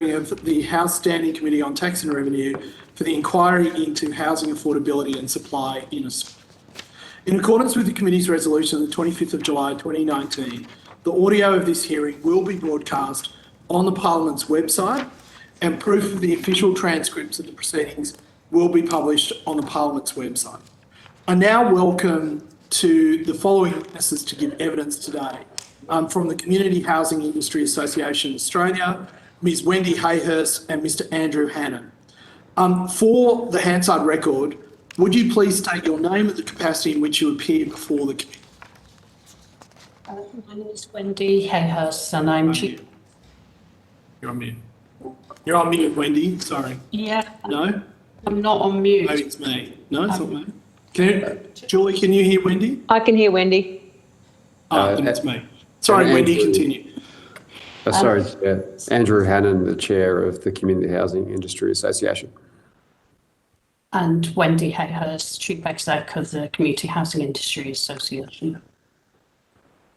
of the House Standing Committee on Tax and Revenue for the inquiry into housing affordability and supply in Australia. In accordance with the committee's resolution of the 25th of July 2019, the audio of this hearing will be broadcast on the Parliament's website, and proof of the official transcripts of the proceedings will be published on the Parliament's website. I now welcome to the following witnesses to give evidence today. From the Community Housing Industry Association Australia, Ms Wendy Hayhurst and Mr Andrew Hannon. For the Hansard record, would you please state your name and the capacity in which you appear before the committee? My name is Wendy Hayhurst and I'm chief. You're on mute. You're on mute, Wendy. Sorry. Yeah. No? I'm not on mute. Maybe it's me. No, it's not me. Julie, can you hear Wendy? I can hear Wendy. Then it's me. Sorry, Wendy, continue. Andrew Hannon, the chair of the Community Housing Industry Association. And Wendy Hayhurst, chief exec of the Community Housing Industry Association.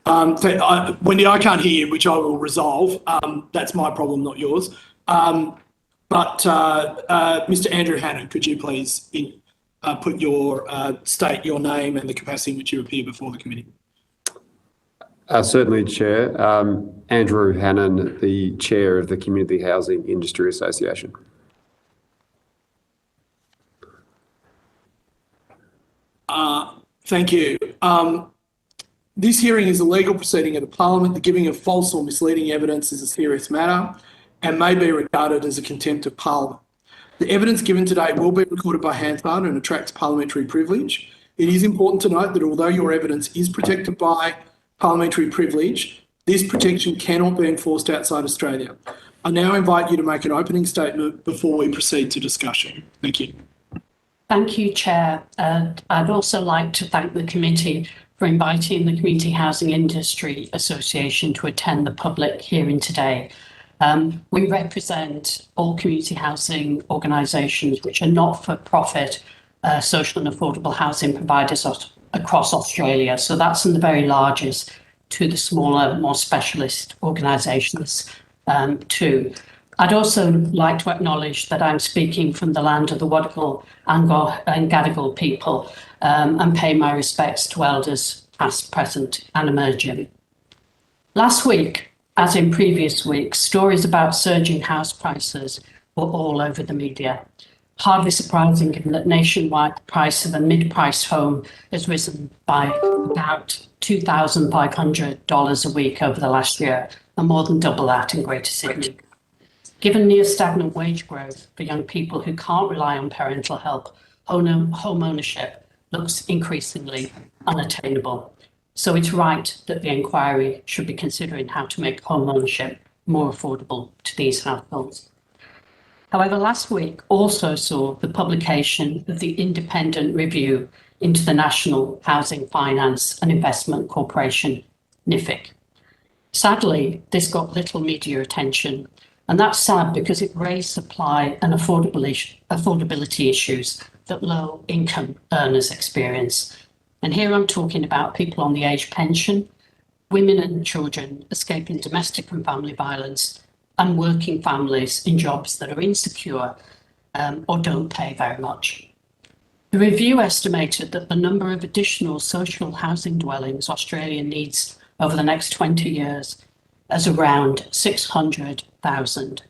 Wendy, I can't hear you, which I will resolve. That's my problem, not yours. Mr Andrew Hannon, could you please state your name and the capacity in which you appear before the committee? Certainly, Chair. Andrew Hannon, the chair of the Community Housing Industry Association. Thank you. This hearing is a legal proceeding of the Parliament. The giving of false or misleading evidence is a serious matter and may be regarded as a contempt of Parliament. The evidence given today will be recorded by Hansard and attracts parliamentary privilege. It is important to note that although your evidence is protected by parliamentary privilege, this protection cannot be enforced outside Australia. I now invite you to make an opening statement before we proceed to discussion. Thank you. Thank you, Chair. I'd also like to thank the committee for inviting the Community Housing Industry Association to attend the public hearing today. We represent all community housing organisations which are not-for-profit social and affordable housing providers across Australia. So that's from the very largest to the smaller, more specialist organisations too. I'd also like to acknowledge that I'm speaking from the land of the Wadigal, Angor and Gadigal people and pay my respects to elders past, present and emerging. Last week, as in previous weeks, stories about surging house prices were all over the media. Hardly surprising given that nationwide the price of a mid-priced home has risen by about $2,500 a week over the last year, and more than double that in Greater Sydney. Given near stagnant wage growth for young people who can't rely on parental help, home ownership looks increasingly unattainable. So it's right that the inquiry should be considering how to make home ownership more affordable to these households. However, last week also saw the publication of the independent review into the National Housing Finance and Investment Corporation, NHFIC. Sadly, this got little media attention, and that's sad because it raised supply and affordability issues that low-income earners experience. And here I'm talking about people on the age pension, women and children escaping domestic and family violence, and working families in jobs that are insecure or don't pay very much. The review estimated that the number of additional social housing dwellings Australia needs over the next 20 years as around 600,000.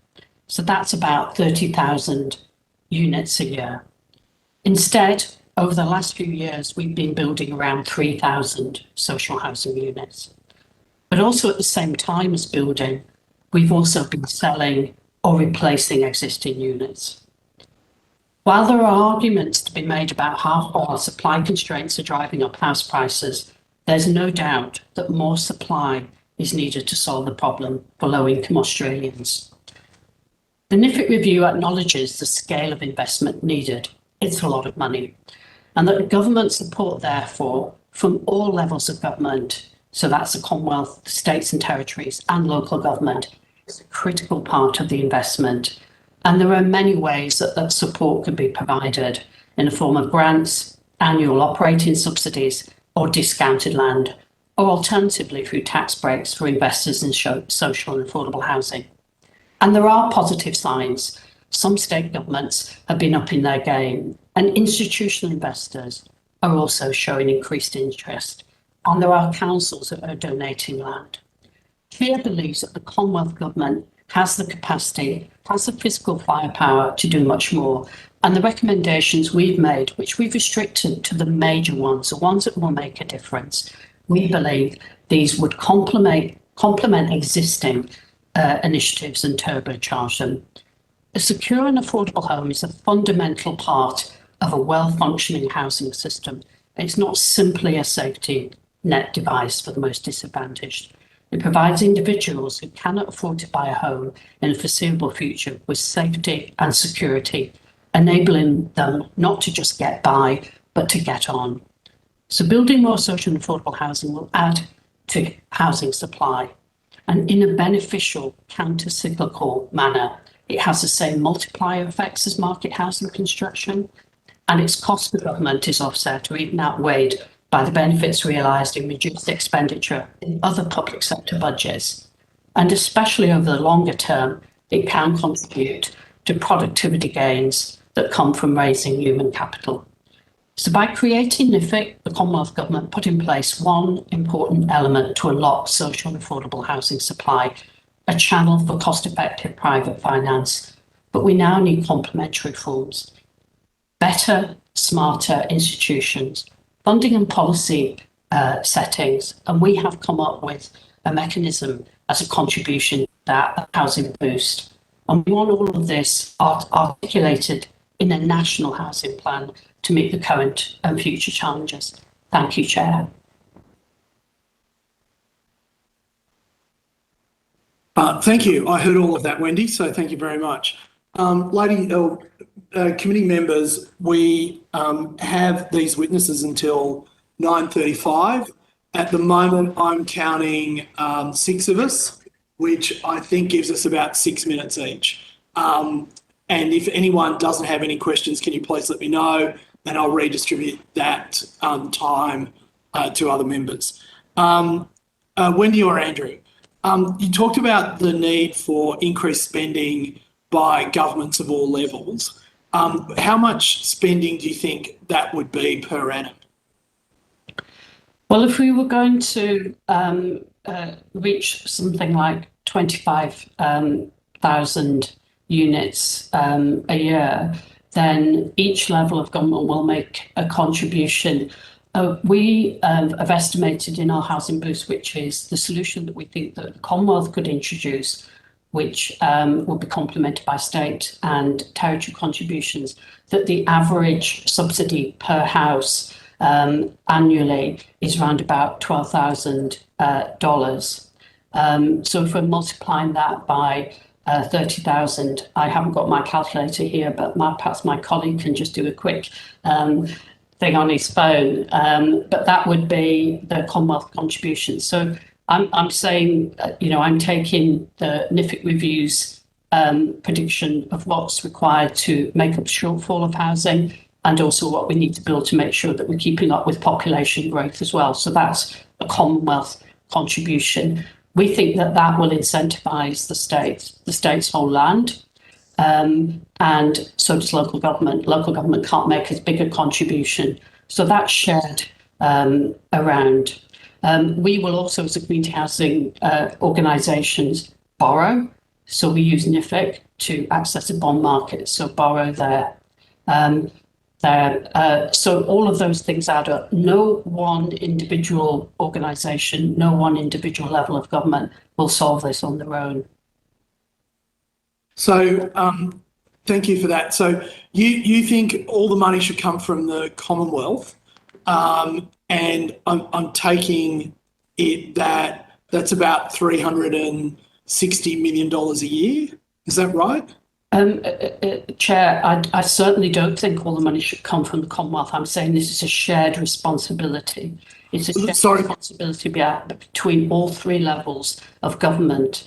So that's about 30,000 units a year. Instead, over the last few years, we've been building around 3,000 social housing units. But also at the same time as building, we've also been selling or replacing existing units. While there are arguments to be made about how far supply constraints are driving up house prices, there's no doubt that more supply is needed to solve the problem for low-income Australians. The NHFIC review acknowledges the scale of investment needed. It's a lot of money, and that government support, therefore, from all levels of government, so that's the Commonwealth, the states and territories, and local government, is a critical part of the investment. And there are many ways that support can be provided in the form of grants, annual operating subsidies, or discounted land, or alternatively through tax breaks for investors in social and affordable housing. And there are positive signs. Some state governments have been upping their game, and institutional investors are also showing increased interest. And there are councils that are donating land. Chair believes that the Commonwealth Government has the capacity, has the fiscal firepower to do much more. And the recommendations we've made, which we've restricted to the major ones, the ones that will make a difference, we believe these would complement existing initiatives and turbocharge them. A secure and affordable home is a fundamental part of a well-functioning housing system. It's not simply a safety net device for the most disadvantaged. It provides individuals who cannot afford to buy a home in the foreseeable future with safety and security, enabling them not to just get by, but to get on. So building more social and affordable housing will add to housing supply, and in a beneficial counter-cyclical manner. It has the same multiplier effects as market housing construction, and its cost for government is offset or even outweighed by the benefits realised in reduced expenditure in other public sector budgets. And especially over the longer term, it can contribute to productivity gains that come from raising human capital. So by creating NIFIC, the Commonwealth Government put in place one important element to unlock social and affordable housing supply, a channel for cost-effective private finance. But we now need complementary reforms, better, smarter institutions, funding and policy settings, and we have come up with a mechanism as a contribution to that housing boost. And we want all of this articulated in a national housing plan to meet the current and future challenges. Thank you, Chair. Thank you. I heard all of that, Wendy, so thank you very much. Committee members, we have these witnesses until 9:35. At the moment, I'm counting 6 of us, which I think gives us about 6 minutes each. And if anyone doesn't have any questions, can you please let me know, and I'll redistribute that time to other members. Wendy or Andrew, you talked about the need for increased spending by governments of all levels. How much spending do you think that would be per annum? Well, if we were going to reach something like 25,000 units a year, then each level of government will make a contribution. We have estimated in our Housing Boost, which is the solution that we think that the Commonwealth could introduce, which will be complemented by state and territory contributions, that the average subsidy per house annually is around about $12,000. So if we're multiplying that by 30,000, I haven't got my calculator here, but perhaps my colleague can just do a quick thing on his phone. But that would be the Commonwealth contribution. So I'm saying, I'm taking the NIFIC Review's prediction of what's required to make up the shortfall of housing, and also what we need to build to make sure that we're keeping up with population growth as well. So that's a Commonwealth contribution. We think that that will incentivise the state's whole land, and so does local government. Local government can't make as big a contribution. So that's shared around. We will also, as a community housing organisations, borrow. So we use NIFIC to access the bond market, so borrow there. So all of those things add up. No one individual organisation, no one individual level of government will solve this on their own. So thank you for that. So you think all the money should come from the Commonwealth, and I'm taking it that's about $360 million a year. Is that right? Chair, I certainly don't think all the money should come from the Commonwealth. I'm saying this is a shared responsibility. It's a shared responsibility between all 3 levels of government.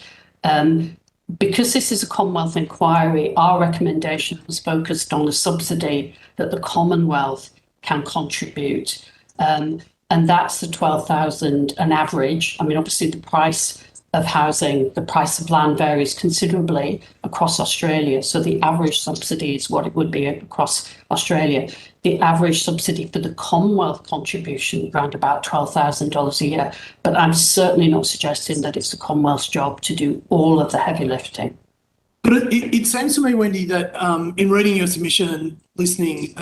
Because this is a Commonwealth inquiry, our recommendation was focused on a subsidy that the Commonwealth can contribute. And that's the 12,000 an average. I mean, obviously the price of housing, the price of land varies considerably across Australia. So the average subsidy is what it would be across Australia. The average subsidy for the Commonwealth contribution around about $12,000 a year. But I'm certainly not suggesting that it's the Commonwealth's job to do all of the heavy lifting. But it seems to me, Wendy, that in reading your submission and listening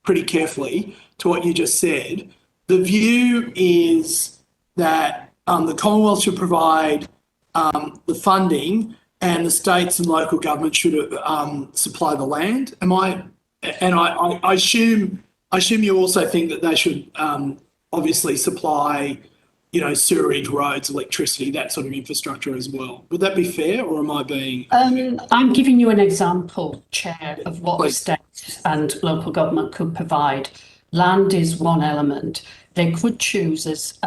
pretty carefully to what you just said, the view is that the Commonwealth should provide the funding and the states and local governments should supply the land. I assume you also think that they should obviously supply, sewerage, roads, electricity, that sort of infrastructure as well. Would that be fair, or am I being? I'm giving you an example, Chair, of what the Please. state and local government could provide. Land is one element. They could choose, as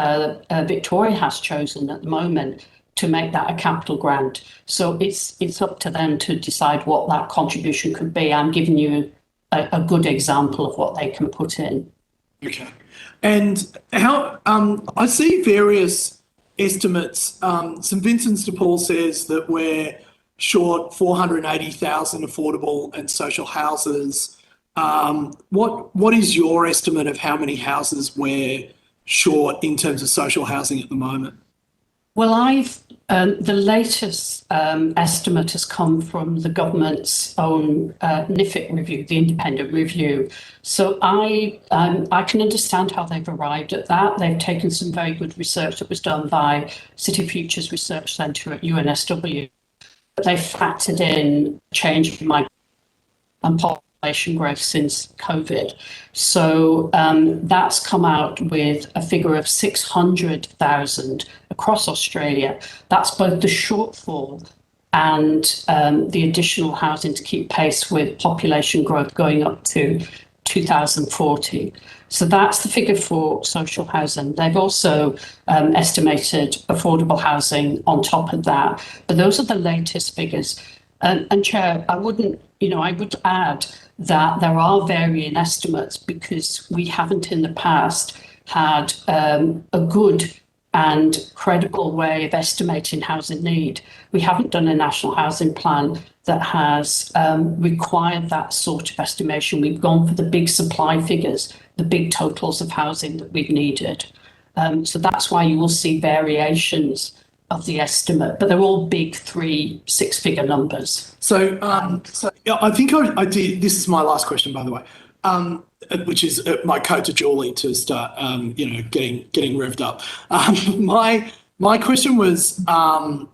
Victoria has chosen at the moment, to make that a capital grant. So it's up to them to decide what that contribution could be. I'm giving you a good example of what they can put in. Okay. And how I see various estimates. St Vincent's de Paul says that we're short 480,000 affordable and social houses. What is your estimate of how many houses we're short in terms of social housing at the moment? Well, the latest estimate has come from the government's own NIFIT review, the independent review. So I can understand how they've arrived at that. They've taken some very good research that was done by City Futures Research Centre at UNSW. But they factored in change in migration and population growth since COVID. So that's come out with a figure of 600,000 across Australia. That's both the shortfall and the additional housing to keep pace with population growth going up to 2040. So that's the figure for social housing. They've also estimated affordable housing on top of that. But those are the latest figures. And Chair, I would add that there are varying estimates because we haven't in the past had a good and credible way of estimating housing need. We haven't done a national housing plan that has required that sort of estimation. We've gone for the big supply figures, the big totals of housing that we've needed. So that's why you will see variations of the estimate, but they're all big 3-6-figure numbers. So I think I did. This is my last question, by the way, which is my code to Julie to start, getting revved up. My question was, I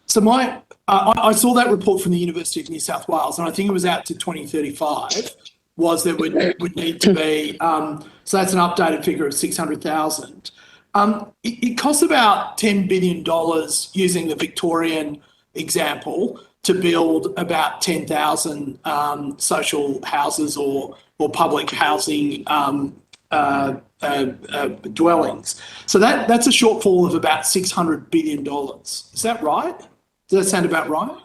saw that report from the University of New South Wales, and I think it was out to 2035. Was there would need to be so that's an updated figure of 600,000. It costs about $10 billion using the Victorian example to build about 10,000 social houses or public housing dwellings. So that's a shortfall of about $600 billion. Is that right? Does that sound about right?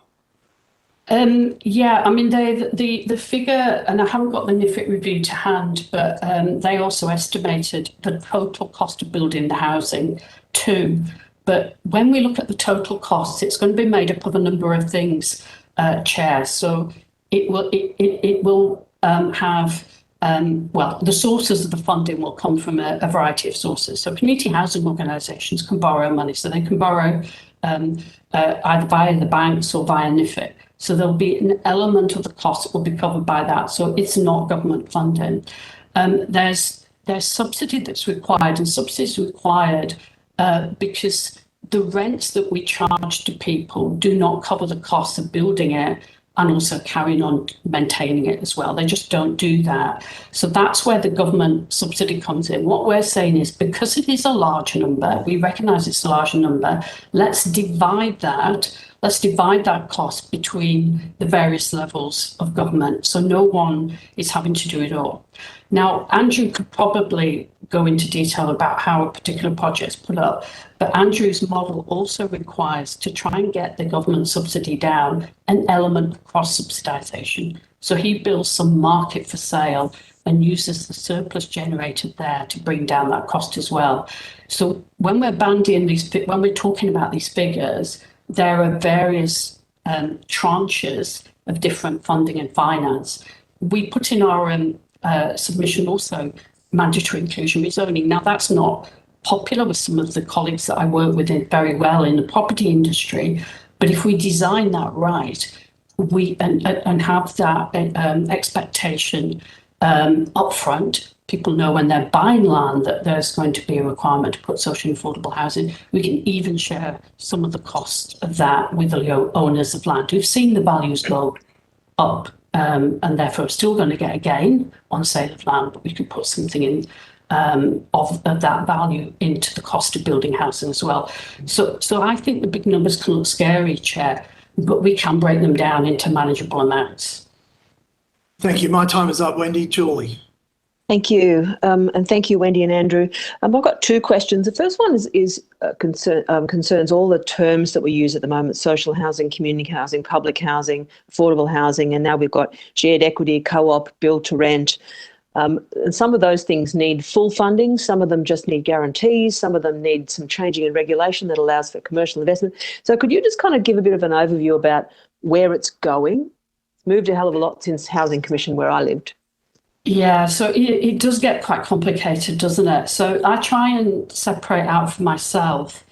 Yeah, I mean, the figure, and I haven't got the NIFIT review to hand, but they also estimated the total cost of building the housing too. But when we look at the total costs, it's going to be made up of a number of things, Chair. So it will have, the sources of the funding will come from a variety of sources. So community housing organisations can borrow money, so they can borrow either via the banks or via NIFIT. So there'll be an element of the cost that will be covered by that. So it's not government funding. There's subsidy that's required, and subsidies required because the rents that we charge to people do not cover the cost of building it and also carrying on maintaining it as well. They just don't do that. So that's where the government subsidy comes in. What we're saying is, because it is a large number, we recognise it's a large number, let's divide that cost between the various levels of government, so no one is having to do it all. Now, Andrew could probably go into detail about how a particular project's put up, but Andrew's model also requires, to try and get the government subsidy down, an element of cross-subsidisation. So he builds some market for sale and uses the surplus generated there to bring down that cost as well. So when we're when we're talking about these figures, there are various tranches of different funding and finance. We put in our submission also mandatory inclusionary zoning. Now, that's not popular with some of the colleagues that I work with very well in the property industry, but if we design that right, and have that expectation upfront, people know when they're buying land that there's going to be a requirement to put social and affordable housing. We can even share some of the cost of that with the owners of land who've seen the values go up, and therefore still going to get a gain on sale of land, but we could put something in of that value into the cost of building housing as well. So I think the big numbers can look scary, Chair, but we can break them down into manageable amounts. Thank you. My time is up. Wendy, Julie. Thank you. And thank you, Wendy and Andrew. I've got two questions. The first one concerns all the terms that we use at the moment: social housing, community housing, public housing, affordable housing, and now we've got shared equity, co-op, build to rent. And some of those things need full funding. Some of them just need guarantees. Some of them need some changing in regulation that allows for commercial investment. So could you just kind of give a bit of an overview about where it's going? It's moved a hell of a lot since Housing Commission where I lived. Yeah, so it does get quite complicated, doesn't it? So I try and separate out for myself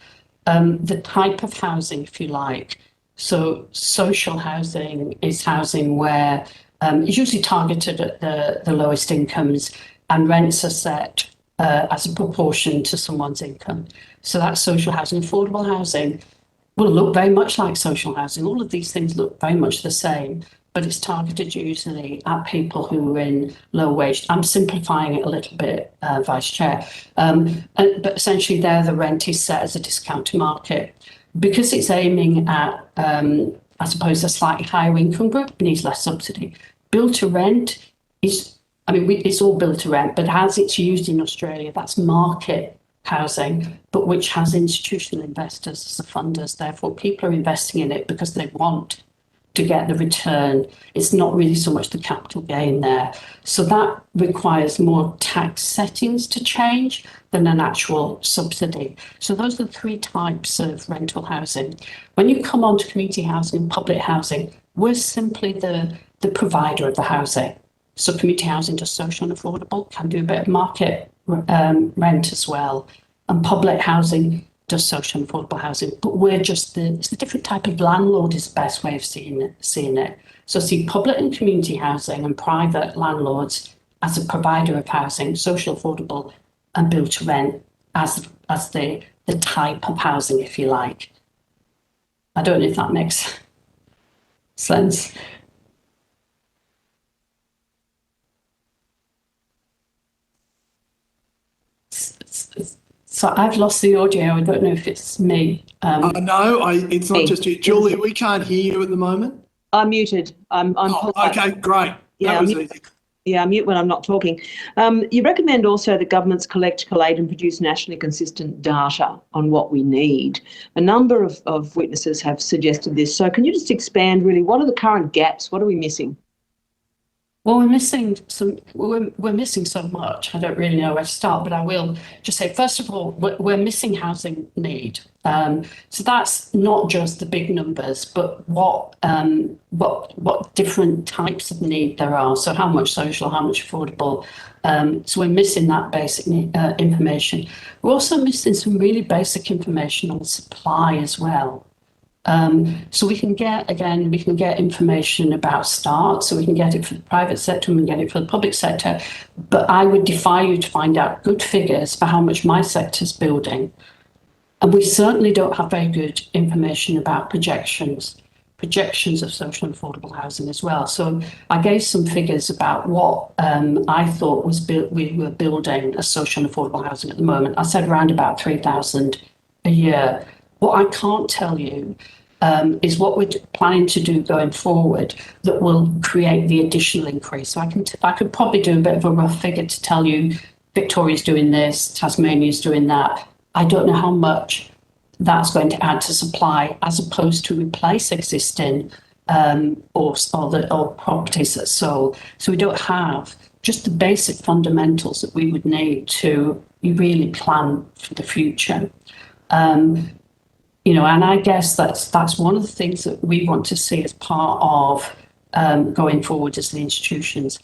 the type of housing, if you like. So social housing is housing where it's usually targeted at the lowest incomes, and rents are set as a proportion to someone's income. So that's social housing. Affordable housing will look very much like social housing. All of these things look very much the same, but it's targeted usually at people who are in low wage. I'm simplifying it a little bit, Vice Chair. But essentially there the rent is set as a discount to market. Because it's aiming at, I suppose, a slightly higher income group, needs less subsidy. Build to rent is, it's all build to rent, but as it's used in Australia, that's market housing, but which has institutional investors as the funders. Therefore, people are investing in it because they want to get the return. It's not really so much the capital gain there. So that requires more tax settings to change than an actual subsidy. So those are the three types of rental housing. When you come on to community housing and public housing, we're simply the provider of the housing. So community housing does social and affordable, can do a bit of market rent as well. And public housing does social and affordable housing, but we're just it's a different type of landlord is the best way of seeing it. So see public and community housing and private landlords as a provider of housing, social, affordable, and build to rent as the type of housing, if you like. I don't know if that makes sense. So I've lost the audio. I don't know if it's me. No, it's not just you. Julie, we can't hear you at the moment. I'm muted. I'm okay, great. Yeah, that was easy. Yeah, I mute when I'm not talking. You recommend also that governments collate and produce nationally consistent data on what we need. A number of witnesses have suggested this. So can you just expand really, what are the current gaps? What are we missing? Well, we're missing so much. I don't really know where to start, but I will just say, first of all, we're missing housing need. So that's not just the big numbers, but what different types of need there are. So how much social, how much affordable. So we're missing that basic information. We're also missing some really basic information on supply as well. So we can get information about start, so we can get it for the private sector and we can get it for the public sector, but I would defy you to find out good figures for how much my sector's building. And we certainly don't have very good information about projections of social and affordable housing as well. So I gave some figures about what I thought we were building as social and affordable housing at the moment. I said around about 3,000 a year. What I can't tell you is what we're planning to do going forward that will create the additional increase. So I could probably do a bit of a rough figure to tell you Victoria's doing this, Tasmania's doing that. I don't know how much that's going to add to supply as opposed to replace existing or properties that's sold. So we don't have just the basic fundamentals that we would need to really plan for the future. And I guess that's one of the things that we want to see as part of going forward as the institutions.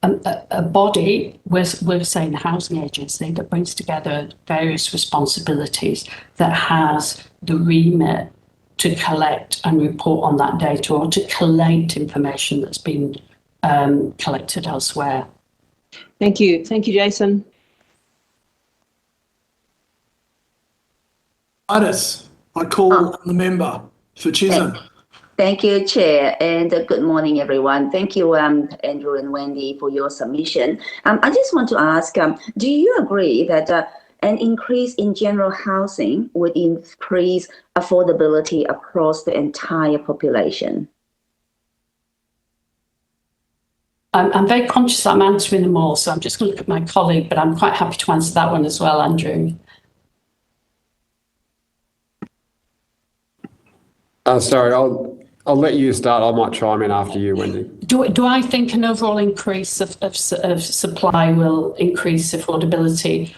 A body, we're saying the housing agency, that brings together various responsibilities, that has the remit to collect and report on that data, or to collate information that's been collected elsewhere. Thank you. Thank you, Jason. Gladys, I call on the member for Chisholm. Thank you, Chair, and good morning, everyone. Thank you, Andrew and Wendy, for your submission. I just want to ask, do you agree that an increase in general housing would increase affordability across the entire population? I'm very conscious that I'm answering them all, so I'm just going to look at my colleague, but I'm quite happy to answer that one as well, Andrew. Sorry, I'll let you start. I might chime in after you, Wendy. Do I think an overall increase of supply will increase affordability?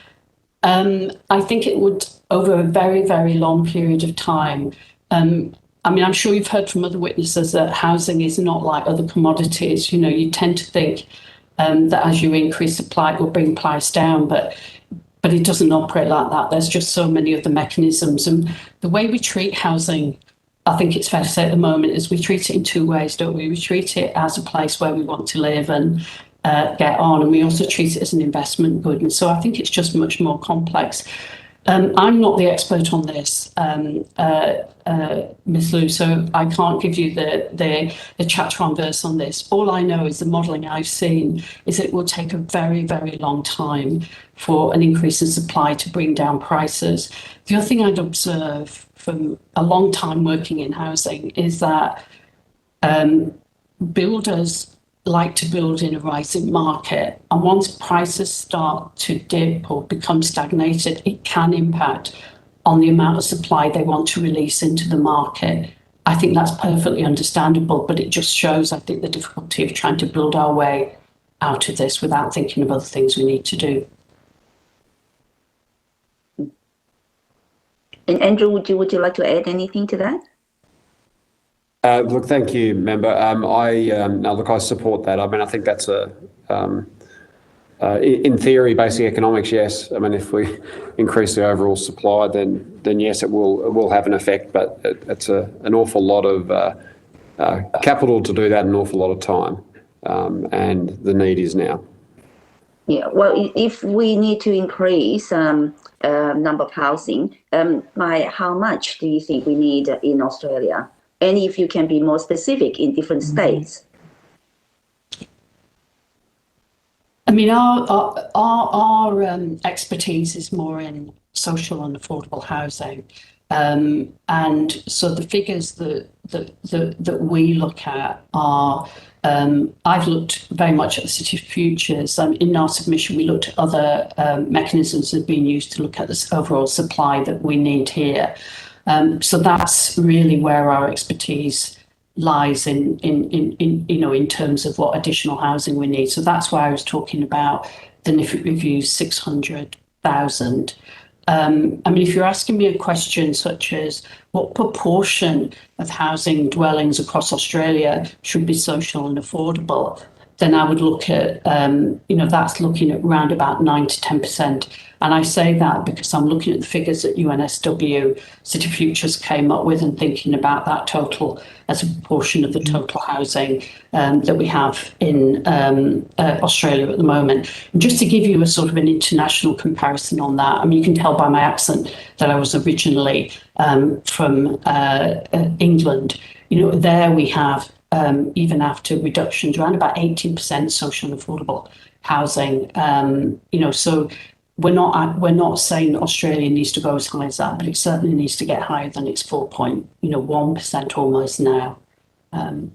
I think it would over a very, very long period of time. I'm sure you've heard from other witnesses that housing is not like other commodities. You tend to think that as you increase supply, it will bring price down, but it doesn't operate like that. There's just so many other mechanisms. And the way we treat housing, I think it's fair to say at the moment, is we treat it in two ways, don't we? We treat it as a place where we want to live and get on, and we also treat it as an investment good. And so I think it's just much more complex. I'm not the expert on this, Ms. Lou, so I can't give you the chapter on verse on this. All I know is the modelling I've seen is it will take a very, very long time for an increase in supply to bring down prices. The other thing I'd observe from a long time working in housing is that builders like to build in a rising market, and once prices start to dip or become stagnated, it can impact on the amount of supply they want to release into the market. I think that's perfectly understandable, but it just shows, I think, the difficulty of trying to build our way out of this without thinking of other things we need to do. And Andrew, would you like to add anything to that? Look, thank you, member. I support that. I think that's in theory, basic economics, yes. If we increase the overall supply, then yes, it will have an effect. But it's an awful lot of capital to do that, an awful lot of time, and the need is now. Yeah. Well, if we need to increase number of housing, by how much do you think we need in Australia? And if you can be more specific in different states. Our expertise is more in social and affordable housing. And so the figures that we look at are, I've looked very much at the City Futures. In our submission, we looked at other mechanisms that have been used to look at this overall supply that we need here. So that's really where our expertise lies in terms of what additional housing we need. So that's why I was talking about the NIFIT review 600,000. If you're asking me a question such as what proportion of housing dwellings across Australia should be social and affordable, then I would look at, that's looking at around about 9 to 10%. And I say that because I'm looking at the figures that UNSW City Futures came up with and thinking about that total as a proportion of the total housing that we have in Australia at the moment. And just to give you a sort of an international comparison on that, you can tell by my accent that I was originally from England. There we have, even after reductions, around about 18% social and affordable housing. So we're not saying Australia needs to go as high as that, but it certainly needs to get higher than its 4.1% almost now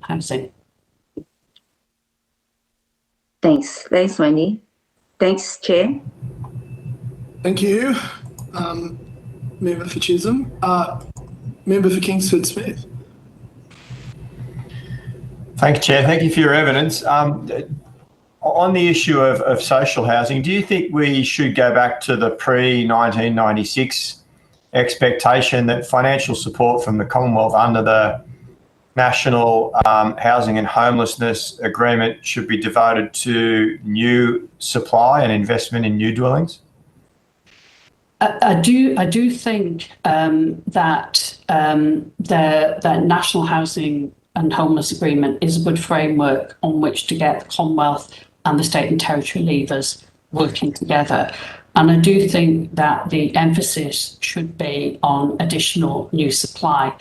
housing. Thanks, Wendy. Thanks, Chair. Thank you, Member for Chisholm. Member for Kingsford Smith. Thank you, Chair. Thank you for your evidence. On the issue of social housing, do you think we should go back to the pre-1996 expectation that financial support from the Commonwealth under the National Housing and Homelessness Agreement should be devoted to new supply and investment in new dwellings? I do think that the National Housing and Homeless Agreement is a good framework on which to get the Commonwealth and the state and territory levers working together. And I do think that the emphasis should be on additional new supply.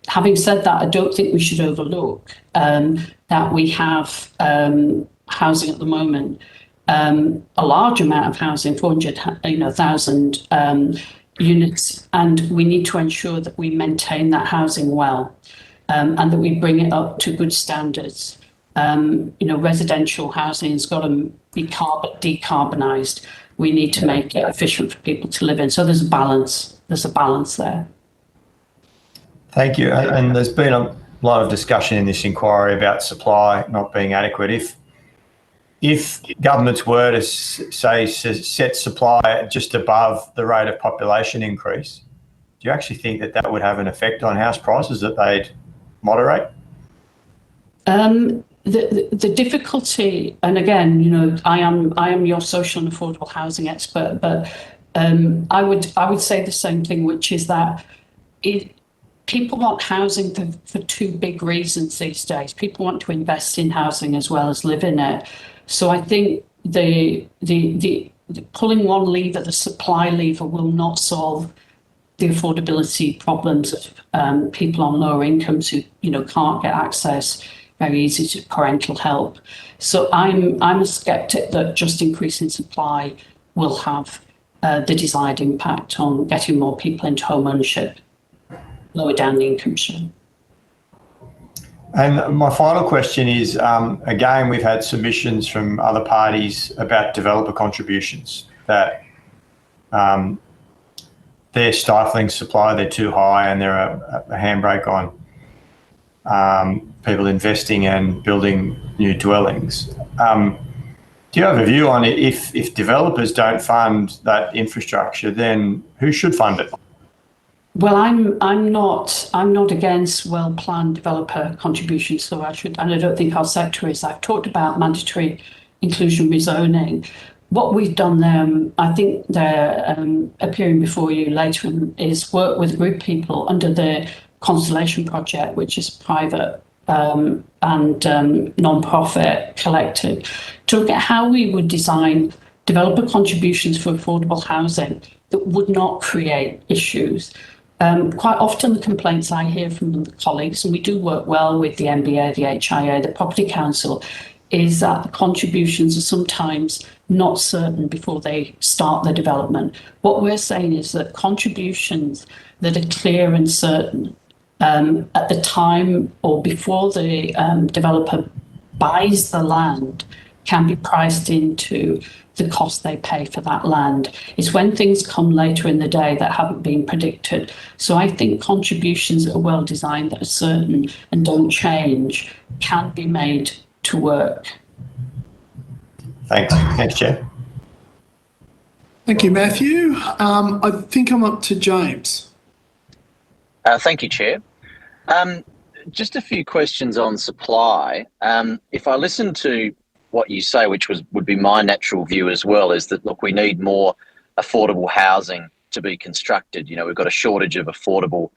Having said that, I don't think we should overlook that we have housing at the moment, a large amount of housing, 400,000 units, and we need to ensure that we maintain that housing well and that we bring it up to good standards. Residential housing has got to be decarbonised. We need to make it efficient for people to live in. So there's a balance. There's a balance there. Thank you. And there's been a lot of discussion in this inquiry about supply not being adequate. If governments were to set supply just above the rate of population increase, do you actually think that would have an effect on house prices, that they'd moderate? The difficulty, and again, I am your social and affordable housing expert, but I would say the same thing, which is that people want housing for two big reasons these days. People want to invest in housing as well as live in it. So I think the pulling one lever, the supply lever, will not solve the affordability problems of people on lower incomes who can't get access very easy to parental help. So I'm a skeptic that just increasing supply will have the desired impact on getting more people into home ownership, lower down the income chain. And my final question is, again, we've had submissions from other parties about developer contributions, that they're stifling supply, they're too high, and they're a handbrake on people investing and building new dwellings. Do you have a view on it? If developers don't fund that infrastructure, then who should fund it? Well, I'm not against well-planned developer contributions, so and I don't think our sector is. I've talked about mandatory inclusion rezoning. What we've done there, I think they're appearing before you later, is work with a group of people under the Constellation Project, which is private and non-profit collective, to look at how we would design developer contributions for affordable housing that would not create issues. Quite often the complaints I hear from the colleagues, and we do work well with the NBA, the HIA, the Property Council, is that the contributions are sometimes not certain before they start the development. What we're saying is that contributions that are clear and certain at the time or before the developer buys the land can be priced into the cost they pay for that land. It's when things come later in the day that haven't been predicted. So I think contributions that are well designed, that are certain and don't change, can be made to work. Thanks. Thanks, Chair. Thank you, Matthew. I think I'm up to James. Thank you, Chair. Just a few questions on supply. If I listen to what you say, which would be my natural view as well, is that, look, we need more affordable housing to be constructed. We've got a shortage of affordable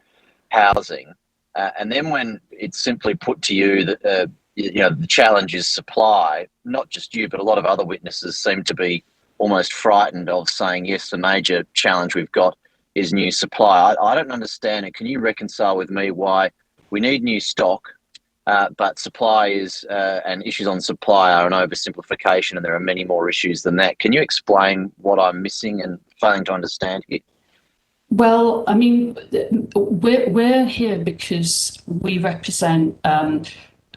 housing. And then when it's simply put to you that, the challenge is supply, not just you, but a lot of other witnesses seem to be almost frightened of saying, yes, the major challenge we've got is new supply. I don't understand it. Can you reconcile with me why we need new stock, but supply is, and issues on supply are an oversimplification, and there are many more issues than that? Can you explain what I'm missing and failing to understand here? Well, I mean, we're here because we represent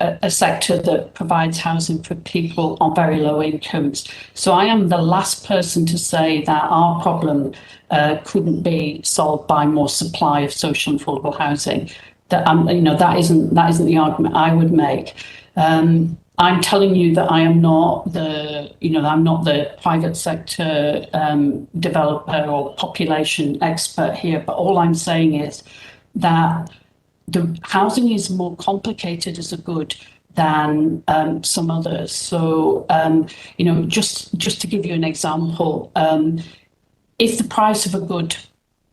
a sector that provides housing for people on very low incomes. So I am the last person to say that our problem couldn't be solved by more supply of social and affordable housing. that isn't the argument I would make. I'm telling you that I'm not the private sector developer or population expert here, but all I'm saying is that the housing is more complicated as a good than some others. So, just to give you an example, if the price of a good,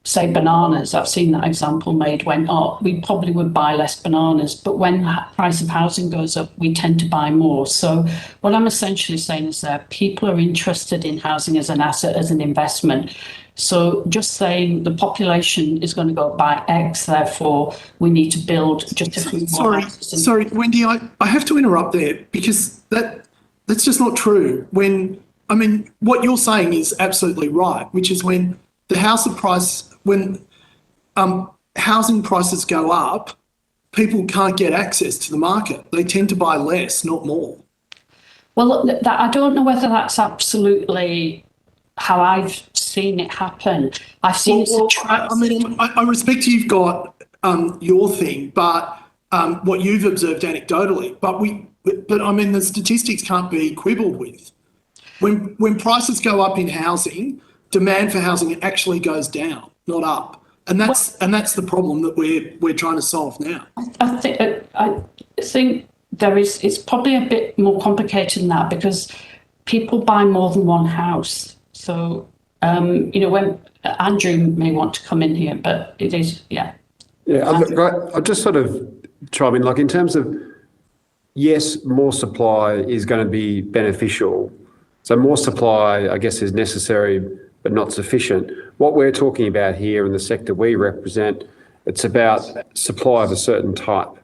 say bananas, I've seen that example made, went up, we probably would buy less bananas. But when the price of housing goes up, we tend to buy more. So what I'm essentially saying is that people are interested in housing as an asset, as an investment. So just saying the population is going to go up by X, therefore we need to build just a few more houses. Sorry, Wendy, I have to interrupt there because that's just not true. What you're saying is absolutely right, which is when housing prices go up, people can't get access to the market. They tend to buy less, not more. Well, I don't know whether that's absolutely how I've seen it happen. I've seen I respect you've got your thing, but what you've observed anecdotally, but the statistics can't be quibbled with. When prices go up in housing, demand for housing actually goes down, not up, and that's the problem that we're trying to solve now. I think it's probably a bit more complicated than that because people buy more than one house. So when Andrew may want to come in here, but it is I'll just sort of chime in, like in terms of, yes, more supply is going to be beneficial. So more supply, I guess, is necessary but not sufficient. What we're talking about here in the sector we represent, it's about supply of a certain type,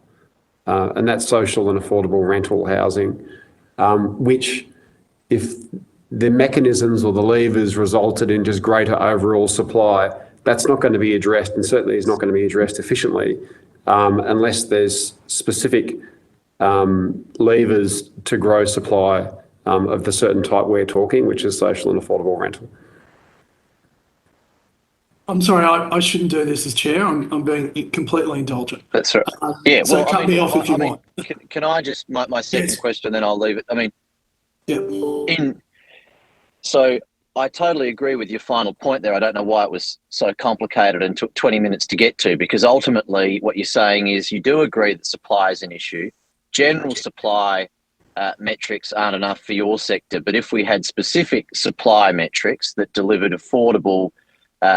and that's social and affordable rental housing, which if the mechanisms or the levers resulted in just greater overall supply, that's not going to be addressed, and certainly is not going to be addressed efficiently unless there's specific levers to grow supply of the certain type we're talking, which is social and affordable rental. I'm sorry, I shouldn't do this as chair. I'm being completely indulgent. That's right. Cut me off if you want. Can I just, my second question, then I'll leave it. So I totally agree with your final point there. I don't know why it was so complicated and took 20 minutes to get to, because ultimately what you're saying is you do agree that supply is an issue. General supply metrics aren't enough for your sector, but if we had specific supply metrics that delivered affordable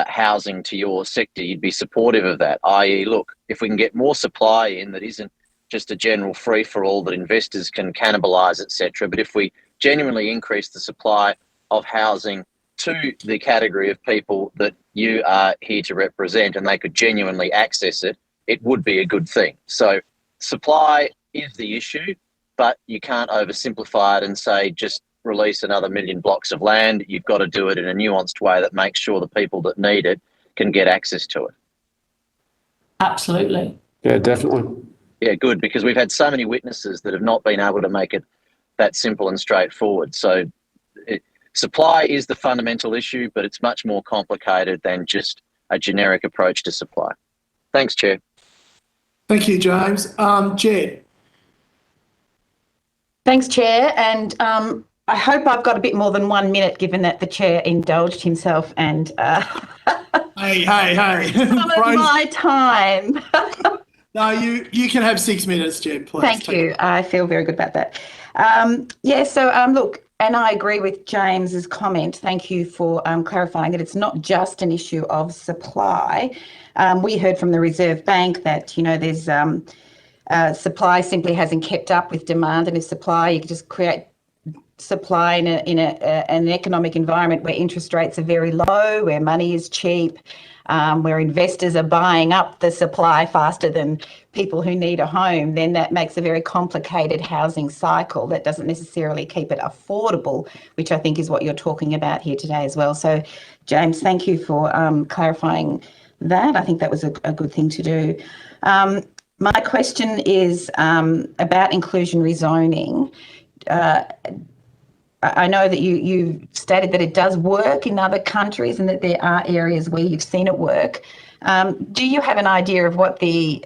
housing to your sector, you'd be supportive of that, i.e., look, if we can get more supply in that isn't just a general free-for-all that investors can cannibalise, etc., but if we genuinely increase the supply of housing to the category of people that you are here to represent and they could genuinely access it, it would be a good thing. So supply is the issue, but you can't oversimplify it and say just release another 1 million blocks of land. You've got to do it in a nuanced way that makes sure the people that need it can get access to it. Absolutely. Yeah, definitely. Yeah, good, because we've had so many witnesses that have not been able to make it that simple and straightforward. So supply is the fundamental issue, but it's much more complicated than just a generic approach to supply. Thanks, Chair. Thank you, James. Jed. Thanks, Chair. And I hope I've got a bit more than 1 minute, given that the Chair indulged himself and Hey. my time. No, you can have 6 minutes, Jed, please. Thank you. I feel very good about that. Look, and I agree with James's comment. Thank you for clarifying that it's not just an issue of supply. We heard from the Reserve Bank that, there's supply simply hasn't kept up with demand, and if supply, you can just create supply in an economic environment where interest rates are very low, where money is cheap, where investors are buying up the supply faster than people who need a home, then that makes a very complicated housing cycle that doesn't necessarily keep it affordable, which I think is what you're talking about here today as well. So, James, thank you for clarifying that. I think that was a good thing to do. My question is about inclusionary zoning. I know that you stated that it does work in other countries and that there are areas where you've seen it work. Do you have an idea of what the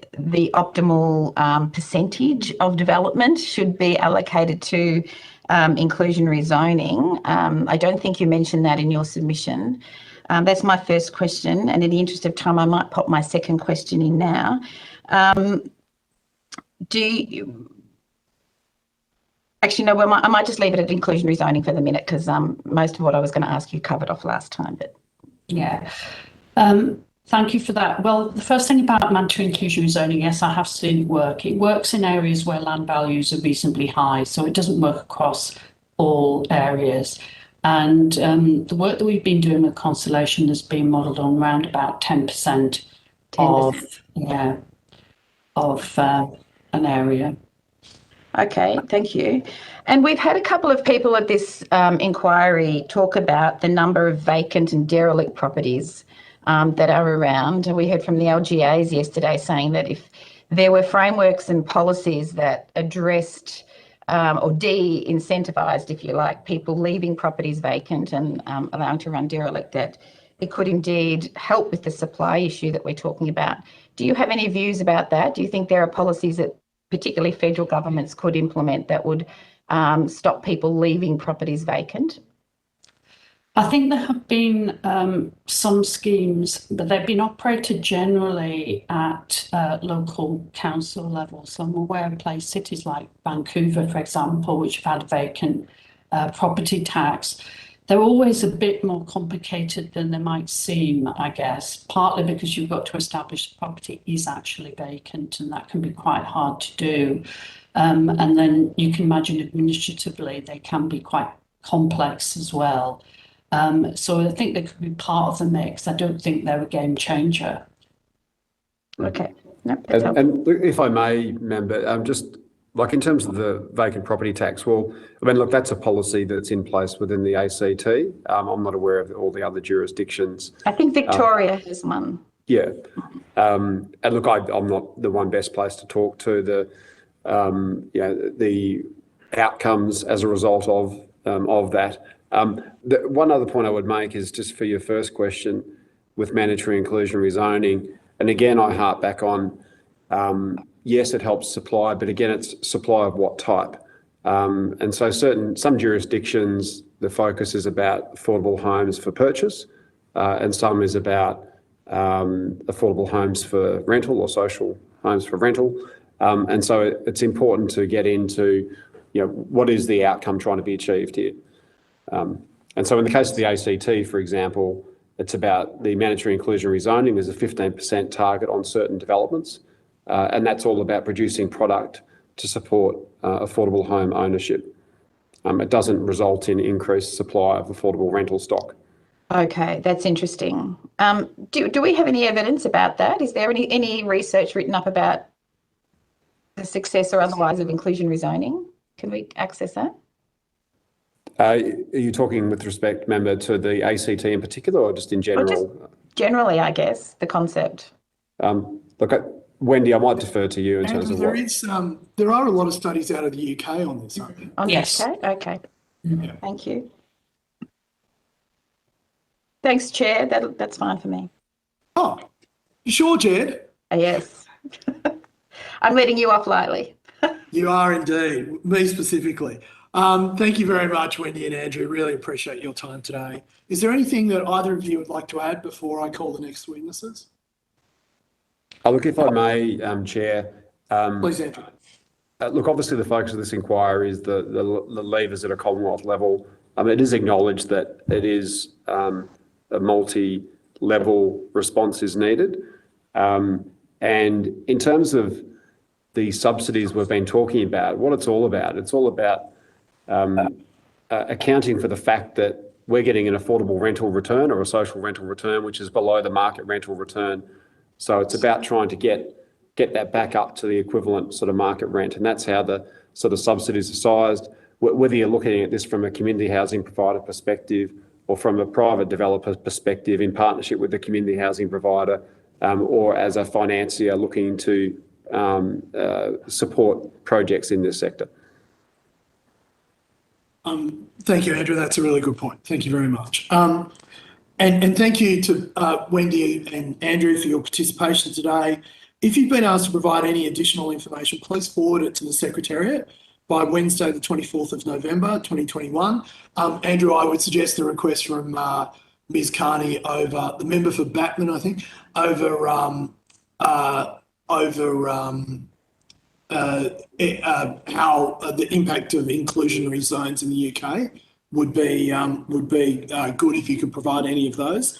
optimal percentage of development should be allocated to inclusionary zoning? I don't think you mentioned that in your submission. That's my first question, and in the interest of time, I might pop my second question in now. Actually, no, I might just leave it at inclusionary zoning for the minute, because most of what I was going to ask you covered off last time. But Yeah. Thank you for that. Well, the first thing about mandatory inclusionary zoning, yes, I have seen it work. It works in areas where land values are reasonably high, so it doesn't work across all areas. And the work that we've been doing with Constellation has been modelled on around about 10% of an area. Okay, thank you. And we've had a couple of people at this inquiry talk about the number of vacant and derelict properties that are around. We heard from the LGAs yesterday saying that if there were frameworks and policies that addressed or de-incentivised, if you like, people leaving properties vacant and allowing to run derelict, that it could indeed help with the supply issue that we're talking about. Do you have any views about that? Do you think there are policies that particularly federal governments could implement that would stop people leaving properties vacant? I think there have been some schemes, but they've been operated generally at local council level. So I'm aware of cities like Vancouver, for example, which have had vacant property tax. They're always a bit more complicated than they might seem, I guess, partly because you've got to establish the property is actually vacant, and that can be quite hard to do. And then you can imagine administratively they can be quite complex as well. So I think they could be part of the mix. I don't think they're a game changer. Okay. No, and if I may, member, just like in terms of the vacant property tax, well, I mean, look, that's a policy that's in place within the ACT. I'm not aware of all the other jurisdictions. I think Victoria has one. Yeah. And look, I'm not the one best placed to talk to the outcomes as a result of that. One other point I would make is just for your first question with mandatory inclusionary zoning, and again, I harp back on, yes, it helps supply, but again, it's supply of what type? And so some jurisdictions, the focus is about affordable homes for purchase, and some is about affordable homes for rental or social homes for rental. And so it's important to get into, what is the outcome trying to be achieved here? And so in the case of the ACT, for example, it's about the mandatory inclusionary zoning. There's a 15% target on certain developments, and that's all about producing product to support affordable home ownership. It doesn't result in increased supply of affordable rental stock. Okay, that's interesting. Do we have any evidence about that? Is there any research written up about the success or otherwise of inclusionary zoning? Can we access that? Are you talking with respect, member, to the ACT in particular, or just in general? Just generally, I guess, the concept. Look, Wendy, I might defer to you in terms of there are a lot of studies out of the UK on this, aren't there? Yes. Okay. Yeah. Thank you. Thanks, Chair. That's fine for me. Oh, you sure, Jed? Yes. I'm letting you off lightly. You are indeed, me specifically. Thank you very much, Wendy and Andrew. Really appreciate your time today. Is there anything that either of you would like to add before I call the next witnesses? Look, if I may, Chair. Please, Andrew. Look, obviously the focus of this inquiry is the levers at a Commonwealth level. It is acknowledged that it is a multi-level response is needed. And in terms of the subsidies we've been talking about, what it's all about accounting for the fact that we're getting an affordable rental return or a social rental return, which is below the market rental return. So it's about trying to get that back up to the equivalent sort of market rent. And that's how the sort of subsidies are sized. Whether you're looking at this from a community housing provider perspective or from a private developer perspective in partnership with the community housing provider, or as a financier looking to support projects in this sector. Thank you, Andrew. That's a really good point. Thank you very much. And thank you to Wendy and Andrew for your participation today. If you've been asked to provide any additional information, please forward it to the Secretariat by Wednesday, the 24th of November, 2021. Andrew, I would suggest a request from Ms. Carney over, the member for Batman, I think, over how the impact of inclusionary zones in the UK would be good if you could provide any of those.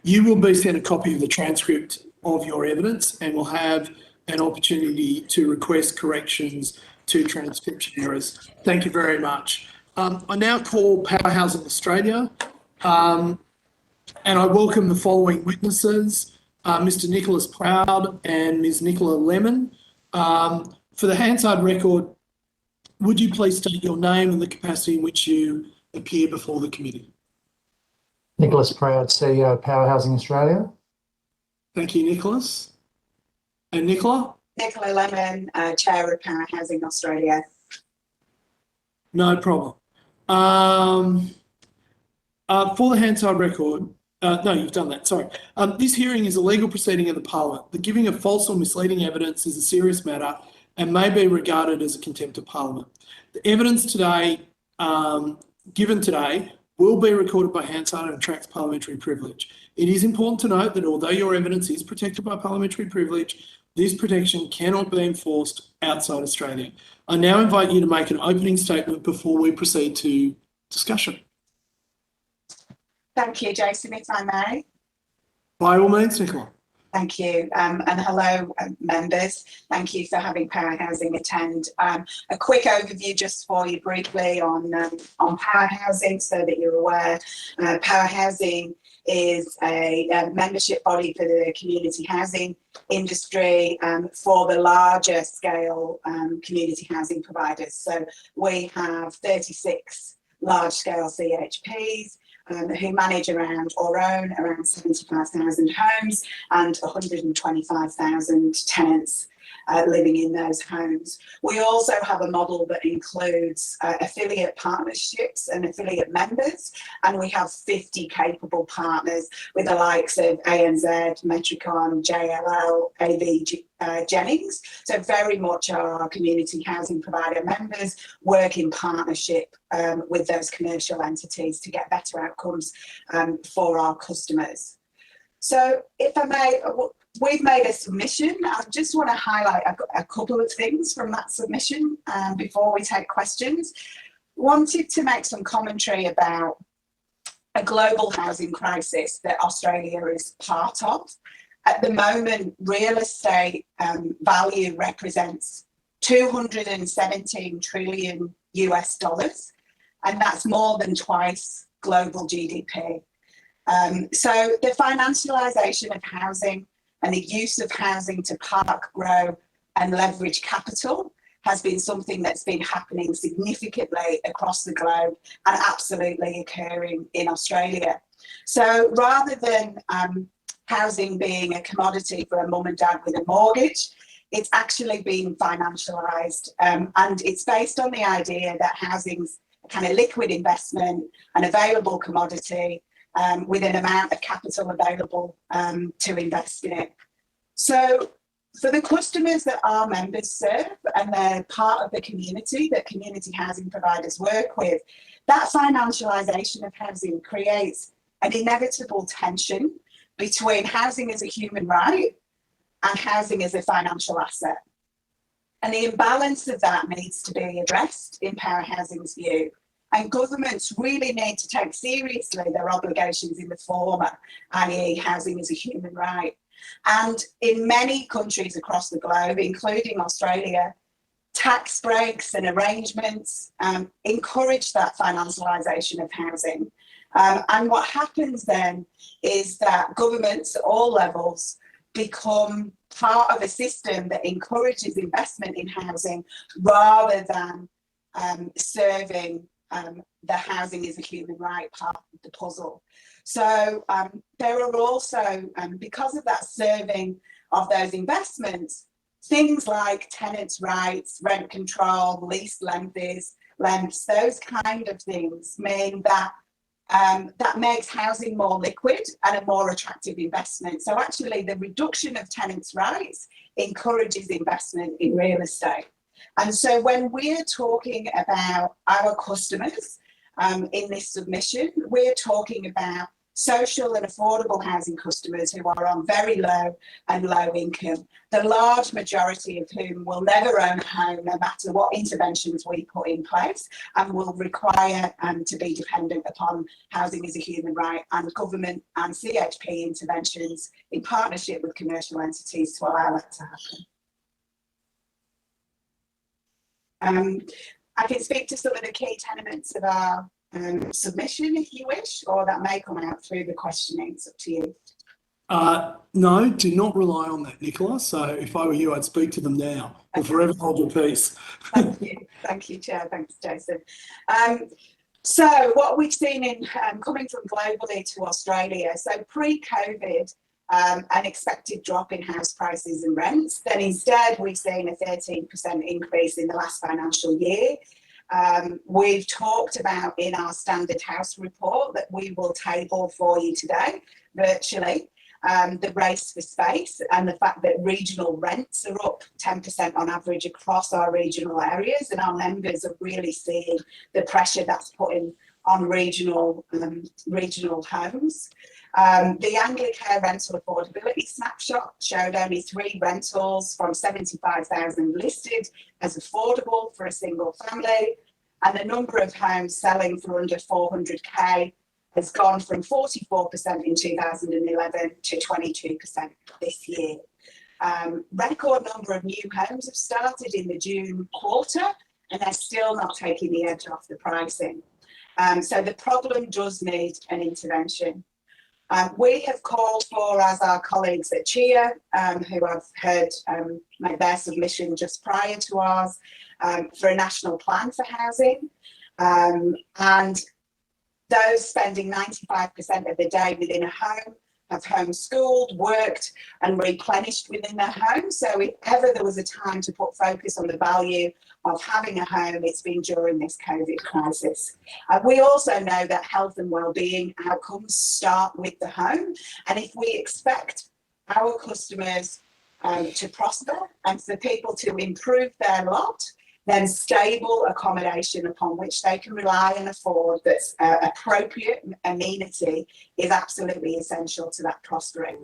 You will be sent a copy of the transcript of your evidence and will have an opportunity to request corrections to transcription errors. Thank you very much. I now call Power Housing Australia, and I welcome the following witnesses, Mr. Nicholas Proud and Ms. Nicola Lemon. For the Hansard record, would you please state your name and the capacity in which you appear before the committee? Nicholas Proud, CEO, Power Housing Australia. Thank you, Nicholas. And Nicola? Nicola Lemon, Chair of Power Housing Australia. No problem. For the Hansard record, no, you've done that, sorry. This hearing is a legal proceeding of the Parliament. The giving of false or misleading evidence is a serious matter and may be regarded as a contempt of Parliament. The evidence today, given today, will be recorded by Hansard and attracts parliamentary privilege. It is important to note that although your evidence is protected by parliamentary privilege, this protection cannot be enforced outside Australia. I now invite you to make an opening statement before we proceed to discussion. Thank you, Jason, if I may. By all means, Nicola. Thank you. And hello, members. Thank you for having Power Housing attend. A quick overview just for you briefly on Power Housing so that you're aware. Power Housing is a membership body for the community housing industry for the larger scale community housing providers. So we have 36 large scale CHPs who manage around 75,000 homes and 125,000 tenants living in those homes. We also have a model that includes affiliate partnerships and affiliate members, and we have 50 capable partners with the likes of ANZ, Metricon, JLL, AV Jennings. So very much our community housing provider members work in partnership with those commercial entities to get better outcomes for our customers. So if I may, we've made a submission. I just want to highlight a couple of things from that submission before we take questions. Wanted to make some commentary about a global housing crisis that Australia is part of. At the moment, real estate value represents $217 trillion US, and that's more than twice global GDP. So the financialisation of housing and the use of housing to park, grow and leverage capital has been something that's been happening significantly across the globe and absolutely occurring in Australia. So rather than housing being a commodity for a mum and dad with a mortgage, it's actually being financialised, and it's based on the idea that housing's a kind of liquid investment, an available commodity with an amount of capital available to invest in it. So for the customers that our members serve and they're part of the community that community housing providers work with, that financialisation of housing creates an inevitable tension between housing as a human right and housing as a financial asset. And the imbalance of that needs to be addressed in Power Housing's view. And governments really need to take seriously their obligations in the former, i.e. housing as a human right. And in many countries across the globe, including Australia, tax breaks and arrangements encourage that financialisation of housing. And what happens then is that governments at all levels become part of a system that encourages investment in housing rather than serving the housing is a human right part of the puzzle. So there are also, because of that serving of those investments, things like tenants' rights, rent control, lease lengths, those kind of things mean that that makes housing more liquid and a more attractive investment. So actually the reduction of tenants' rights encourages investment in real estate. And so when we're talking about our customers in this submission, we're talking about social and affordable housing customers who are on very low and low income, the large majority of whom will never own a home no matter what interventions we put in place, and will require to be dependent upon housing as a human right and government and CHP interventions in partnership with commercial entities to allow that to happen. I can speak to some of the key tenements of our submission if you wish, or that may come out through the questioning. It's up to you. No, do not rely on that, Nicola. So if I were you, I'd speak to them now and forever hold your peace. Thank you, Chair. Thanks, Jason. So what we've seen in coming from globally to Australia, so pre-COVID, an expected drop in house prices and rents. Then instead, we've seen a 13% increase in the last financial year. We've talked about in our standard house report that we will table for you today, virtually, the race for space and the fact that regional rents are up 10% on average across our regional areas, and our members are really seeing the pressure that's putting on regional homes. The Anglicare rental affordability snapshot showed only 3 rentals from 75,000 listed as affordable for a single family, and the number of homes selling for under 400k has gone from 44% in 2011 to 22% this year. Record number of new homes have started in the June quarter, and they're still not taking the edge off the pricing. So the problem does need an intervention. We have called for, as our colleagues at CHEA, who I've heard make their submission just prior to ours, for a national plan for housing. And those spending 95% of the day within a home have homeschooled, worked and replenished within their home. So if ever there was a time to put focus on the value of having a home, it's been during this COVID crisis. We also know that health and wellbeing outcomes start with the home. And if we expect our customers to prosper and for people to improve their lot, then stable accommodation upon which they can rely and afford that's appropriate amenity is absolutely essential to that prospering.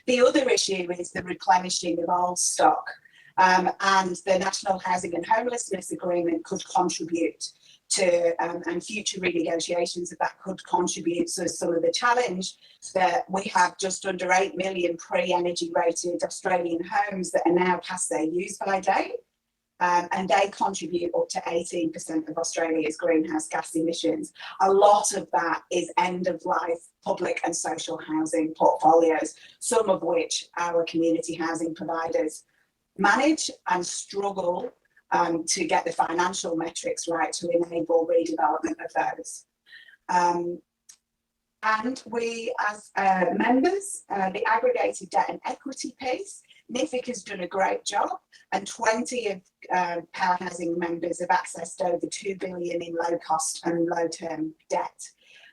The other issue is the replenishing of old stock, and the National Housing and Homelessness Agreement could contribute to, and future renegotiations of that could contribute to some of the challenge that we have just under 8 million pre-energy rated Australian homes that are now past their use-by date. And they contribute up to 18% of Australia's greenhouse gas emissions. A lot of that is end-of-life public and social housing portfolios, some of which our community housing providers manage and struggle to get the financial metrics right to enable redevelopment of those. And we, as members, the aggregated debt and equity piece, NIFIC has done a great job, and 20 of Power Housing members have accessed over 2 billion in low cost and low term debt.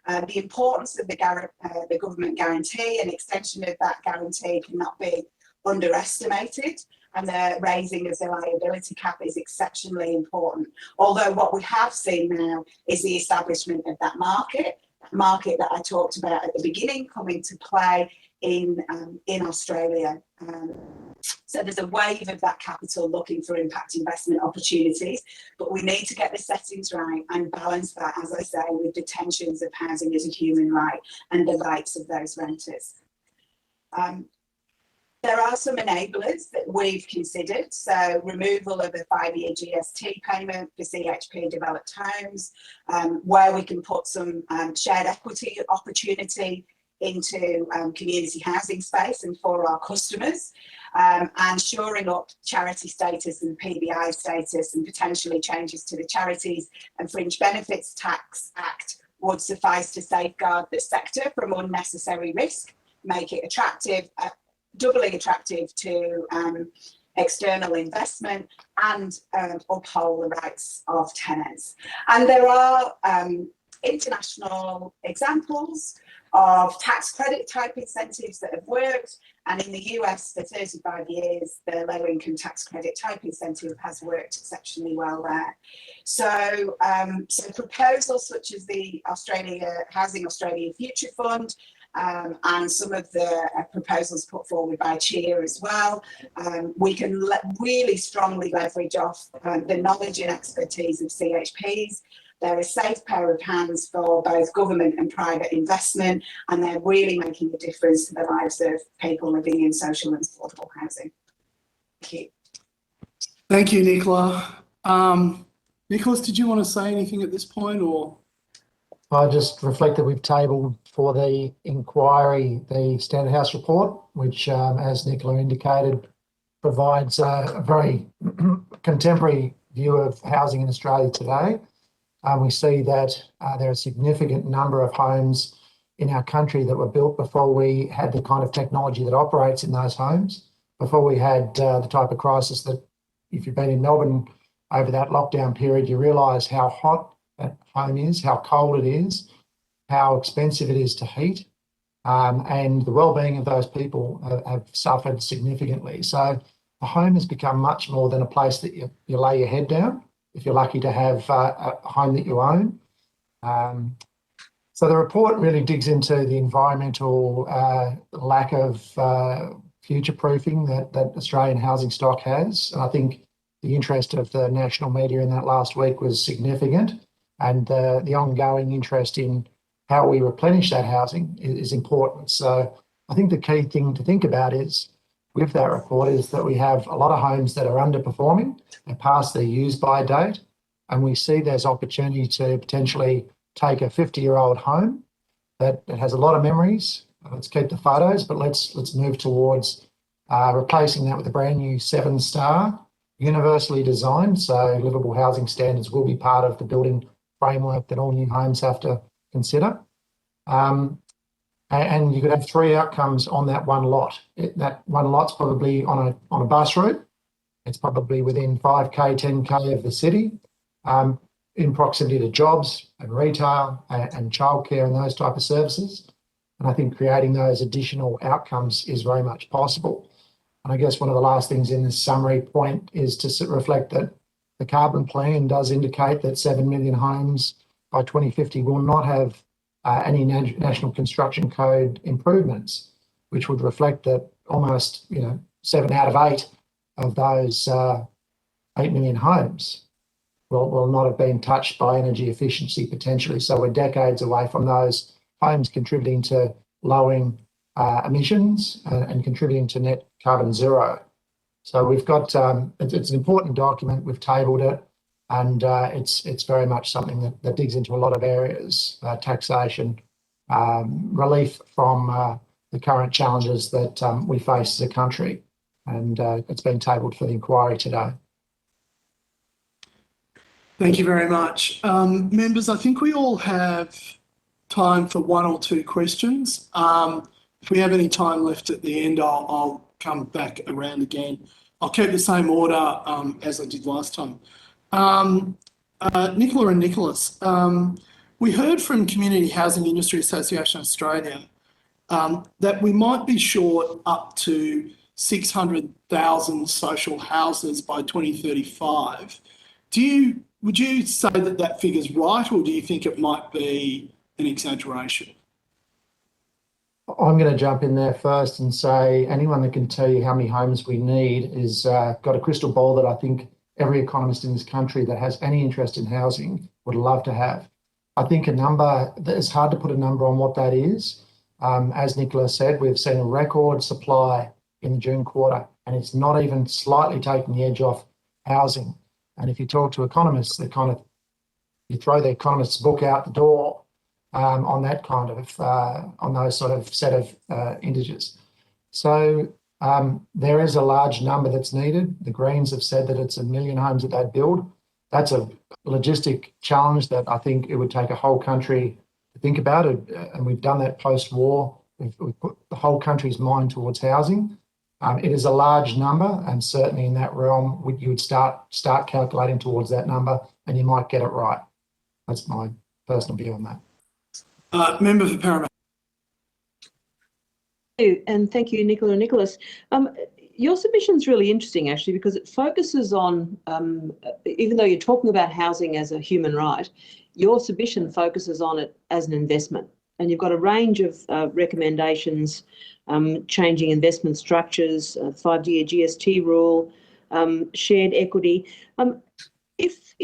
The importance of the government guarantee and extension of that guarantee cannot be underestimated, and the raising of the liability cap is exceptionally important. Although what we have seen now is the establishment of that market that I talked about at the beginning coming to play in Australia. So there's a wave of that capital looking for impact investment opportunities, but we need to get the settings right and balance that, as I say, with the tensions of housing as a human right and the rights of those renters. There are some enablers that we've considered, so removal of a 5-year GST payment for CHP developed homes, where we can put some shared equity opportunity into community housing space and for our customers, and shoring up charity status and PBI status, and potentially changes to the Charities and Fringe Benefits Tax Act would suffice to safeguard the sector from unnecessary risk, make it attractive, doubly attractive to external investment, and uphold the rights of tenants. And there are international examples of tax credit type incentives that have worked. And in the US for 35 years, the low income tax credit type incentive has worked exceptionally well there. So, so proposals such as the Housing Australia Future Fund, and some of the proposals put forward by Cheer as well, we can really strongly leverage off the knowledge and expertise of CHPs. They're a safe pair of hands for both government and private investment, and they're really making a difference to the lives of people living in social and affordable housing. Thank you. Thank you, Nicola. Nicholas, did you want to say anything at this point, or? I just reflect that we've tabled for the inquiry the Standard House report, which, as Nicola indicated, provides a very contemporary view of housing in Australia today. We see that there are a significant number of homes in our country that were built before we had the kind of technology that operates in those homes, before we had the type of crisis that, if you've been in Melbourne over that lockdown period, you realise how hot that home is, how cold it is, how expensive it is to heat, and the well-being of those people have suffered significantly. So a home has become much more than a place that you lay your head down, if you're lucky to have a home that you own. So the report really digs into the environmental lack of future-proofing that Australian housing stock has. And I think the interest of the national media in that last week was significant, and the ongoing interest in how we replenish that housing is important. So I think the key thing to think about is, with that report, is that we have a lot of homes that are underperforming and past their use-by date, and we see there's opportunity to potentially take a 50-year-old home that has a lot of memories. Let's keep the photos, but let's move towards replacing that with a brand new 7-star, universally designed, so livable housing standards will be part of the building framework that all new homes have to consider. And you could have 3 outcomes on that one lot. That one lot's probably on a bus route. It's probably within 5K, 10K of the city, in proximity to jobs and retail and childcare and those type of services. And I think creating those additional outcomes is very much possible. And I guess one of the last things in this summary point is to reflect that the carbon plan does indicate that 7 million homes by 2050 will not have any National Construction Code improvements, which would reflect that almost 7 out of 8 of those 8 million homes will not have been touched by energy efficiency potentially. So we're decades away from those homes contributing to lowering emissions and contributing to net carbon zero. So we've got, it's an important document, we've tabled it, and it's very much something that digs into a lot of areas, taxation, relief from the current challenges that we face as a country, and it's been tabled for the inquiry today. Thank you very much. Members, I think we all have time for 1 or 2 questions. If we have any time left at the end, I'll come back around again. I'll keep the same order as I did last time. Nicola and Nicholas, we heard from Community Housing Industry Association Australia that we might be short up to 600,000 social houses by 2035. Would you say that figure's right, or do you think it might be an exaggeration? I'm going to jump in there first and say anyone that can tell you how many homes we need is got a crystal ball that I think every economist in this country that has any interest in housing would love to have. I think a number, it's hard to put a number on what that is. As Nicola said, we've seen a record supply in the June quarter, and it's not even slightly taking the edge off housing. And if you talk to economists, you throw the economist's book out the door on that kind of, on those sort of set of integers. So there is a large number that's needed. The Greens have said that it's 1 million homes that they'd build. That's a logistic challenge that I think it would take a whole country to think about it. And we've done that post-war. We've put the whole country's mind towards housing. It is a large number, and certainly in that realm, you would start calculating towards that number, and you might get it right. That's my personal view on that. Member for Parramatta. And thank you, Nicola and Nicholas. Your submission's really interesting, actually, because it focuses on, even though you're talking about housing as a human right, your submission focuses on it as an investment. And you've got a range of recommendations, changing investment structures, 5-year GST rule, shared equity. If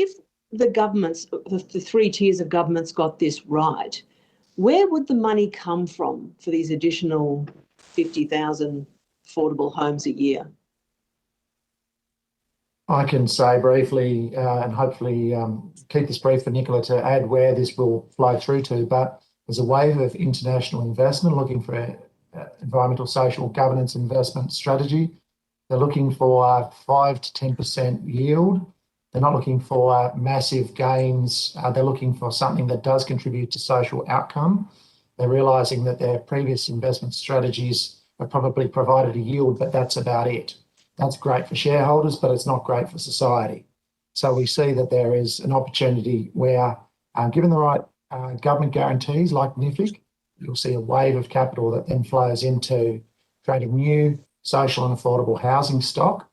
the governments, the 3 tiers of governments got this right, where would the money come from for these additional 50,000 affordable homes a year? I can say briefly, and hopefully keep this brief for Nicola to add where this will flow through to, but there's a wave of international investment looking for an environmental, social, governance investment strategy. They're looking for 5 to 10% yield. They're not looking for massive gains. They're looking for something that does contribute to social outcome. They're realising that their previous investment strategies have probably provided a yield, but that's about it. That's great for shareholders, but it's not great for society. So we see that there is an opportunity where, given the right government guarantees like NIFIC, you'll see a wave of capital that then flows into creating new social and affordable housing stock.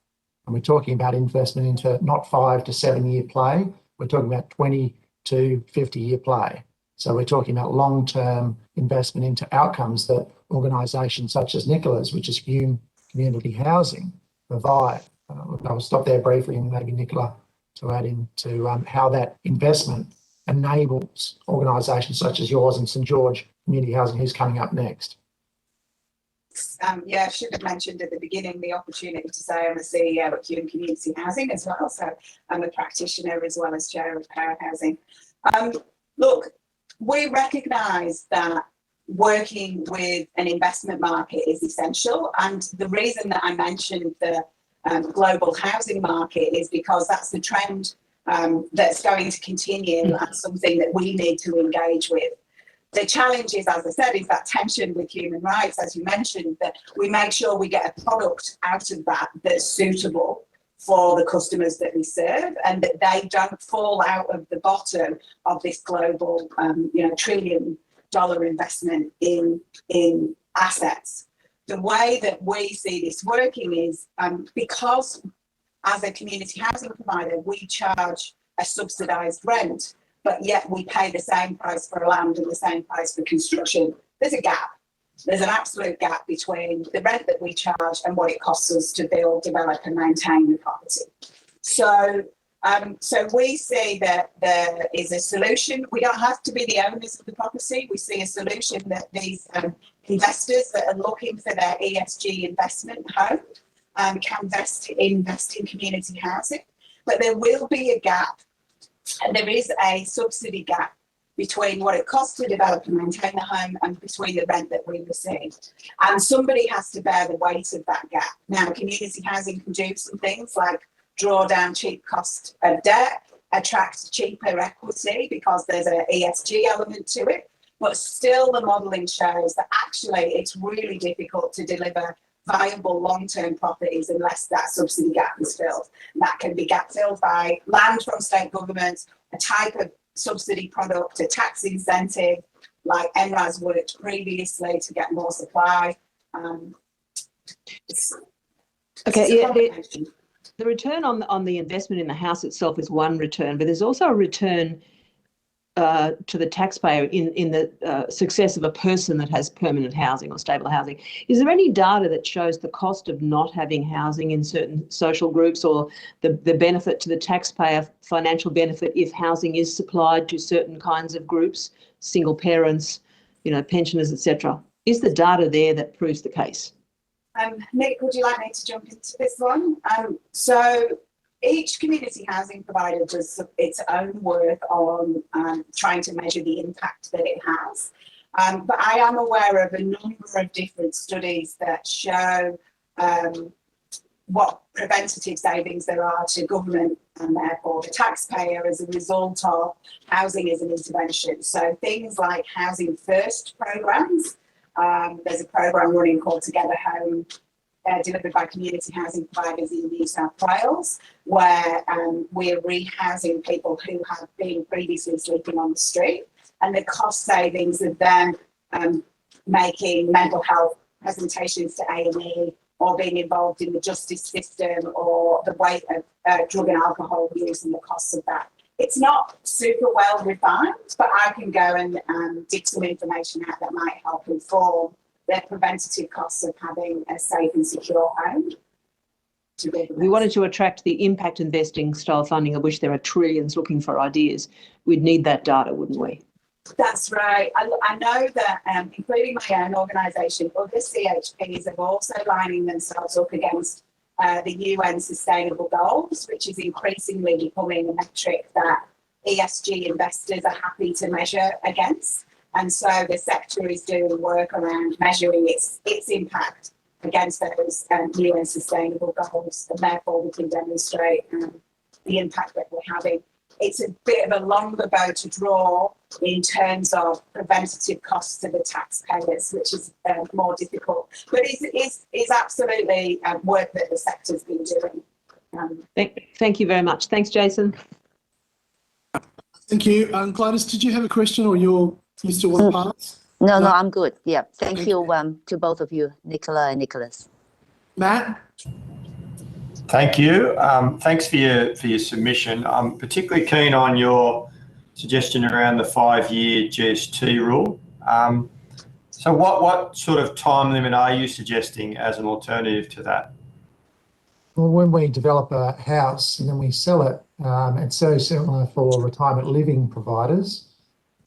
And we're talking about investment into not 5 to 7 year play. We're talking about 20 to 50 year play. So we're talking about long-term investment into outcomes that organisations such as Nicola's, which is Hume Community Housing, provide. I'll stop there briefly and maybe Nicola to add into how that investment enables organisations such as yours and St George Community Housing, who's coming up next. Yeah, I should have mentioned at the beginning the opportunity to say I'm a CEO at Hume Community Housing as well. So I'm a practitioner as well as chair of Power Housing. Look, we recognise that working with an investment market is essential. And the reason that I mentioned the global housing market is because that's the trend that's going to continue and something that we need to engage with. The challenge is, as I said, is that tension with human rights, as you mentioned, that we make sure we get a product out of that that's suitable for the customers that we serve and that they don't fall out of the bottom of this global, $1 trillion investment in assets. The way that we see this working is because as a community housing provider, we charge a subsidised rent, but yet we pay the same price for land and the same price for construction. There's a gap. There's an absolute gap between the rent that we charge and what it costs us to build, develop and maintain the property. So we see that there is a solution. We don't have to be the owners of the property. We see a solution that these investors that are looking for their ESG investment home can invest in community housing. But there will be a gap, and there is a subsidy gap between what it costs to develop and maintain the home and between the rent that we receive. And somebody has to bear the weight of that gap. Now, community housing can do some things like draw down cheap cost of debt, attract cheaper equity because there's an ESG element to it. But still the modelling shows that actually it's really difficult to deliver viable long-term properties unless that subsidy gap is filled. And that can be gap filled by land from state governments, a type of subsidy product, a tax incentive, like NRAS worked previously to get more supply. The return on the investment in the house itself is one return, but there's also a return to the taxpayer in the success of a person that has permanent housing or stable housing. Is there any data that shows the cost of not having housing in certain social groups or the benefit to the taxpayer, financial benefit if housing is supplied to certain kinds of groups, single parents, pensioners, etc.? Is the data there that proves the case? Nick, would you like me to jump into this one? So each community housing provider does its own work on trying to measure the impact that it has. But I am aware of a number of different studies that show what preventative savings there are to government and therefore the taxpayer as a result of housing as an intervention. So things like Housing First programmes. There's a programme running called Together Home, delivered by community housing providers in New South Wales, where we're rehousing people who have been previously sleeping on the street. and the cost savings of them making mental health presentations to A&E, or being involved in the justice system, or the weight of drug and alcohol use and the costs of that. It's not super well refined, but I can go and dig some information out that might help inform the preventative costs of having a safe and secure home. We wanted to attract the impact investing style funding, of which there are trillions looking for ideas. We'd need that data, wouldn't we? That's right. I know that, including my own organisation, other CHPs are also lining themselves up against the UN Sustainable Goals, which is increasingly becoming a metric that ESG investors are happy to measure against. And so the sector is doing work around measuring its impact against those UN Sustainable Goals, and therefore we can demonstrate the impact that we're having. It's a bit of a longer bow to draw in terms of preventative costs to the taxpayers, which is more difficult. But it's absolutely work that the sector's been doing. Thank you very much. Thanks, Jason. Thank you. Gladys, did you have a question, or you still want to pass? No, I'm good. Yeah. Thank you to both of you, Nicola and Nicholas. Matt? Thank you. Thanks for your submission. I'm particularly keen on your suggestion around the 5-year GST rule. So what sort of time limit are you suggesting as an alternative to that? Well, when we develop a house and then we sell it, it's very similar for retirement living providers,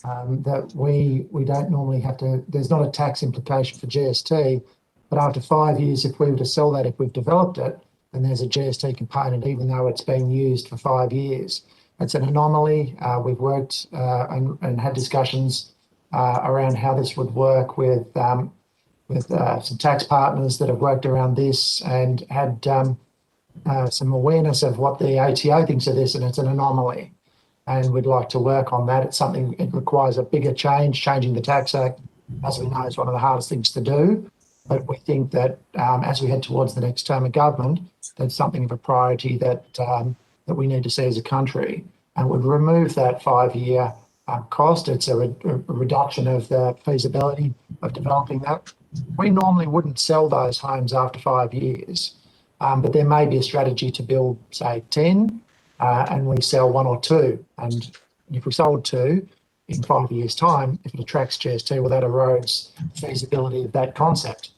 that we don't normally have to, there's not a tax implication for GST, but after 5 years, if we were to sell that, if we've developed it, and there's a GST component, even though it's been used for 5 years. It's an anomaly. We've worked and had discussions around how this would work with some tax partners that have worked around this, and had some awareness of what the ATO thinks of this, and it's an anomaly. And we'd like to work on that. It's something, it requires a bigger change. Changing the Tax Act, as we know, is one of the hardest things to do. But we think that as we head towards the next term of government, that's something of a priority that we need to see as a country, and would remove that 5-year cost. It's a reduction of the feasibility of developing that. We normally wouldn't sell those homes after 5 years, but there may be a strategy to build, say, 10, and we sell 1 or 2. And if we sold 2 in 5 years' time, if it attracts GST, well, that erodes feasibility of that concept.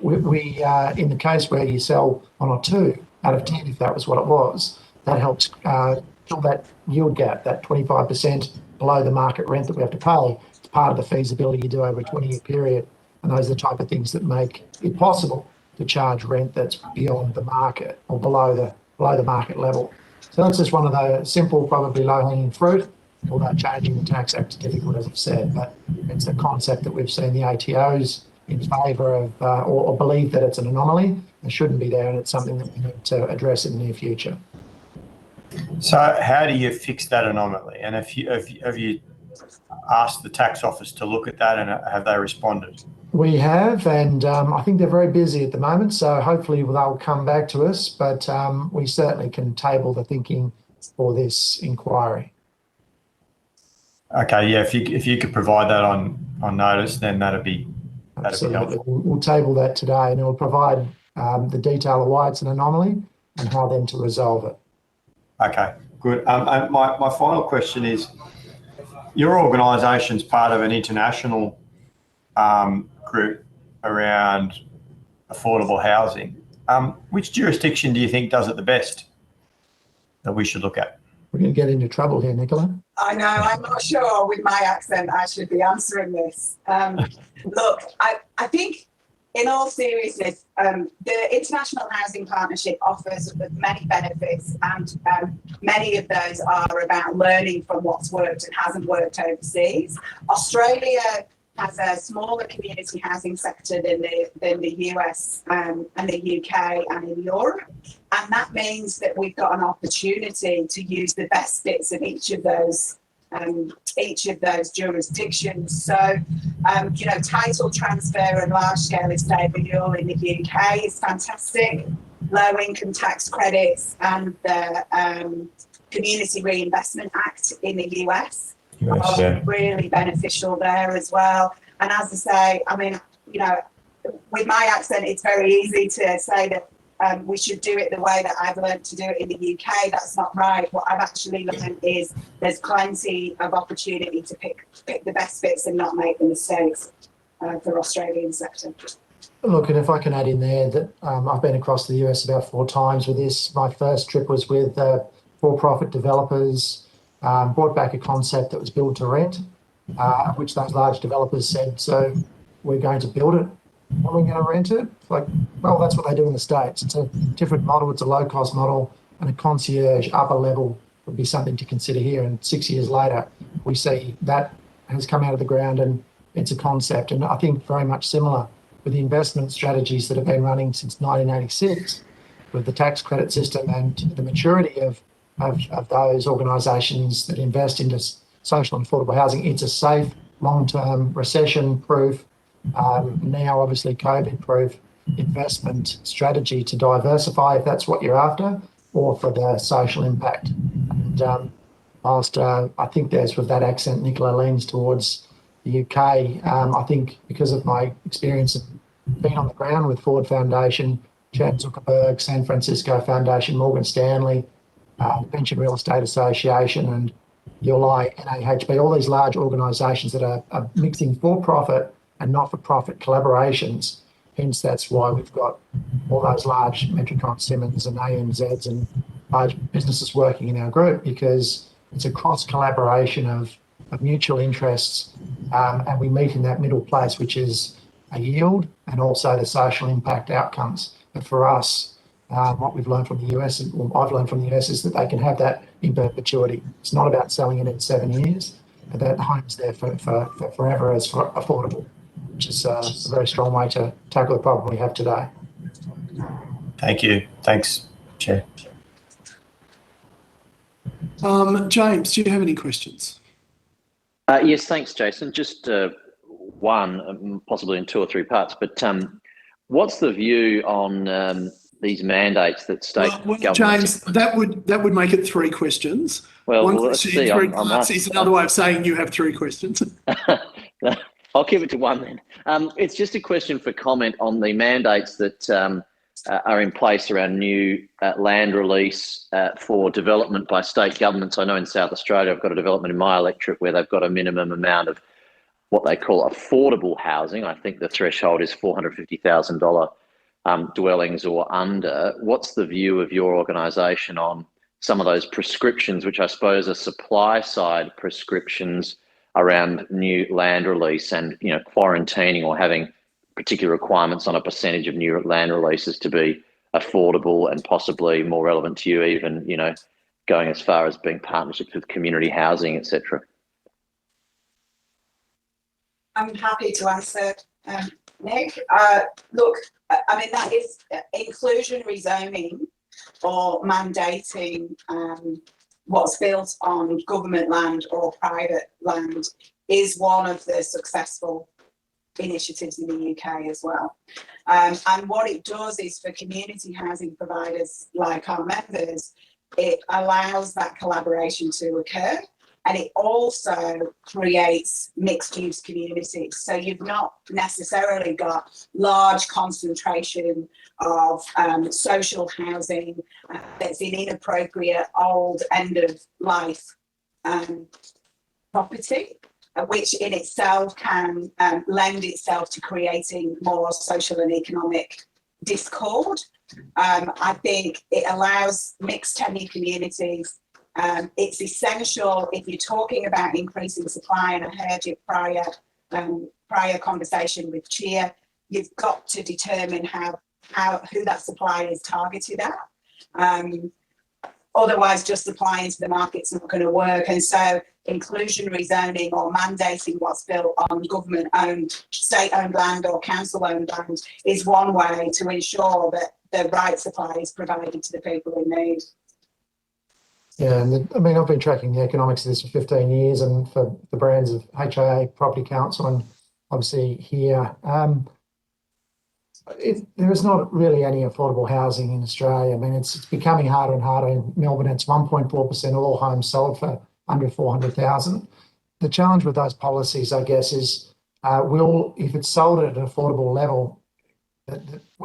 We in the case where you sell 1 or 2 out of 10, if that was what it was, that helps fill that yield gap, that 25% below the market rent that we have to pay. It's part of the feasibility you do over a 20-year period, and those are the type of things that make it possible to charge rent that's beyond the market, or below the market level. So that's just one of the simple, probably low-hanging fruit. Although changing the Tax Act is difficult, as I've said, but it's a concept that we've seen the ATOs in favour of, or believe that it's an anomaly. It shouldn't be there, and it's something that we need to address in the near future. So how do you fix that anomaly? And have you asked the tax office to look at that, and have they responded? We have, and I think they're very busy at the moment, so hopefully they'll come back to us, but we certainly can table the thinking for this inquiry. Okay, yeah, if you could provide that on notice, then that'd be helpful. We'll table that today, and it will provide the detail of why it's an anomaly and how then to resolve it. Okay, good. And my final question is, your organisation's part of an international group around affordable housing. Which jurisdiction do you think does it the best that we should look at? We're going to get into trouble here, Nicola. I know, I'm not sure with my accent I should be answering this. Look, I think in all seriousness, the International Housing Partnership offers many benefits, and many of those are about learning from what's worked and hasn't worked overseas. Australia has a smaller community housing sector than the US and the UK and in Europe. And that means that we've got an opportunity to use the best bits of each of those jurisdictions. So, title transfer and large-scale estate renewal in the UK is fantastic. Low income tax credits and the Community Reinvestment Act in the US Yes, yeah. really beneficial there as well. And as I say, I mean, you know, with my accent, it's very easy to say that we should do it the way that I've learned to do it in the UK. That's not right. What I've actually learned is there's plenty of opportunity to pick the best bits and not make the mistakes for Australian sector. Look, and if I can add in there that I've been across the US about 4 times with this. My first trip was with for-profit developers, brought back a concept that was build to rent, which those large developers said, so we're going to build it, are we going to rent it? Like, well, that's what they do in the States. It's a different model, it's a low-cost model, and a concierge upper level would be something to consider here. And 6 years later, we see that has come out of the ground and it's a concept. And I think very much similar with the investment strategies that have been running since 1986 with the tax credit system and the maturity of those organisations that invest into social and affordable housing. It's a safe, long-term, recession-proof, now obviously COVID-proof investment strategy to diversify if that's what you're after, or for the social impact. And whilst I think there's, with that accent, Nicola leans towards the UK, I think because of my experience of being on the ground with Ford Foundation, Chad Zuckerberg, San Francisco Foundation, Morgan Stanley, the Pension Real Estate Association, and ULI, NAHB, all these large organisations that are mixing for-profit and not-for-profit collaborations. Hence, that's why we've got all those large Metricon, Siemens and ANZs and large businesses working in our group, because it's a cross-collaboration of mutual interests, and we meet in that middle place, which is a yield and also the social impact outcomes. But for us, what we've learned from the US, or I've learned from the US, is that they can have that in perpetuity. It's not about selling it in 7 years, but that home's there for forever as affordable, which is a very strong way to tackle the problem we have today. Thank you. Thanks, Chair. James, do you have any questions? Yes, thanks, Jason. Just one, possibly in 2 or 3 parts, but what's the view on these mandates that state governments... James, that would make it 3 questions. Well, one let's question, see. 3 parts is another way of saying you have 3 questions. I'll keep it to 1 then. It's just a question for comment on the mandates that are in place around new land release for development by state governments. I know in South Australia, I've got a development in my electorate where they've got a minimum amount of what they call affordable housing. I think the threshold is $450,000 dwellings or under. What's the view of your organisation on some of those prescriptions, which I suppose are supply side prescriptions around new land release and, you know, quarantining or having particular requirements on a percentage of new land releases to be affordable and possibly more relevant to you, even, you know, going as far as being partnerships with community housing, etc.? I'm happy to answer, Nick. Look, I mean, that is inclusionary zoning or mandating what's built on government land or private land is one of the successful initiatives in the UK as well. And what it does is, for community housing providers like our members, it allows that collaboration to occur. And it also creates mixed-use communities. So you've not necessarily got large concentration of social housing that's in inappropriate old end-of-life property, which in itself can lend itself to creating more social and economic discord. I think it allows mixed-tenure communities. It's essential if you're talking about increasing supply, and I heard your prior conversation with Chia, you've got to determine who that supply is targeted at. Otherwise, just supplying to the market's not going to work. And so inclusionary zoning or mandating what's built on government-owned, state-owned land or council-owned land is one way to ensure that the right supply is provided to the people in need. Yeah, and I mean, I've been tracking the economics of this for 15 years, and for the brands of HIA, Property Council, and obviously here, there is not really any affordable housing in Australia. I mean, it's becoming harder and harder. In Melbourne, it's 1.4% of all homes sold for under 400,000. the challenge with those policies, I guess, is if it's sold at an affordable level,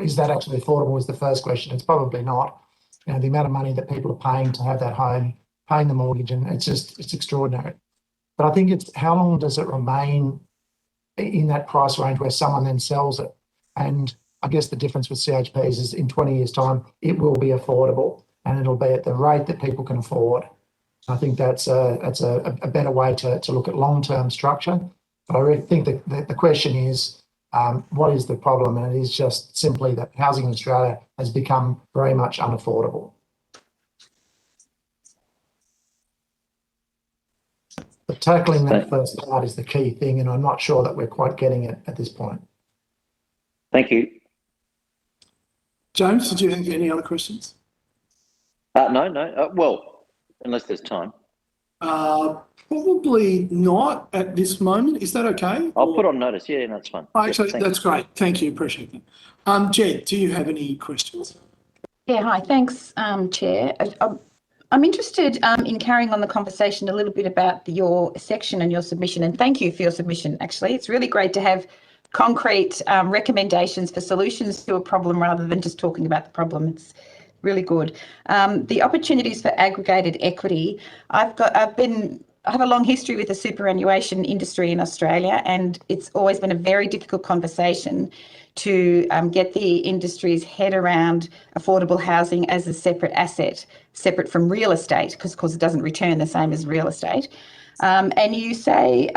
is that actually affordable is the first question. It's probably not. You know, the amount of money that people are paying to have that home, paying the mortgage, and it's extraordinary. But I think it's how long does it remain in that price range where someone then sells it? And I guess the difference with CHPs is in 20 years' time, it will be affordable and it'll be at the rate that people can afford. I think that's a better way to look at long-term structure. But I really think that the question is, what is the problem? And it is just simply that housing in Australia has become very much unaffordable. But tackling that first part is the key thing, and I'm not sure that we're quite getting it at this point. Thank you. James, did you have any other questions? No. Well, unless there's time. Probably not at this moment. Is that okay? I'll put on notice. Yeah, that's fine. Actually, Thank that's great. Thank you. Appreciate that. Jed, do you have any questions? Yeah, hi. Thanks, Chair. I'm interested in carrying on the conversation a little bit about your section and your submission, and thank you for your submission, actually. It's really great to have concrete recommendations for solutions to a problem rather than just talking about the problem. It's really good. The opportunities for aggregated equity. I have a long history with the superannuation industry in Australia, and it's always been a very difficult conversation to get the industry's head around affordable housing as a separate asset, separate from real estate, because of course it doesn't return the same as real estate. And you say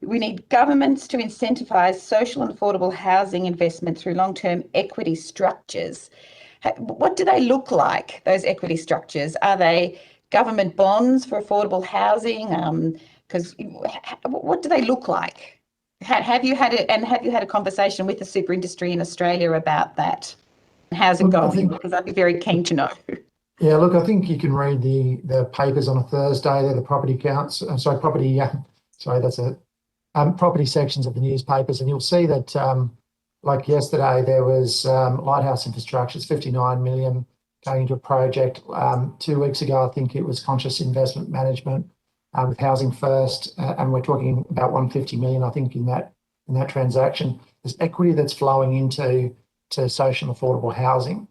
we need governments to incentivise social and affordable housing investment through long-term equity structures. What do they look like, those equity structures? Are they government bonds for affordable housing? Because what do they look like? Have you had a conversation with the super industry in Australia about that? How's it going? Because I'd be very keen to know. Yeah, look, I think you can read the papers on a Thursday. They're the property sections of the newspapers, and you'll see that, like yesterday, there was Lighthouse Infrastructure's 59 million going into a project. 2 weeks ago, I think it was Conscious Investment Management with Housing First, and we're talking about 150 million, I think, in that transaction. There's equity that's flowing into social and affordable housing,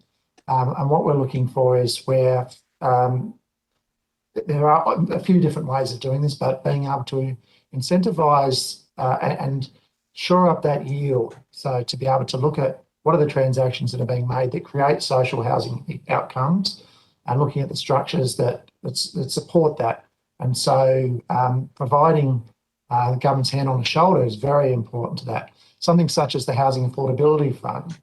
and what we're looking for is where there are a few different ways of doing this, but being able to incentivise and shore up that yield. So to be able to look at what are the transactions that are being made that create social housing outcomes, and looking at the structures that support that. And so providing the government's hand on the shoulder is very important to that. Something such as the Housing Affordability Fund,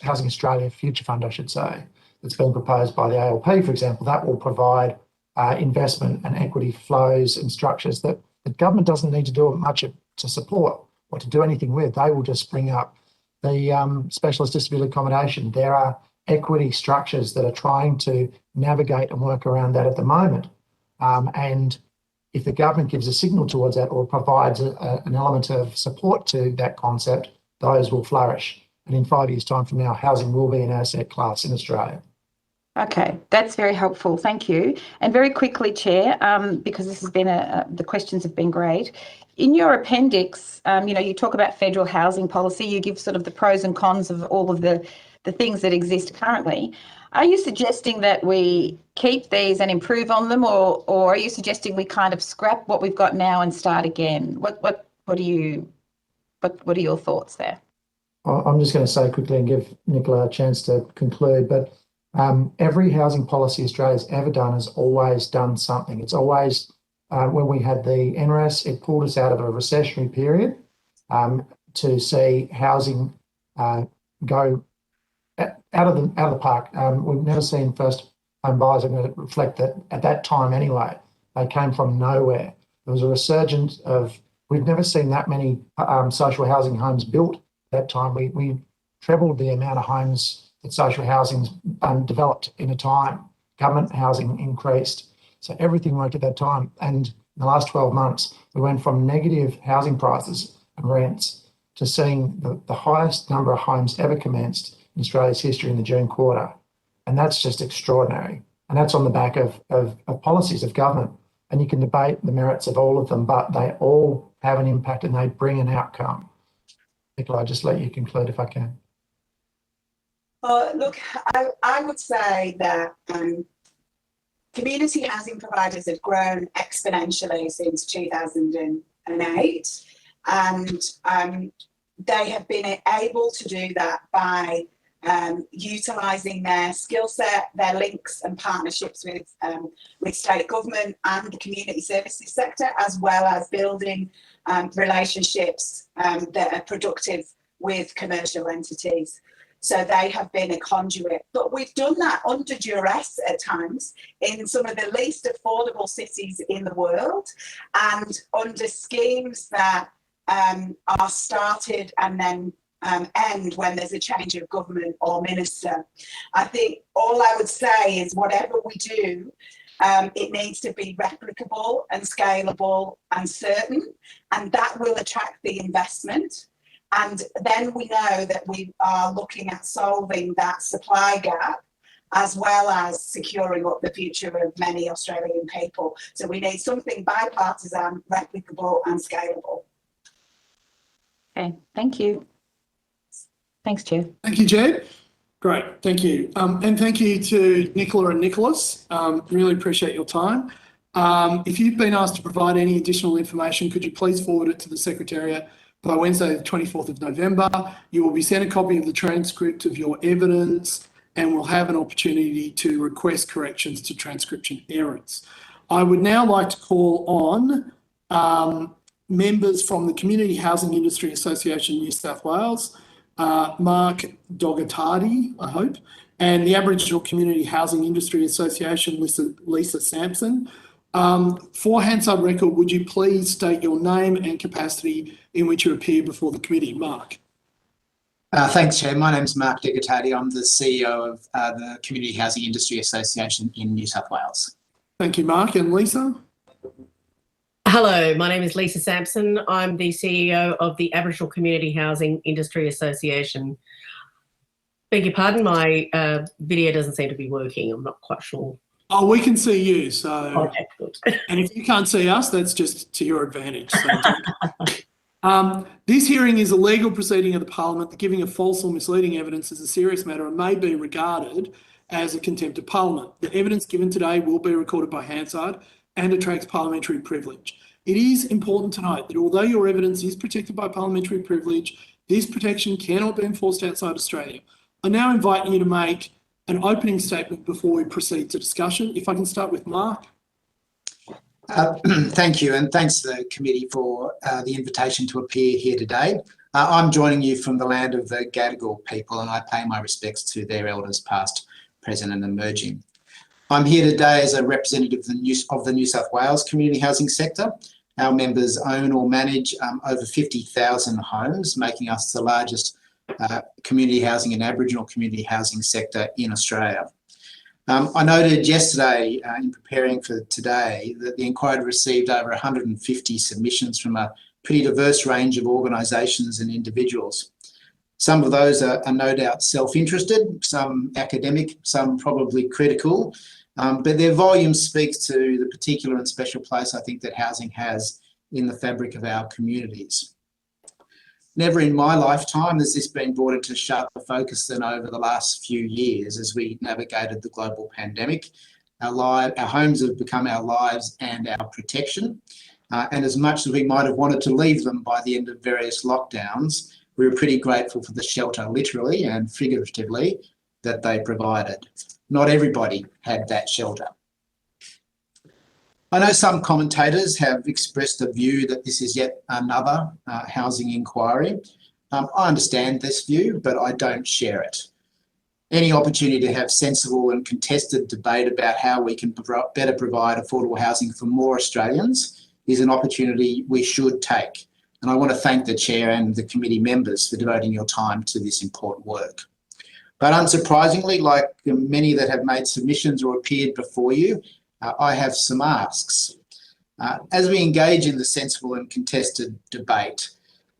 Housing Australia Future Fund, I should say, that's been proposed by the ALP, for example, that will provide investment and equity flows and structures that the government doesn't need to do much to support or to do anything with. They will just bring up the specialist disability accommodation. There are equity structures that are trying to navigate and work around that at the moment. And if the government gives a signal towards that or provides an element of support to that concept, those will flourish. And in 5 years' time from now, housing will be an asset class in Australia. Okay, that's very helpful. Thank you. And very quickly, Chair, because this has been the questions have been great. In your appendix, you talk about federal housing policy. You give sort of the pros and cons of all of the things that exist currently. Are you suggesting that we keep these and improve on them, or are you suggesting we kind of scrap what we've got now and start again? What are your thoughts there? I'm just going to say quickly and give Nicola a chance to conclude, but every housing policy Australia's ever done has always done something. It's always, when we had the NRES, it pulled us out of a recessionary period to see housing go out of the park. We've never seen first home buyers, I'm going to reflect that at that time anyway, they came from nowhere. There was a resurgence of, we've never seen that many social housing homes built at that time. We trebled the amount of homes that social housing's developed in a time. Government housing increased. So everything worked at that time. And in the last 12 months, we went from negative housing prices and rents to seeing the highest number of homes ever commenced in Australia's history in the June quarter. And that's just extraordinary. And that's on the back of policies of government. and you can debate the merits of all of them, but they all have an impact and they bring an outcome. Nicola, I'll just let you conclude if I can. Look, I would say that community housing providers have grown exponentially since 2008, and they have been able to do that by utilising their skill set, their links and partnerships with state government and the community services sector, as well as building relationships that are productive with commercial entities. So they have been a conduit, but we've done that under duress at times in some of the least affordable cities in the world, and under schemes that are started and then end when there's a change of government or minister. I think all I would say is whatever we do, it needs to be replicable and scalable and certain, and that will attract the investment. And then we know that we are looking at solving that supply gap as well as securing up the future of many Australian people. So we need something bipartisan, replicable and scalable. Okay, thank you. Thanks, Chair. Thank you, Jed. Great, thank you. And thank you to Nicola and Nicholas. Really appreciate your time. If you've been asked to provide any additional information, could you please forward it to the Secretariat by Wednesday, the 24th of November. You will be sent a copy of the transcript of your evidence and will have an opportunity to request corrections to transcription errors. I would now like to call on members from the Community Housing Industry Association New South Wales, Mark Dogatati, I hope, and the Aboriginal Community Housing Industry Association, Lisa Sampson. For Hansard record, would you please state your name and capacity in which you appear before the committee? Mark. Thanks, Chair. My name is Mark Dogatati. I'm the CEO of the Community Housing Industry Association in New South Wales. Thank you, Mark. And Lisa? Hello, my name is Lisa Sampson. I'm the CEO of the Aboriginal Community Housing Industry Association. Beg your pardon, my video doesn't seem to be working. I'm not quite sure. Oh, we can see you. So, okay, good. And if you can't see us, that's just to your advantage. So this hearing is a legal proceeding of the Parliament. The giving of false or misleading evidence is a serious matter and may be regarded as a contempt of Parliament. The evidence given today will be recorded by Hansard and attracts parliamentary privilege. It is important to note that although your evidence is protected by parliamentary privilege, this protection cannot be enforced outside Australia. I now invite you to make an opening statement before we proceed to discussion. If I can start with Mark. Thank you, and thanks to the committee for the invitation to appear here today. I'm joining you from the land of the Gadigal people, and I pay my respects to their elders past, present and emerging. I'm here today as a representative of the New South Wales community housing sector. Our members own or manage over 50,000 homes, making us the largest community housing and Aboriginal community housing sector in Australia. I noted yesterday in preparing for today that the inquiry received over 150 submissions from a pretty diverse range of organisations and individuals. Some of those are no doubt self-interested, some academic, some probably critical, but their volume speaks to the particular and special place I think that housing has in the fabric of our communities. Never in my lifetime has this been brought into sharper focus than over the last few years as we navigated the global pandemic. Our homes have become our lives and our protection. And as much as we might have wanted to leave them by the end of various lockdowns, we were pretty grateful for the shelter, literally and figuratively, that they provided. Not everybody had that shelter. I know some commentators have expressed a view that this is yet another housing inquiry. I understand this view, but I don't share it. Any opportunity to have sensible and contested debate about how we can better provide affordable housing for more Australians is an opportunity we should take. And I want to thank the Chair and the committee members for devoting your time to this important work. But unsurprisingly, like many that have made submissions or appeared before you, I have some asks. As we engage in the sensible and contested debate,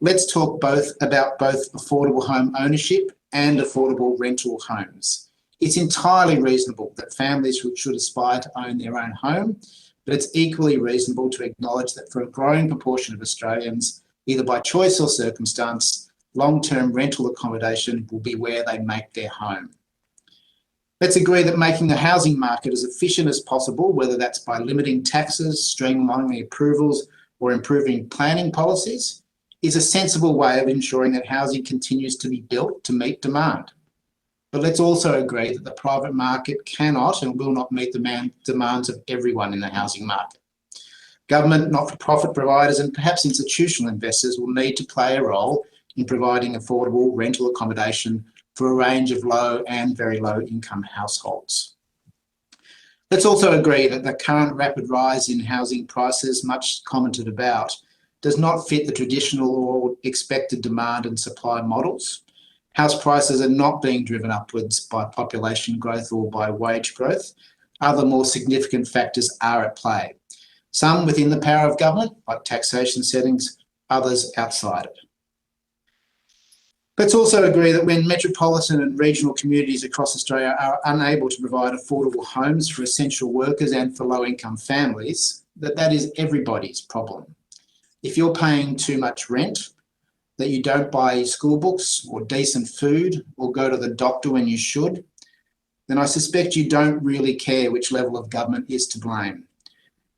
let's talk about both affordable home ownership and affordable rental homes. It's entirely reasonable that families should aspire to own their own home, but it's equally reasonable to acknowledge that for a growing proportion of Australians, either by choice or circumstance, long-term rental accommodation will be where they make their home. Let's agree that making the housing market as efficient as possible, whether that's by limiting taxes, streamlining approvals, or improving planning policies, is a sensible way of ensuring that housing continues to be built to meet demand. But let's also agree that the private market cannot and will not meet the demands of everyone in the housing market. Government, not-for-profit providers and perhaps institutional investors will need to play a role in providing affordable rental accommodation for a range of low and very low income households. Let's also agree that the current rapid rise in housing prices, much commented about, does not fit the traditional or expected demand and supply models. House prices are not being driven upwards by population growth or by wage growth. Other more significant factors are at play. Some within the power of government, like taxation settings, others outside it. Let's also agree that when metropolitan and regional communities across Australia are unable to provide affordable homes for essential workers and for low-income families, that is everybody's problem. If you're paying too much rent, that you don't buy school books or decent food or go to the doctor when you should, then I suspect you don't really care which level of government is to blame.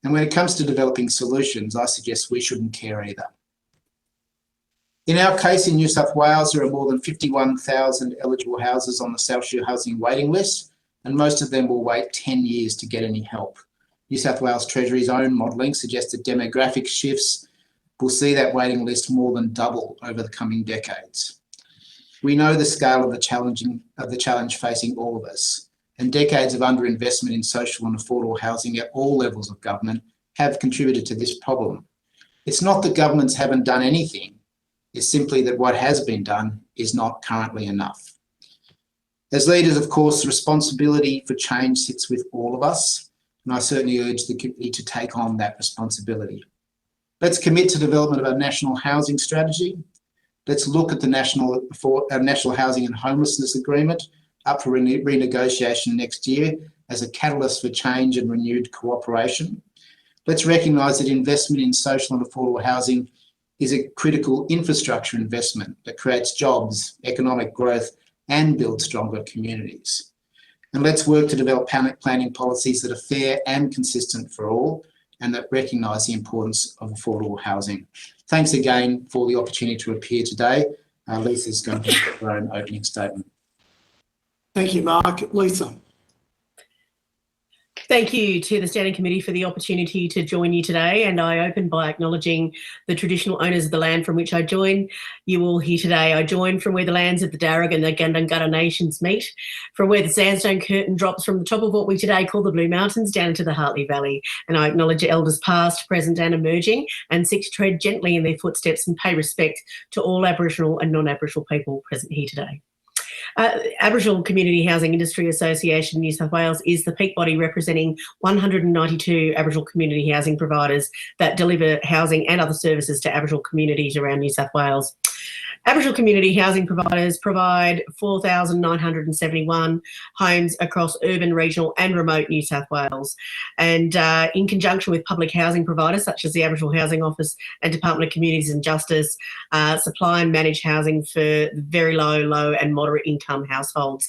And when it comes to developing solutions, I suggest we shouldn't care either. In our case in New South Wales, there are more than 51,000 eligible houses on the social housing waiting list, and most of them will wait 10 years to get any help. New South Wales Treasury's own modelling suggests that demographic shifts will see that waiting list more than double over the coming decades. We know the scale of the challenge facing all of us, and decades of underinvestment in social and affordable housing at all levels of government have contributed to this problem. It's not that governments haven't done anything, it's simply that what has been done is not currently enough. As leaders, of course, the responsibility for change sits with all of us, and I certainly urge the committee to take on that responsibility. Let's commit to development of a national housing strategy. Let's look at the National Housing and Homelessness Agreement up for renegotiation next year as a catalyst for change and renewed cooperation. Let's recognise that investment in social and affordable housing is a critical infrastructure investment that creates jobs, economic growth, and builds stronger communities. And let's work to develop planning policies that are fair and consistent for all, and that recognise the importance of affordable housing. Thanks again for the opportunity to appear today. Lisa's going to give her own opening statement. Thank you, Mark. Lisa. Thank you to the Standing Committee for the opportunity to join you today, and I open by acknowledging the traditional owners of the land from which I join you all here today. I join from where the lands of the Darug and the Gundungurra nations meet, from where the sandstone curtain drops from the top of what we today call the Blue Mountains down into the Hartley Valley, and I acknowledge elders past, present and emerging, and seek to tread gently in their footsteps and pay respect to all Aboriginal and non-Aboriginal people present here today. Aboriginal Community Housing Industry Association New South Wales is the peak body representing 192 Aboriginal community housing providers that deliver housing and other services to Aboriginal communities around New South Wales. Aboriginal community housing providers provide 4,971 homes across urban, regional and remote New South Wales. And in conjunction with public housing providers such as the Aboriginal Housing Office and Department of Communities and Justice, supply and manage housing for very low and moderate income households.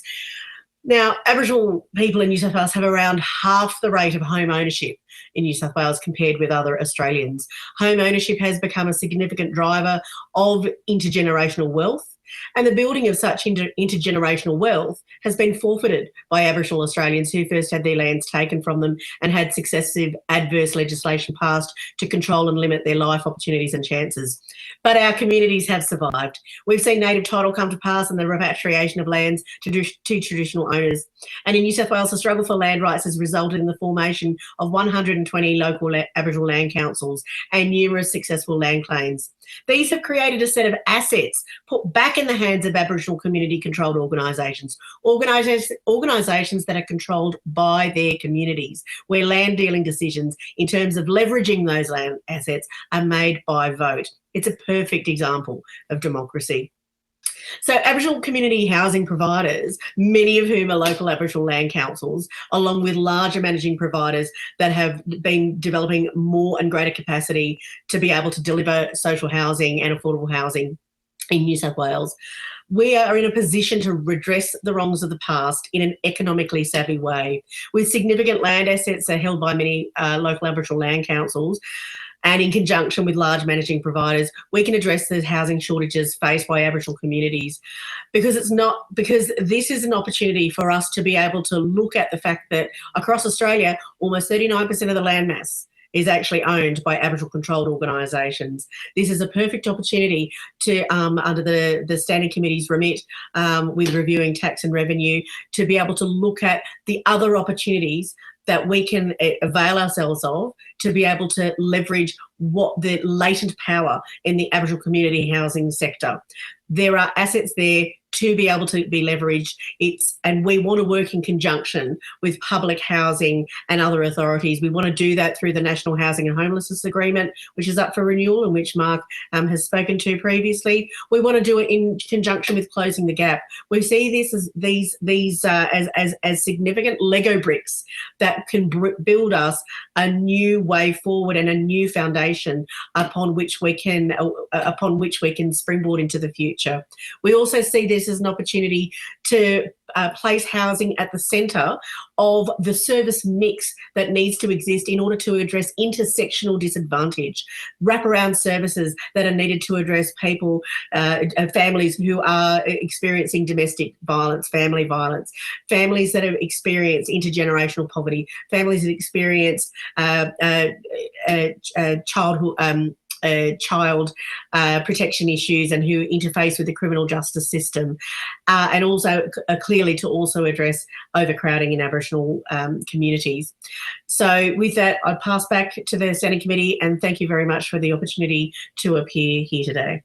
Now, Aboriginal people in New South Wales have around half the rate of home ownership in New South Wales compared with other Australians. Home ownership has become a significant driver of intergenerational wealth, and the building of such intergenerational wealth has been forfeited by Aboriginal Australians who first had their lands taken from them and had successive adverse legislation passed to control and limit their life opportunities and chances. But our communities have survived. We've seen native title come to pass and the repatriation of lands to traditional owners. And in New South Wales, the struggle for land rights has resulted in the formation of 120 local Aboriginal land councils and numerous successful land claims. These have created a set of assets put back in the hands of Aboriginal community-controlled organisations that are controlled by their communities, where land dealing decisions in terms of leveraging those land assets are made by vote. It's a perfect example of democracy. So Aboriginal community housing providers, many of whom are local Aboriginal land councils, along with larger managing providers that have been developing more and greater capacity to be able to deliver social housing and affordable housing in New South Wales. We are in a position to redress the wrongs of the past in an economically savvy way. With significant land assets that are held by many local Aboriginal land councils, and in conjunction with large managing providers, we can address the housing shortages faced by Aboriginal communities, because this is an opportunity for us to be able to look at the fact that across Australia, almost 39% of the landmass is actually owned by Aboriginal controlled organisations. This is a perfect opportunity to, under the Standing Committee's remit, with reviewing tax and revenue, to be able to look at the other opportunities that we can avail ourselves of to be able to leverage what the latent power in the Aboriginal community housing sector. There are assets there to be able to be leveraged. And we want to work in conjunction with public housing and other authorities. We want to do that through the National Housing and Homelessness Agreement, which is up for renewal and which Mark has spoken to previously. We want to do it in conjunction with Closing the Gap. We see this as significant Lego bricks that can build us a new way forward and a new foundation upon which we can springboard into the future. We also see this as an opportunity to place housing at the centre of the service mix that needs to exist in order to address intersectional disadvantage, wraparound services that are needed to address people, families who are experiencing domestic violence, family violence, families that have experienced intergenerational poverty, families that experience child protection issues and who interface with the criminal justice system, and also clearly to also address overcrowding in Aboriginal communities. So with that, I'd pass back to the Standing Committee, and thank you very much for the opportunity to appear here today.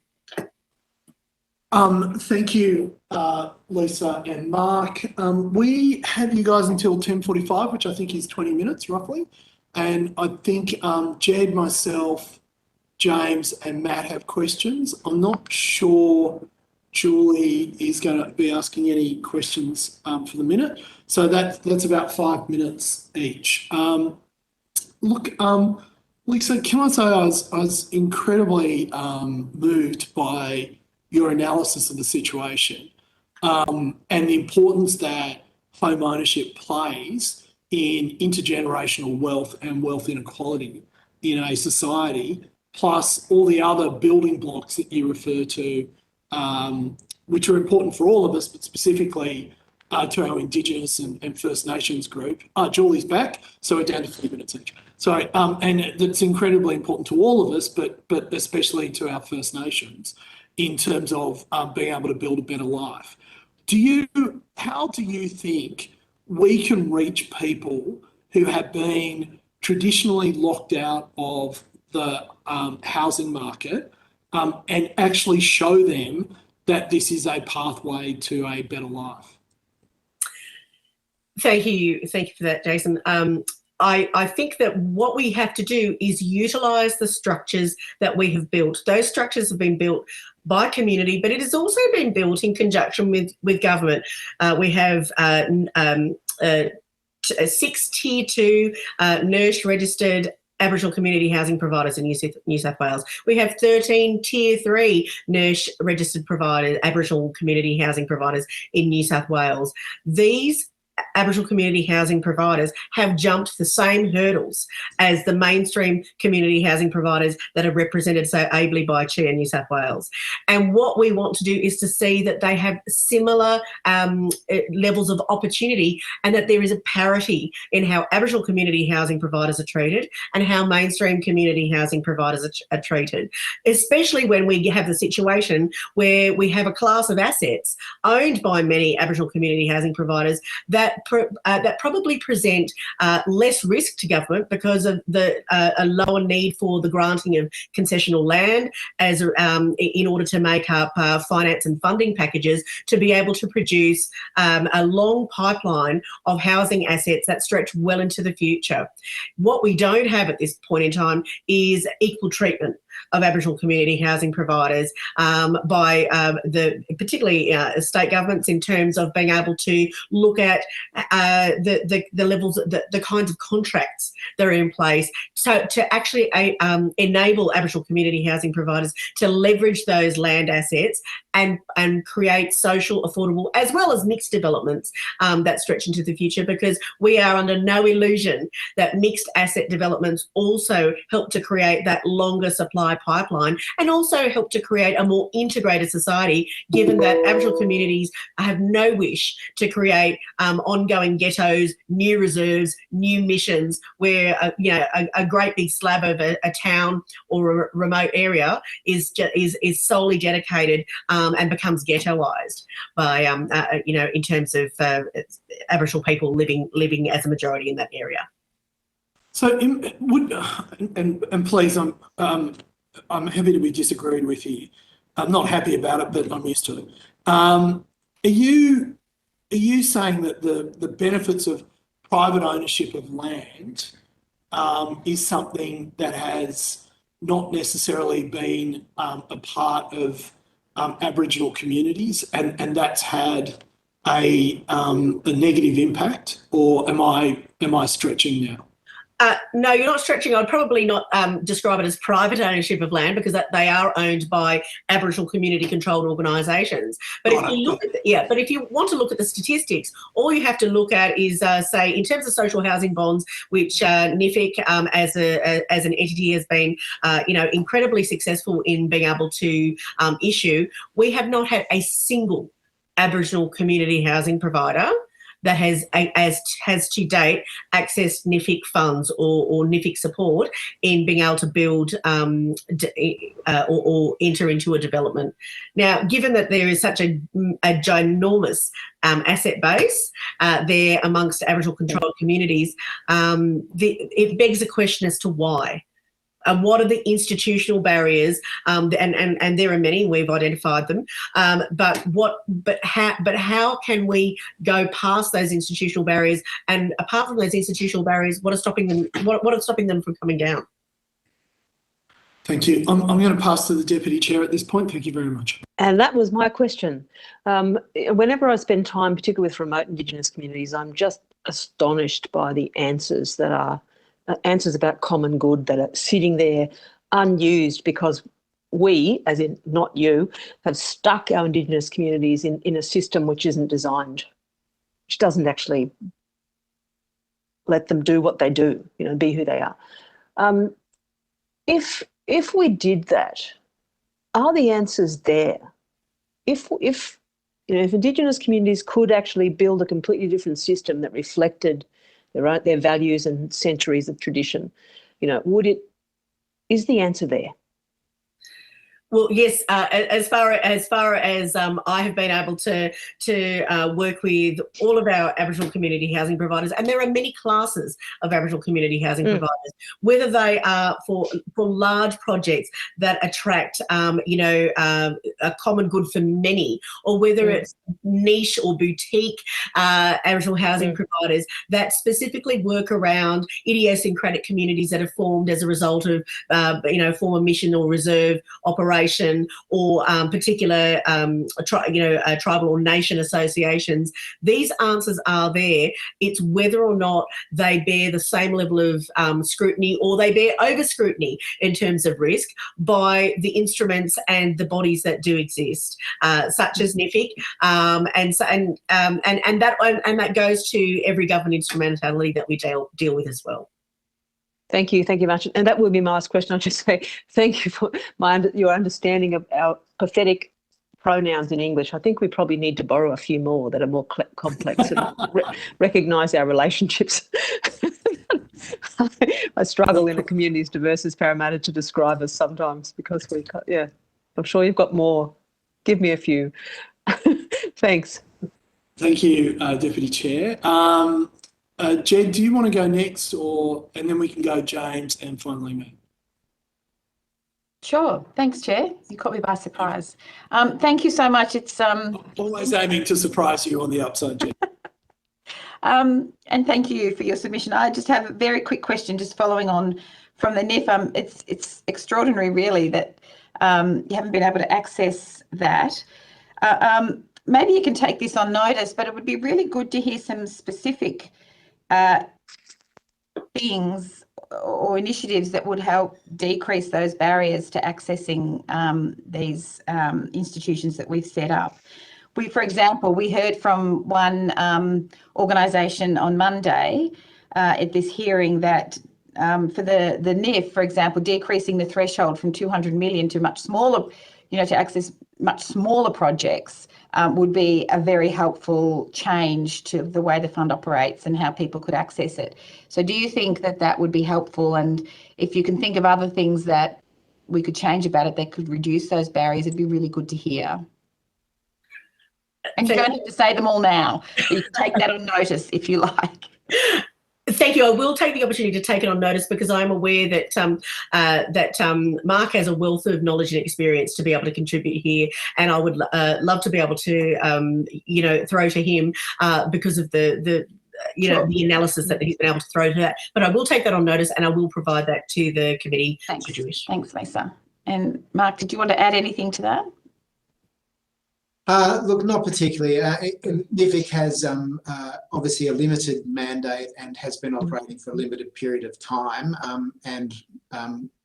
Thank you, Lisa and Mark. We have you guys until 10:45, which I think is 20 minutes roughly. And I think Jed, myself, James and Matt have questions. I'm not sure Julie is going to be asking any questions for the minute. So that's about 5 minutes each. Lisa, can I say I was incredibly moved by your analysis of the situation and the importance that home ownership plays in intergenerational wealth and wealth inequality in a society, plus all the other building blocks that you refer to, which are important for all of us, but specifically to our Indigenous and First Nations group. Julie's back, so we're down to 3 minutes each. Sorry, and that's incredibly important to all of us, but especially to our First Nations in terms of being able to build a better life. How do you think we can reach people who have been traditionally locked out of the housing market and actually show them that this is a pathway to a better life? Thank you for that, Jason. I think that what we have to do is utilise the structures that we have built. Those structures have been built by community, but it has also been built in conjunction with government. We have 6 Tier 2 NERSH registered Aboriginal community housing providers in New South Wales. We have 13 Tier 3 NERSH registered providers, Aboriginal community housing providers in New South Wales. These Aboriginal community housing providers have jumped the same hurdles as the mainstream community housing providers that are represented so ably by Chair New South Wales. And what we want to do is to see that they have similar levels of opportunity and that there is a parity in how Aboriginal community housing providers are treated and how mainstream community housing providers are treated, especially when we have the situation where we have a class of assets owned by many Aboriginal community housing providers that probably present less risk to government because of a lower need for the granting of concessional land as in order to make up finance and funding packages to be able to produce a long pipeline of housing assets that stretch well into the future. What we don't have at this point in time is equal treatment of Aboriginal community housing providers by particularly state governments in terms of being able to look at the levels, the kinds of contracts that are in place to actually enable Aboriginal community housing providers to leverage those land assets and create social, affordable, as well as mixed developments that stretch into the future, because we are under no illusion that mixed asset developments also help to create that longer supply pipeline and also help to create a more integrated society, given that Aboriginal communities have no wish to create ongoing ghettos, new reserves, new missions where a great big slab of a town or a remote area is solely dedicated and becomes ghettoised by in terms of Aboriginal people living as a majority in that area. So, and please, I'm happy to be disagreed with you. I'm not happy about it, but I'm used to it. Are you saying that the benefits of private ownership of land is something that has not necessarily been a part of Aboriginal communities, and that's had a negative impact, or am I stretching now? No, you're not stretching. I'd probably not describe it as private ownership of land, because they are owned by Aboriginal community-controlled organisations. But if you want to look at the statistics, all you have to look at is, say, in terms of social housing bonds, which NIFIC as an entity has been, incredibly successful in being able to issue. We have not had a single Aboriginal community housing provider that has to date accessed NIFIC funds or NIFIC support in being able to build or enter into a development. Now, given that there is such a ginormous asset base there amongst Aboriginal controlled communities, it begs a question as to why. What are the institutional barriers? And there are many. We've identified them. But how can we go past those institutional barriers? And apart from those institutional barriers, what are stopping them? What are stopping them from coming down? Thank you. I'm going to pass to the Deputy Chair at this point. Thank you very much. And that was my question. Whenever I spend time, particularly with remote Indigenous communities, I'm just astonished by the answers that are answers about common good that are sitting there unused because we, as in not you, have stuck our Indigenous communities in a system which isn't designed, which doesn't actually let them do what they do, be who they are. If we did that, are the answers there? If Indigenous communities could actually build a completely different system that reflected their values and centuries of tradition, is the answer there? Well, yes. As far as I have been able to work with all of our Aboriginal community housing providers, and there are many classes of Aboriginal community housing providers, whether they are for large projects that attract a common good for many, or whether it's niche or boutique Aboriginal housing providers that specifically work around idiosyncratic communities that have formed as a result of former mission or reserve operations, or particular tribal or nation associations. These answers are there. It's whether or not they bear the same level of scrutiny, or they bear over scrutiny in terms of risk by the instruments and the bodies that do exist, such as NIFIC, and that goes to every government instrumentality that we deal with as well. Thank you very much. And that would be my last question. I'll just say thank you for your understanding of our pathetic pronouns in English. I think we probably need to borrow a few more that are more complex and recognise our relationships. I struggle in a community as diverse as Parramatta to describe us sometimes because I'm sure you've got more. Give me a few. Thanks. Thank you, Deputy Chair. Jed, do you want to go next, and then we can go James and finally me? Sure. Thanks, Chair. You caught me by surprise. Thank you so much. It's always aiming to surprise you on the upside, Jed. And thank you for your submission. I just have a very quick question, just following on from the NIF. It's extraordinary, really, that you haven't been able to access that. Maybe you can take this on notice, but it would be really good to hear some specific things or initiatives that would help decrease those barriers to accessing these institutions that we've set up. For example, we heard from one organisation on Monday at this hearing that for the NIF, for example, decreasing the threshold from 200 million to much smaller, to access much smaller projects would be a very helpful change to the way the fund operates and how people could access it. So do you think that that would be helpful? And if you can think of other things that we could change about it that could reduce those barriers, it'd be really good to hear. And you don't have to say them all now. You can take that on notice if you like. Thank you. I will take the opportunity to take it on notice because I'm aware that Mark has a wealth of knowledge and experience to be able to contribute here, and I would love to be able to throw to him because of the analysis that he's been able to throw to that. But I will take that on notice, and I will provide that to the committee. Thanks, Thanks, Lisa. And Mark, did you want to add anything to that? Look, not particularly. NIFIC has obviously a limited mandate and has been operating for a limited period of time.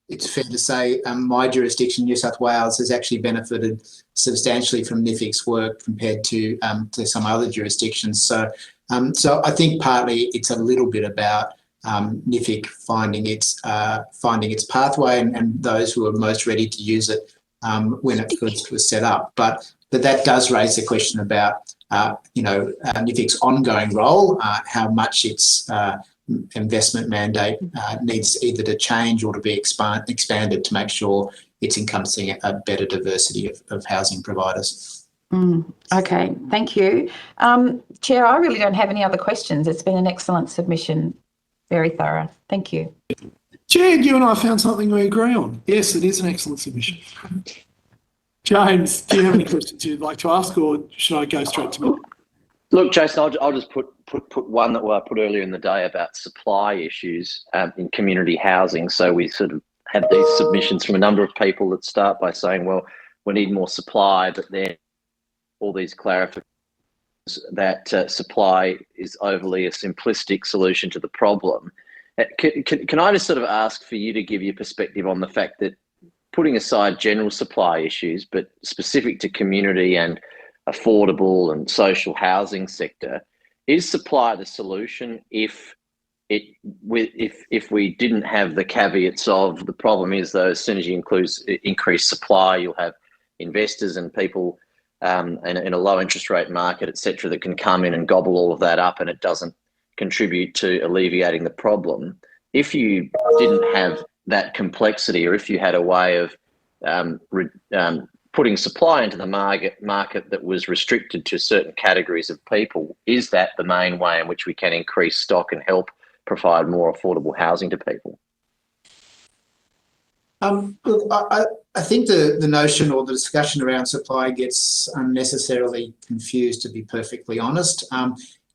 It's fair to say my jurisdiction, New South Wales, has actually benefited substantially from NIFIC's work compared to some other jurisdictions. So I think partly it's a little bit about NIFIC finding its pathway and those who are most ready to use it when it first was set up. But that does raise the question about, NIFIC's ongoing role, how much its investment mandate needs either to change or to be expanded to make sure it's encompassing a better diversity of housing providers. Okay, thank you. Chair, I really don't have any other questions. It's been an excellent submission, very thorough. Thank you. Chair, you and I found something we agree on. Yes, it is an excellent submission. James, do you have any questions you'd like to ask, or should I go straight to me? Look, Jason, I'll just put one that I put earlier in the day about supply issues in community housing. So we sort of had these submissions from a number of people that start by saying, well, we need more supply, but then all these clarifications that supply is overly a simplistic solution to the problem. Can I just sort of ask for you to give your perspective on the fact that, putting aside general supply issues, but specific to community and affordable and social housing sector, is supply the solution if we didn't have the caveats of the problem is, though, as soon as you increase supply, you'll have investors and people in a low interest rate market, et cetera, that can come in and gobble all of that up, and it doesn't contribute to alleviating the problem. If you didn't have that complexity, or if you had a way of putting supply into the market that was restricted to certain categories of people, is that the main way in which we can increase stock and help provide more affordable housing to people? Look, I think the notion or the discussion around supply gets unnecessarily confused, to be perfectly honest.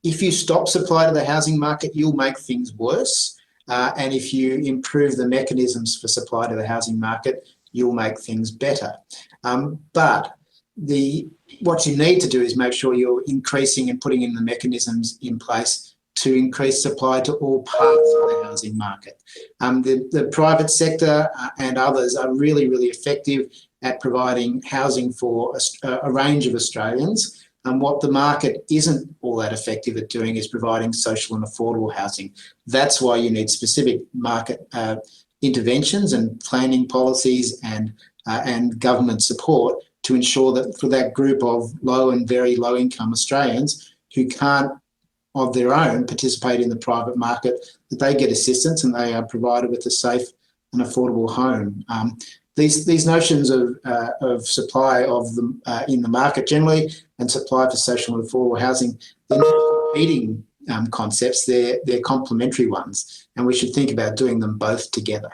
If you stop supply to the housing market, you'll make things worse. And if you improve the mechanisms for supply to the housing market, you'll make things better. But what you need to do is make sure you're increasing and putting in the mechanisms in place to increase supply to all parts of the housing market. The private sector and others are really, really effective at providing housing for a range of Australians. And what the market isn't all that effective at doing is providing social and affordable housing. That's why you need specific market interventions and planning policies and government support to ensure that for that group of low and very low income Australians who can't of their own participate in the private market, that they get assistance and they are provided with a safe and affordable home. These notions of supply of them in the market generally and supply for social and affordable housing, they're not competing concepts, they're complementary ones, and we should think about doing them both together.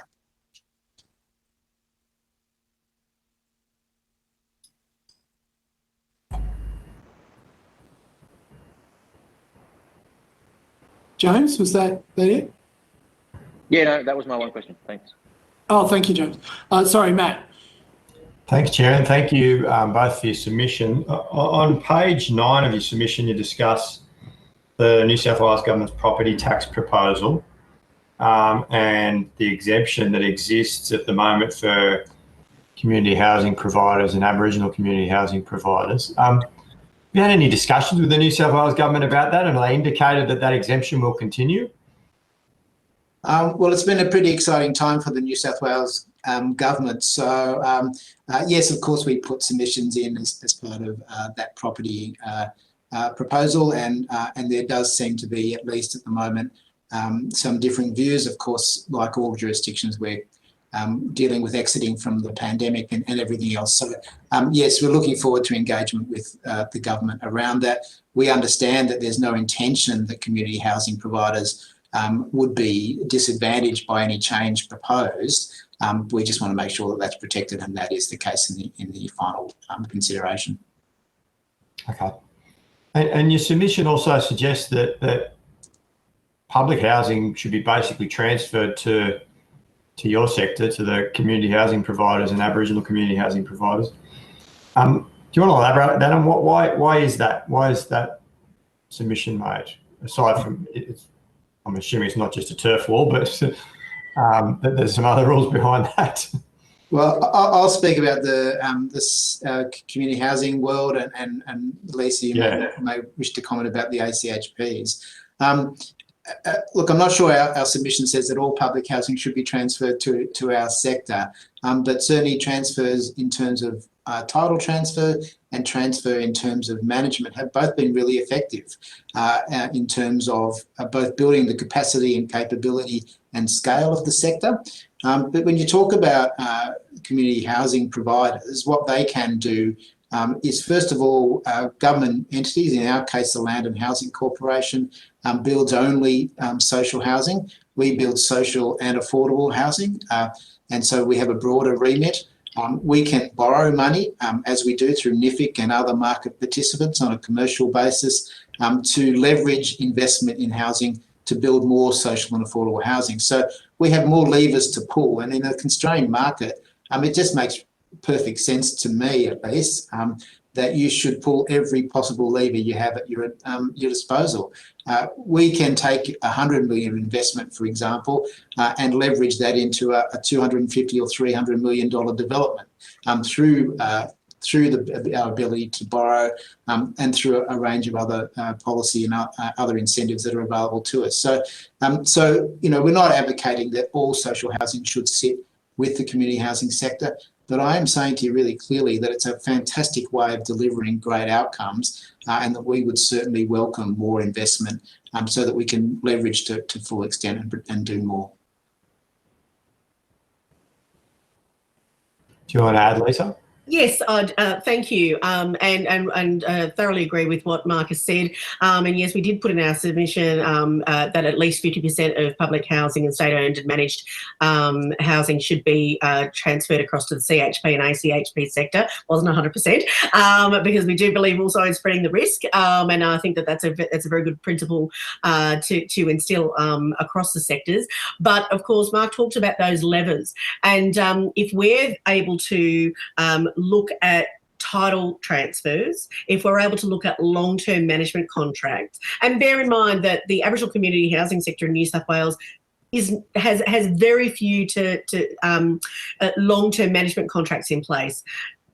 James, was that it? Yeah, no, that was my one question. Thanks. Oh, thank you, James. Sorry, Matt. Thanks, Chair, and thank you both for your submission. On page 9 of your submission, you discuss the New South Wales Government's property tax proposal and the exemption that exists at the moment for community housing providers and Aboriginal community housing providers. Have you had any discussions with the New South Wales Government about that, and have they indicated that that exemption will continue? Well, it's been a pretty exciting time for the New South Wales government. So, yes, of course, we put submissions in as part of that property proposal, and there does seem to be, at least at the moment, some differing views. Of course, like all jurisdictions, we're dealing with exiting from the pandemic and everything else. So, yes, we're looking forward to engagement with the government around that. We understand that there's no intention that community housing providers would be disadvantaged by any change proposed. We just want to make sure that that's protected, and that is the case in the final consideration. Okay. And your submission also suggests that public housing should be basically transferred to your sector, to the community housing providers and Aboriginal community housing providers. Do you want to elaborate on that, and why is that? Why is that submission made? Aside from I'm assuming it's not just a turf war, but there's some other rules behind that. Well, I'll speak about this community housing world, and Lisa, you may wish to comment about the ACHPs. Look, I'm not sure our submission says that all public housing should be transferred to our sector, but certainly transfers in terms of title transfer and transfer in terms of management have both been really effective in terms of both building the capacity and capability and scale of the sector. But when you talk about community housing providers, what they can do is, first of all, government entities, in our case, the Land and Housing Corporation, builds only social housing. We build social and affordable housing. And so we have a broader remit. We can borrow money, as we do through NIFIC and other market participants on a commercial basis, to leverage investment in housing to build more social and affordable housing. So we have more levers to pull. And in a constrained market, it just makes perfect sense to me, at least, that you should pull every possible lever you have at your disposal. We can take 100 million investment, for example, and leverage that into a $250 or $300 million development through our ability to borrow and through a range of other policy and other incentives that are available to us. So, we're not advocating that all social housing should sit with the community housing sector, but I am saying to you really clearly that it's a fantastic way of delivering great outcomes, and that we would certainly welcome more investment so that we can leverage to full extent and do more. Do you want to add, Lisa? Yes, thank you, and thoroughly agree with what Mark has said. And yes, we did put in our submission that at least 50% of public housing and state-owned and managed housing should be transferred across to the CHP and ACHP sector. Wasn't 100%, because we do believe also in spreading the risk, and I think that's a very good principle to instill across the sectors. But of course, Mark talked about those levers, and if we're able to look at title transfers, if we're able to look at long-term management contracts, and bear in mind that the Aboriginal community housing sector in New South Wales has very few long-term management contracts in place.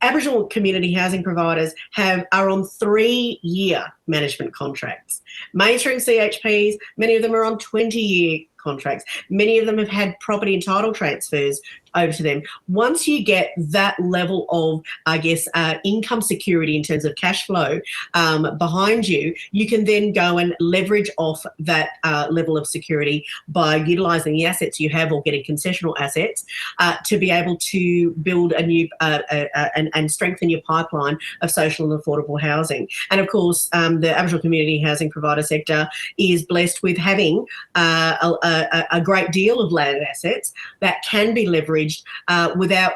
Aboriginal community housing providers are on 3-year management contracts. Mainstream CHPs, many of them are on 20-year contracts. Many of them have had property and title transfers over to them. Once you get that level of, income security in terms of cash flow behind you, you can then go and leverage off that level of security by utilising the assets you have or getting concessional assets to be able to build a new and strengthen your pipeline of social and affordable housing. And of course, the Aboriginal community housing provider sector is blessed with having a great deal of land assets that can be leveraged managed without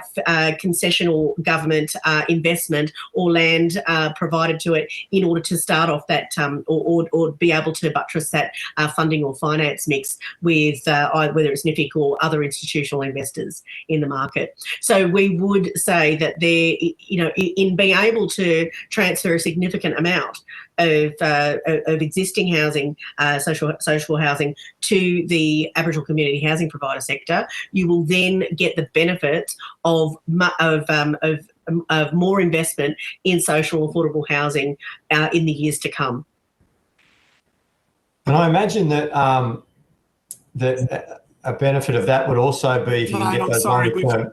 concessional government investment or land provided to it in order to start off that or be able to buttress that funding or finance mix with whether it's NIFIC or other institutional investors in the market. So we would say that there, in being able to transfer a significant amount of existing housing, social housing, to the Aboriginal community housing provider sector, you will then get the benefit of more investment in social affordable housing in the years to come. And I imagine that that a benefit of that would also be if you can get those long-term.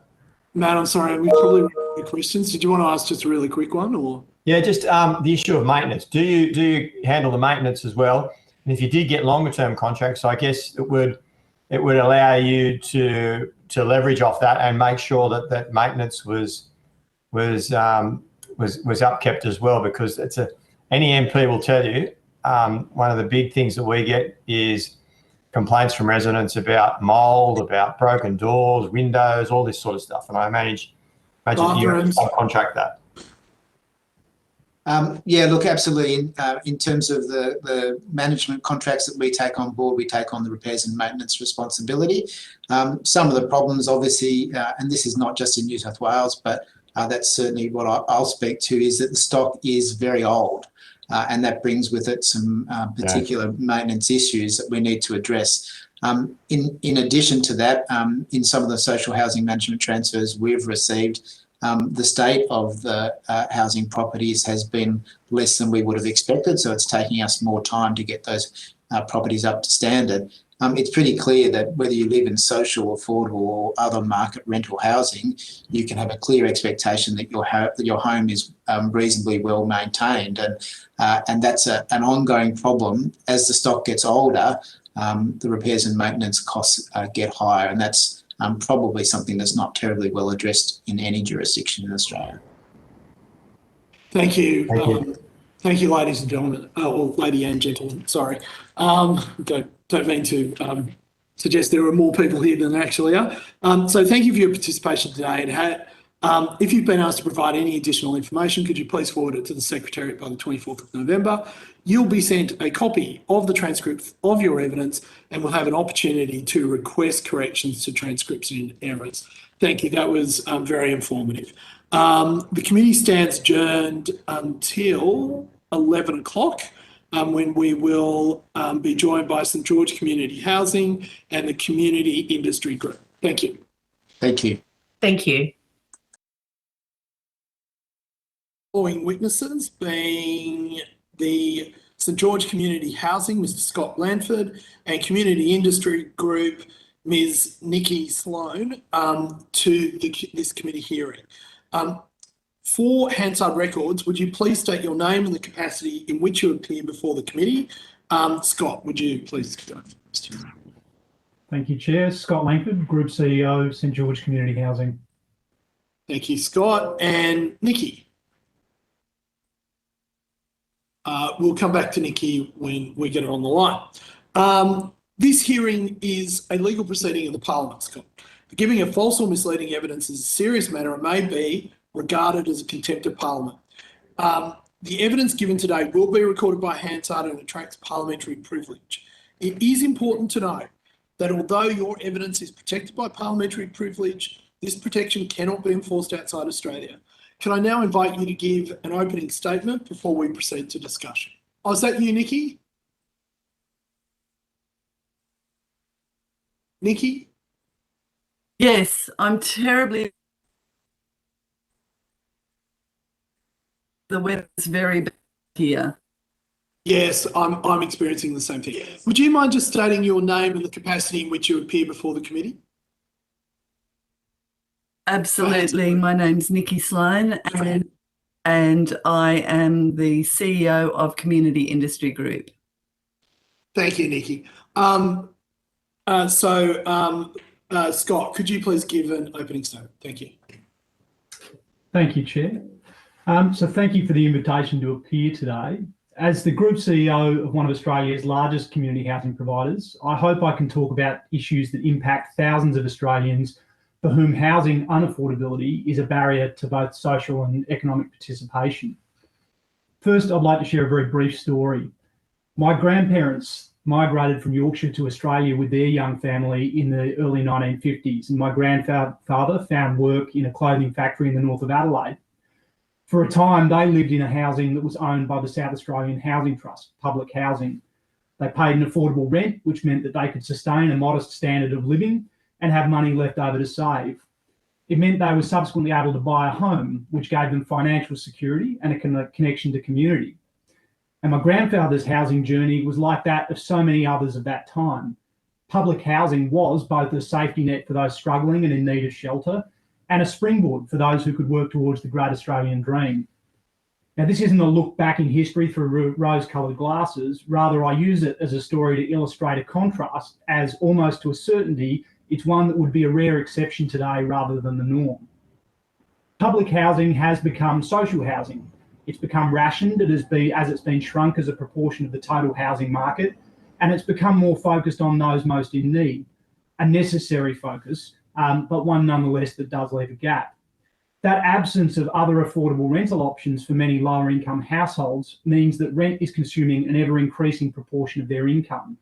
Matt, I'm sorry, we probably ran out of questions. Did you want to ask just a really quick one, or? Yeah, just the issue of maintenance. Do you handle the maintenance as well? And if you did get longer term contracts, I guess it would allow you to leverage off that and make sure that maintenance was upkept as well, because any MP will tell you one of the big things that we get is complaints from residents about mould, about broken doors, windows, all this sort of stuff. And I imagine you subcontract that. Yeah, look, absolutely. In terms of the management contracts that we take on board, we take on the repairs and maintenance responsibility. Some of the problems, obviously, and this is not just in New South Wales, but that's certainly what I'll speak to, is that the stock is very old. And that brings with it some particular maintenance issues that we need to address. In addition to that, in some of the social housing management transfers we've received, the state of the housing properties has been less than we would have expected, so it's taking us more time to get those properties up to standard. It's pretty clear that whether you live in social, affordable or other market rental housing, you can have a clear expectation that your home is reasonably well maintained, and that's an ongoing problem. As the stock gets older, the repairs and maintenance costs get higher, and that's probably something that's not terribly well addressed in any jurisdiction in Australia. Thank you. Thank you, ladies and gentlemen, or lady and gentlemen, sorry. Don't mean to suggest there are more people here than there actually are. So thank you for your participation today. And if you've been asked to provide any additional information, could you please forward it to the Secretariat by the 24th of November? You'll be sent a copy of the transcript of your evidence and will have an opportunity to request corrections to transcripts and errors. Thank you. That was very informative. The committee stands adjourned until 11 o'clock. When we will be joined by St George Community Housing and the Community Industry Group. Thank you. Thank you. Thank you. Following witnesses being the St George Community Housing, Mr Scott Blanford, and Community Industry Group, Ms Nikki Sloan, to this committee hearing. For Hansard Records, would you please state your name and the capacity in which you appear before the committee? Scott, would you please go first? Thank you, Chair. Scott Langford, Group CEO, St George Community Housing. Thank you, Scott. And Nikki? We'll come back to Nikki when we get her on the line. This hearing is a legal proceeding of the Parliament, Scott. The giving of false or misleading evidence is a serious matter and may be regarded as a contempt of Parliament. The evidence given today will be recorded by Hansard and attracts parliamentary privilege. It is important to know that although your evidence is protected by parliamentary privilege, this protection cannot be enforced outside Australia. Can I now invite you to give an opening statement before we proceed to discussion? Oh, is that you, Nikki? Nikki? Yes, I'm terribly... The weather's very bad here. Yes, I'm experiencing the same thing. Would you mind just stating your name and the capacity in which you appear before the committee? Absolutely. My name's Nikki Sloan and I am the CEO of Community Industry Group. Thank you, Nikki. Scott, could you please give an opening statement? Thank you. Thank you, Chair. So thank you for the invitation to appear today. As the Group CEO of one of Australia's largest community housing providers, I hope I can talk about issues that impact thousands of Australians for whom housing unaffordability is a barrier to both social and economic participation. First, I'd like to share a very brief story. My grandparents migrated from Yorkshire to Australia with their young family in the early 1950s, and my grandfather found work in a clothing factory in the north of Adelaide. For a time, they lived in a housing that was owned by the South Australian Housing Trust, public housing. They paid an affordable rent, which meant that they could sustain a modest standard of living and have money left over to save. It meant they were subsequently able to buy a home, which gave them financial security and a connection to community. And my grandfather's housing journey was like that of so many others of that time. Public housing was both a safety net for those struggling and in need of shelter, and a springboard for those who could work towards the great Australian dream. Now, this isn't a look back in history through rose-coloured glasses. Rather, I use it as a story to illustrate a contrast, as almost to a certainty, it's one that would be a rare exception today rather than the norm. Public housing has become social housing. It's become rationed as it's been shrunk as a proportion of the total housing market, and it's become more focused on those most in need. A necessary focus, but one nonetheless that does leave a gap. That absence of other affordable rental options for many lower income households means that rent is consuming an ever increasing proportion of their income.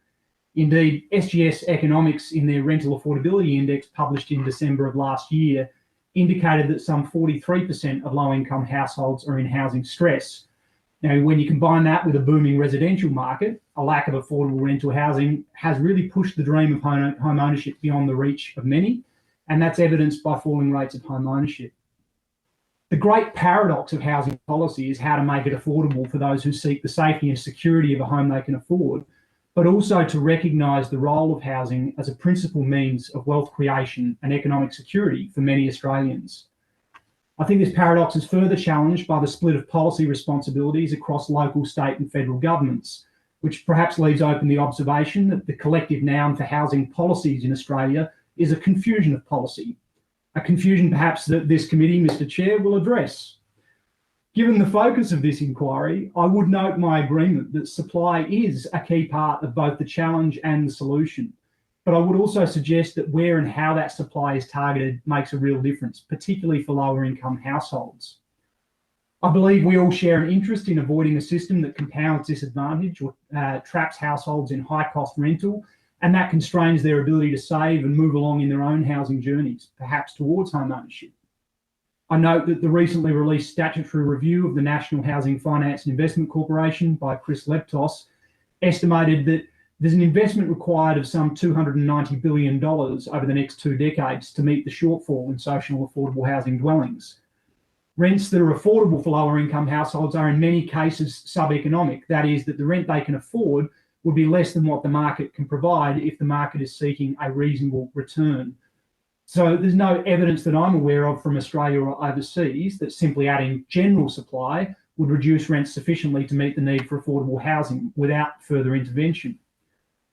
Indeed, SGS Economics in their Rental Affordability Index published in December of last year indicated that some 43% of low-income households are in housing stress. Now, when you combine that with a booming residential market, a lack of affordable rental housing has really pushed the dream of home ownership beyond the reach of many, and that's evidenced by falling rates of home ownership. The great paradox of housing policy is how to make it affordable for those who seek the safety and security of a home they can afford, but also to recognise the role of housing as a principal means of wealth creation and economic security for many Australians. I think this paradox is further challenged by the split of policy responsibilities across local, state and federal governments, which perhaps leaves open the observation that the collective noun for housing policies in Australia is a confusion of policy, a confusion perhaps that this committee, Mr Chair, will address. Given the focus of this inquiry, I would note my agreement that supply is a key part of both the challenge and the solution, but I would also suggest that where and how that supply is targeted makes a real difference, particularly for lower income households. I believe we all share an interest in avoiding a system that compounds disadvantage or traps households in high cost rental, and that constrains their ability to save and move along in their own housing journeys, perhaps towards home ownership. I note that the recently released statutory review of the National Housing Finance and Investment Corporation by Chris Leptos estimated that there's an investment required of some $290 billion over the next 2 decades to meet the shortfall in social affordable housing dwellings. Rents that are affordable for lower income households are in many cases sub-economic. That is, that the rent they can afford would be less than what the market can provide if the market is seeking a reasonable return. So there's no evidence that I'm aware of from Australia or overseas that simply adding general supply would reduce rents sufficiently to meet the need for affordable housing without further intervention.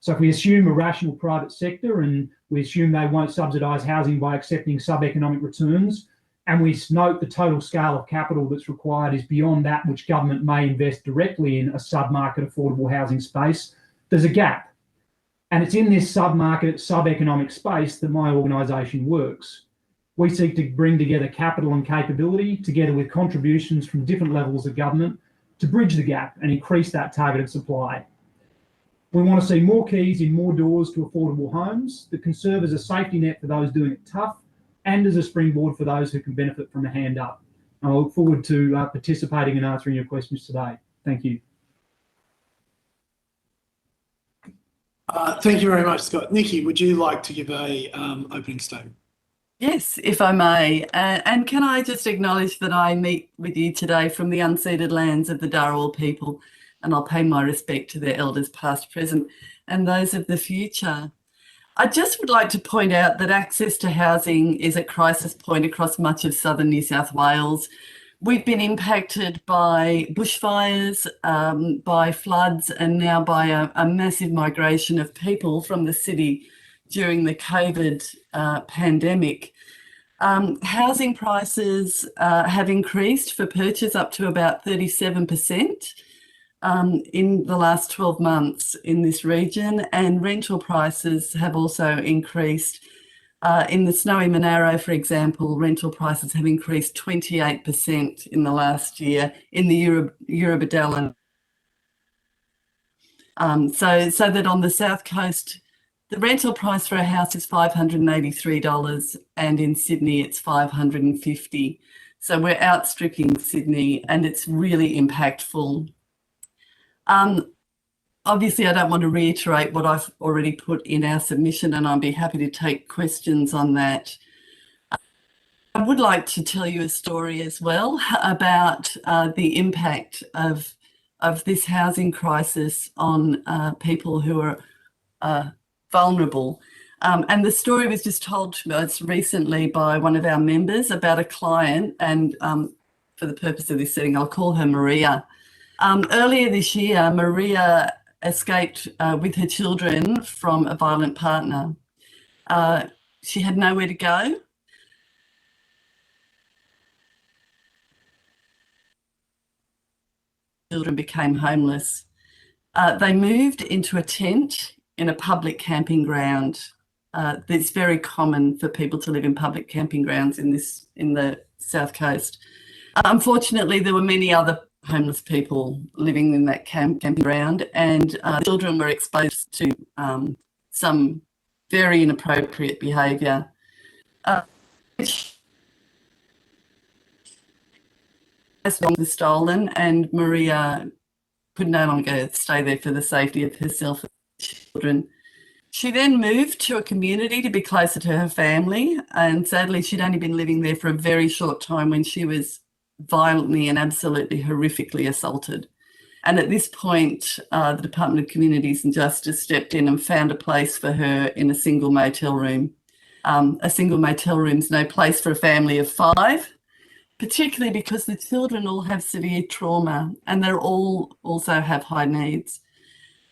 So if we assume a rational private sector and we assume they won't subsidise housing by accepting sub-economic returns, and we note the total scale of capital that's required is beyond that which government may invest directly in a sub-market affordable housing space, there's a gap. And it's in this sub-market, sub-economic space that my organisation works. We seek to bring together capital and capability, together with contributions from different levels of government, to bridge the gap and increase that targeted supply. We want to see more keys in more doors to affordable homes that can serve as a safety net for those doing it tough and as a springboard for those who can benefit from a hand up. I look forward to participating and answering your questions today. Thank you. Thank you very much, Scott. Nikki, would you like to give a opening statement? Yes, if I may. And can I just acknowledge that I meet with you today from the unceded lands of the Dharawal people, and I'll pay my respect to their elders past, present, and those of the future. I just would like to point out that access to housing is a crisis point across much of southern New South Wales. We've been impacted by bushfires, by floods, and now by a massive migration of people from the city during the COVID pandemic. Housing prices have increased for purchase up to about 37% in the last 12 months in this region, and rental prices have also increased In the Snowy Monaro, for example, rental prices have increased 28% in the last year in the Eurobodalla. So that on the South Coast, the rental price for a house is $583, and in Sydney it's $550. So we're outstripping Sydney, and it's really impactful. Obviously, I don't want to reiterate what I've already put in our submission, and I'd be happy to take questions on that. I would like to tell you a story as well about the impact of this housing crisis on people who are vulnerable. And the story was just told to us recently by one of our members about a client, and for the purpose of this setting, I'll call her Maria. Earlier this year, Maria escaped with her children from a violent partner. She had nowhere to go. Children became homeless. They moved into a tent in a public camping ground. It's very common for people to live in public camping grounds in the South Coast. Unfortunately, there were many other homeless people living in that camping ground, and children were exposed to some very inappropriate behaviour. Was stolen, and Maria could no longer stay there for the safety of herself and children. She then moved to a community to be closer to her family, and sadly she'd only been living there for a very short time when she was violently and absolutely horrifically assaulted. And at this point, the Department of Communities and Justice stepped in and found a place for her in a single motel room. A single motel room's no place for a family of 5, particularly because the children all have severe trauma and they all also have high needs.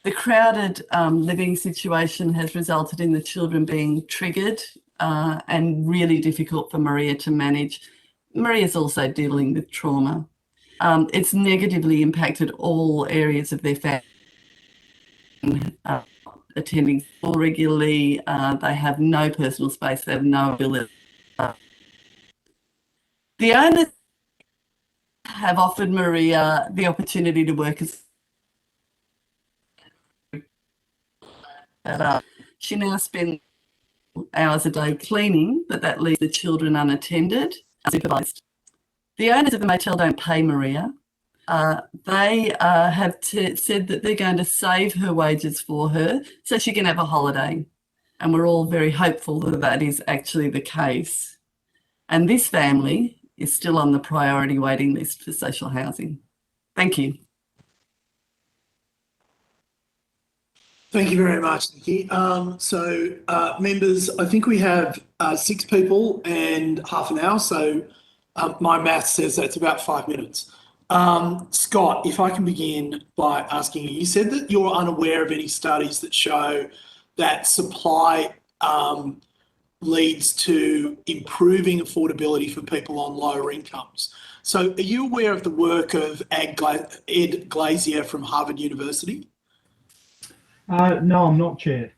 The crowded living situation has resulted in the children being triggered and really difficult for Maria to manage. Maria's also dealing with trauma. It's negatively impacted all areas of their family. Attending school regularly, they have no personal space, they have no ability. The owners have offered Maria the opportunity to work as she now spends hours a day cleaning, but that leaves the children unattended, supervised. The owners of the motel don't pay Maria. They have said that they're going to save her wages for her so she can have a holiday. And we're all very hopeful that that is actually the case. And this family is still on the priority waiting list for social housing. Thank you. Thank you very much, Nikki. Members, I think we have 6 people and half an hour, so my math says that's about 5 minutes. Scott, if I can begin by asking you said that you're unaware of any studies that show that supply leads to improving affordability for people on lower incomes. So are you aware of the work of Ed Glazier from Harvard University? No, I'm not, Chair.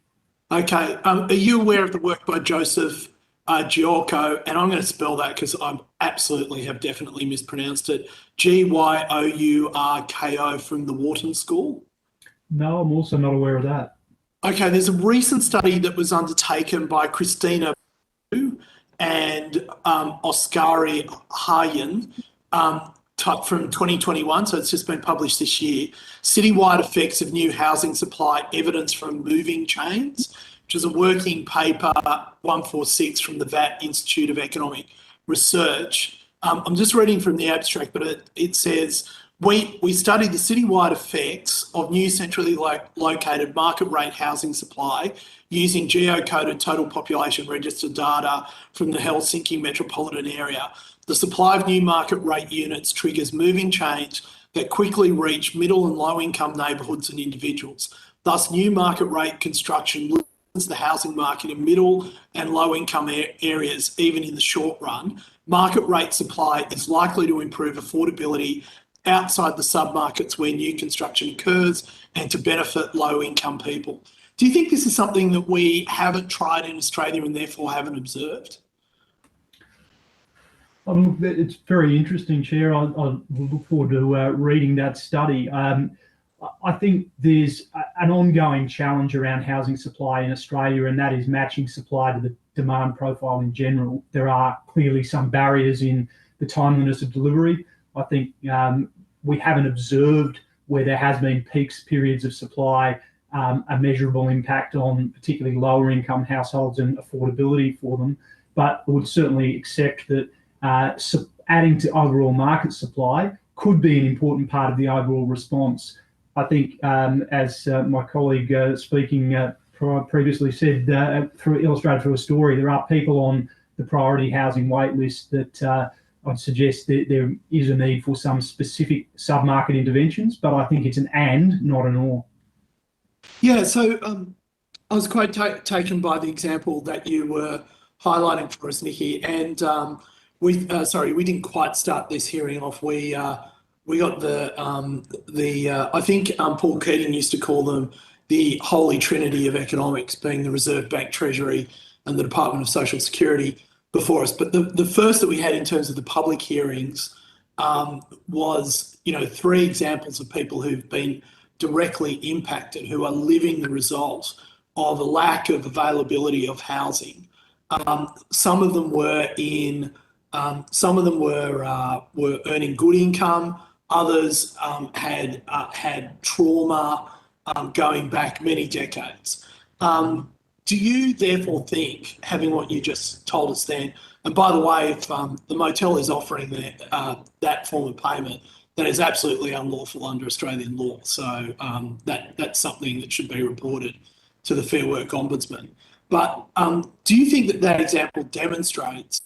Okay. Are you aware of the work by Joseph Giorco? And I'm going to spell that because I absolutely have definitely mispronounced it. Giorko from the Wharton School? No, I'm also not aware of that. Okay, there's a recent study that was undertaken by Christina and Oskari Hayan from 2021, so it's just been published this year. Citywide effects of new housing supply, evidence from moving chains, which is a working paper 146 from the VAT Institute of Economic Research. I'm just reading from the abstract, but it says, we studied the citywide effects of new centrally located market rate housing supply using geocoded total population register data from the Helsinki metropolitan area. The supply of new market rate units triggers moving change that quickly reach middle and low income neighbourhoods and individuals. Thus, new market rate construction loosens the housing market in middle and low income areas, even in the short run. Market rate supply is likely to improve affordability outside the submarkets where new construction occurs and to benefit low income people. Do you think this is something that we haven't tried in Australia and therefore haven't observed? It's very interesting, Chair. I look forward to reading that study. I think there's an ongoing challenge around housing supply in Australia, and that is matching supply to the demand profile in general. There are clearly some barriers in the timeliness of delivery. I think we haven't observed where there has been peaks periods of supply, a measurable impact on particularly lower income households and affordability for them. But I would certainly accept that adding to overall market supply could be an important part of the overall response. I think, as my colleague speaking previously said, illustrated through a story, there are people on the priority housing wait list that I'd suggest that there is a need for some specific sub-market interventions, but I think it's an and, not an or. Yeah, so I was quite taken by the example that you were highlighting for us, Nikki, and we didn't quite start this hearing off. We got the I think Paul Keating used to call them the holy trinity of economics, being the Reserve Bank, Treasury, and the Department of Social Security before us. But the first that we had in terms of the public hearings was, three examples of people who've been directly impacted, who are living the results of a lack of availability of housing. Some of them were were earning good income. Others had trauma going back many decades. Do you therefore think, having what you just told us then, and by the way, if the motel is offering that form of payment, that is absolutely unlawful under Australian law. So that's something that should be reported to the Fair Work Ombudsman. But do you think that example demonstrates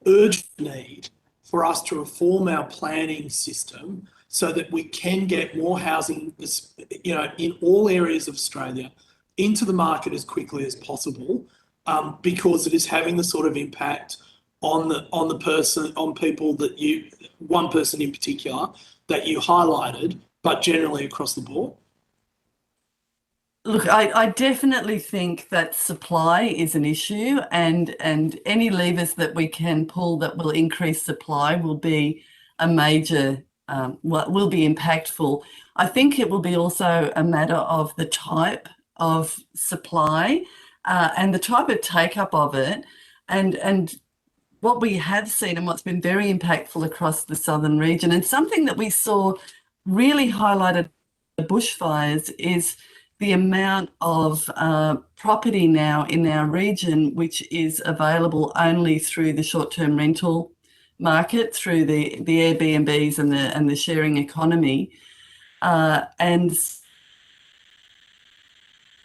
urgent need for us to reform our planning system so that we can get more housing, in all areas of Australia into the market as quickly as possible, because it is having the sort of impact on people that one person in particular that you highlighted, but generally across the board? Look, I definitely think that supply is an issue, and any levers that we can pull that will increase supply will be a major, will be impactful. I think it will be also a matter of the type of supply and the type of take-up of it, and what we have seen and what's been very impactful across the southern region, and something that we saw really highlighted the bushfires, is the amount of property now in our region which is available only through the short-term rental market, through the Airbnbs and the sharing economy, and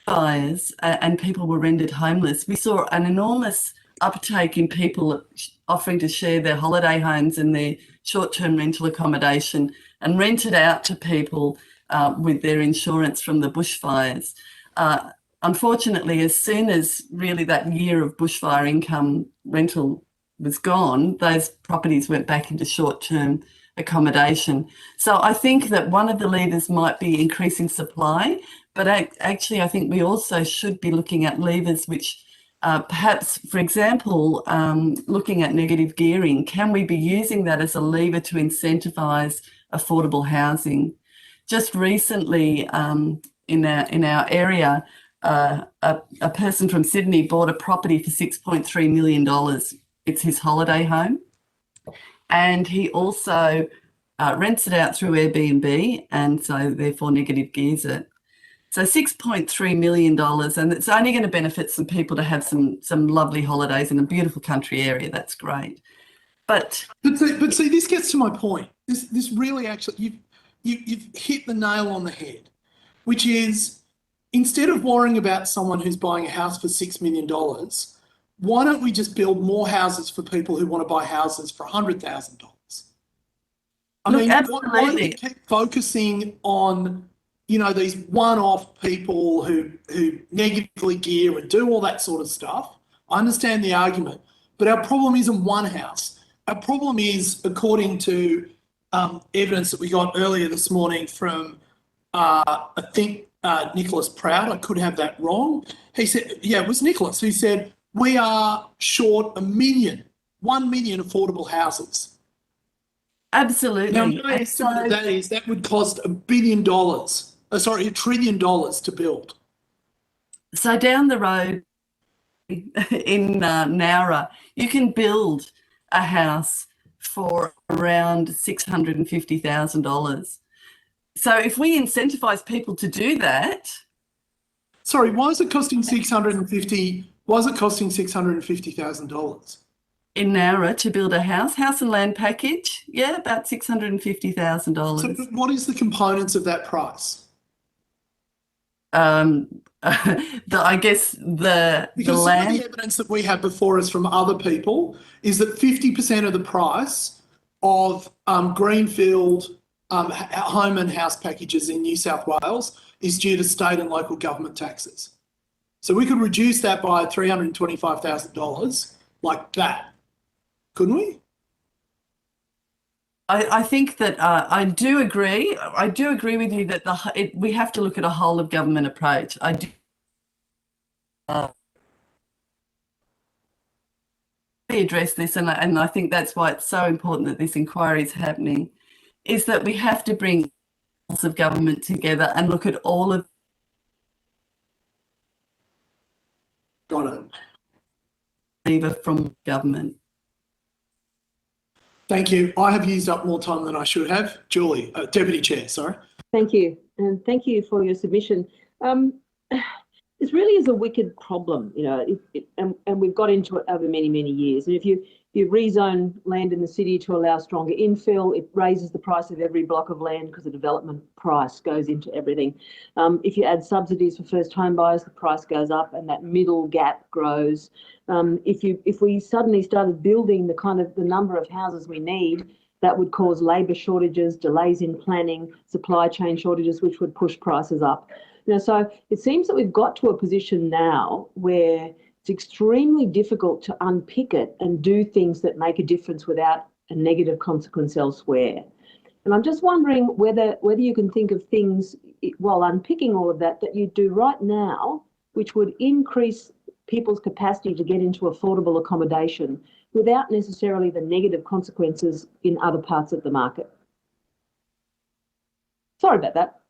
fires, and people were rendered homeless. We saw an enormous uptake in people offering to share their holiday homes and their short-term rental accommodation and rent it out to people with their insurance from the bushfires. Unfortunately, as soon as really that year of bushfire income rental was gone, those properties went back into short-term accommodation. So I think that one of the levers might be increasing supply, but actually I think we also should be looking at levers which perhaps, for example, looking at negative gearing. Can we be using that as a lever to incentivise affordable housing? Just recently in our area, a person from Sydney bought a property for $6.3 million. It's his holiday home. And he also rents it out through Airbnb, and so therefore negative gears it. So $6.3 million, and it's only going to benefit some people to have some lovely holidays in a beautiful country area. That's great. But see, this gets to my point. This really actually, you've hit the nail on the head, which is, instead of worrying about someone who's buying a house for $6 million, why don't we just build more houses for people who want to buy houses for $100,000? I mean, why do you keep focusing on, these one-off people who negatively gear and do all that sort of stuff? I understand the argument, but our problem isn't one house. Our problem is, according to evidence that we got earlier this morning from, I think Nicholas Proud. I could have that wrong. He said, yeah, it was Nicholas who said, we are short 1 million affordable houses. Absolutely. Now, my estimate of that is that would cost $1 billion, $1 trillion to build. So down the road in Nowra, you can build a house for around $650,000. So if we incentivize people to do that. Sorry, why is it costing $650,000? In Nowra to build a house and land package, yeah, about $650,000. So what is the components of that price? I guess the land. Some of the evidence that we have before us from other people is that 50% of the price of greenfield home and house packages in New South Wales is due to state and local government taxes. So we could reduce that by $325,000 like that, couldn't we? I think that I do agree. I do agree with you that we have to look at a whole of government approach. I do. Address this, and I think that's why it's so important that this inquiry is happening, is that we have to bring levels of government together and look at all of. Got it. Lever from government. Thank you. I have used up more time than I should have. Julie, Deputy Chair, sorry. Thank you. And thank you for your submission. This really is a wicked problem, you know, and we've got into it over many, many years. And if you rezone land in the city to allow stronger infill, it raises the price of every block of land because the development price goes into everything. If you add subsidies for first home buyers, the price goes up and that middle gap grows. If we suddenly started building the number of houses we need, that would cause labour shortages, delays in planning, supply chain shortages, which would push prices up. You know, so it seems that we've got to a position now where it's extremely difficult to unpick it and do things that make a difference without a negative consequence elsewhere. And I'm just wondering whether you can think of things while unpicking all of that you do right now, which would increase people's capacity to get into affordable accommodation without necessarily the negative consequences in other parts of the market. Sorry about that.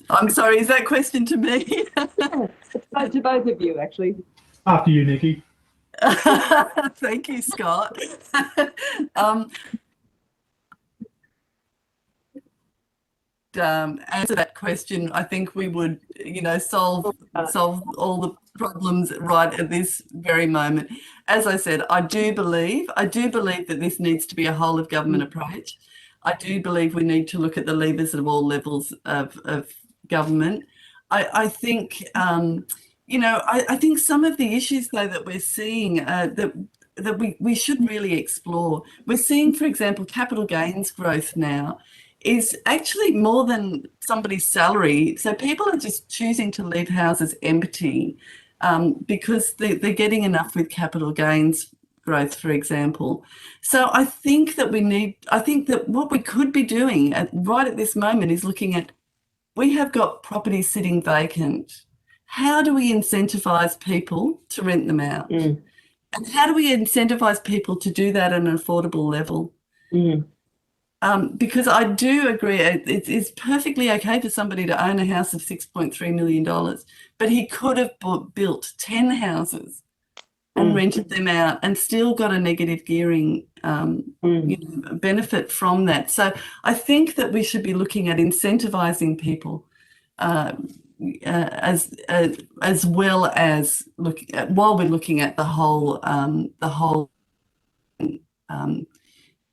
I'm sorry, is that question to me? Yeah, it's to both of you, actually. After you, Nikki. Thank you, Scott. Answer that question, I think we would, solve all the problems right at this very moment. As I said, I do believe that this needs to be a whole of government approach. I do believe we need to look at the levers at all levels of government. I think, I think some of the issues though that we're seeing that we should really explore. We're seeing, for example, capital gains growth now is actually more than somebody's salary. So people are just choosing to leave houses empty because they're getting enough with capital gains growth, for example. So I think that what we could be doing right at this moment is looking at, we have got properties sitting vacant. How do we incentivise people to rent them out? And how do we incentivise people to do that at an affordable level? Because I do agree, it's perfectly okay for somebody to own a house of $6.3 million, but he could have built 10 houses and rented them out and still got a negative gearing benefit from that. So I think that we should be looking at incentivising people as well as while we're looking at the whole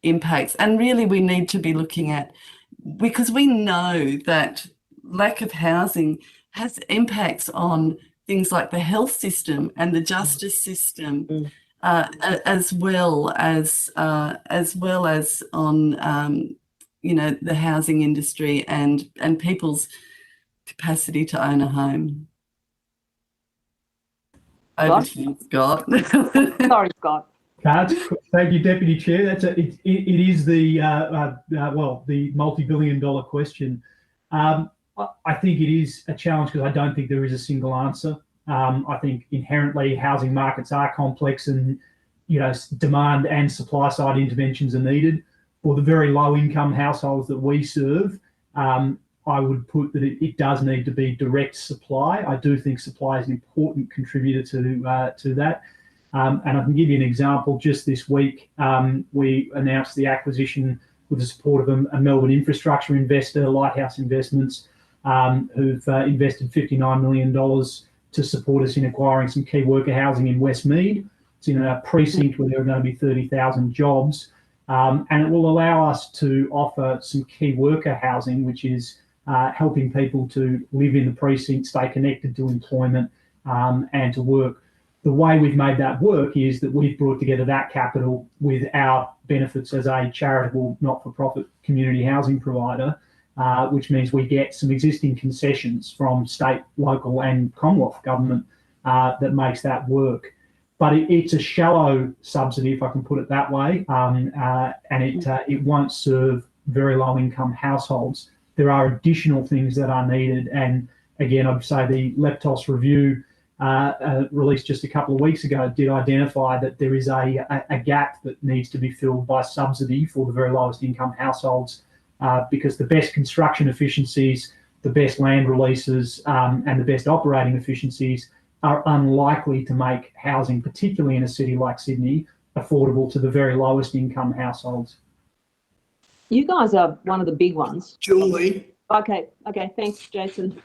impacts. And really we need to be looking at, because we know that lack of housing has impacts on things like the health system and the justice system, as well as on the housing industry and people's capacity to own a home. Over to you, Scott. Sorry, Scott. Thank you, Deputy Chair. It is the multi-billion-dollar question. I think it is a challenge because I don't think there is a single answer. I think inherently housing markets are complex and, demand and supply side interventions are needed. For the very low income households that we serve, I would put that it does need to be direct supply. I do think supply is an important contributor to that. And I can give you an example. Just this week, we announced the acquisition with the support of a Melbourne infrastructure investor, Lighthouse Investments, who've invested $59 million to support us in acquiring some key worker housing in Westmead. It's in a precinct where there are going to be 30,000 jobs. And it will allow us to offer some key worker housing, which is helping people to live in the precinct, stay connected to employment and to work. The way we've made that work is that we've brought together that capital with our benefits as a charitable, not-for-profit community housing provider, which means we get some existing concessions from state, local and Commonwealth government that makes that work. But it's a shallow subsidy, if I can put it that way, and it won't serve very low-income households. There are additional things that are needed, and again, I'd say the Leptos review released just a couple of weeks ago did identify that there is a gap that needs to be filled by subsidy for the very lowest income households, because the best construction efficiencies, the best land releases, and the best operating efficiencies are unlikely to make housing, particularly in a city like Sydney, affordable to the very lowest income households. You guys are one of the big ones. Julie. Okay, thanks, Jason.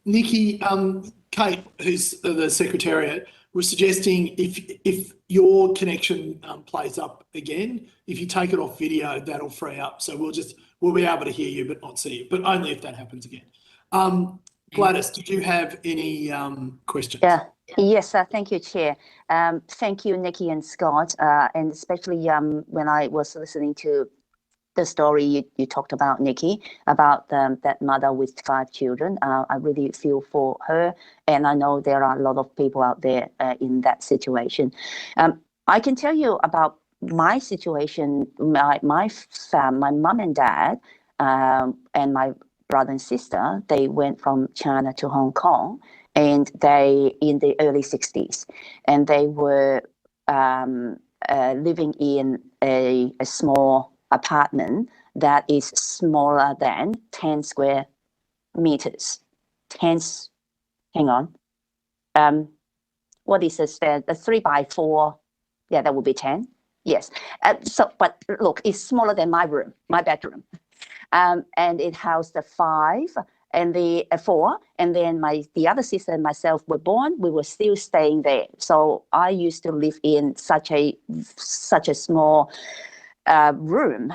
Nikki, Kate, who's the Secretariat, was suggesting if your connection plays up again, if you take it off video, that'll free up. So we'll be able to hear you but not see you, but only if that happens again. Gladys, did you have any questions? Yeah. Yes, thank you, Chair. Thank you, Nikki and Scott, and especially when I was listening to the story you talked about, Nikki, about that mother with 5 children. I really feel for her, and I know there are a lot of people out there in that situation. I can tell you about my situation. My mum and dad and my brother and sister, they went from China to Hong Kong, and they in the early 60s, and they were living in a small apartment that is smaller than 10 square meters. Hang on. What is this? The 3x4? Yeah, that would be 10. Yes. But look, it's smaller than my room, my bedroom. And it housed the 5 and the 4, and then the other sister and myself were born. We were still staying there. So I used to live in such a small room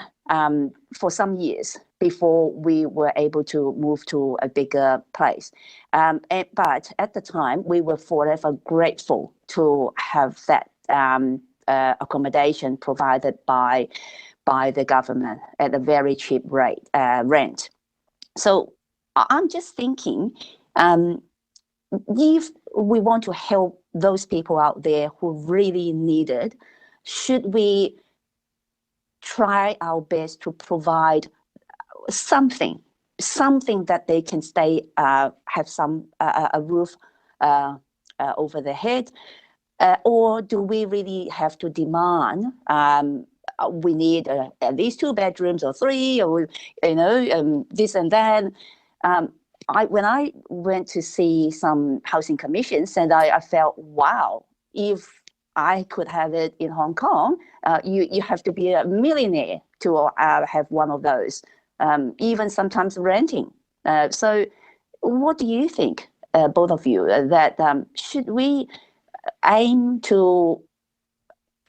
for some years before we were able to move to a bigger place. But at the time, we were forever grateful to have that accommodation provided by the government at a very cheap rent. So I'm just thinking, if we want to help those people out there who really need it, should we try our best to provide something that they can stay, have a roof over their head, or do we really have to demand we need at least 2 bedrooms or 3, or this and that? When I went to see some housing commissions, and I felt, wow, if I could have it in Hong Kong, you have to be a millionaire to have one of those, even sometimes renting. So what do you think, both of you, that should we aim to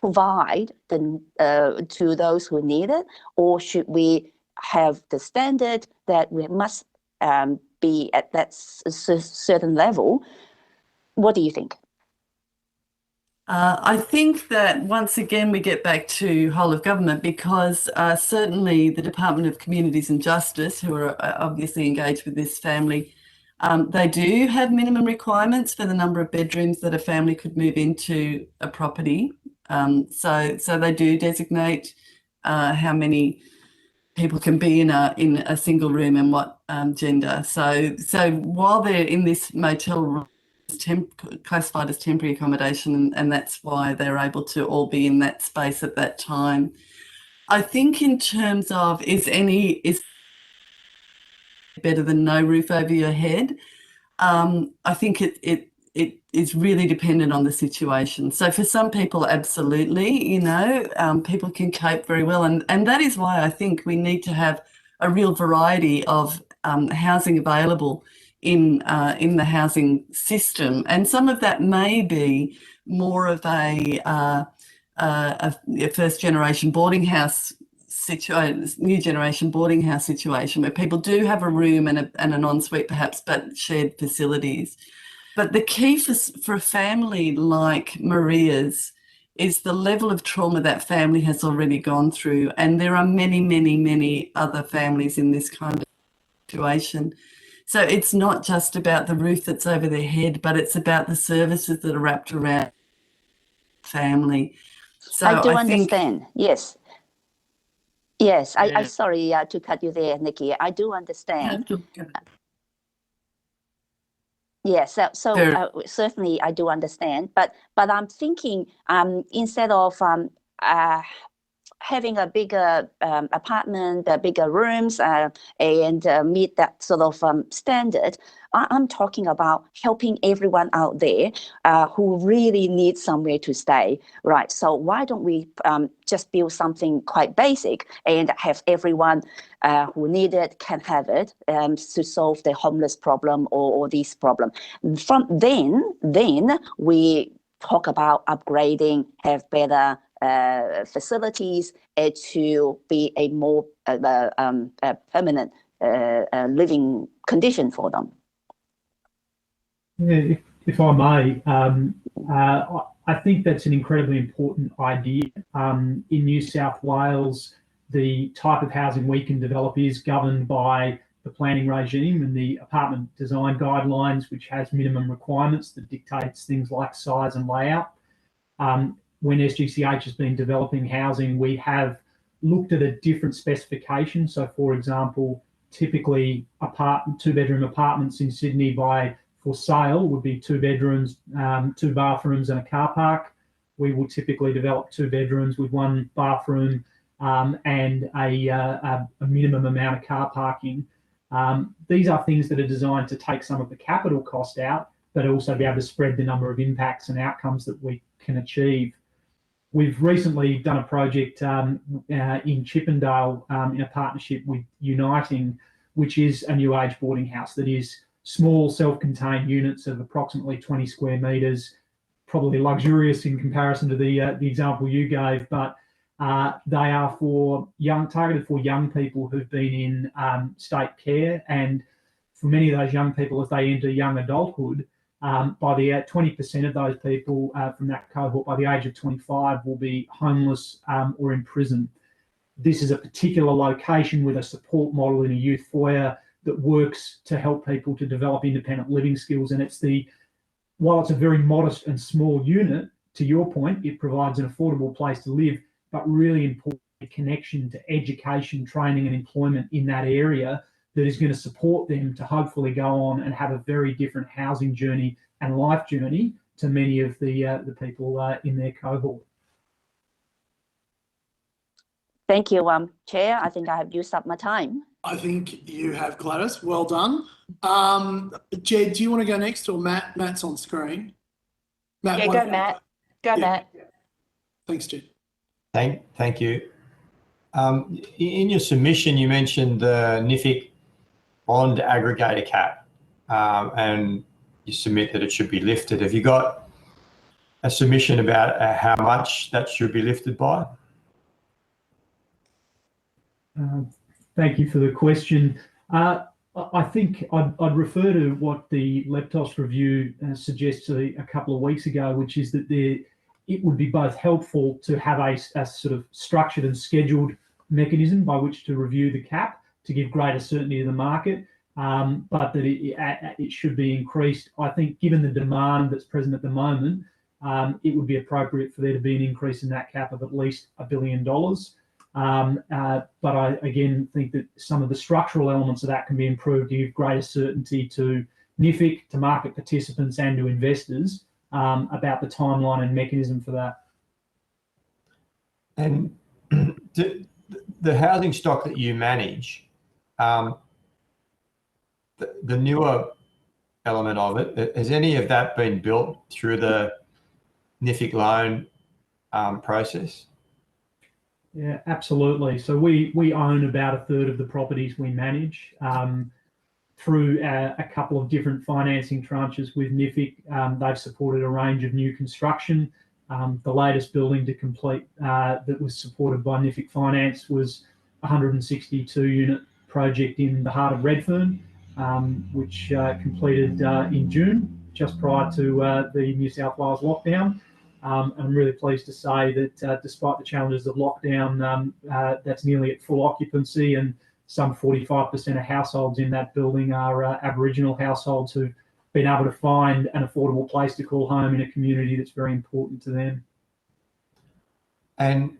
provide to those who need it, or should we have the standard that we must be at that certain level? What do you think? I think that once again we get back to whole of government, because certainly the Department of Communities and Justice, who are obviously engaged with this family, they do have minimum requirements for the number of bedrooms that a family could move into a property. So they do designate how many people can be in a single room and what gender. So while they're in this motel room, it's classified as temporary accommodation, and that's why they're able to all be in that space at that time. I think in terms of is better than no roof over your head, I think it is really dependent on the situation. So for some people, absolutely, people can cope very well. And that is why I think we need to have a real variety of housing available in the housing system. And some of that may be more of a first generation boarding house situation, new generation boarding house situation, where people do have a room and an ensuite perhaps, but shared facilities. But the key for a family like Maria's is the level of trauma that family has already gone through. And there are many, many, many other families in this kind of situation. So it's not just about the roof that's over their head, but it's about the services that are wrapped around family. So I do understand. Yes. Yes, I sorry to cut you there, Nikki. I do understand. Yes, so certainly I do understand, but I'm thinking instead of having a bigger apartment, bigger rooms, and meet that sort of standard, I'm talking about helping everyone out there who really needs somewhere to stay, right? So why don't we just build something quite basic and have everyone who need it can have it to solve the homeless problem or this problem. From then we talk about upgrading, have better facilities to be a more permanent living condition for them. Yeah, if I may, I think that's an incredibly important idea. In New South Wales, the type of housing we can develop is governed by the planning regime and the apartment design guidelines, which has minimum requirements that dictates things like size and layout. When SGCH has been developing housing, we have looked at a different specification. So, for example, typically two-bedroom apartments in Sydney for sale would be 2 bedrooms, 2 bathrooms and a car park. We will typically develop 2 bedrooms with 1 bathroom and a minimum amount of car parking. These are things that are designed to take some of the capital cost out, but also be able to spread the number of impacts and outcomes that we can achieve. We've recently done a project in Chippendale in a partnership with Uniting, which is a new age boarding house that is small self-contained units of approximately 20 square metres, probably luxurious in comparison to the example you gave, but they are targeted for young people who've been in state care, and for many of those young people, as they enter young adulthood, by the 20% of those people from that cohort by the age of 25 will be homeless or in prison. This is a particular location with a support model in a youth foyer that works to help people to develop independent living skills. And while it's a very modest and small unit, to your point, it provides an affordable place to live, but really important connection to education, training and employment in that area that is going to support them to hopefully go on and have a very different housing journey and life journey to many of the people in their cohort. Thank you, Chair. I think I have used up my time. I think you have, Gladys. Well done. Jed, do you want to go next, or Matt? Matt's on screen. Matt, go Matt. Go Matt. Thanks, Jed. Thank you. In your submission, you mentioned the NIFIC bond aggregator cap, and you submit that it should be lifted. Have you got a submission about how much that should be lifted by? Thank you for the question. I think I'd refer to what the Leptos review suggested a couple of weeks ago, which is that it would be both helpful to have a sort of structured and scheduled mechanism by which to review the cap to give greater certainty to the market, but that it should be increased. I think given the demand that's present at the moment, it would be appropriate for there to be an increase in that cap of at least $1 billion. But I again think that some of the structural elements of that can be improved to give greater certainty to NIFIC, to market participants and to investors about the timeline and mechanism for that. And the housing stock that you manage, the newer element of it, has any of that been built through the NIFIC loan process? Yeah, absolutely. So we own about a third of the properties we manage through a couple of different financing tranches with NIFIC. They've supported a range of new construction. The latest building to complete that was supported by NIFIC Finance was a 162-unit project in the heart of Redfern, which completed in June, just prior to the New South Wales lockdown. I'm really pleased to say that despite the challenges of lockdown, that's nearly at full occupancy, and some 45% of households in that building are Aboriginal households who've been able to find an affordable place to call home in a community that's very important to them. And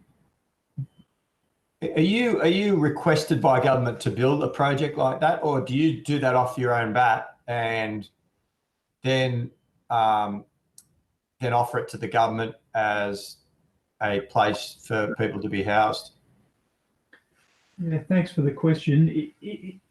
are you requested by government to build a project like that, or do you do that off your own bat and then offer it to the government as a place for people to be housed? Yeah, thanks for the question.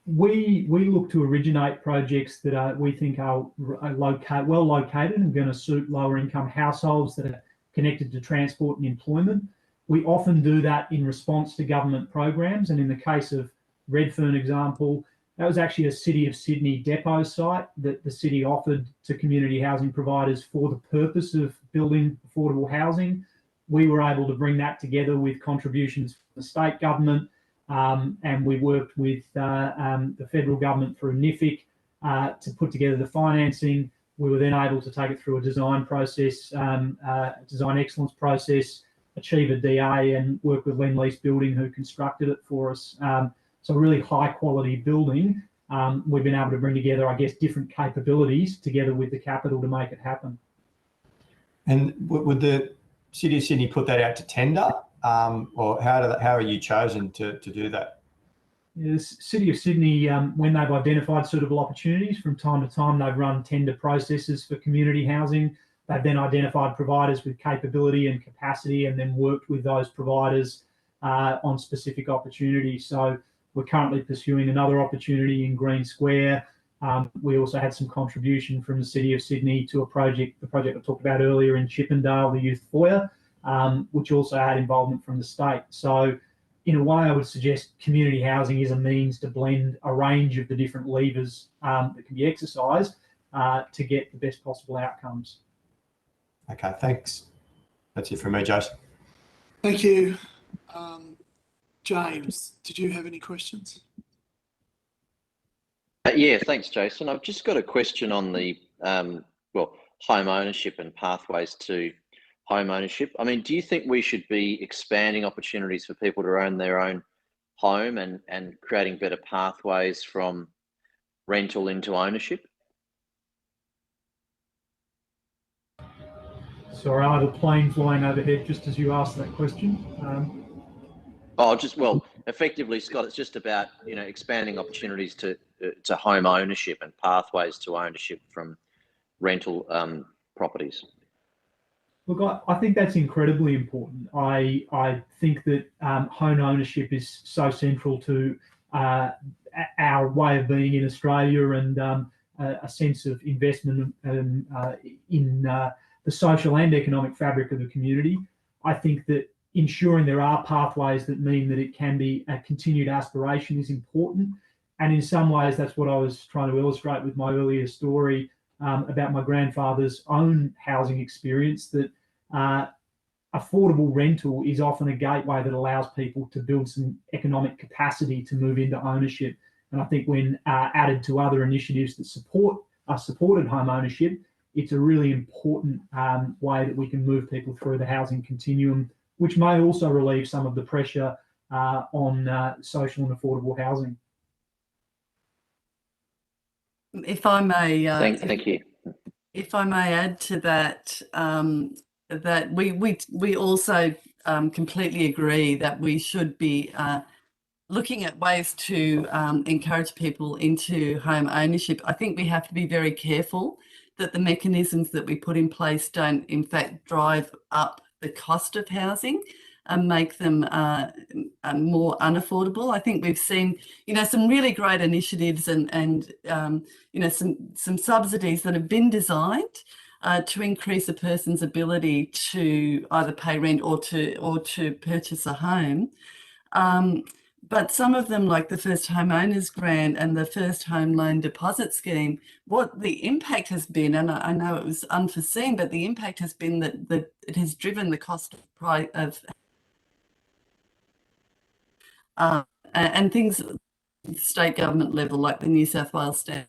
We look to originate projects that we think are well located and going to suit lower income households that are connected to transport and employment. We often do that in response to government programs, and in the case of Redfern example, that was actually a City of Sydney depot site that the city offered to community housing providers for the purpose of building affordable housing. We were able to bring that together with contributions from the state government, and we worked with the federal government through NIFIC to put together the financing. We were then able to take it through a design process, design excellence process, achieve a DA, and work with Lendlease Building, who constructed it for us. So a really high quality building. We've been able to bring together, I guess, different capabilities together with the capital to make it happen. And would the City of Sydney put that out to tender, or how are you chosen to do that? Yeah, the City of Sydney, when they've identified suitable opportunities, from time to time they've run tender processes for community housing. They've then identified providers with capability and capacity, and then worked with those providers on specific opportunities. So we're currently pursuing another opportunity in Green Square. We also had some contribution from the City of Sydney to the project I talked about earlier in Chippendale, the Youth Foyer, which also had involvement from the state. So in a way, I would suggest community housing is a means to blend a range of the different levers that can be exercised to get the best possible outcomes. Okay, thanks. That's it from me, Jason. Thank you. James, did you have any questions? Yeah, thanks, Jason. I've just got a question on the home ownership and pathways to home ownership. I mean, do you think we should be expanding opportunities for people to own their own home and creating better pathways from rental into ownership? Sorry, I have a plane flying overhead just as you asked that question. Effectively, Scott, it's just about, expanding opportunities to home ownership and pathways to ownership from rental properties. Look, I think that's incredibly important. I think that home ownership is so central to our way of being in Australia, and a sense of investment in the social and economic fabric of the community. I think that ensuring there are pathways that mean that it can be a continued aspiration is important. And in some ways, that's what I was trying to illustrate with my earlier story about my grandfather's own housing experience, that affordable rental is often a gateway that allows people to build some economic capacity to move into ownership. And I think when added to other initiatives that supported home ownership, it's a really important way that we can move people through the housing continuum, which may also relieve some of the pressure on social and affordable housing. If I may, thank you. If I may add to that, that we also completely agree that we should be looking at ways to encourage people into home ownership. I think we have to be very careful that the mechanisms that we put in place don't, in fact, drive up the cost of housing and make them more unaffordable. I think we've seen, some really great initiatives and some subsidies that have been designed to increase a person's ability to either pay rent or to purchase a home. But some of them, like the First Homeowners Grant and the First Home Loan Deposit Scheme, what the impact has been, and I know it was unforeseen, but the impact has been that it has driven the cost of and things at the state government level, like the New South Wales State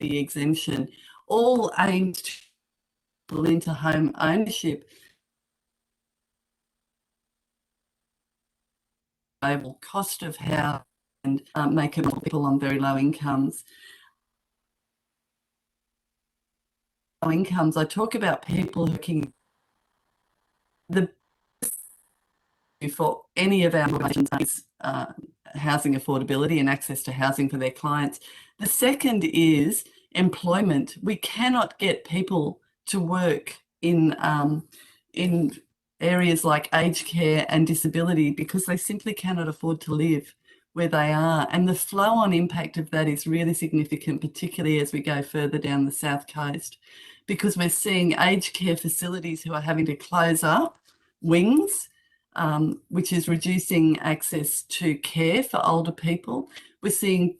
exemption, all aimed to pull into home ownership. Cost of housing and make it more people on very low incomes. I talk about people looking the for any of our organisations housing affordability and access to housing for their clients. The second is employment. We cannot get people to work in areas like aged care and disability because they simply cannot afford to live where they are. And the flow-on impact of that is really significant, particularly as we go further down the South Coast, because we're seeing aged care facilities who are having to close up wings, which is reducing access to care for older people. We're seeing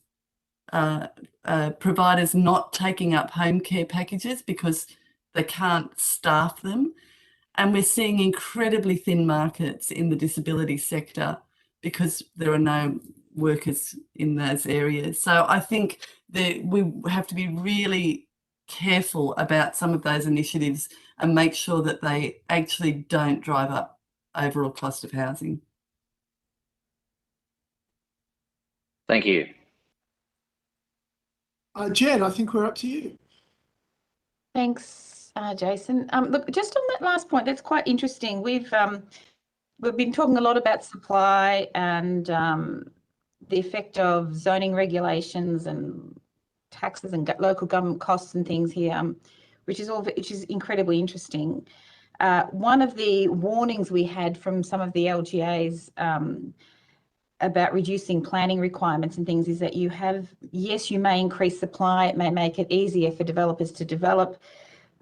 providers not taking up home care packages because they can't staff them. And we're seeing incredibly thin markets in the disability sector because there are no workers in those areas. So I think that we have to be really careful about some of those initiatives and make sure that they actually don't drive up overall cost of housing. Thank you. Jen, I think we're up to you. Thanks, Jason. Look, just on that last point, that's quite interesting. We've been talking a lot about supply and the effect of zoning regulations and taxes and local government costs and things here, which is incredibly interesting. One of the warnings we had from some of the LGAs about reducing planning requirements and things is that you may increase supply, it may make it easier for developers to develop.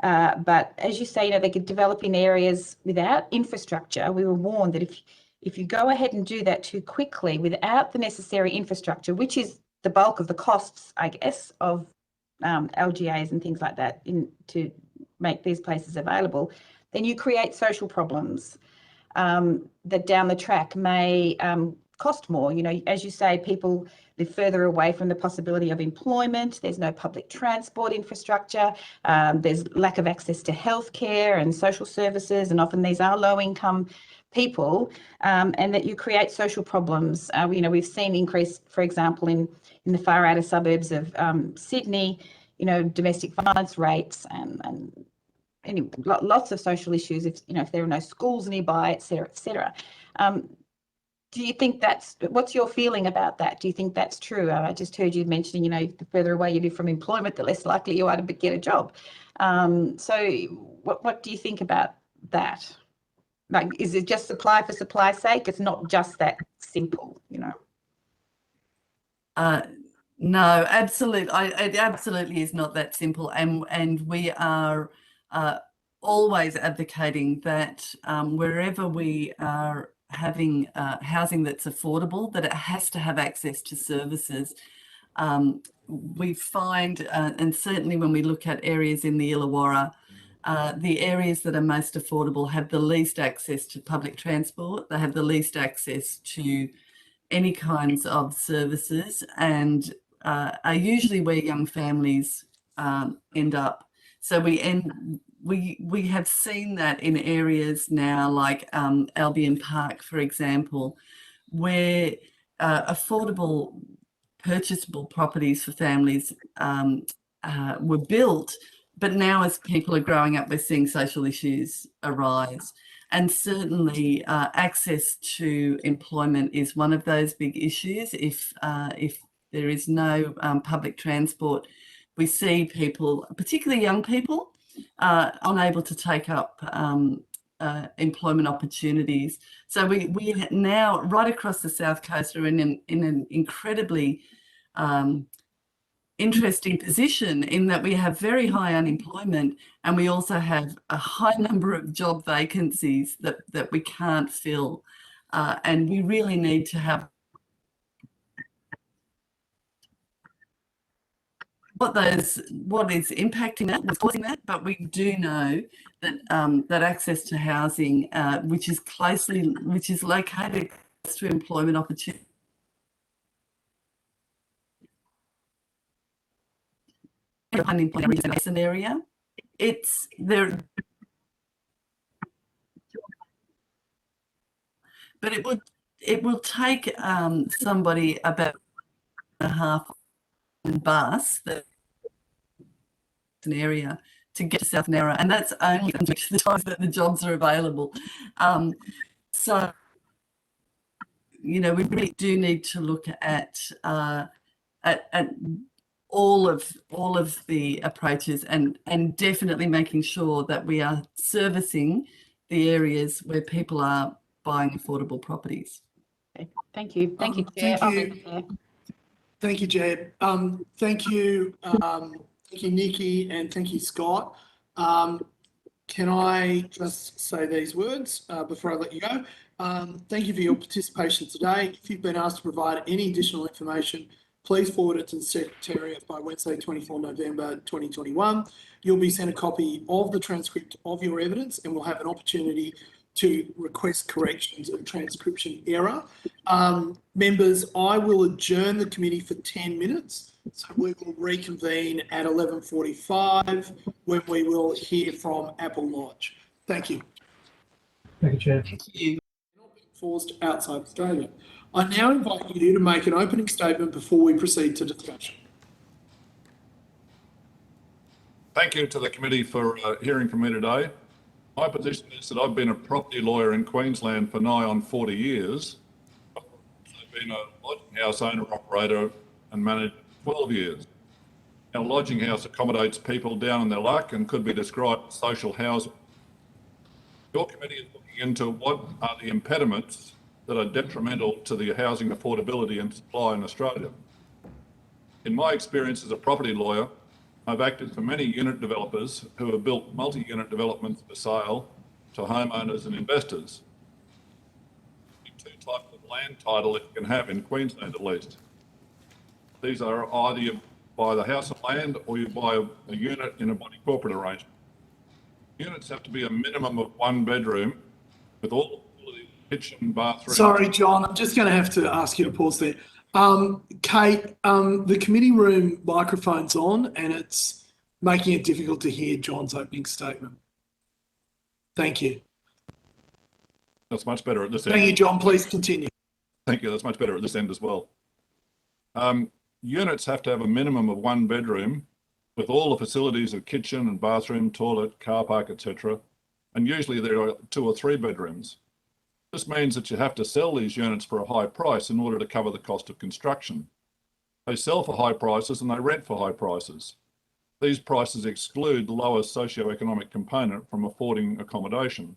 But as you say, they could develop in areas without infrastructure. We were warned that if you go ahead and do that too quickly without the necessary infrastructure, which is the bulk of the costs, I guess, of LGAs and things like that to make these places available, then you create social problems that down the track may cost more. As you say, people live further away from the possibility of employment. There's no public transport infrastructure. There's lack of access to healthcare and social services, and often these are low-income people, and that you create social problems. We've seen increase, for example, in the far outer suburbs of Sydney, domestic violence rates and lots of social issues. If there are no schools nearby, et cetera, et cetera. Do you think what's your feeling about that? Do you think that's true? I just heard you mentioning, the further away you live from employment, the less likely you are to get a job. So what do you think about that? Like, is it just supply for supply's sake? It's not just that simple, No, absolutely. It absolutely is not that simple. And we are always advocating that wherever we are having housing that's affordable, that it has to have access to services. We find, and certainly when we look at areas in the Illawarra, the areas that are most affordable have the least access to public transport. They have the least access to any kinds of services, and are usually where young families end up. So we have seen that in areas now like Albion Park, for example, where affordable purchasable properties for families were built, but now as people are growing up, we're seeing social issues arise. And certainly access to employment is one of those big issues. If there is no public transport, we see people, particularly young people, unable to take up employment opportunities. So we now, right across the South Coast, are in an incredibly interesting position in that we have very high unemployment, and we also have a high number of job vacancies that we can't fill. And we really need to have what is impacting that, what's causing that, but we do know that that access to housing, which is located close to employment opportunities, unemployment is an area. It's there, but it will take somebody about a half bus that an area to get to South Narra, and that's only the times that the jobs are available. So, you know, we really do need to look at all of the approaches, and definitely making sure that we are servicing the areas where people are buying affordable properties. Okay. Thank you, Chair. Thank you, Jeb. Thank you, Nikki, and thank you, Scott. Can I just say these words before I let you go? Thank you for your participation today. If you've been asked to provide any additional information, please forward it to the Secretariat by Wednesday, 24 November 2021. You'll be sent a copy of the transcript of your evidence, and we'll have an opportunity to request corrections of transcription error. Members, I will adjourn the committee for 10 minutes. So we will reconvene at 11:45 when we will hear from Apple Lodge. Thank you. Thank you, Chair. Thank you. Not being forced outside Australia. I now invite you to make an opening statement before we proceed to discussion. Thank you to the committee for hearing from me today. My position is that I've been a property lawyer in Queensland for nigh on 40 years. I've been a lodging house owner-operator and managed 12 years. Our lodging house accommodates people down on their luck and could be described as social housing. Your committee is looking into what are the impediments that are detrimental to the housing affordability and supply in Australia. In my experience as a property lawyer, I've acted for many unit developers who have built multi-unit developments for sale to homeowners and investors. Two types of land title that you can have in Queensland at least. These are either you buy the house and land or you buy a unit in a body corporate arrangement. Units have to be a minimum of 1 bedroom with all the kitchen, bathroom. Sorry, John, I'm just going to have to ask you to pause there. Kate, the committee room microphone's on and it's making it difficult to hear John's opening statement. Thank you. That's much better at this end. Thank you, John. Please continue. Thank you. That's much better at this end as well. Units have to have a minimum of 1 bedroom with all the facilities of kitchen and bathroom, toilet, car park, etc. And usually there are 2 or 3 bedrooms. This means that you have to sell these units for a high price in order to cover the cost of construction. They sell for high prices and they rent for high prices. These prices exclude the lowest socioeconomic component from affording accommodation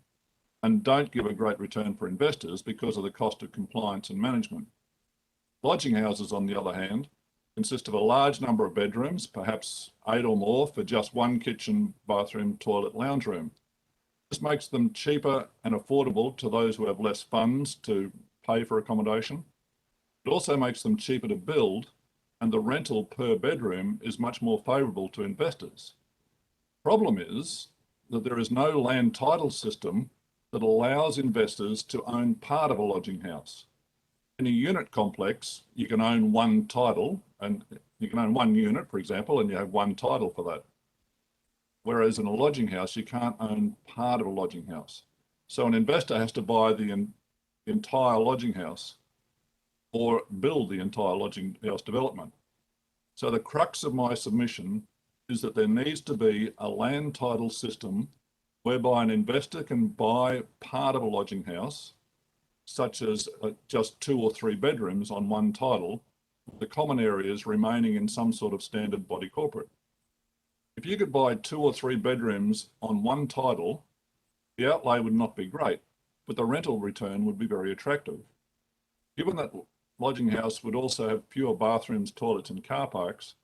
and don't give a great return for investors because of the cost of compliance and management. Lodging houses, on the other hand, consist of a large number of bedrooms, perhaps 8 or more, for just 1 kitchen, bathroom, toilet, lounge room. This makes them cheaper and affordable to those who have less funds to pay for accommodation. It also makes them cheaper to build, and the rental per bedroom is much more favourable to investors. Problem is that there is no land title system that allows investors to own part of a lodging house. In a unit complex, you can own 1 title, and you can own 1 unit, for example, and you have 1 title for that. Whereas in a lodging house, you can't own part of a lodging house. So an investor has to buy the entire lodging house or build the entire lodging house development. So the crux of my submission is that there needs to be a land title system whereby an investor can buy part of a lodging house, such as just 2 or 3 bedrooms on one title, the common areas remaining in some sort of standard body corporate. If you could buy 2 or 3 bedrooms on one title, the outlay would not be great, but the rental return would be very attractive. Given that lodging house would also have pure bathrooms, toilets and car parks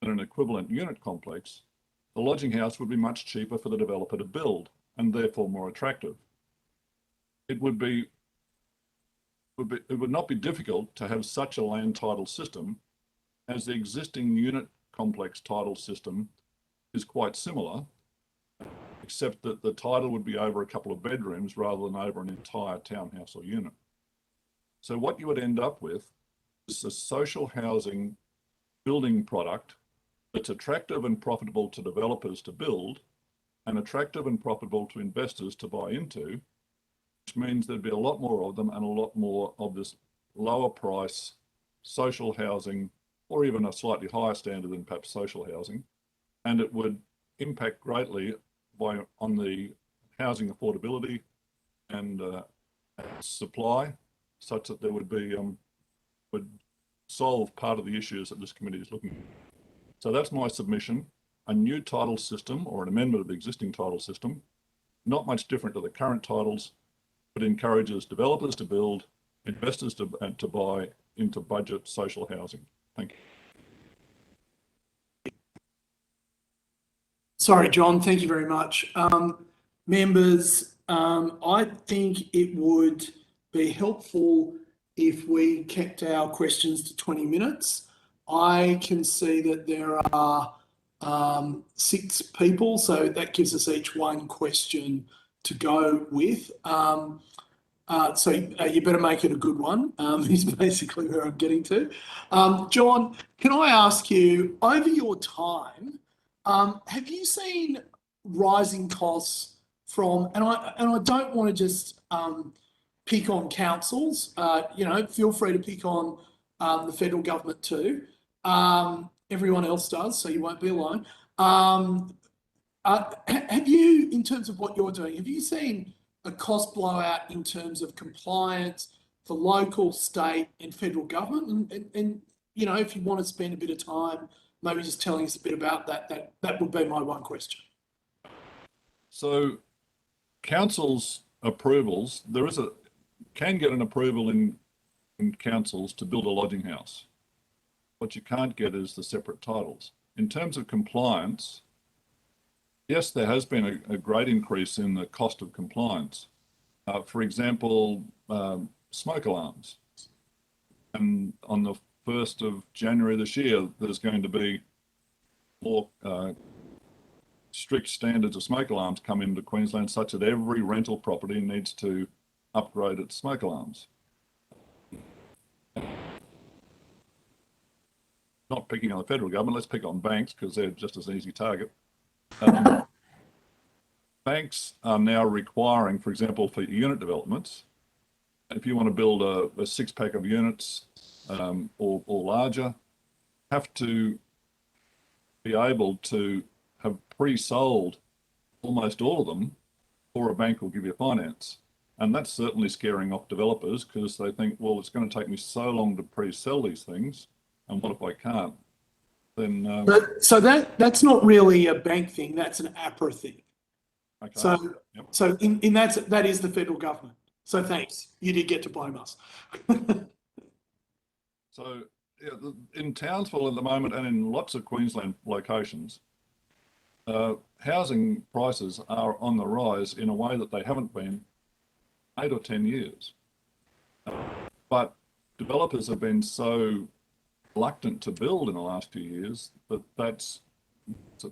and an equivalent unit complex, the lodging house would be much cheaper for the developer to build and therefore more attractive. It would not be difficult to have such a land title system, as the existing unit complex title system is quite similar, except that the title would be over a couple of bedrooms rather than over an entire townhouse or unit. So what you would end up with is a social housing building product that's attractive and profitable to developers to build and attractive and profitable to investors to buy into, which means there'd be a lot more of them and a lot more of this lower price social housing, or even a slightly higher standard than perhaps social housing. And it would impact greatly on the housing affordability and supply, such that there would be, would solve part of the issues that this committee is looking at. So that's my submission: a new title system or an amendment of the existing title system, not much different to the current titles, but encourages developers to build, investors to buy into budget social housing. Thank you. Sorry, John, thank you very much. Members, I think it would be helpful if we kept our questions to 20 minutes. I can see that there are 6 people, so that gives us each 1 question to go with. So you better make it a good one, is basically where I'm getting to. John, can I ask you, over your time, have you seen rising costs from, and I don't want to just pick on councils, feel free to pick on the federal government too. Everyone else does, so you won't be alone. Have you, in terms of what you're doing, have you seen a cost blowout in terms of compliance for local, state and federal government? And if you want to spend a bit of time maybe just telling us a bit about that would be my 1 question. So councils' approvals, can get an approval in councils to build a lodging house. What you can't get is the separate titles. In terms of compliance, yes, there has been a great increase in the cost of compliance. For example, smoke alarms. And on the 1st of January this year, there's going to be more strict standards of smoke alarms come into Queensland, such that every rental property needs to upgrade its smoke alarms. Not picking on the federal government, let's pick on banks because they're just as an easy target. Banks are now requiring, for example, for unit developments, if you want to build a 6-pack of units or larger, have to be able to have pre-sold almost all of them, or a bank will give you finance. And that's certainly scaring off developers because they think, well, it's going to take me so long to pre-sell these things, and what if I can't? Then so that's not really a bank thing, that's an APRA thing. Okay. So in that is the federal government. So thanks, you did get to blame us. So yeah, in Townsville at the moment and in lots of Queensland locations, housing prices are on the rise in a way that they haven't been 8 or 10 years. But developers have been so reluctant to build in the last few years that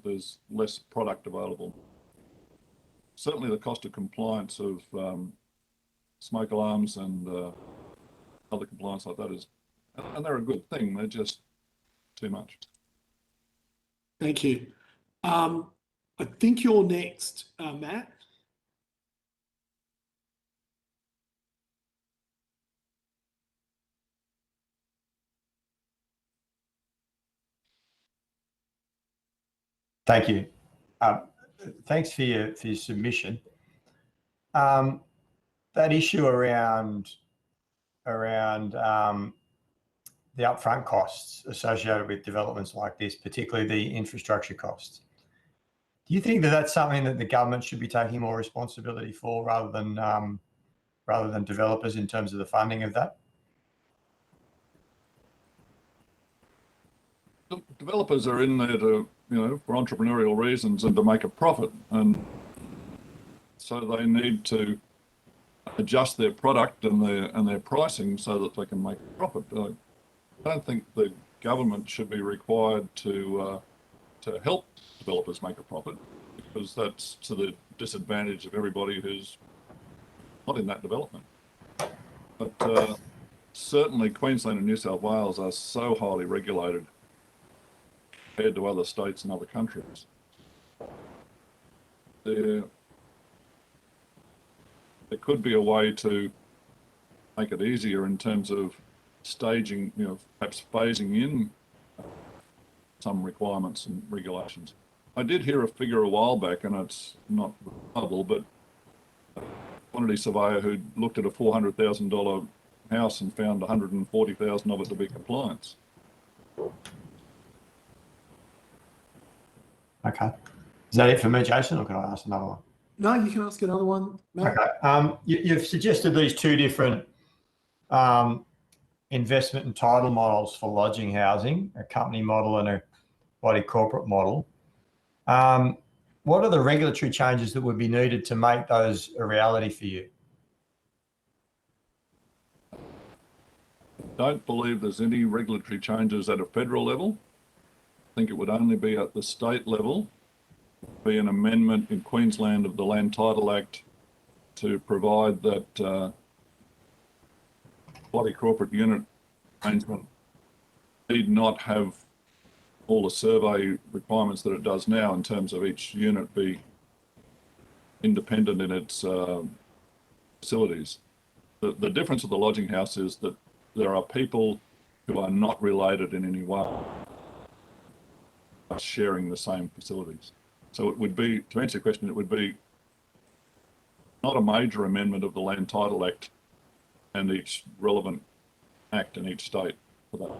there's less product available. Certainly the cost of compliance of smoke alarms and other compliance like that and they're a good thing, they're just too much. Thank you. I think you're next, Matt. Thank you. thanks for your submission. That issue around the upfront costs associated with developments like this, particularly the infrastructure costs. Do you think that that's something that the government should be taking more responsibility for rather than developers in terms of the funding of that? Developers are in there to, for entrepreneurial reasons and to make a profit, and so they need to adjust their product and their pricing so that they can make a profit. I don't think the government should be required to help developers make a profit, because that's to the disadvantage of everybody who's not in that development. But certainly Queensland and New South Wales are so highly regulated compared to other states and other countries. There could be a way to make it easier in terms of staging, perhaps phasing in some requirements and regulations. I did hear a figure a while back, and it's not reliable, but a quantity surveyor who looked at a $400,000 house and found 140,000 of it to be compliance. Okay. Is that it for me, Jason, or can I ask another one? No, you can ask another one, Matt. Okay. You've suggested these two different investment and title models for lodging housing, a company model and a body corporate model. What are the regulatory changes that would be needed to make those a reality for you? I don't believe there's any regulatory changes at a federal level. I think it would only be at the state level, be an amendment in Queensland of the Land Title Act to provide that body corporate unit arrangement need not have all the survey requirements that it does now in terms of each unit be independent in its facilities. The difference with the lodging house is that there are people who are not related in any way sharing the same facilities. So it would be, to answer your question, it would be not a major amendment of the Land Title Act and each relevant act in each state for that.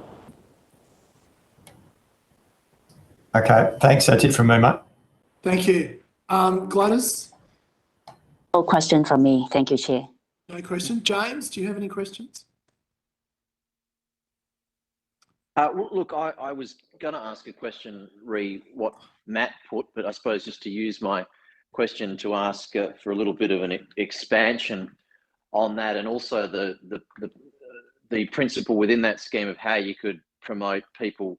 Okay, thanks. That's it from me, mate. Thank you. Gladys? No question from me. Thank you, Chair. No question. James, do you have any questions? Look, I was going to ask a question, re what Matt put, but I suppose just to use my question to ask for a little bit of an expansion on that, and also the principle within that scheme of how you could promote people,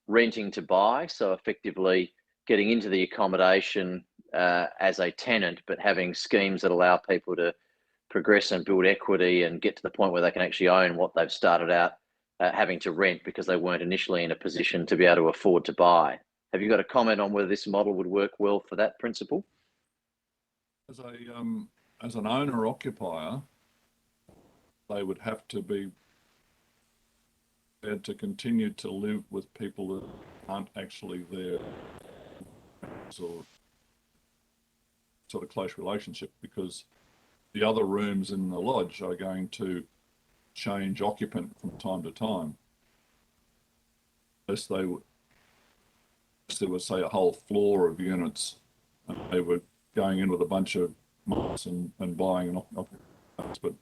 renting to buy, so effectively getting into the accommodation as a tenant, but having schemes that allow people to progress and build equity and get to the point where they can actually own what they've started out having to rent because they weren't initially in a position to be able to afford to buy. Have you got a comment on whether this model would work well for that principle? As an owner occupier, they would have to be prepared to continue to live with people that aren't actually there, or sort of close relationship, because the other rooms in the lodge are going to change occupant from time to time. Unless there was, say, a whole floor of units, and they were going in with a bunch of months and buying an occupant, but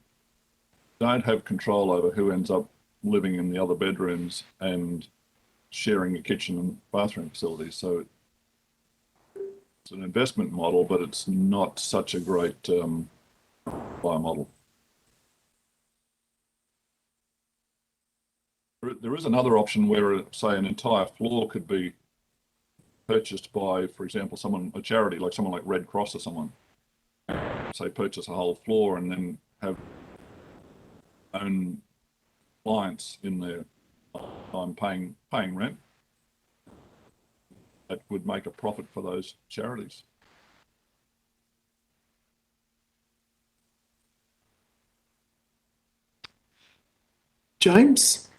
don't have control over who ends up living in the other bedrooms and sharing a kitchen and bathroom facilities. So it's an investment model, but it's not such a great buy model. There is another option where, say, an entire floor could be purchased by, for example, a charity, like someone like Red Cross or someone, say, purchase a whole floor and then have own clients in their time paying rent. That would make a profit for those charities. James?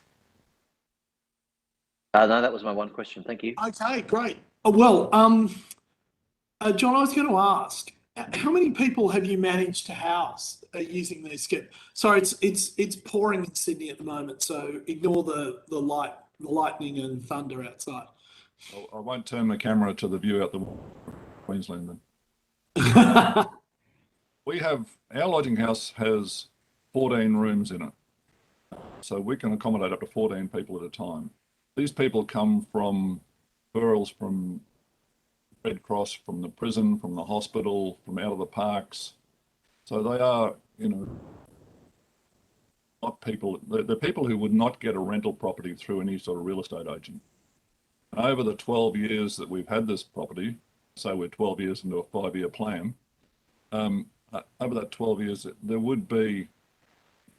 No, that was my one question. Thank you. Okay, great. Well, John, I was going to ask, how many people have you managed to house using these schemes? Sorry, it's pouring in Sydney at the moment, so ignore the lightning and thunder outside. I won't turn the camera to the view out the Queensland then. Our lodging house has 14 rooms in it. So we can accommodate up to 14 people at a time. These people come from referrals from Red Cross, from the prison, from the hospital, from out of the parks. So they are, not people, they're people who would not get a rental property through any sort of real estate agent. And over the 12 years that we've had this property, so we're 12 years into a 5-year plan, over that 12 years, there would be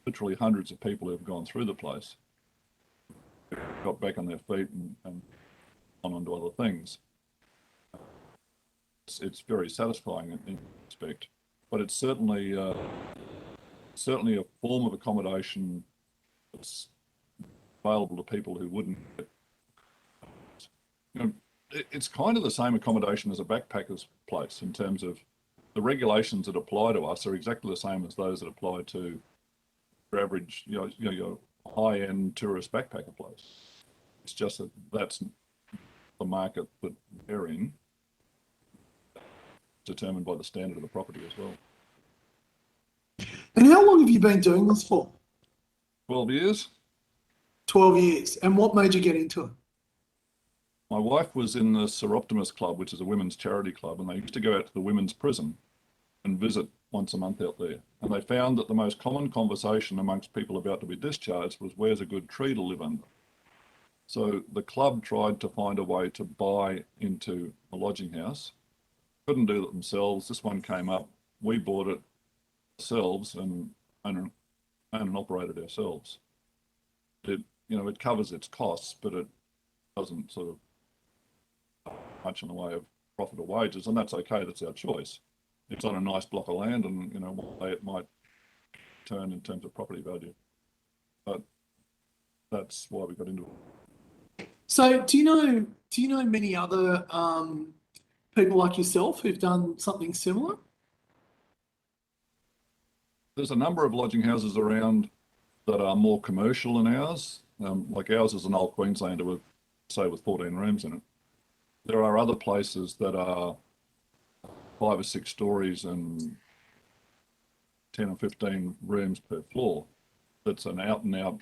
literally hundreds of people who have gone through the place, got back on their feet and on to other things. It's very satisfying in respect, but it's certainly a form of accommodation that's available to people who wouldn't. It's kind of the same accommodation as a backpacker's place in terms of the regulations that apply to us are exactly the same as those that apply to your average, your high-end tourist backpacker place. It's just that that's the market that they're in, determined by the standard of the property as well. And how long have you been doing this for? 12 years. 12 years. And what made you get into it? My wife was in the Sir Optimus Club, which is a women's charity club, and they used to go out to the women's prison and visit once a month out there. And they found that the most common conversation amongst people about to be discharged was, where's a good tree to live under? So the club tried to find a way to buy into a lodging house. Couldn't do it themselves. This one came up. We bought it ourselves and own and operate it ourselves. It covers its costs, but it doesn't sort of much in the way of profit or wages, and that's okay. That's our choice. It's on a nice block of land, and one day it might turn in terms of property value. But that's why we got into it. So, do you know many other people like yourself who've done something similar? There's a number of lodging houses around that are more commercial than ours. Like ours is an old Queenslander with 14 rooms in it. There are other places that are 5 or 6 stories and 10 or 15 rooms per floor. That's an out and out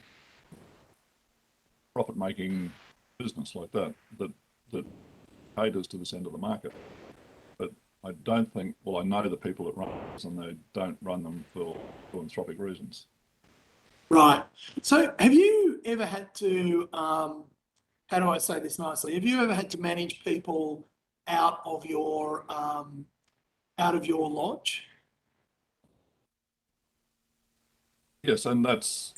profit making business like that caters to this end of the market. But I don't think, I know the people that run this, and they don't run them for philanthropic reasons. Right. So have you ever had to, how do I say this nicely? Have you ever had to manage people out of your lodge? Yes, and that's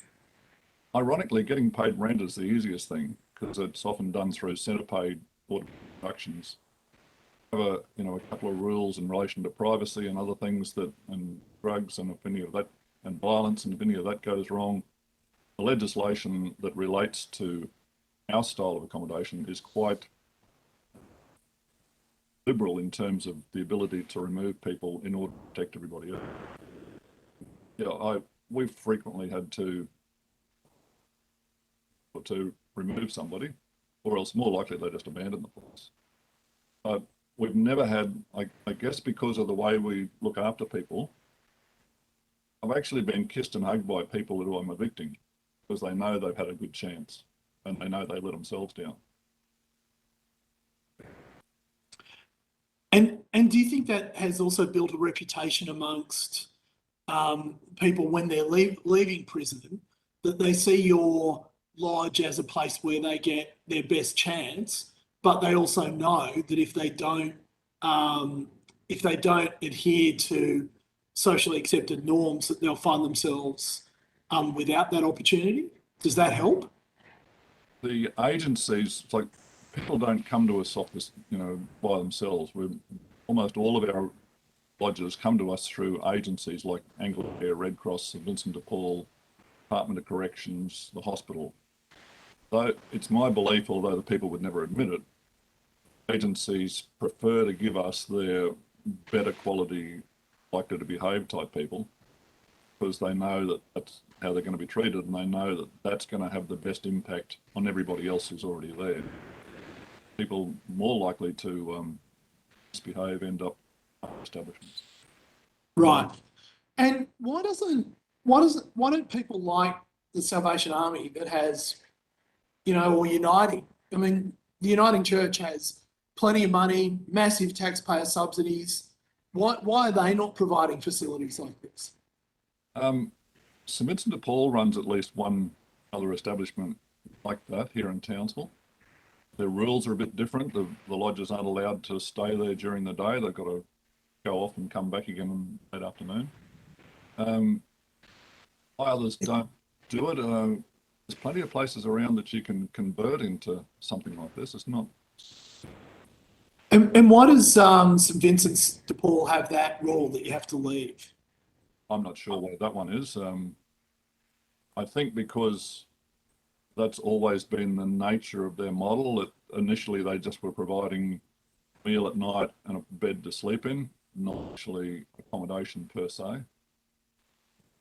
ironically getting paid rent is the easiest thing because it's often done through centre paid productions. Have a couple of rules in relation to privacy and other things and drugs, and if any of that, and violence, and if any of that goes wrong, the legislation that relates to our style of accommodation is quite liberal in terms of the ability to remove people in order to protect everybody else. We've frequently had to remove somebody, or else more likely they just abandon the place. We've never had, I guess because of the way we look after people, I've actually been kissed and hugged by people who I'm evicting because they know they've had a good chance and they know they let themselves down. And do you think that has also built a reputation amongst people when they're leaving prison, that they see your lodge as a place where they get their best chance, but they also know that if they don't adhere to socially accepted norms, that they'll find themselves without that opportunity? Does that help? The agencies, it's like people don't come to us off this, by themselves. Almost all of our lodges come to us through agencies like Anglicare, Red Cross, St Vincent de Paul, Department of Corrections, the hospital. So it's my belief, although the people would never admit it, agencies prefer to give us their better quality, likely to behave type people, because they know that that's how they're going to be treated, and they know that that's going to have the best impact on everybody else who's already there. People more likely to misbehave end up in establishments. Right. And why don't people like the Salvation Army that has, or Uniting? I mean, the Uniting Church has plenty of money, massive taxpayer subsidies. Why are they not providing facilities like this? St Vincent de Paul runs at least one other establishment like that here in Townsville. Their rules are a bit different. The lodges aren't allowed to stay there during the day. They've got to go off and come back again that afternoon. Why others don't do it? There's plenty of places around that you can convert into something like this. It's not. And why does St Vincent's de Paul have that rule that you have to leave? I'm not sure what that one is. I think because that's always been the nature of their model. Initially, they just were providing a meal at night and a bed to sleep in, not actually accommodation per se.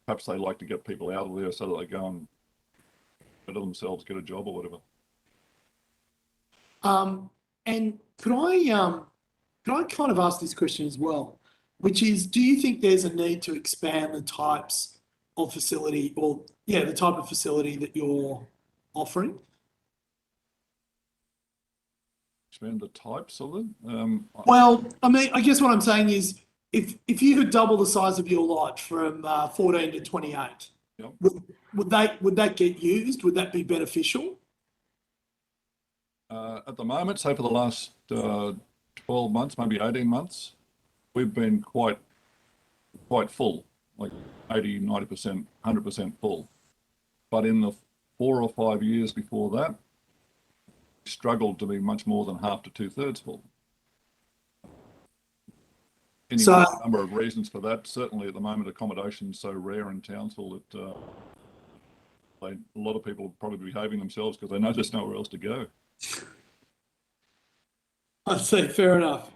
Perhaps they like to get people out of there so that they go and better themselves, get a job or whatever. And could I kind of ask this question as well, which is, do you think there's a need to expand the types of facility the type of facility that you're offering? Expand the types of it? Well, I mean, I guess what I'm saying is, if you could double the size of your lot from 14 to 28, yep. would that get used? Would that be beneficial? At the moment, say for the last 12 months, maybe 18 months, we've been quite full, like 80, 90%, 100% full. But in the 4 or 5 years before that, we struggled to be much more than half to 2/3 full. There's a number of reasons for that. Certainly at the moment, accommodation is so rare in Townsville that a lot of people probably behaving themselves because they know there's nowhere else to go. I'd say fair enough.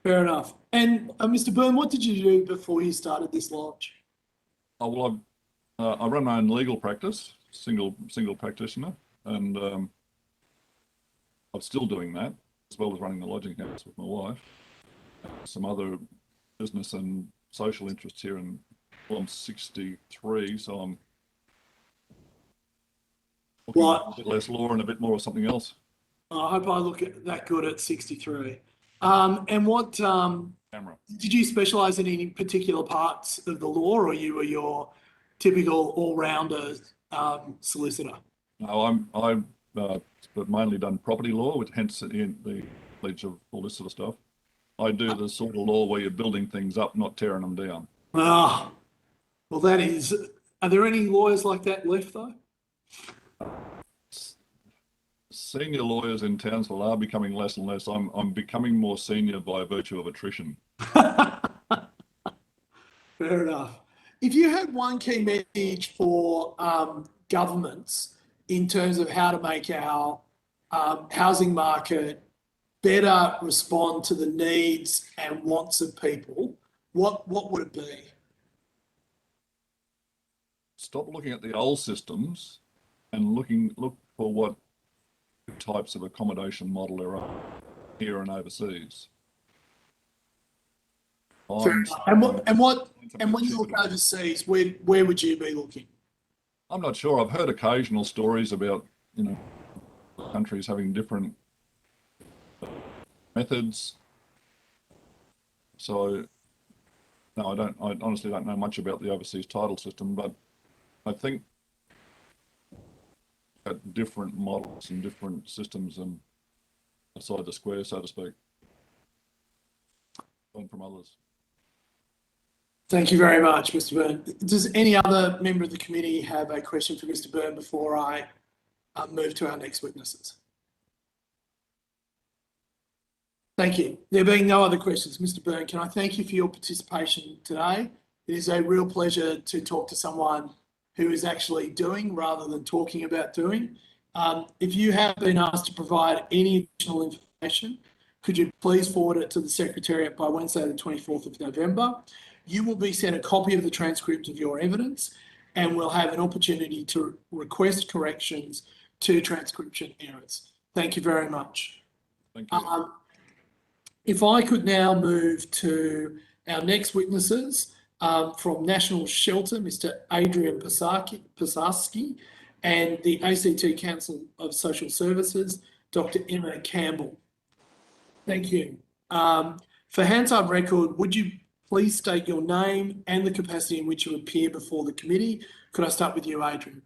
Fair enough. And Mr. Byrne, what did you do before you started this lodge? Oh, well, I run my own legal practice, single practitioner, and I'm still doing that, as well as running the lodging house with my wife. Some other business and social interests here, and I'm 63, so I'm looking at a bit less law and a bit more of something else. I hope I look at that good at 63. And what did you specialise in any particular parts of the law, or you were your typical all-rounder solicitor? No, I've mainly done property law, which hence the knowledge of all this sort of stuff. I do the sort of law where you're building things up, not tearing them down. Ah, well, that is. Are there any lawyers like that left, though? Senior lawyers in Townsville are becoming less and less. I'm becoming more senior by virtue of attrition. Fair enough. If you had one key message for governments in terms of how to make our housing market better respond to the needs and wants of people, what would it be? Stop looking at the old systems and look for what types of accommodation model there are here and overseas. And when you look overseas, where would you be looking? I'm not sure. I've heard occasional stories about countries having different methods. So no, I honestly don't know much about the overseas title system, but I think at different models and different systems and outside the square, so to speak, learn from others. Thank you very much, Mr. Byrne. Does any other member of the committee have a question for Mr. Byrne before I move to our next witnesses? Thank you. There being no other questions, Mr. Byrne, can I thank you for your participation today? It is a real pleasure to talk to someone who is actually doing rather than talking about doing. If you have been asked to provide any additional information, could you please forward it to the Secretariat by Wednesday the 24th of November? You will be sent a copy of the transcript of your evidence, and we'll have an opportunity to request corrections to transcription errors. Thank you very much. Thank you. If I could now move to our next witnesses from National Shelter, Mr. Adrian Pisarski, and the ACT Council of Social Services, Dr. Emma Campbell. Thank you. For Hansard record, would you please state your name and the capacity in which you appear before the committee? Could I start with you, Adrian?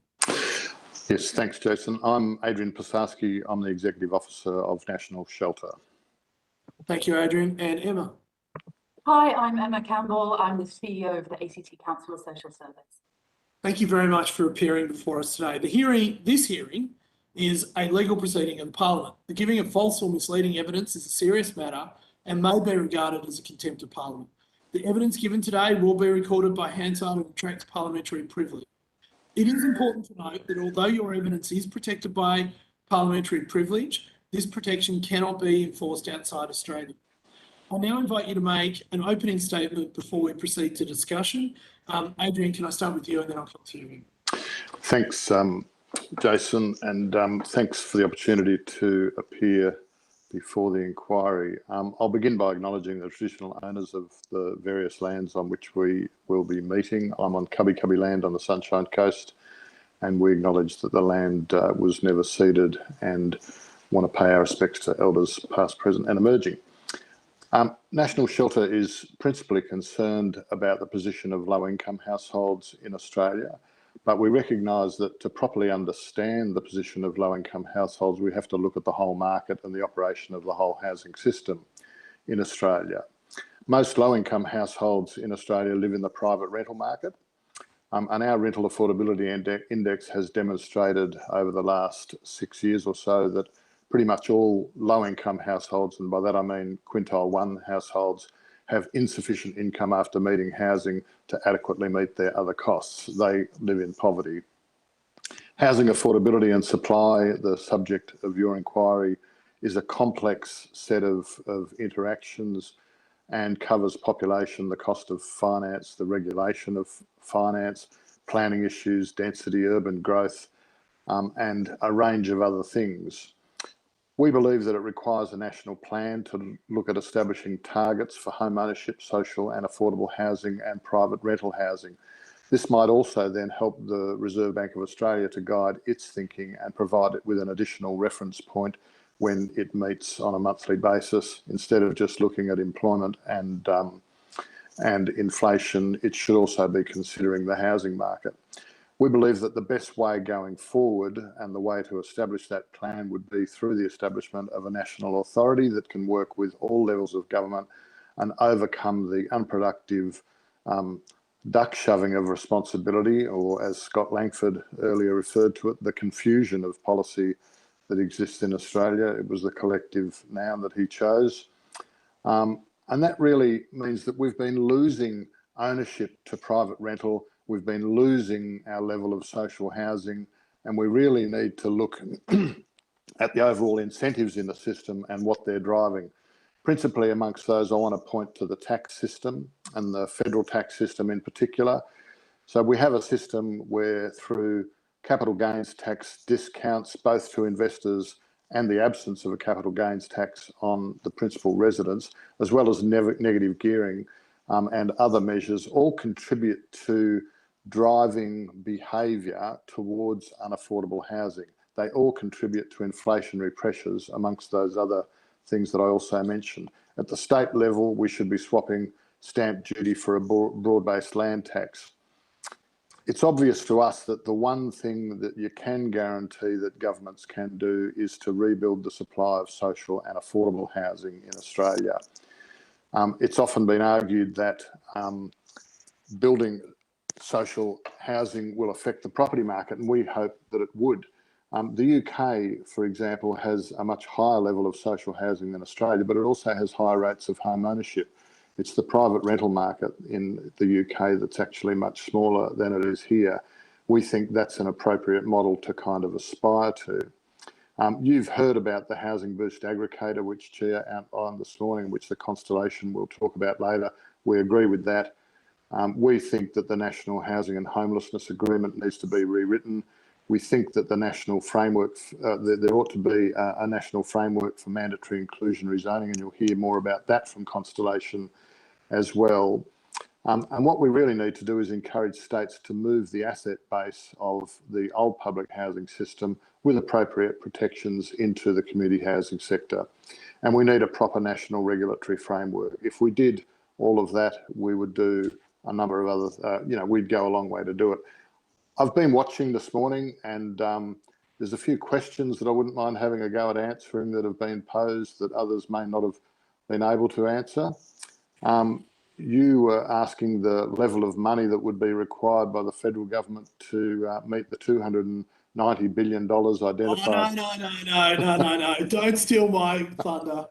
Yes, thanks, Jason. I'm Adrian Pisarski. I'm the Executive Officer of National Shelter. Thank you, Adrian. And Emma? Hi, I'm Emma Campbell. I'm the CEO of the ACT Council of Social Service. Thank you very much for appearing before us today. This hearing is a legal proceeding of the Parliament. The giving of false or misleading evidence is a serious matter and may be regarded as a contempt of Parliament. The evidence given today will be recorded by Hansard and attracts parliamentary privilege. It is important to note that although your evidence is protected by parliamentary privilege, this protection cannot be enforced outside Australia. I now invite you to make an opening statement before we proceed to discussion. Adrian, can I start with you and then I'll come to you? Thanks, Jason, and thanks for the opportunity to appear before the inquiry. I'll begin by acknowledging the traditional owners of the various lands on which we will be meeting. I'm on Cubby Cubby land on the Sunshine Coast, and we acknowledge that the land was never ceded and want to pay our respects to elders past, present and emerging. National Shelter is principally concerned about the position of low-income households in Australia, but we recognise that to properly understand the position of low-income households, we have to look at the whole market and the operation of the whole housing system in Australia. Most low-income households in Australia live in the private rental market, and our rental affordability index has demonstrated over the last 6 years or so that pretty much all low-income households, and by that I mean quintile 1 households, have insufficient income after meeting housing to adequately meet their other costs. They live in poverty. Housing affordability and supply, the subject of your inquiry, is a complex set of interactions and covers population, the cost of finance, the regulation of finance, planning issues, density, urban growth, and a range of other things. We believe that it requires a national plan to look at establishing targets for home ownership, social and affordable housing and private rental housing. This might also then help the Reserve Bank of Australia to guide its thinking and provide it with an additional reference point when it meets on a monthly basis. Instead of just looking at employment and inflation, it should also be considering the housing market. We believe that the best way going forward and the way to establish that plan would be through the establishment of a national authority that can work with all levels of government and overcome the unproductive duck shoving of responsibility, or as Scott Langford earlier referred to it, the confusion of policy that exists in Australia. It was the collective noun that he chose. And that really means that we've been losing ownership to private rental. We've been losing our level of social housing, and we really need to look at the overall incentives in the system and what they're driving. Principally amongst those, I want to point to the tax system and the federal tax system in particular. So we have a system where through capital gains tax discounts both to investors and the absence of a capital gains tax on the principal residents, as well as negative gearing and other measures, all contribute to driving behaviour towards unaffordable housing. They all contribute to inflationary pressures amongst those other things that I also mentioned. At the state level, we should be swapping stamp duty for a broad-based land tax. It's obvious to us that the one thing that you can guarantee that governments can do is to rebuild the supply of social and affordable housing in Australia. It's often been argued that building social housing will affect the property market, and we hope that it would. The UK, for example, has a much higher level of social housing than Australia, but it also has higher rates of home ownership. It's the private rental market in the UK that's actually much smaller than it is here. We think that's an appropriate model to kind of aspire to. You've heard about the Housing Boost aggregator, which Chair outlined this morning, which the Constellation will talk about later. We agree with that. We think that the National Housing and Homelessness Agreement needs to be rewritten. We think that the national framework, there ought to be a national framework for mandatory inclusionary zoning, and you'll hear more about that from Constellation as well. And what we really need to do is encourage states to move the asset base of the old public housing system with appropriate protections into the community housing sector. And we need a proper national regulatory framework. If we did all of that, we would do a number of other, we'd go a long way to do it. I've been watching this morning, and there's a few questions that I wouldn't mind having a go at answering that have been posed that others may not have been able to answer. You were asking the level of money that would be required by the federal government to meet the $290 billion identified. No. Don't steal my thunder,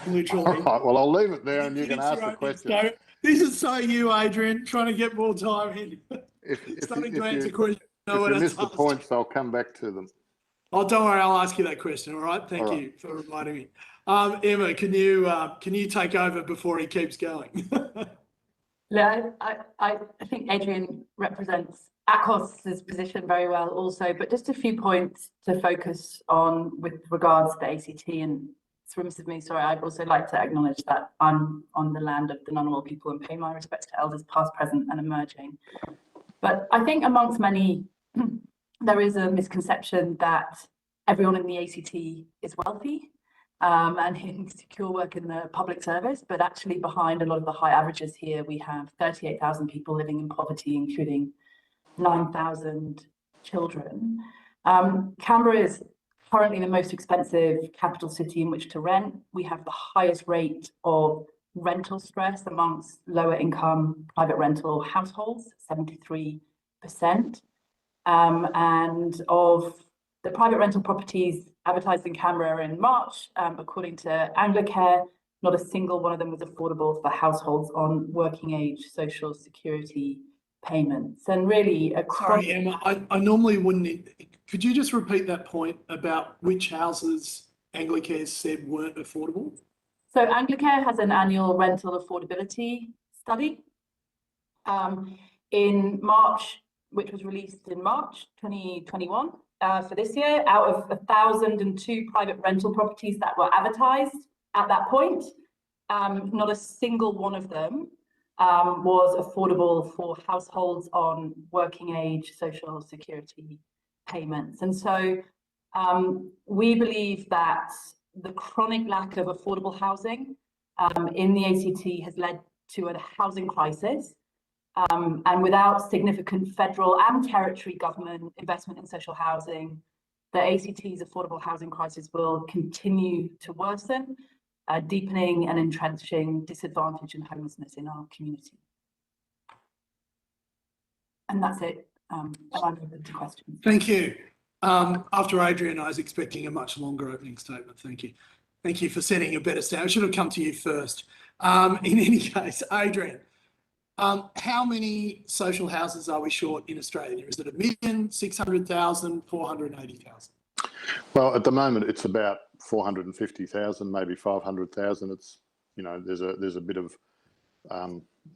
literally. All right, well, I'll leave it there and you can ask the question. This is so you, Adrian, trying to get more time in. If you miss the points, I'll come back to them. Oh, don't worry, I'll ask you that question, all right? Thank you for reminding me. Emma, can you take over before he keeps going? Yeah, I think Adrian represents ACOS's position very well also, but just a few points to focus on with regards to the ACT, and it's remiss of me, sorry, I'd also like to acknowledge that I'm on the land of the Ngunnawal people and pay my respects to elders past, present and emerging. But I think amongst many, there is a misconception that everyone in the ACT is wealthy and in secure work in the public service, but actually behind a lot of the high averages here, we have 38,000 people living in poverty, including 9,000 children. Canberra is currently the most expensive capital city in which to rent. We have the highest rate of rental stress amongst lower income private rental households, 73%. And of the private rental properties advertised in Canberra in March, according to Anglicare, not a single one of them was affordable for households on working age social security payments. And really across— Sorry, Emma, I normally wouldn't. Could you just repeat that point about which houses Anglicare said weren't affordable? So Anglicare has an annual rental affordability study in March, which was released in March 2021 for this year. Out of 1,002 private rental properties that were advertised at that point, not a single one of them was affordable for households on working age social security payments. And so we believe that the chronic lack of affordable housing in the ACT has led to a housing crisis. And without significant federal and territory government investment in social housing, the ACT's affordable housing crisis will continue to worsen, deepening and entrenching disadvantage and homelessness in our community. And that's it. I'm open to questions. Thank you. After Adrian, I was expecting a much longer opening statement. Thank you. Thank you for setting a better standard. I should have come to you first. In any case, Adrian, how many social houses are we short in Australia? Is it 1,600,000, 480,000? Well, at the moment, it's about 450,000, maybe 500,000. It's, there's a bit of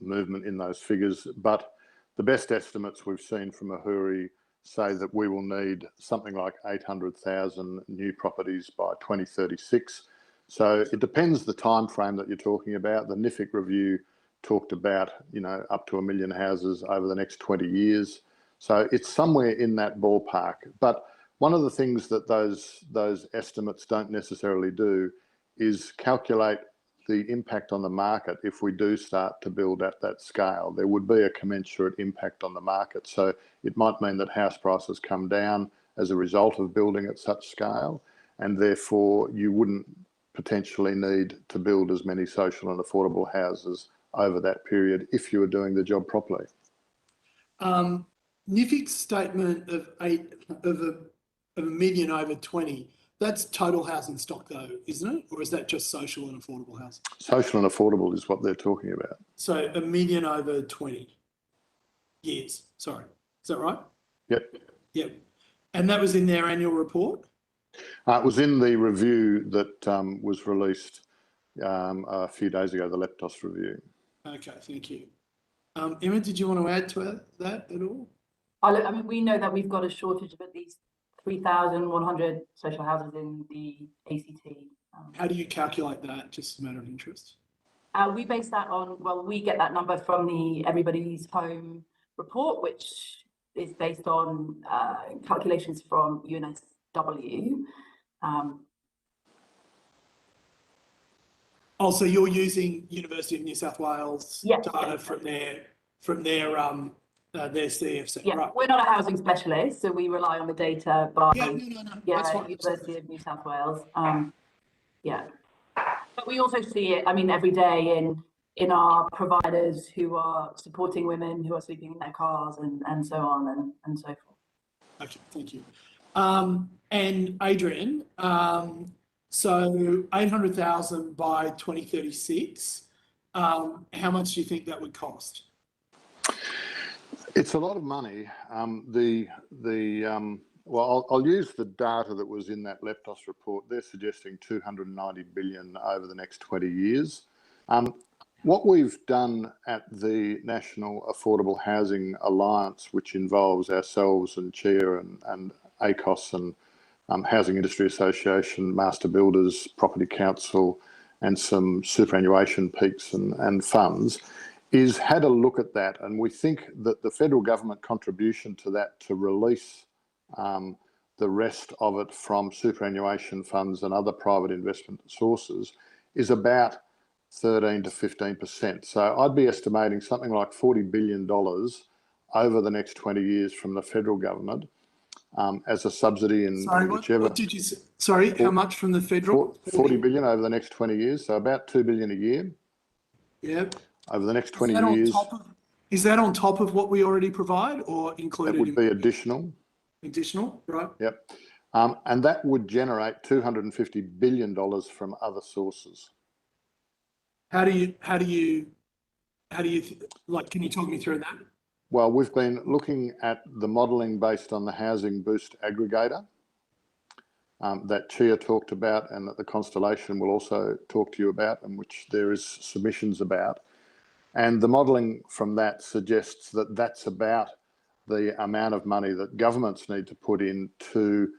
movement in those figures, but the best estimates we've seen from Ahuri say that we will need something like 800,000 new properties by 2036. So it depends the time frame that you're talking about. The NIFIC review talked about, up to 1 million houses over the next 20 years. So it's somewhere in that ballpark. But one of the things that those estimates don't necessarily do is calculate the impact on the market. If we do start to build at that scale, there would be a commensurate impact on the market. So it might mean that house prices come down as a result of building at such scale, and therefore you wouldn't potentially need to build as many social and affordable houses over that period if you were doing the job properly. NIFIC's statement of a million over 20, that's total housing stock though, isn't it? Or is that just social and affordable housing? Social and affordable is what they're talking about. So 1 million over 20 years, sorry. Is that right? Yep. Yep. And that was in their annual report? It was in the review that was released a few days ago, the Leptos review. Okay, thank you. Emma, did you want to add to that at all? I mean, we know that we've got a shortage of at least 3,100 social houses in the ACT. How do you calculate that, just as a matter of interest? We base that on, well, we get that number from the Everybody's Home report, which is based on calculations from UNSW. So you're using University of New South Wales data from their CFC, yeah, right? We're not a housing specialist, so we rely on the data by That's fine. University of New South Wales. But we also see it, I mean, every day in our providers who are supporting women who are sleeping in their cars and so on and so forth. Okay, thank you. And Adrian, so 800,000 by 2036, how much do you think that would cost? It's a lot of money. Well, I'll use the data that was in that Leptos report. They're suggesting 290 billion over the next 20 years. What we've done at the National Affordable Housing Alliance, which involves ourselves and Chair and ACOS and Housing Industry Association, Master Builders, Property Council, and some superannuation peaks and funds, is had a look at that. And we think that the federal government contribution to that to release the rest of it from superannuation funds and other private investment sources is about 13 to 15%. So I'd be estimating something like $40 billion over the next 20 years from the federal government as a subsidy in whichever. What did you say? Sorry, how much from the federal? 40 billion over the next 20 years, so about 2 billion a year. Yeah. Over the next 20 years. Is that on top of what we already provide or included? That would be additional. Additional, right? Yep. And that would generate $250 billion from other sources. How do you like, can you talk me through that? Well, we've been looking at the modelling based on the Housing Boost aggregator that Chia talked about and that the Constellation will also talk to you about, and which there is submissions about. And the modelling from that suggests that that's about the amount of money that governments need to put in to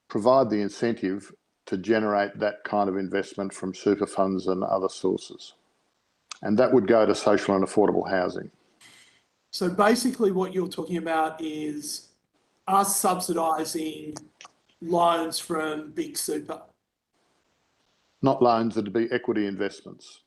provide the incentive to generate that kind of investment from super funds and other sources. And that would go to social and affordable housing. So basically what you're talking about is us subsidising loans from big super. Not loans, it'd be equity investments.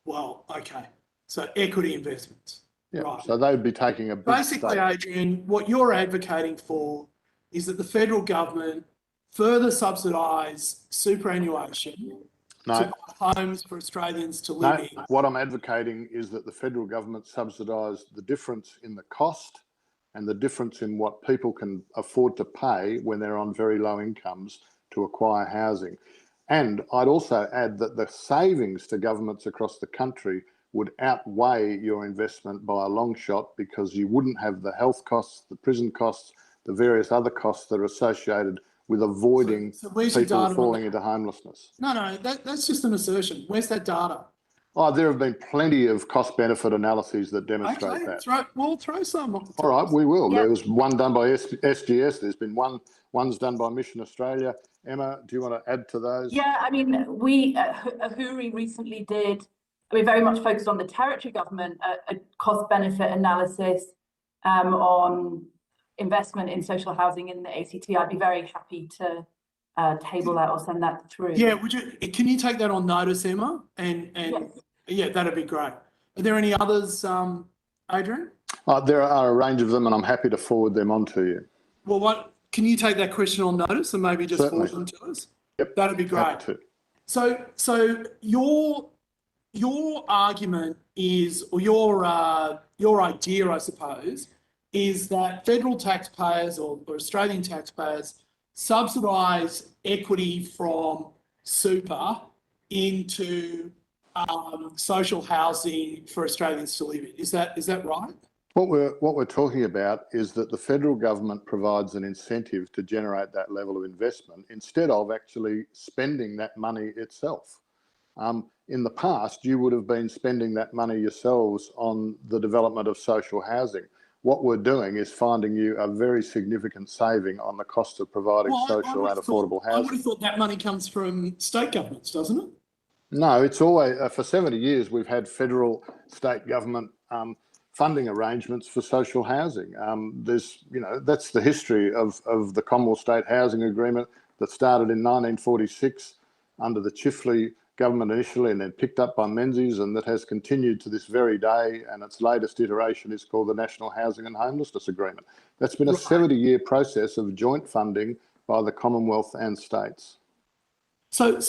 Well, okay. So equity investments. Yeah, right. so they'd be taking a big Basically, stake. Adrian, what you're advocating for is that the federal government further subsidise superannuation to buy homes for Australians to live in. What I'm advocating is that the federal government subsidise the difference in the cost and the difference in what people can afford to pay when they're on very low incomes to acquire housing. And I'd also add that the savings to governments across the country would outweigh your investment by a long shot, because you wouldn't have the health costs, the prison costs, the various other costs that are associated with avoiding people falling into homelessness. No, that's just an assertion. Where's that data? Oh, there have been plenty of cost-benefit analyses that demonstrate Okay, that. we'll throw some. All right, we will. There was one done by SGS. There's been one's done by Mission Australia. Emma, do you want to add to those? Yeah, I mean, we, Ahuri recently did, we very much focused on the territory government, a cost-benefit analysis on investment in social housing in the ACT. I'd be very happy to table that or send that through. Yeah, can you take that on notice, Emma? And yes. Yeah, that'd be great. Are there any others, Adrian? There are a range of them, and I'm happy to forward them on to you. Well, can you take that question on notice and maybe just forward them to us? Yep. That'd be great. So your argument is, or your idea, I suppose, is that federal taxpayers or Australian taxpayers subsidise equity from super into social housing for Australians to live in. Is that right? What we're talking about is that the federal government provides an incentive to generate that level of investment instead of actually spending that money itself. In the past, you would have been spending that money yourselves on the development of social housing. What we're doing is finding you a very significant saving on the cost of providing social and affordable I would housing. have thought that money comes from state governments, doesn't it? No, it's always, for 70 years, we've had federal, state government funding arrangements for social housing. That's the history of the Commonwealth State Housing Agreement that started in 1946 under the Chifley government initially and then picked up by Menzies, and that has continued to this very day, and its latest iteration is called the National Housing and Homelessness Agreement. That's been a 70-year process of joint funding by the Commonwealth and states. So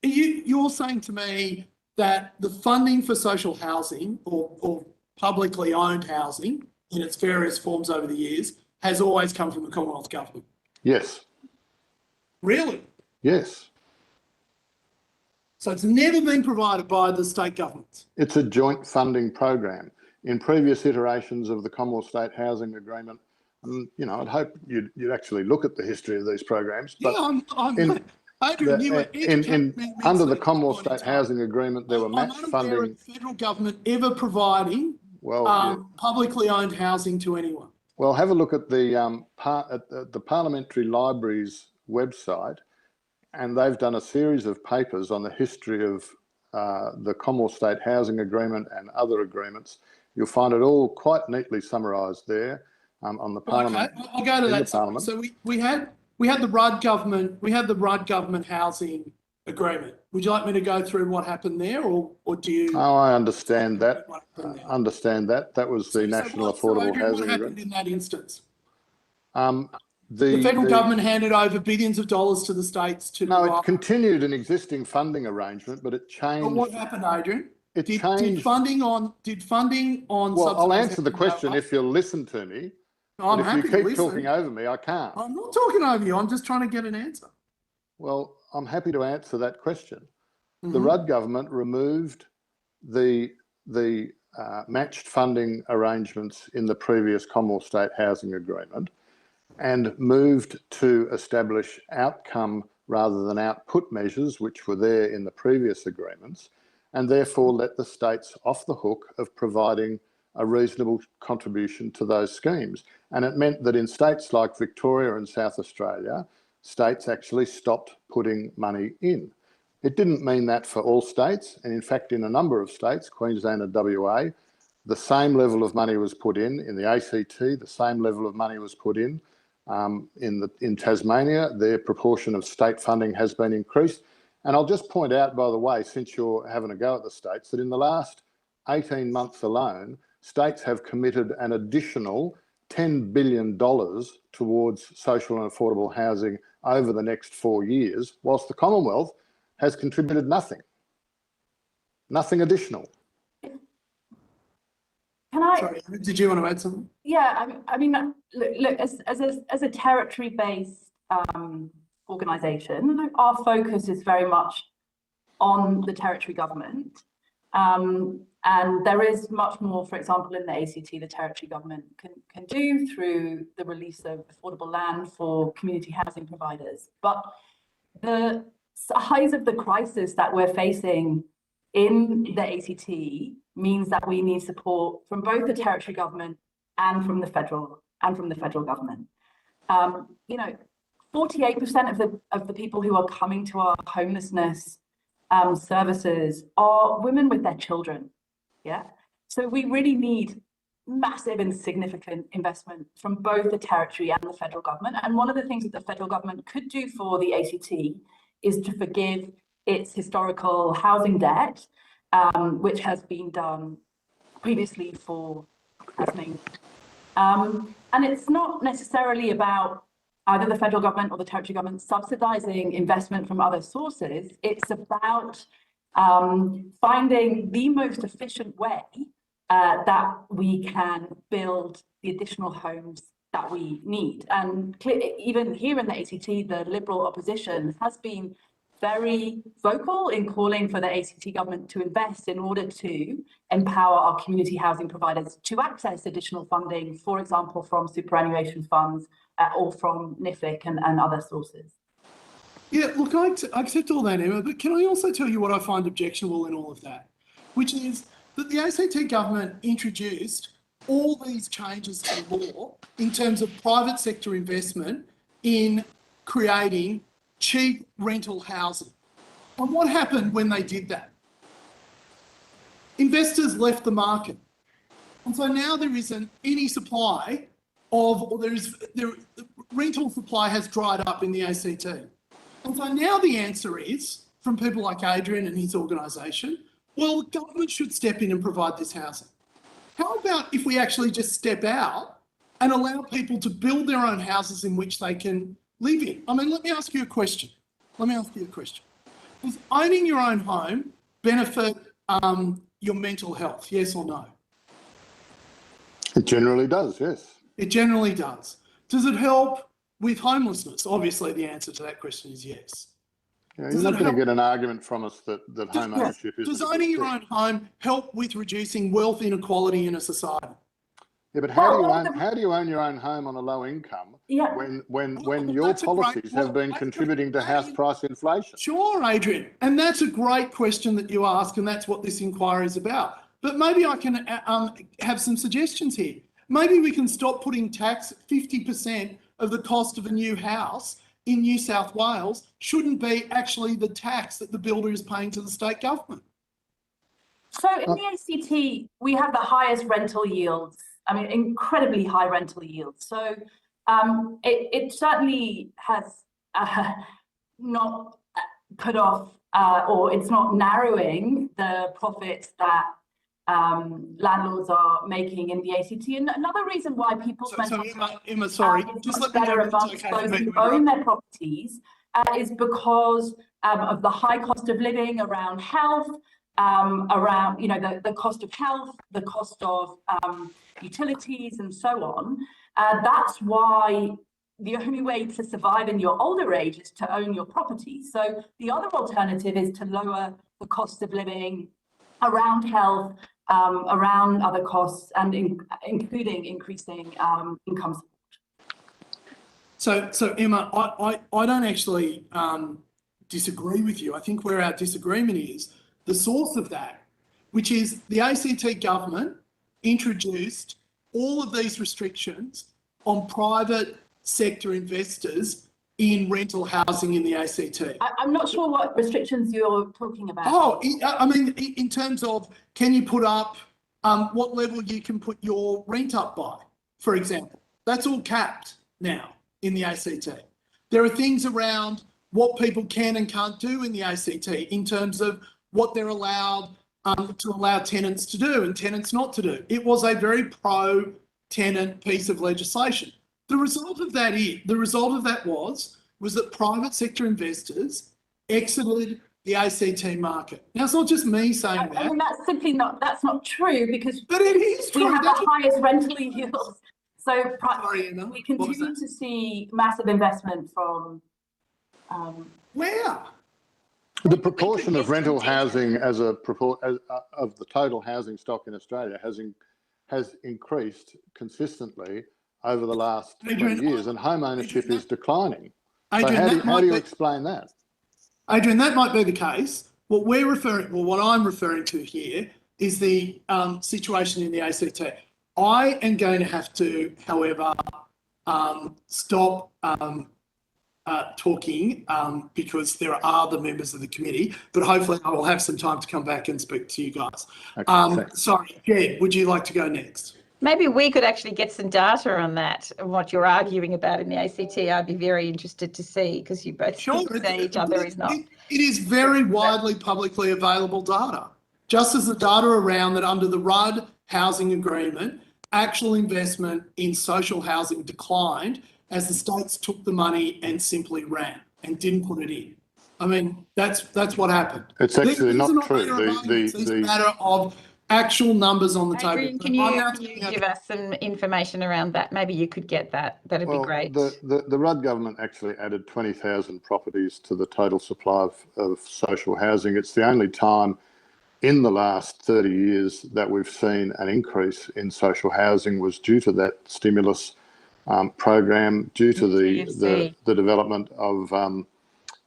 you're saying to me that the funding for social housing or publicly owned housing in its various forms over the years has always come from the Commonwealth government? Yes. Really? Yes. So it's never been provided by the state governments? It's a joint funding program. In previous iterations of the Commonwealth State Housing Agreement, I'd hope you'd actually look at the history of these programs. But under the Commonwealth State Housing Agreement, there were matched funding. Of the federal government ever providing publicly owned housing to anyone? Well, have a look at the Parliamentary Library's website, and they've done a series of papers on the history of the Commonwealth State Housing Agreement and other agreements. You'll find it all quite neatly summarised there on the Parliament. Okay, I'll go to that. So we had the Rudd government. We had the Rudd government housing agreement. Would you like me to go through what happened there, or do you? Oh, I understand that. That was the National Affordable Housing Agreement. What happened in that instance? The federal government handed over billions of dollars to the states to. No, it continued an existing funding arrangement, but it changed. But what happened, Adrian? It changed. Did funding on? Well, I'll answer the question if you'll listen to me. I'm happy if you keep talking over me, I can't. I'm not talking over you. I'm just trying to get an answer. Well, I'm happy to answer that question. The Rudd government removed the matched funding arrangements in the previous Commonwealth State Housing Agreement and moved to establish outcome rather than output measures, which were there in the previous agreements, and therefore let the states off the hook of providing a reasonable contribution to those schemes. And it meant that in states like Victoria and South Australia, states actually stopped putting money in. It didn't mean that for all states. And in fact, in a number of states, Queensland and WA, the same level of money was put in the ACT, the same level of money was put in Tasmania. Their proportion of state funding has been increased. And I'll just point out, by the way, since you're having a go at the states, that in the last 18 months alone, states have committed an additional $10 billion towards social and affordable housing over the next 4 years, whilst the Commonwealth has contributed nothing additional. Sorry, did you want to add something? Yeah, I mean, look, as a territory-based organisation, our focus is very much on the territory government. And there is much more, for example, in the ACT, the territory government can do through the release of affordable land for community housing providers. But the size of the crisis that we're facing in the ACT means that we need support from both the territory government and from the federal government. 48% of the people who are coming to our homelessness services are women with their children. Yeah. So we really need massive and significant investment from both the territory and the federal government. And one of the things that the federal government could do for the ACT is to forgive its historical housing debt, which has been done previously for Tasmania. And it's not necessarily about either the federal government or the territory government subsidising investment from other sources. It's about finding the most efficient way that we can build the additional homes that we need. And even here in the ACT, the Liberal opposition has been very vocal in calling for the ACT government to invest in order to empower our community housing providers to access additional funding, for example, from superannuation funds or from NIFIC and other sources. Yeah, look, I accept all that, Emma, but can I also tell you what I find objectionable in all of that, which is that the ACT government introduced all these changes to the law in terms of private sector investment in creating cheap rental housing. And what happened when they did that? Investors left the market. And so now there isn't any supply of, or rental supply has dried up in the ACT. And so now the answer is, from people like Adrian and his organisation, well, the government should step in and provide this housing. How about if we actually just step out and allow people to build their own houses in which they can live in? I mean, let me ask you a question. Does owning your own home benefit your mental health, yes or no? It generally does, yes. It generally does. Does it help with homelessness? Obviously, the answer to that question is yes. Yeah, you're not going to get an argument from us that home ownership is. Does owning your own home help with reducing wealth inequality in a society? Yeah, but how do you own your own home on a low income when your policies have been contributing to house price inflation? Sure, Adrian, and that's a great question that you ask, and that's what this inquiry is about. But maybe I can have some suggestions here. Maybe we can stop putting tax. 50% of the cost of a new house in New South Wales shouldn't be actually the tax that the builder is paying to the state government. So in the ACT, we have the highest rental yields. I mean, incredibly high rental yields. So it certainly has not put off, or it's not narrowing the profits that landlords are making in the ACT. And another reason why people's mental health is better amongst those who own their properties is because of the high cost of living around health, around the cost of health, the cost of utilities and so on. That's why the only way to survive in your older age is to own your property. So the other alternative is to lower the cost of living around health, around other costs, and including increasing income support. So Emma, I don't actually disagree with you. I think where our disagreement is the source of that, which is the ACT government introduced all of these restrictions on private sector investors in rental housing in the ACT. I'm not sure what restrictions you're talking about. Oh, I mean, in terms of can you put up what level you can put your rent up by, for example. That's all capped now in the ACT. There are things around what people can and can't do in the ACT in terms of what they're allowed to allow tenants to do and tenants not to do. It was a very pro-tenant piece of legislation. The result of that was that private sector investors exited the ACT market. Now, it's not just me saying that. I mean, that's not true because but it is true. We have the highest rental yields. So we continue to see massive investment from where? The proportion of rental housing as of the total housing stock in Australia has increased consistently over the last 20 years, and home ownership is declining. Adrian, so how do you explain that? Adrian, that might be the case. What I'm referring to here is the situation in the ACT. I am going to have to, however, stop talking because there are other members of the committee, but hopefully I will have some time to come back and speak to you guys. Okay, sorry, Jed, would you like to go next? Maybe we could actually get some data on that, and what you're arguing about in the ACT. I'd be very interested to see, because you both say each other is not. It is very widely publicly available data, just as the data around that under the Rudd housing agreement, actual investment in social housing declined as the states took the money and simply ran and didn't put it in. I mean, that's what happened. It's actually not true. It's a matter of actual numbers on the Adrian, table. can you give us some information around that? Maybe you could get that. That'd be great. The Rudd government actually added 20,000 properties to the total supply of social housing. It's the only time in the last 30 years that we've seen an increase in social housing was due to that stimulus program, due to the development of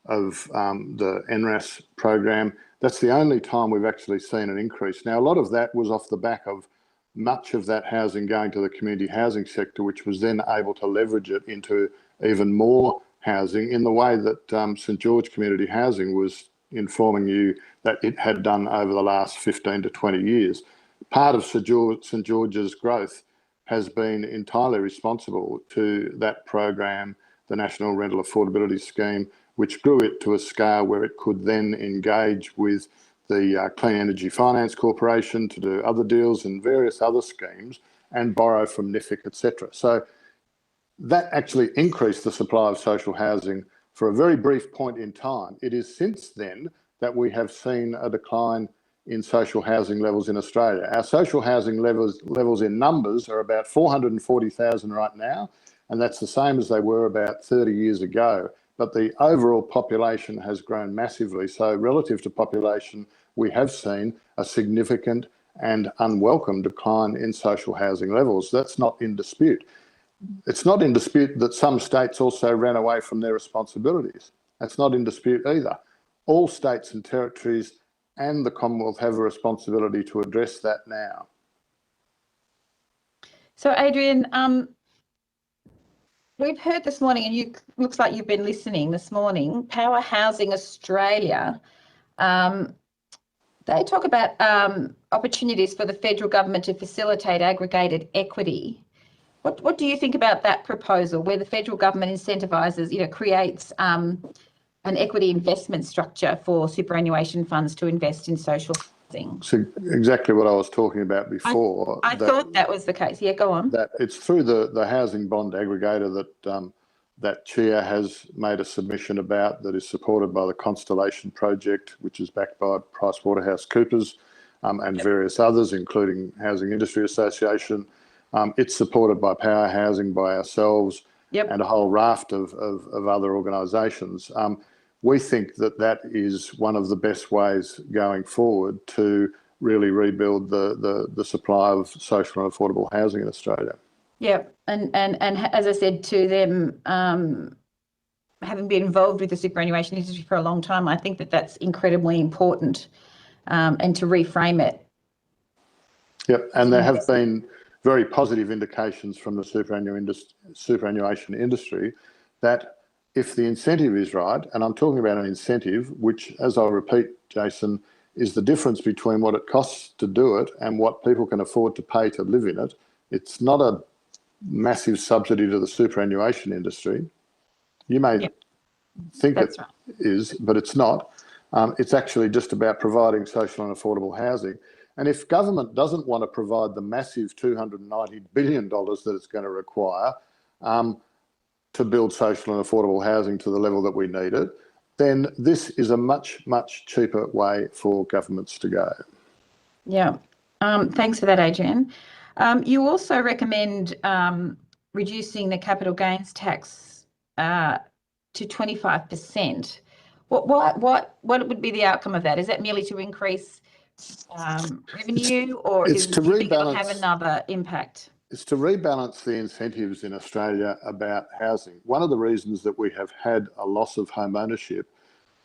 the NRAS program. That's the only time we've actually seen an increase. Now, a lot of that was off the back of much of that housing going to the community housing sector, which was then able to leverage it into even more housing in the way that St George Community Housing was informing you that it had done over the last 15 to 20 years. Part of St George's growth has been entirely responsible to that program, the National Rental Affordability Scheme, which grew it to a scale where it could then engage with the Clean Energy Finance Corporation to do other deals and various other schemes and borrow from NIFIC, etc. So that actually increased the supply of social housing for a very brief point in time. It is since then that we have seen a decline in social housing levels in Australia. Our social housing levels in numbers are about 440,000 right now, and that's the same as they were about 30 years ago. But the overall population has grown massively. So relative to population, we have seen a significant and unwelcome decline in social housing levels. That's not in dispute. It's not in dispute that some states also ran away from their responsibilities. That's not in dispute either. All states and territories and the Commonwealth have a responsibility to address that now. So, Adrian, we've heard this morning, and you looks like you've been listening this morning, Power Housing Australia, they talk about opportunities for the federal government to facilitate aggregated equity. What do you think about that proposal, where the federal government incentivises, creates an equity investment structure for superannuation funds to invest in social housing? So exactly what I was talking about before. I thought that was the case. Yeah, go on. That it's through the housing bond aggregator that that Chair has made a submission about, that is supported by the Constellation Project, which is backed by PricewaterhouseCoopers and various others, including Housing Industry Association. It's supported by Power Housing, by ourselves, and a whole raft of other organisations. We think that that is one of the best ways going forward to really rebuild the supply of social and affordable housing in Australia. Yeah, and as I said to them, having been involved with the superannuation industry for a long time, I think that that's incredibly important, and to reframe it. Yep, and there have been very positive indications from the superannuation industry that if the incentive is right, and I'm talking about an incentive which, as I'll repeat, Jason, is the difference between what it costs to do it and what people can afford to pay to live in it. It's not a massive subsidy to the superannuation industry. You may think it is, but it's not. It's actually just about providing social and affordable housing. And if government doesn't want to provide the massive $290 billion that it's going to require to build social and affordable housing to the level that we need it, then this is a much, much cheaper way for governments to go. Yeah. Thanks for that, Adrian. You also recommend reducing the capital gains tax to 25%. What would be the outcome of that? Is that merely to increase revenue, or do you think it'll have another impact? It's to rebalance the incentives in Australia about housing. One of the reasons that we have had a loss of home ownership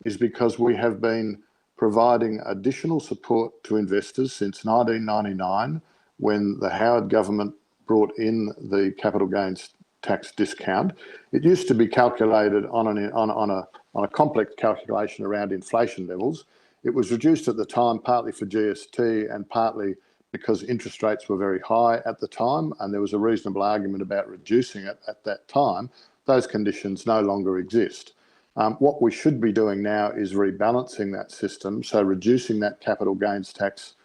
is because we have been providing additional support to investors since 1999, when the Howard government brought in the capital gains tax discount. It used to be calculated on a complex calculation around inflation levels. It was reduced at the time partly for GST and partly because interest rates were very high at the time, and there was a reasonable argument about reducing it at that time. Those conditions no longer exist. What we should be doing now is rebalancing that system, so reducing that capital gains tax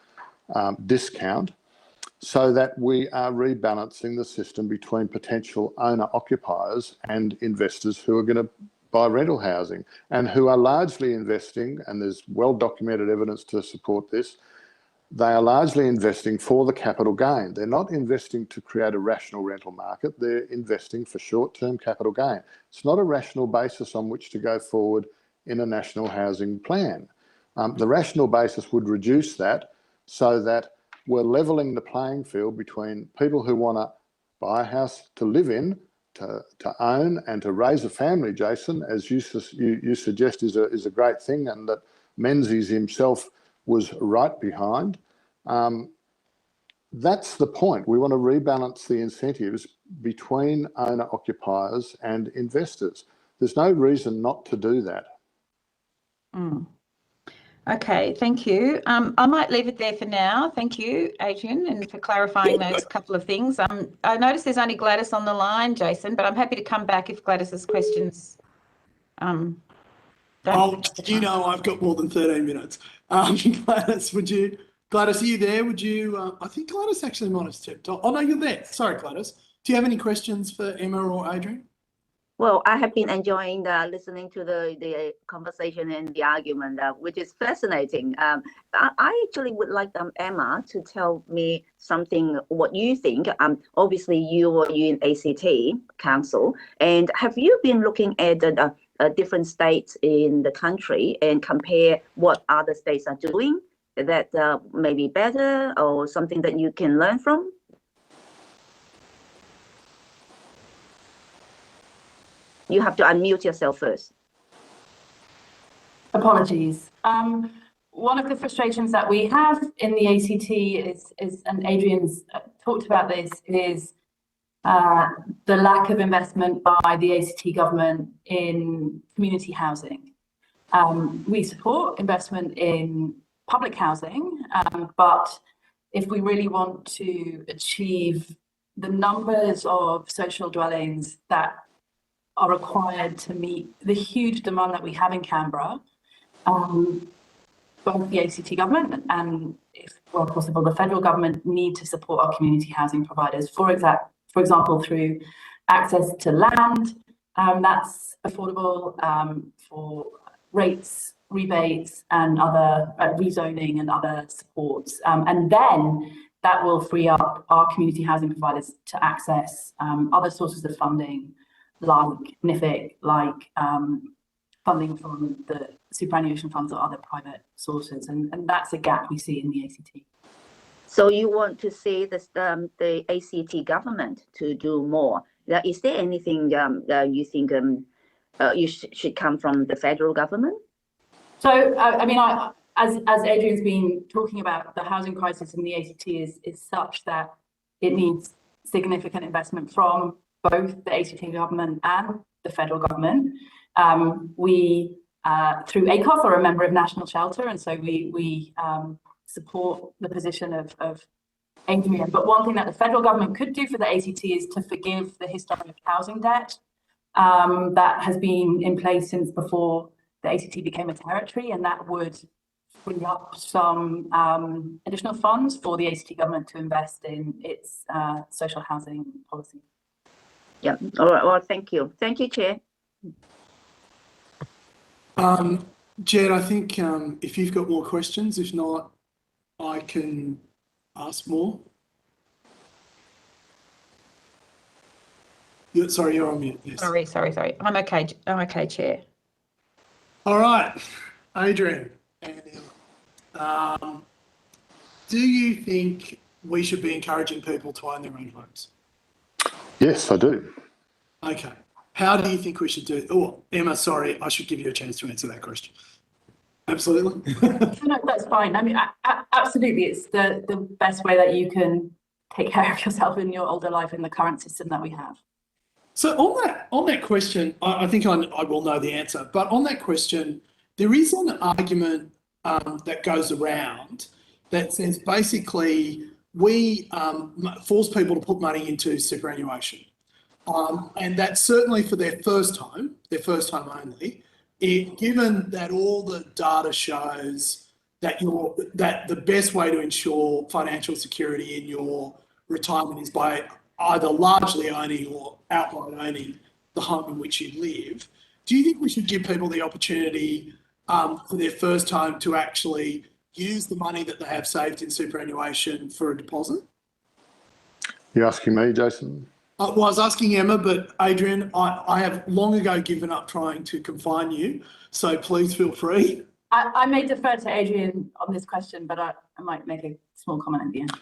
discount, so that we are rebalancing the system between potential owner-occupiers and investors who are going to buy rental housing and who are largely investing, and there's well-documented evidence to support this, they are largely investing for the capital gain. They're not investing to create a rational rental market. They're investing for short-term capital gain. It's not a rational basis on which to go forward in a national housing plan. The rational basis would reduce that so that we're levelling the playing field between people who want to buy a house to live in, to own and to raise a family, Jason, as you suggest is a great thing, and that Menzies himself was right behind. That's the point. We want to rebalance the incentives between owner-occupiers and investors. There's no reason not to do that. Okay, thank you. I might leave it there for now. Thank you, Adrian, and for clarifying those couple of things. I notice there's only Gladys on the line, Jason, but I'm happy to come back if Gladys's questions. You know, I've got more than 13 minutes. Gladys, Gladys, are you there? Would you, I think Gladys actually might have stepped off. Oh, no, you're there. Sorry, Gladys. Do you have any questions for Emma or Adrian? Well, I have been enjoying listening to the conversation and the argument, which is fascinating. I actually would like Emma to tell me something, what you think. Obviously, you were in ACT Council, and have you been looking at different states in the country and compare what other states are doing that may be better or something that you can learn from? You have to unmute yourself first. Apologies. One of the frustrations that we have in the ACT is and Adrian's talked about this, is the lack of investment by the ACT government in community housing. We support investment in public housing, but if we really want to achieve the numbers of social dwellings that are required to meet the huge demand that we have in Canberra, both the ACT government and, if well possible, the federal government need to support our community housing providers. For example, through access to land that's affordable, for rates, rebates, and other rezoning and other supports, and then that will free up our community housing providers to access other sources of funding, like NIFIC, like funding from the superannuation funds or other private sources, and that's a gap we see in the ACT. So you want to see the ACT government to do more. Is there anything you think should come from the federal government? So, I mean, as Adrian's been talking about, the housing crisis in the ACT is such that it needs significant investment from both the ACT government and the federal government. We, through ACOS, are a member of National Shelter, and so we support the position of Adrian. But one thing that the federal government could do for the ACT is to forgive the historic housing debt that has been in place since before the ACT became a territory, and that would free up some additional funds for the ACT government to invest in its social housing policy. Yeah. All right. Well, thank you. Thank you, Chair. Jed, I think if you've got more questions, if not, I can ask more. Sorry, you're on mute. Yes. Sorry. I'm okay, Chair. All right, Adrian. Do you think we should be encouraging people to own their own homes? Yes, I do. Okay. How do you think we should do it? Oh, Emma, sorry, I should give you a chance to answer that question. Absolutely. No, that's fine. I mean, absolutely, it's the best way that you can take care of yourself in your older life in the current system that we have. So on that question, I think I will know the answer, but on that question, there is an argument that goes around that says basically we force people to put money into superannuation. And that's certainly for their first home only, given that all the data shows that the best way to ensure financial security in your retirement is by either largely owning or outright owning the home in which you live. Do you think we should give people the opportunity for their first home to actually use the money that they have saved in superannuation for a deposit? You asking me, Jason? Well, I was asking Emma, but Adrian, I have long ago given up trying to confine you, so please feel free. I may defer to Adrian on this question, but I might make a small comment at the end.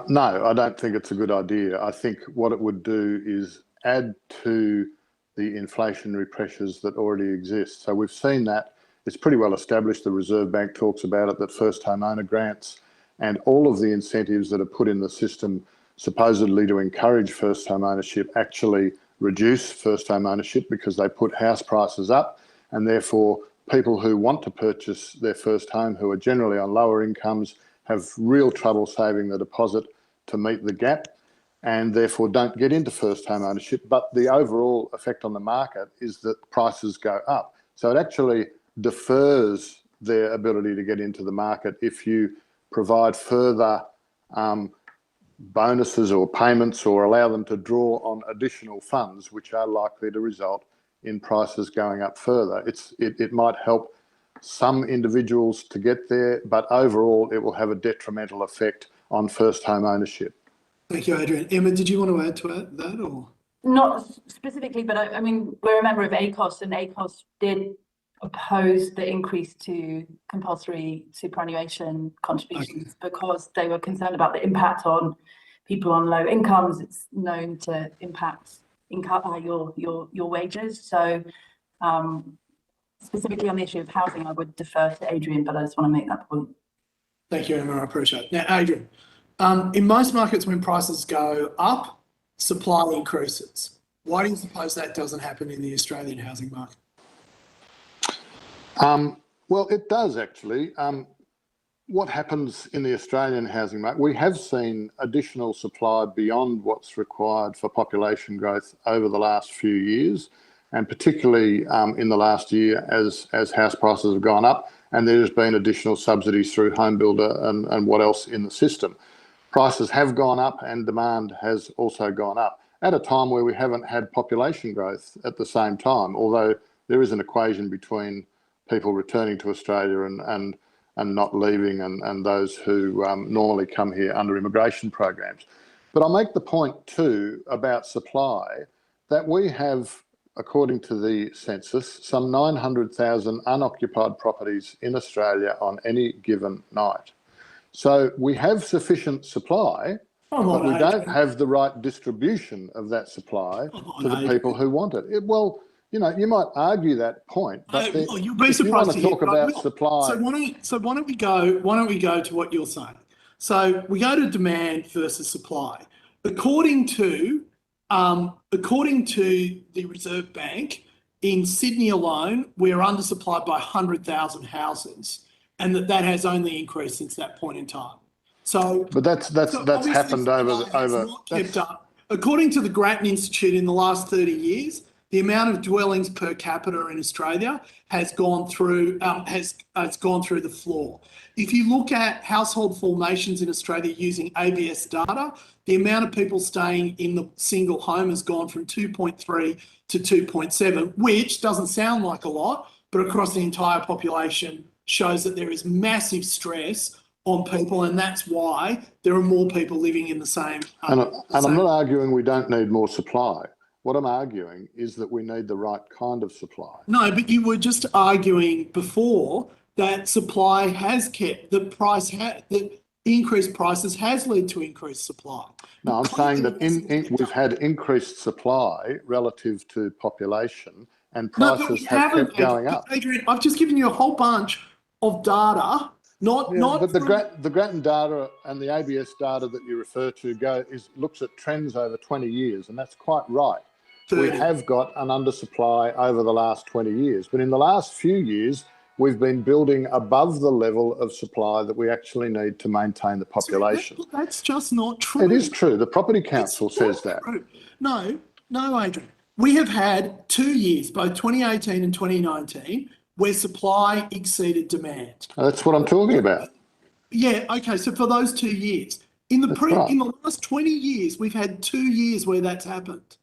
No, I don't think it's a good idea. I think what it would do is add to the inflationary pressures that already exist. So we've seen that. It's pretty well established. The Reserve Bank talks about it, that first home owner grants and all of the incentives that are put in the system supposedly to encourage first home ownership actually reduce first home ownership because they put house prices up, and therefore people who want to purchase their first home, who are generally on lower incomes, have real trouble saving the deposit to meet the gap and therefore don't get into first home ownership. But the overall effect on the market is that prices go up. So it actually defers their ability to get into the market if you provide further bonuses or payments or allow them to draw on additional funds, which are likely to result in prices going up further. It might help some individuals to get there, but overall it will have a detrimental effect on first home ownership. Thank you, Adrian. Emma, did you want to add to that or? Not specifically, but I mean, we're a member of ACOS, and ACOS did oppose the increase to compulsory superannuation contributions because they were concerned about the impact on people on low incomes. It's known to impact your wages. So specifically on the issue of housing, I would defer to Adrian, but I just want to make that point. Thank you, Emma. I appreciate it. Now, Adrian, in most markets when prices go up, supply increases. Why do you suppose that doesn't happen in the Australian housing market? Well, it does actually. What happens in the Australian housing market, we have seen additional supply beyond what's required for population growth over the last few years, and particularly in the last year as house prices have gone up, and there's been additional subsidies through home builder and what else in the system. Prices have gone up and demand has also gone up at a time where we haven't had population growth at the same time, although there is an equation between people returning to Australia and not leaving and those who normally come here under immigration programs. But I'll make the point too about supply that we have, according to the census, some 900,000 unoccupied properties in Australia on any given night. So we have sufficient supply, but we don't have the right distribution of that supply to the people who want it. Well, you know, you might argue that point, but you'll be if you surprised want to to hear, talk but I about will. supply. So why don't we go to what you're saying? So we go to demand versus supply. According to the Reserve Bank, in Sydney alone, we're undersupplied by 100,000 houses, and that has only increased since that point in time. So, but that's happened over. Kept up. According to the Grattan Institute, in the last 30 years, the amount of dwellings per capita in Australia has gone through the floor. If you look at household formations in Australia using ABS data, the amount of people staying in the single home has gone from 2.3 to 2.7, which doesn't sound like a lot, but across the entire population shows that there is massive stress on people, and that's why there are more people living in the same. And I'm not arguing we don't need more supply. What I'm arguing is that we need the right kind of supply. No, but you were just arguing before that supply has kept the increased prices has led to increased supply. No, I'm saying that we've had increased supply relative to population, and prices have kept going up. Adrian, I've just given you a whole bunch of data. But the Grattan data and the ABS data that you refer to looks at trends over 20 years, and that's quite right. 30. We have got an undersupply over the last 20 years, but in the last few years, we've been building above the level of supply that we actually need to maintain the population. That's just not true. It is true. The Property Council says that. No, Adrian. We have had 2 years, both 2018 and 2019, where supply exceeded demand. That's what I'm talking about. Yeah, okay, so for those 2 years. In the last 20 years, we've had 2 years where that's happened.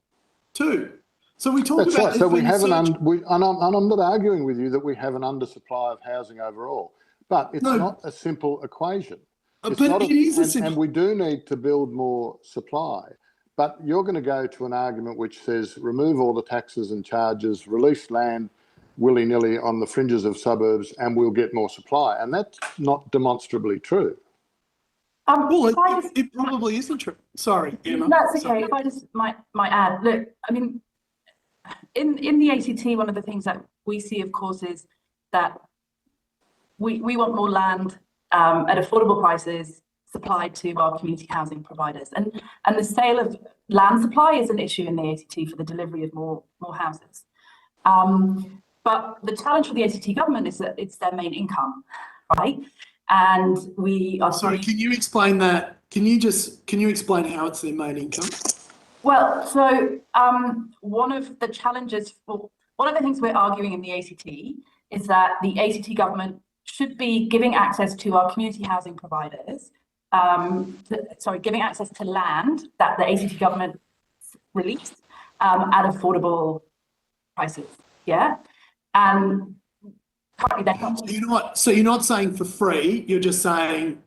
2. So we talk about... So we have and I'm not arguing with you that we have an undersupply of housing overall. But it's No. not a simple equation. It's But not it is a simple. and we do need to build more supply. But you're going to go to an argument which says remove all the taxes and charges, release land willy-nilly on the fringes of suburbs, and we'll get more supply. And that's not demonstrably true. Well, it probably isn't true. Sorry, Emma. That's okay. Sorry. If I just might add, look, I mean, in the ACT, one of the things that we see, of course, is that we want more land at affordable prices supplied to our community housing providers, and the sale of land supply is an issue in the ACT for the delivery of more houses. But the challenge for the ACT government is that it's their main income, right? And we are. Sorry, can you explain that? Can you explain how it's their main income? Well, so one of the things we're arguing in the ACT is that the ACT government should be giving access to our community housing providers, giving access to land that the ACT government released at affordable prices. Yeah, and currently they're not. So you're not saying for free. You're just saying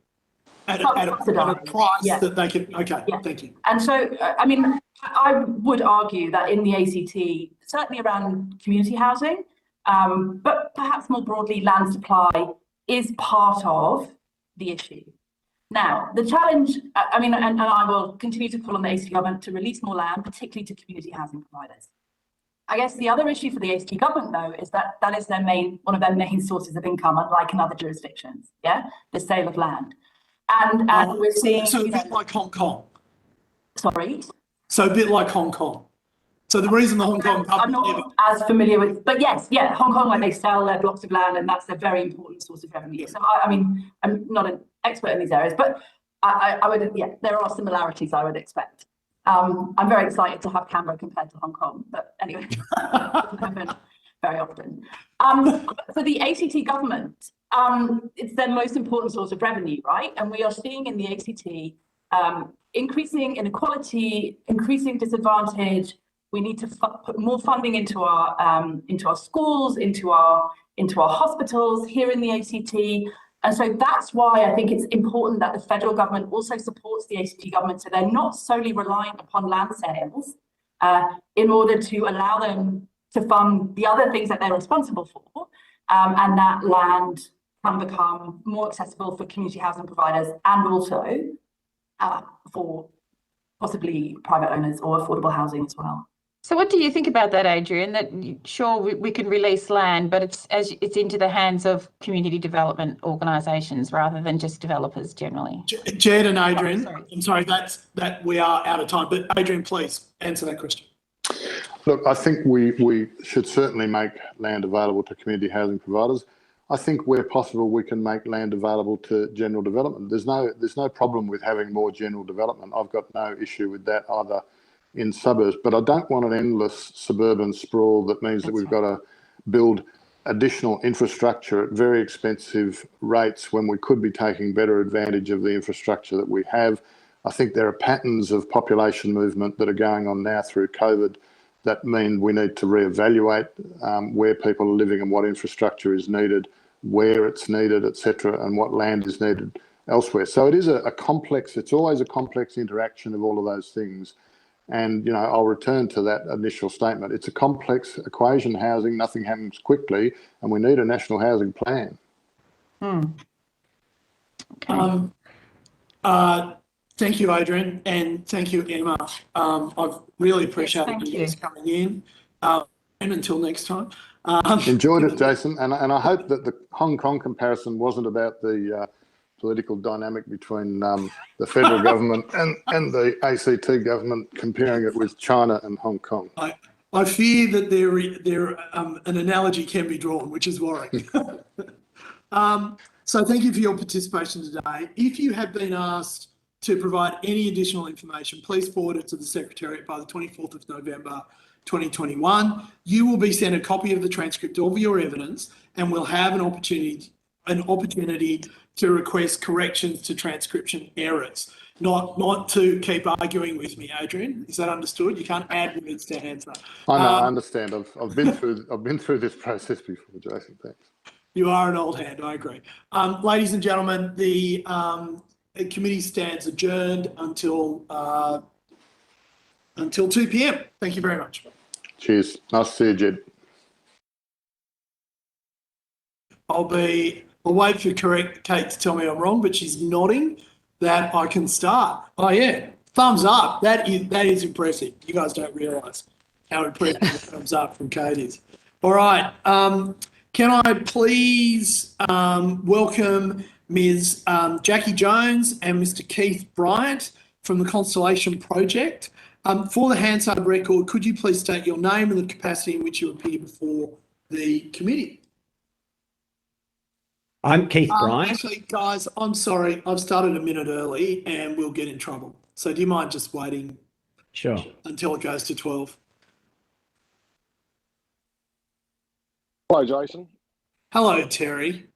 at a price that they can. Okay, thank you. And so, I mean, I would argue that in the ACT, certainly around community housing, but perhaps more broadly, land supply is part of the issue. Now, the challenge, I mean, and I will continue to call on the ACT government to release more land, particularly to community housing providers. I guess the other issue for the ACT government, though, is that is one of their main sources of income, unlike in other jurisdictions. Yeah, the sale of land, and we're seeing. So a bit like Hong Kong. Sorry. So a bit like Hong Kong. So the reason the Hong Kong I'm not as familiar with, but yes, Hong Kong, like they sell their blocks of land, and that's a very important source of revenue. So I mean, I'm not an expert in these areas, but I would, there are similarities I would expect. I'm very excited to have Canberra compared to Hong Kong, but anyway, it doesn't happen very often. For the ACT government, it's their most important source of revenue, right? And we are seeing in the ACT increasing inequality, increasing disadvantage. We need to put more funding into our schools, into our hospitals here in the ACT. And so that's why I think it's important that the federal government also supports the ACT government, so they're not solely reliant upon land sales in order to allow them to fund the other things that they're responsible for, and that land can become more accessible for community housing providers and also for possibly private owners or affordable housing as well. So what do you think about that, Adrian? That sure, we can release land, but it's into the hands of community development organisations rather than just developers generally. Jed and Adrian, I'm sorry, that we are out of time, but Adrian, please answer that question. Look, I think we should certainly make land available to community housing providers. I think where possible, we can make land available to general development. There's no problem with having more general development. I've got no issue with that either in suburbs, but I don't want an endless suburban sprawl that means that we've got to build additional infrastructure at very expensive rates when we could be taking better advantage of the infrastructure that we have. I think there are patterns of population movement that are going on now through COVID that mean we need to reevaluate where people are living and what infrastructure is needed, where it's needed, etc., and what land is needed elsewhere. So it is a complex, it's always a complex interaction of all of those things. And, I'll return to that initial statement. It's a complex equation, housing, nothing happens quickly, and we need a national housing plan. Okay. Thank you, Adrian, and thank you, Emma. I've really appreciated you guys coming in. And until next time. Enjoyed it, Jason, and I hope that the Hong Kong comparison wasn't about the political dynamic between the federal government and the ACT government, comparing it with China and Hong Kong. I fear that there an analogy can be drawn, which is worrying. So thank you for your participation today. If you have been asked to provide any additional information, please forward it to the Secretariat by the 24th of November 2021. You will be sent a copy of the transcript of your evidence and will have an opportunity to request corrections to transcription errors. Not to keep arguing with me, Adrian. Is that understood? You can't add words to answer. I know, I understand. I've been through this process before, Jason. Thanks. You are an old hand, I agree. Ladies and gentlemen, the committee stands adjourned until 2 p.m. Thank you very much. Cheers. Nice to see you, Jed. I'll wait for Kate to tell me I'm wrong, but she's nodding that I can start. Oh yeah, thumbs up. That is impressive. You guys don't realise how impressive the thumbs up from Kate is. All right. Can I please welcome Ms. Jackie Jones and Mr. Keith Bryant from the Constellation Project. For the Hansard record, could you please state your name and the capacity in which you appear before the committee? I'm Keith Bryant. Actually, guys, I'm sorry. I've started a minute early and we'll get in trouble. So do you mind just waiting Sure. until it goes to 12? Hello, Jason. Hello, Terry.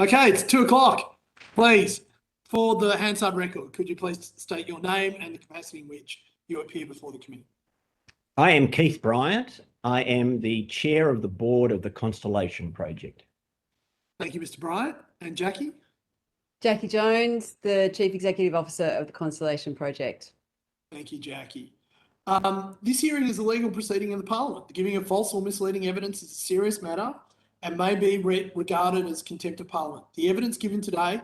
Okay, it's 2 o'clock. Please, for the Hansard record, could you please state your name and the capacity in which you appear before the committee? I am Keith Bryant. I am the chair of the board of the Constellation Project. Thank you, Mr. Bryant. And Jackie? Jackie Jones, the Chief Executive Officer of the Constellation Project. Thank you, Jackie. This hearing is a legal proceeding in the Parliament. The giving of false or misleading evidence is a serious matter and may be regarded as contempt of Parliament. The evidence given today,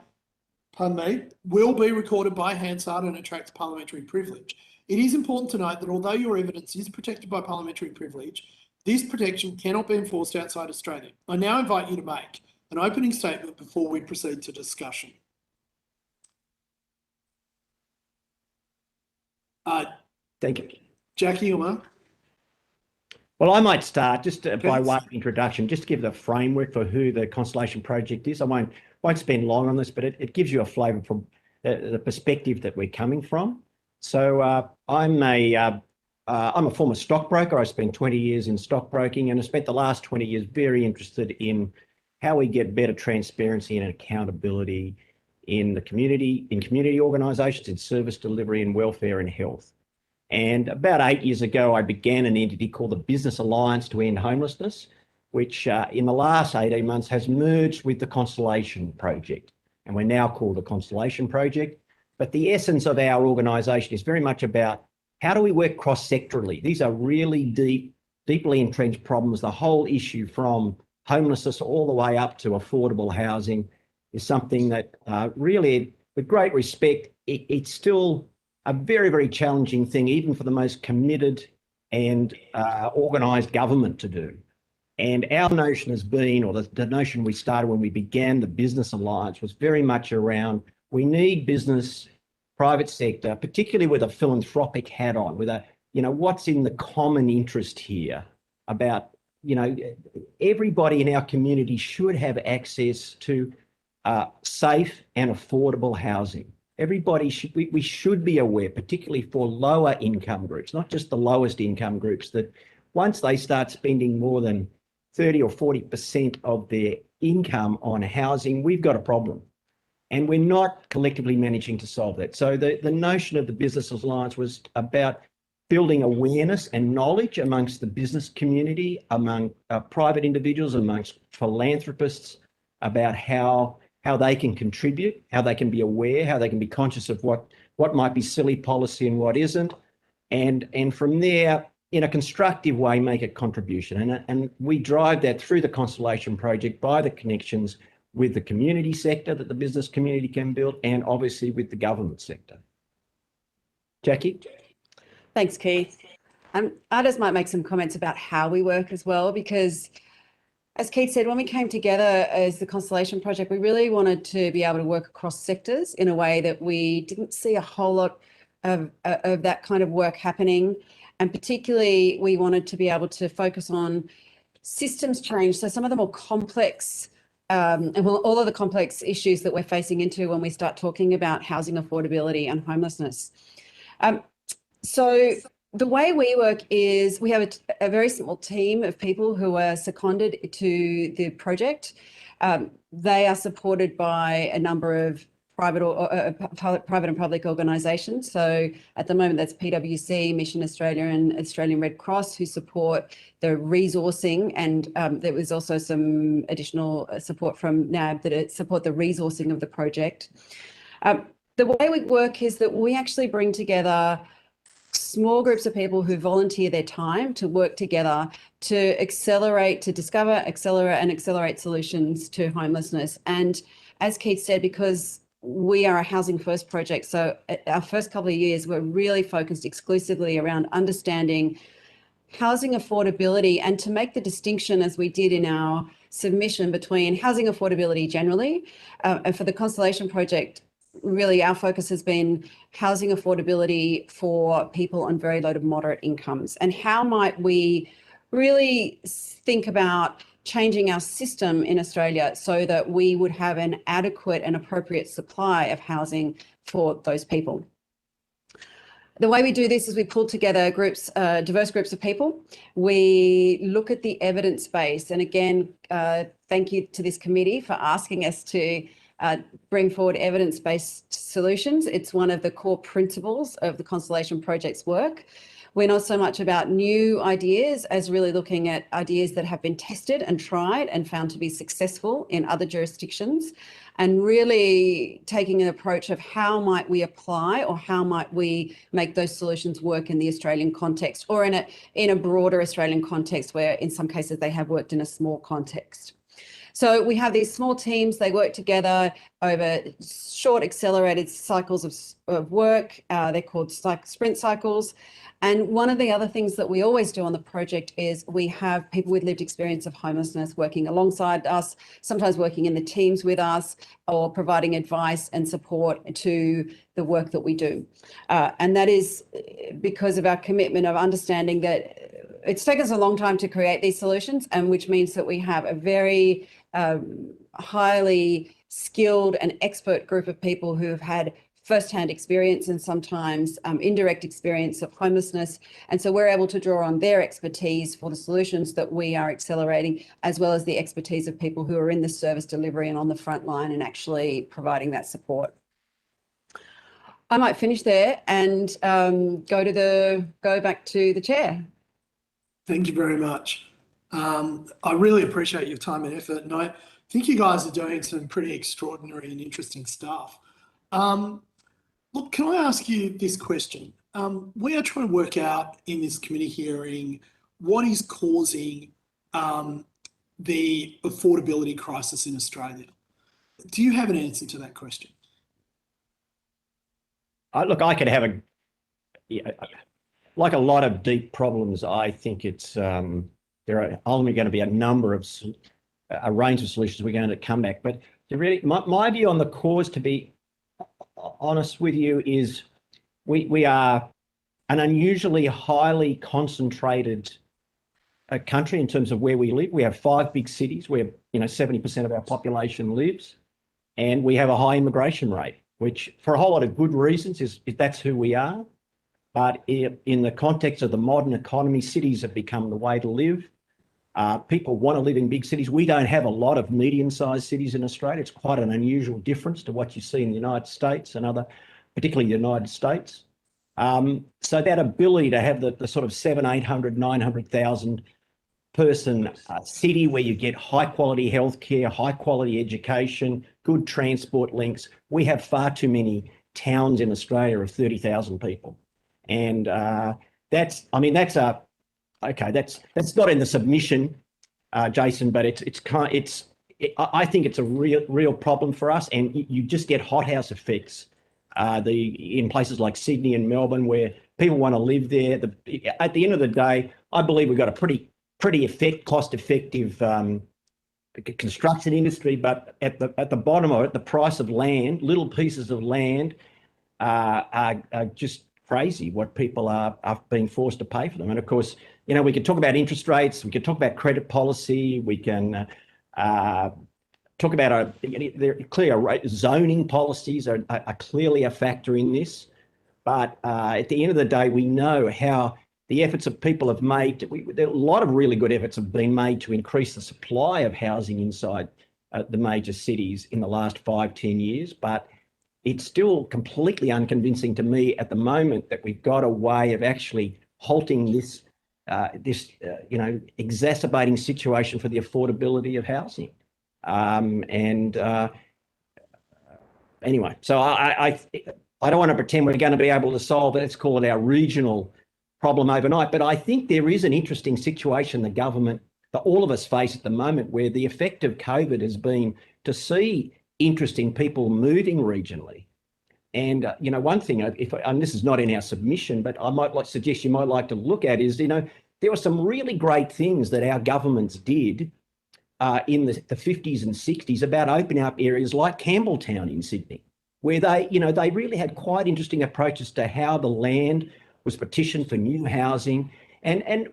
will be recorded by Hansard and attracts parliamentary privilege. It is important to note that although your evidence is protected by parliamentary privilege, this protection cannot be enforced outside Australia. I now invite you to make an opening statement before we proceed to discussion. Thank you. Jackie or Mark? Well, I might start just by way of introduction, just to give the framework for who the Constellation Project is. I won't spend long on this, but it gives you a flavour from the perspective that we're coming from. So I'm a former stockbroker. I spent 20 years in stockbroking and I spent the last 20 years very interested in how we get better transparency and accountability in the community, in community organisations, in service delivery and welfare and health. And about 8 years ago, I began an entity called the Business Alliance to End Homelessness, which in the last 18 months has merged with the Constellation Project. And we're now called the Constellation Project. But the essence of our organisation is very much about how do we work cross-sectorally? These are really deeply entrenched problems. The whole issue from homelessness all the way up to affordable housing is something that really, with great respect, it's still a very, very challenging thing, even for the most committed and organised government to do. And our notion has been, or the notion we started when we began the Business Alliance was very much around, we need business, private sector, particularly with a philanthropic hat on, with a, what's in the common interest here about, everybody in our community should have access to safe and affordable housing. Everybody we should be aware, particularly for lower income groups, not just the lowest income groups, that once they start spending more than 30 or 40% of their income on housing, we've got a problem. And we're not collectively managing to solve that. So the notion of the Business Alliance was about building awareness and knowledge amongst the business community, among private individuals, amongst philanthropists, about how they can contribute, how they can be aware, how they can be conscious of what might be silly policy and what isn't. And from there, in a constructive way, make a contribution. And we drive that through the Constellation Project by the connections with the community sector that the business community can build, and obviously with the government sector. Jackie? Thanks, Keith. I just might make some comments about how we work as well, because as Keith said, when we came together as the Constellation Project, we really wanted to be able to work across sectors in a way that we didn't see a whole lot of that kind of work happening. And particularly, we wanted to be able to focus on systems change. So some of the more complex and all of the complex issues that we're facing into when we start talking about housing affordability and homelessness. So the way we work is we have a very small team of people who are seconded to the project. They are supported by a number of private or private and public organisations. So at the moment, that's PwC, Mission Australia, and Australian Red Cross, who support the resourcing, and there was also some additional support from NAB that support the resourcing of the project. The way we work is that we actually bring together small groups of people who volunteer their time to work together to accelerate, to discover, accelerate solutions to homelessness. And as Keith said, because we are a housing first project, so our first couple of years were really focused exclusively around understanding housing affordability, and to make the distinction, as we did in our submission, between housing affordability generally, and for the Constellation project, really our focus has been housing affordability for people on very low to moderate incomes, and how might we really think about changing our system in Australia so that we would have an adequate and appropriate supply of housing for those people. The way we do this is we pull together groups, diverse groups of people. We look at the evidence base, and again, thank you to this committee for asking us to bring forward evidence-based solutions. It's one of the core principles of the Constellation Project's work. We're not so much about new ideas as really looking at ideas that have been tested and tried and found to be successful in other jurisdictions, and really taking an approach of how might we apply, or how might we make those solutions work in the Australian context, or in a broader Australian context where in some cases they have worked in a small context. So we have these small teams, they work together over short accelerated cycles of work. They're called sprint cycles. And one of the other things that we always do on the project is we have people with lived experience of homelessness working alongside us, sometimes working in the teams with us, or providing advice and support to the work that we do. And that is because of our commitment of understanding that it's taken us a long time to create these solutions, and which means that we have a very highly skilled and expert group of people who have had first-hand experience and sometimes indirect experience of homelessness. And so we're able to draw on their expertise for the solutions that we are accelerating, as well as the expertise of people who are in the service delivery and on the front line and actually providing that support. I might finish there and go back to the chair. Thank you very much. I really appreciate your time and effort, and I think you guys are doing some pretty extraordinary and interesting stuff. Look, can I ask you this question? We are trying to work out in this committee hearing what is causing the affordability crisis in Australia. Do you have an answer to that question? Look, I could have like a lot of deep problems. I think it's there are only going to be a range of solutions we're going to come back. But really, my view on the cause, to be honest with you, is we are an unusually highly concentrated country in terms of where we live. We have 5 big cities where 70% of our population lives, and we have a high immigration rate, which for a whole lot of good reasons is that's who we are. But in the context of the modern economy, cities have become the way to live. People want to live in big cities. We don't have a lot of medium-sized cities in Australia. It's quite an unusual difference to what you see in the United States and particularly the United States. So that ability to have the sort of 700,000, 800,000, 900,000 person city where you get high quality healthcare, high quality education, good transport links. We have far too many towns in Australia of 30,000 people. And that's not in the submission, Jason, but I think it's a real problem for us, and you just get hothouse effects in places like Sydney and Melbourne where people want to live there. At the end of the day, I believe we've got a pretty cost-effective construction industry, but at the bottom of it, the price of land, little pieces of land, are just crazy what people are being forced to pay for them. And of course, we could talk about interest rates, we could talk about credit policy, we can talk about zoning policies are clearly a factor in this. But at the end of the day, we know how the efforts that people have made. A lot of really good efforts have been made to increase the supply of housing inside the major cities in the last 5-10 years. But it's still completely unconvincing to me at the moment that we've got a way of actually halting this exacerbating situation for the affordability of housing. Anyway, so I don't want to pretend we're going to be able to solve it. Let's call it our regional problem overnight. But I think there is an interesting situation the government, that all of us face at the moment, where the effect of COVID has been to see interest in people moving regionally. And, one thing, and this is not in our submission, but I might suggest you might like to look at is, there were some really great things that our governments did in the 50s and 60s about opening up areas like Campbelltown in Sydney, where they really had quite interesting approaches to how the land was petitioned for new housing. And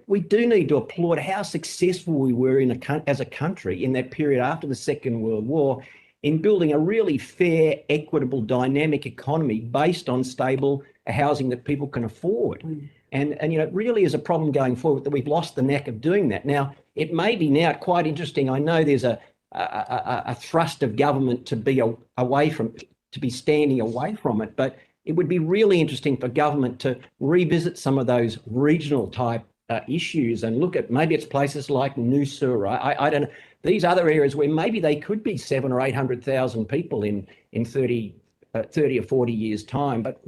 we do need to applaud how successful we were as a country in that period after the Second World War in building a really fair, equitable, dynamic economy based on stable housing that people can afford. And it really is a problem going forward that we've lost the knack of doing that. Now, it may be now quite interesting. I know there's a thrust of government to be standing away from it, but it would be really interesting for government to revisit some of those regional type issues and look at, maybe it's places like Noosa, I don't know, these other areas where maybe they could be 700,000 or 800,000 people in 30 or 40 years' time. But,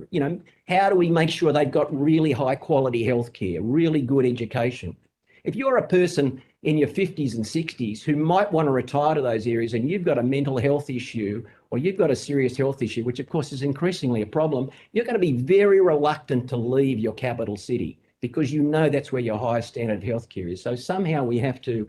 how do we make sure they've got really high quality healthcare, really good education? If you're a person in your 50s and 60s who might want to retire to those areas and you've got a mental health issue or you've got a serious health issue, which of course is increasingly a problem, you're going to be very reluctant to leave your capital city because that's where your highest standard of healthcare is. So somehow we have to,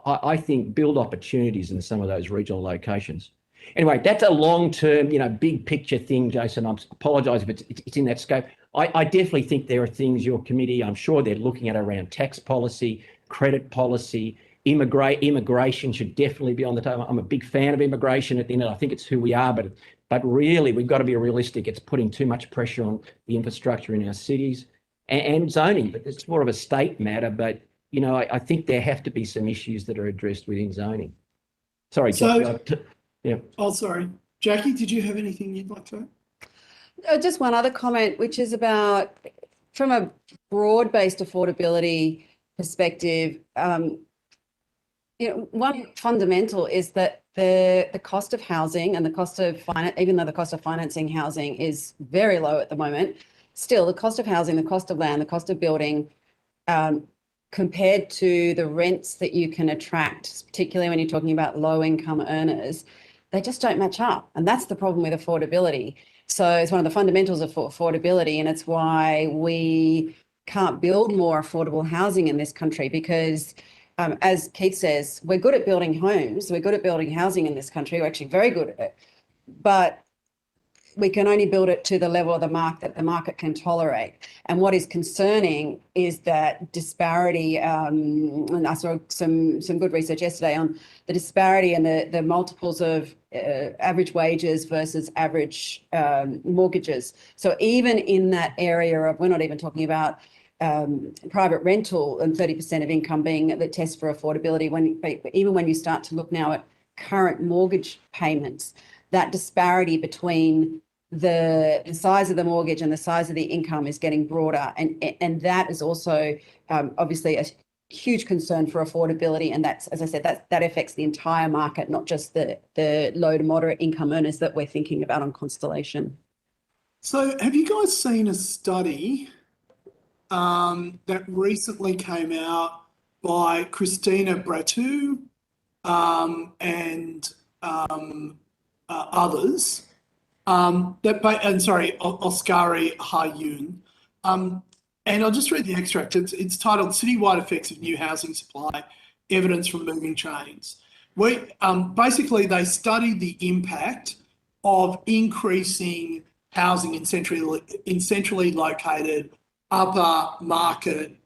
I think, build opportunities in some of those regional locations. Anyway, that's a long-term, big picture thing, Jason. I apologise if it's in that scope. I definitely think there are things your committee, I'm sure they're looking at around tax policy, credit policy, immigration should definitely be on the table. I'm a big fan of immigration at the end. I think it's who we are, but really we've got to be realistic. It's putting too much pressure on the infrastructure in our cities and zoning, but it's more of a state matter. But, I think there have to be some issues that are addressed within zoning. Sorry, Jackie. Yeah. Oh, sorry. Jackie, did you have anything you'd like to add? Just one other comment, which is about, from a broad-based affordability perspective, one fundamental is that the cost of housing and the cost of finance, even though the cost of financing housing is very low at the moment, still the cost of housing, the cost of land, the cost of building, compared to the rents that you can attract, particularly when you're talking about low-income earners, they just don't match up. And that's the problem with affordability. So it's one of the fundamentals of affordability, and it's why we can't build more affordable housing in this country because, as Keith says, we're good at building homes, we're good at building housing in this country, we're actually very good at it, but we can only build it to the level of the market that the market can tolerate. And what is concerning is that disparity, and I saw some good research yesterday on the disparity and the multiples of average wages versus average mortgages. So even in that area of, we're not even talking about private rental and 30% of income being the test for affordability, even when you start to look now at current mortgage payments, that disparity between the size of the mortgage and the size of the income is getting broader, and that is also obviously a huge concern for affordability, and that's, as I said, that affects the entire market, not just the low to moderate income earners that we're thinking about on Constellation. So have you guys seen a study that recently came out by Christina Bratu and others, Oskari Hayun, and I'll just read the extract. It's titled "Citywide Effects of New Housing Supply: Evidence from Moving Chains." Basically, they studied the impact of increasing housing in centrally located upper market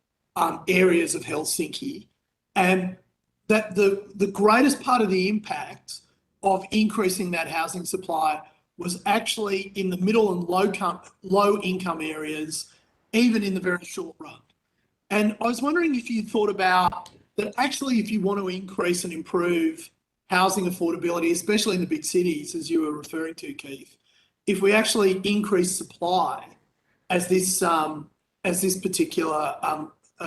areas of Helsinki, and that the greatest part of the impact of increasing that housing supply was actually in the middle and low income areas, even in the very short run. And I was wondering if you thought about that, actually, if you want to increase and improve housing affordability, especially in the big cities, as you were referring to, Keith, if we actually increase supply, as this particular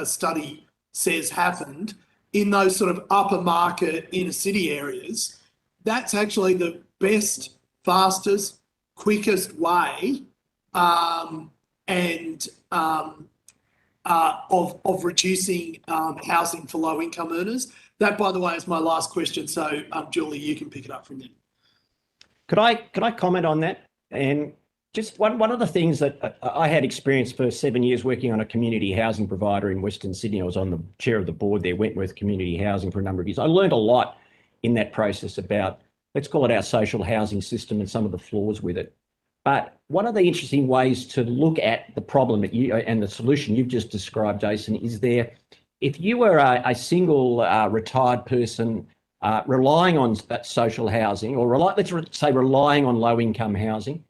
study says happened, in those sort of upper market inner city areas, that's actually the best, fastest, quickest way of reducing housing for low income earners. That, by the way, is my last question. So, Julie, you can pick it up from there. Could I comment on that? And just one of the things that I had experience for 7 years working on a community housing provider in Western Sydney. I was on the chair of the board there, Wentworth Community Housing, for a number of years. I learned a lot in that process about, let's call it our social housing system and some of the flaws with it. But one of the interesting ways to look at the problem that and the solution you've just described, Jason, is if you were a single retired person relying on social housing, or let's say relying on low income housing,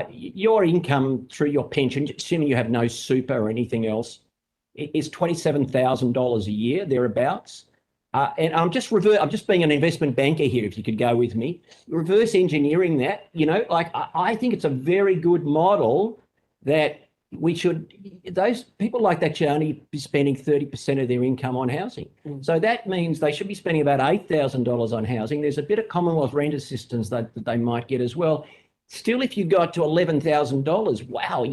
your income through your pension, assuming you have no super or anything else, is $27,000 a year, thereabouts. And I'm just being an investment banker here, if you could go with me, reverse engineering that, I think it's a very good model that those people like that should only be spending 30% of their income on housing. So that means they should be spending about $8,000 on housing. There's a bit of Commonwealth rent assistance that they might get as well. Still, if you got to $11,000, wow,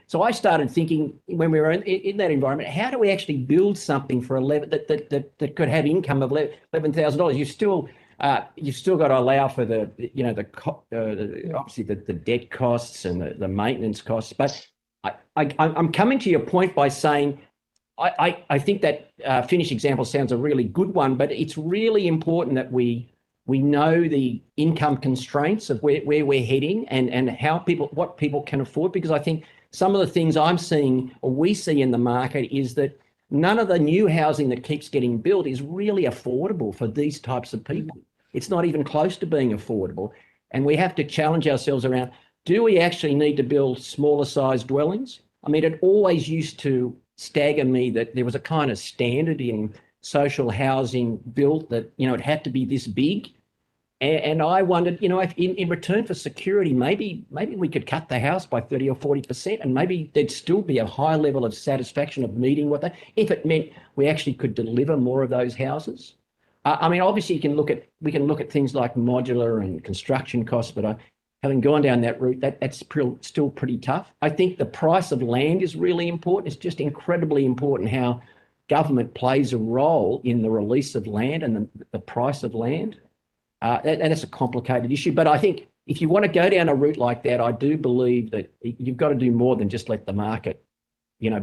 so I started thinking when we were in that environment, how do we actually build something for that could have income of $11,000? You've still got to allow for obviously the debt costs and the maintenance costs. But I'm coming to your point by saying, I think that Finnish example sounds a really good one, but it's really important that we know the income constraints of where we're heading and what people can afford, because I think some of the things I'm seeing or we see in the market is that none of the new housing that keeps getting built is really affordable for these types of people. It's not even close to being affordable. And we have to challenge ourselves around, do we actually need to build smaller sized dwellings? I mean, it always used to stagger me that there was a kind of standard in social housing built that, it had to be this big. And I wondered, if in return for security, maybe we could cut the house by 30 or 40%, and maybe there'd still be a high level of satisfaction of meeting if it meant we actually could deliver more of those houses. I mean, obviously we can look at things like modular and construction costs, but having gone down that route, that's still pretty tough. I think the price of land is really important. It's just incredibly important how government plays a role in the release of land and the price of land. And it's a complicated issue. But I think if you want to go down a route like that, I do believe that you've got to do more than just let the market,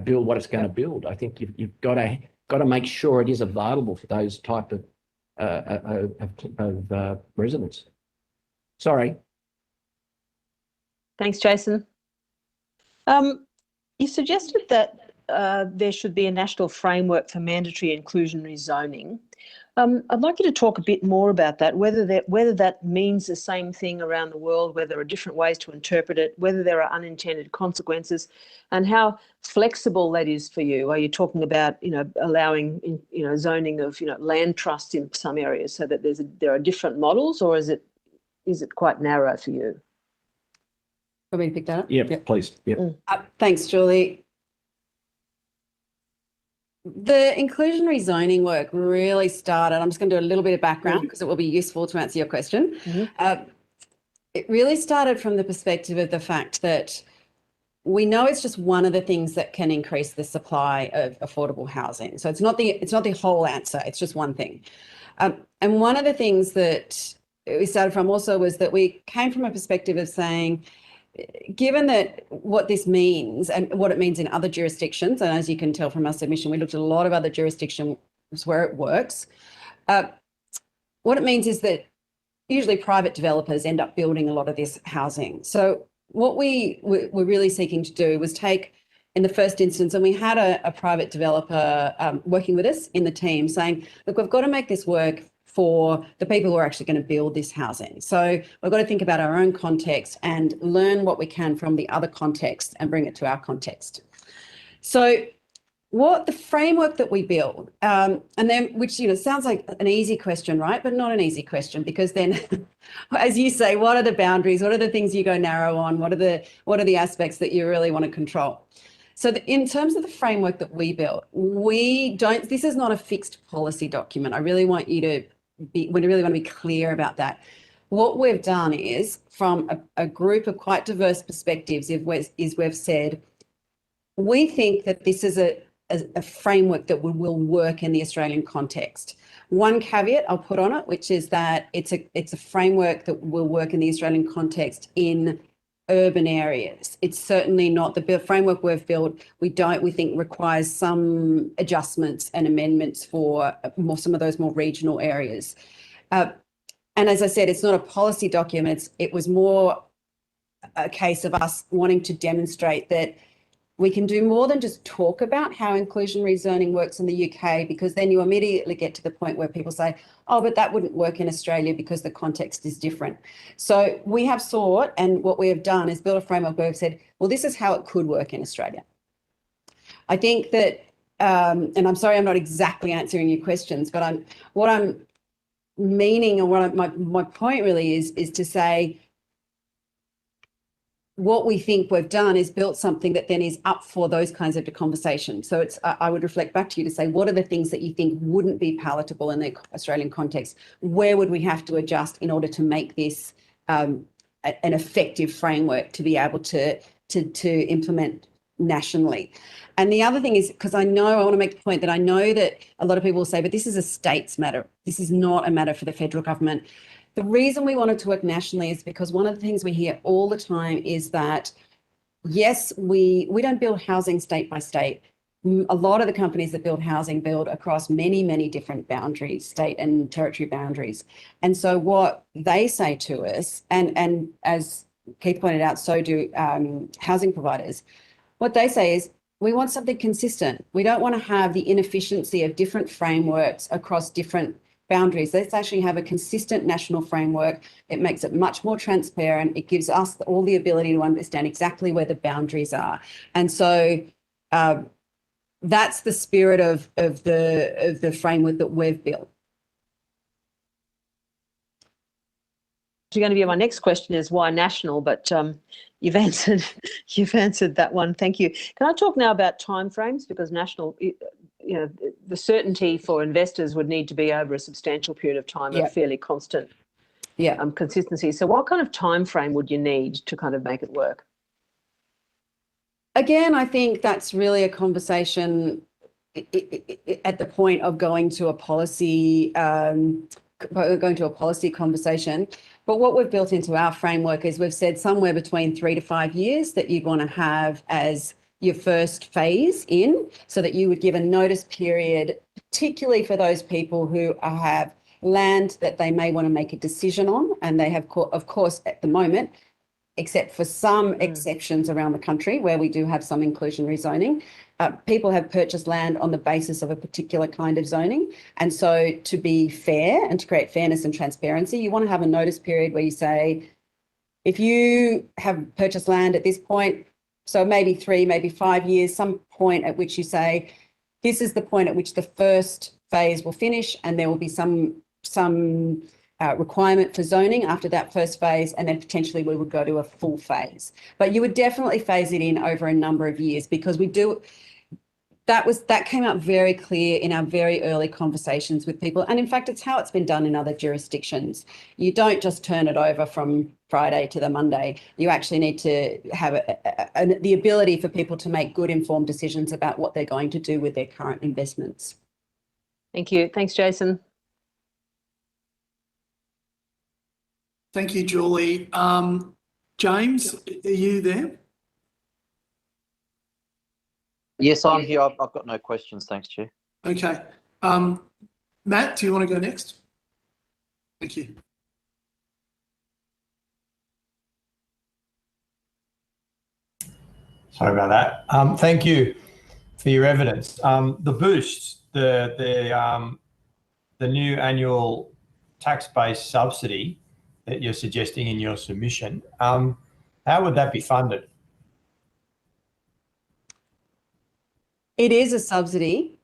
build what it's going to build. I think you've got to make sure it is available for those type of residents. Sorry. Thanks, Jason. You suggested that there should be a national framework for mandatory inclusionary zoning. I'd like you to talk a bit more about that, whether that means the same thing around the world, whether there are different ways to interpret it, whether there are unintended consequences, and how flexible that is for you. Are you talking about, allowing, zoning of, land trusts in some areas so that there are different models, or is it quite narrow for you? Want me to pick that up? Yeah, please. Yeah. Thanks, Julie. The inclusionary zoning work really started, I'm just going to do a little bit of background because it will be useful to answer your question. It really started from the perspective of the fact that we know it's just one of the things that can increase the supply of affordable housing. So it's not the whole answer, it's just one thing. And one of the things that we started from also was that we came from a perspective of saying, given that what this means and what it means in other jurisdictions, and as you can tell from our submission, we looked at a lot of other jurisdictions where it works. What it means is that usually private developers end up building a lot of this housing. So what we were really seeking to do was take, in the first instance, and we had a private developer working with us in the team saying, look, we've got to make this work for the people who are actually going to build this housing. So we've got to think about our own context and learn what we can from the other context and bring it to our context. So what the framework that we build, and then which sounds like an easy question, right? But not an easy question, because then, as you say, what are the boundaries? What are the things you go narrow on? What are the aspects that you really want to control? So in terms of the framework that we built, this is not a fixed policy document. I really want you to we really want to be clear about that. What we've done is, from a group of quite diverse perspectives, we've said, we think that this is a framework that will work in the Australian context. One caveat I'll put on it, which is that it's a framework that will work in the Australian context in urban areas. It's certainly not the framework we've built. We think requires some adjustments and amendments for some of those more regional areas. And as I said, it's not a policy document. It was more a case of us wanting to demonstrate that we can do more than just talk about how inclusionary zoning works in the UK, because then you immediately get to the point where people say, oh, but that wouldn't work in Australia because the context is different. So we have sought, and what we have done is build a framework where we've said, well, this is how it could work in Australia. I think that, and I'm sorry I'm not exactly answering your questions, but what I'm meaning, or my point really is to say, what we think we've done is built something that then is up for those kinds of conversations. So I would reflect back to you to say, what are the things that you think wouldn't be palatable in the Australian context? Where would we have to adjust in order to make this an effective framework to be able to implement nationally? And the other thing is, because I want to make the point that I know that a lot of people will say, but this is a state's matter. This is not a matter for the federal government. The reason we wanted to work nationally is because one of the things we hear all the time is that, yes, we don't build housing state by state. A lot of the companies that build housing build across many, many different boundaries, state and territory boundaries. And so what they say to us, and as Keith pointed out, so do housing providers, what they say is, we want something consistent. We don't want to have the inefficiency of different frameworks across different boundaries. Let's actually have a consistent national framework. It makes it much more transparent. It gives us all the ability to understand exactly where the boundaries are. And so that's the spirit of the framework that we've built. Going to be my next question is why national, but you've answered that one. Thank you. Can I talk now about timeframes? Because national, the certainty for investors would need to be over a substantial period of time, a fairly constant consistency. So what kind of time frame would you need to kind of make it work? Again, I think that's really a conversation at the point of going to a policy conversation. But what we've built into our framework is we've said somewhere between 3 to 5 years that you'd want to have as your first phase in, so that you would give a notice period, particularly for those people who have land that they may want to make a decision on. And they have, of course, at the moment, except for some exceptions around the country where we do have some inclusionary zoning, people have purchased land on the basis of a particular kind of zoning. And so to be fair and to create fairness and transparency, you want to have a notice period where you say, if you have purchased land at this point, so maybe 3, maybe 5 years, some point at which you say, this is the point at which the first phase will finish, and there will be some requirement for zoning after that first phase, and then potentially we would go to a full phase. But you would definitely phase it in over a number of years, because we do. That came out very clear in our very early conversations with people. And in fact, it's how it's been done in other jurisdictions. You don't just turn it over from Friday to the Monday. You actually need to have the ability for people to make good informed decisions about what they're going to do with their current investments. Thank you. Thanks, Jason. Thank you, Julie. James, are you there? Yes, I'm here. I've got no questions. Thanks, Chair. Okay. Matt, do you want to go next? Thank you. Sorry about that. Thank you for your evidence. The boost, the new annual tax-based subsidy that you're suggesting in your submission, how would that be funded? It is a subsidy,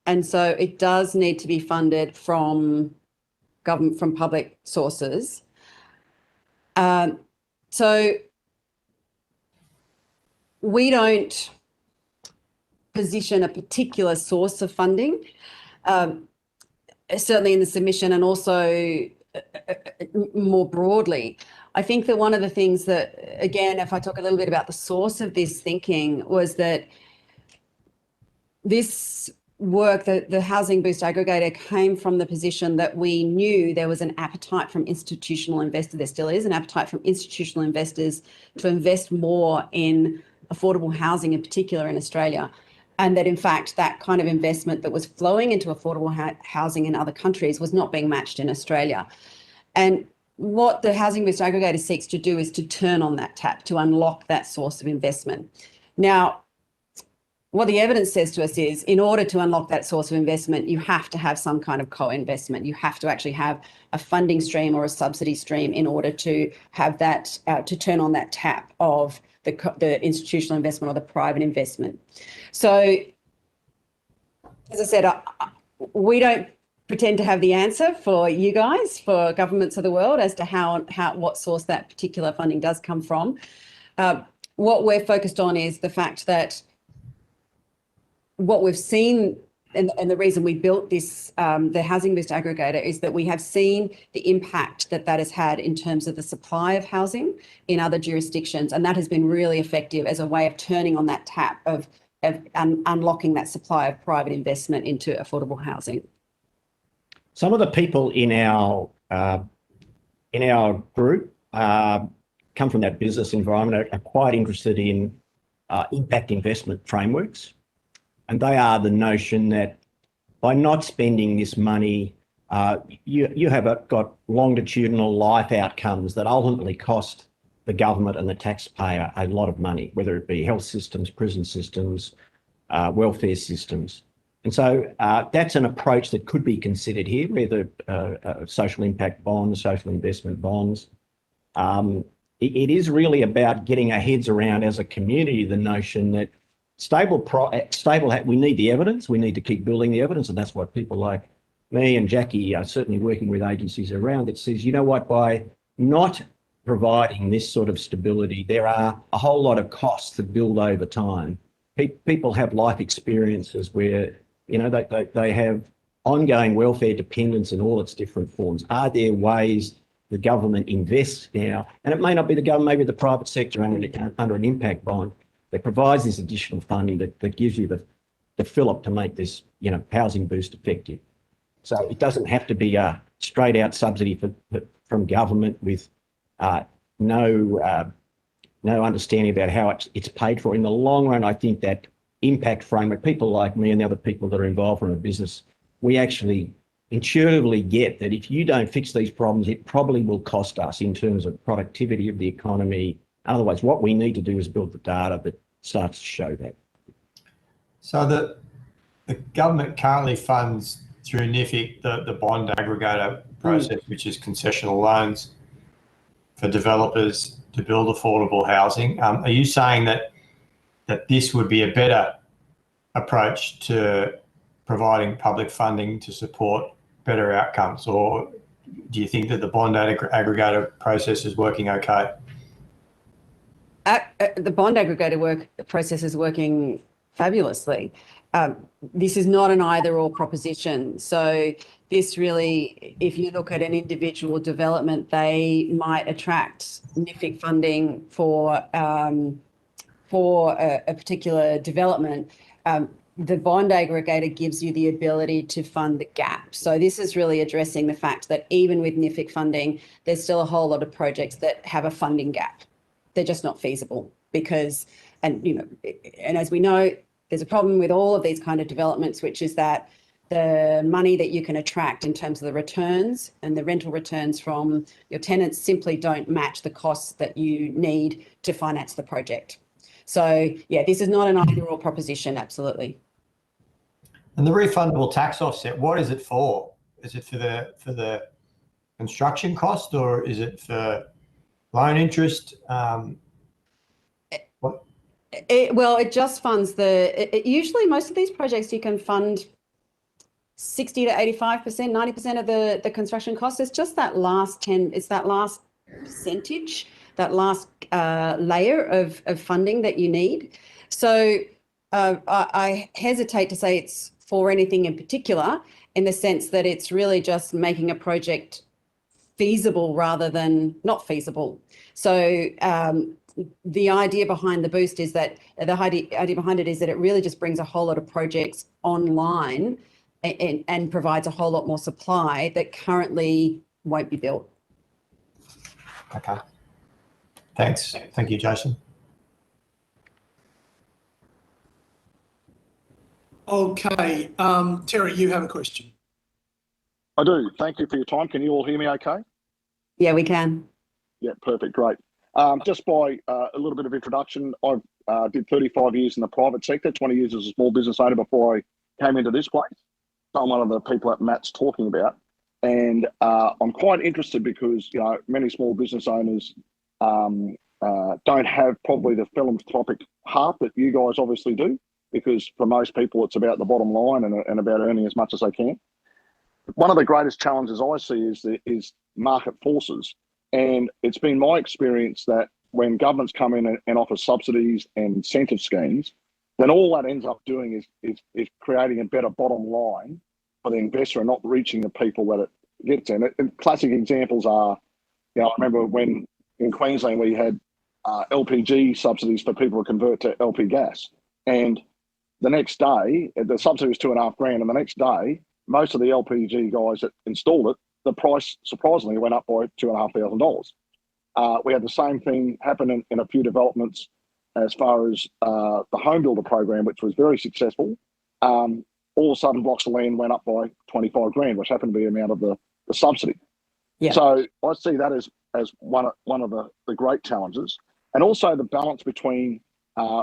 and so it does need to be funded from government, from public sources. So we don't position a particular source of funding, certainly in the submission, and also more broadly. I think that one of the things that, again, if I talk a little bit about the source of this thinking, was that this work, the Housing Boost Aggregator, came from the position that we knew there was an appetite from institutional investors, there still is an appetite from institutional investors to invest more in affordable housing, in particular in Australia. And that in fact, that kind of investment that was flowing into affordable housing in other countries was not being matched in Australia. And what the Housing Boost Aggregator seeks to do is to turn on that tap, to unlock that source of investment. Now, what the evidence says to us is, in order to unlock that source of investment, you have to have some kind of co-investment. You have to actually have a funding stream or a subsidy stream in order to have that, to turn on that tap of the institutional investment or the private investment. So, as I said, we don't pretend to have the answer for you guys, for governments of the world, as to what source that particular funding does come from. What we're focused on is the fact that what we've seen, and the reason we built this, the Housing Boost Aggregator, is that we have seen the impact that has had in terms of the supply of housing in other jurisdictions. And that has been really effective as a way of turning on that tap of unlocking that supply of private investment into affordable housing. Some of the people in our group come from that business environment, are quite interested in impact investment frameworks. And they are the notion that by not spending this money, you have got longitudinal life outcomes that ultimately cost the government and the taxpayer a lot of money, whether it be health systems, prison systems, welfare systems. And so that's an approach that could be considered here, whether social impact bonds, social investment bonds. It is really about getting our heads around as a community the notion that we need the evidence. We need to keep building the evidence, and that's what people like me and Jackie are certainly working with agencies around. That says, you know what, by not providing this sort of stability, there are a whole lot of costs that build over time. People have life experiences where, you know, they have ongoing welfare dependence in all its different forms. Are there ways the government invests now, and it may not be the government, maybe the private sector under an impact bond, that provides this additional funding that gives you the fillip to make this, you know, housing boost effective. So it doesn't have to be a straight out subsidy from government with no understanding about how it's paid for. In the long run, I think that impact framework, people like me and the other people that are involved from a business, we actually intuitively get that if you don't fix these problems, it probably will cost us in terms of productivity of the economy. Otherwise, what we need to do is build the data that starts to show that. So the government currently funds through NIFIC the bond aggregator process, which is concessional loans for developers to build affordable housing. Are you saying that this would be a better approach to providing public funding to support better outcomes, or do you think that the bond aggregator process is working okay? The bond aggregator process is working fabulously. This is not an either-or proposition. So this really, if you look at an individual development, they might attract NIFIC funding for a particular development. The bond aggregator gives you the ability to fund the gap. So this is really addressing the fact that even with NIFIC funding, there's still a whole lot of projects that have a funding gap. They're just not feasible because, and as we know, there's a problem with all of these kind of developments, which is that the money that you can attract in terms of the returns and the rental returns from your tenants simply don't match the costs that you need to finance the project. So yeah, this is not an either-or proposition, absolutely. And the refundable tax offset, what is it for? Is it for the construction cost, or is it for loan interest? It just funds usually most of these projects you can fund 60 to 85%, 90% of the construction costs. It's just that last 10, it's that last percentage, that last layer of funding that you need. So I hesitate to say it's for anything in particular, in the sense that it's really just making a project feasible rather than not feasible. So the idea behind the boost is that the idea behind it is that it really just brings a whole lot of projects online and provides a whole lot more supply that currently won't be built. Okay. Thanks. Thank you, Jason. Okay, Terry, you have a question. I do. Thank you for your time. Can you all hear me okay? Yeah, we can. Yeah, perfect. Great. Just by a little bit of introduction, I did 35 years in the private sector, 20 years as a small business owner before I came into this place. So I'm one of the people that Matt's talking about. And I'm quite interested because, you know, many small business owners don't have probably the philanthropic heart that you guys obviously do, because for most people, it's about the bottom line and about earning as much as they can. One of the greatest challenges I see is market forces. And it's been my experience that when governments come in and offer subsidies and incentive schemes, then all that ends up doing is creating a better bottom line for the investor and not reaching the people that it gets in. And classic examples are, you know, I remember when in Queensland we had LPG subsidies for people to convert to LP gas. And the next day, the subsidy was $2,500, and the next day, most of the LPG guys that installed it, the price surprisingly went up by $2,500. We had the same thing happen in a few developments as far as the home builder program, which was very successful. All of a sudden, blocks of land went up by $25,000, which happened to be the amount of the subsidy. Yeah. So I see that as one of the great challenges, and also the balance between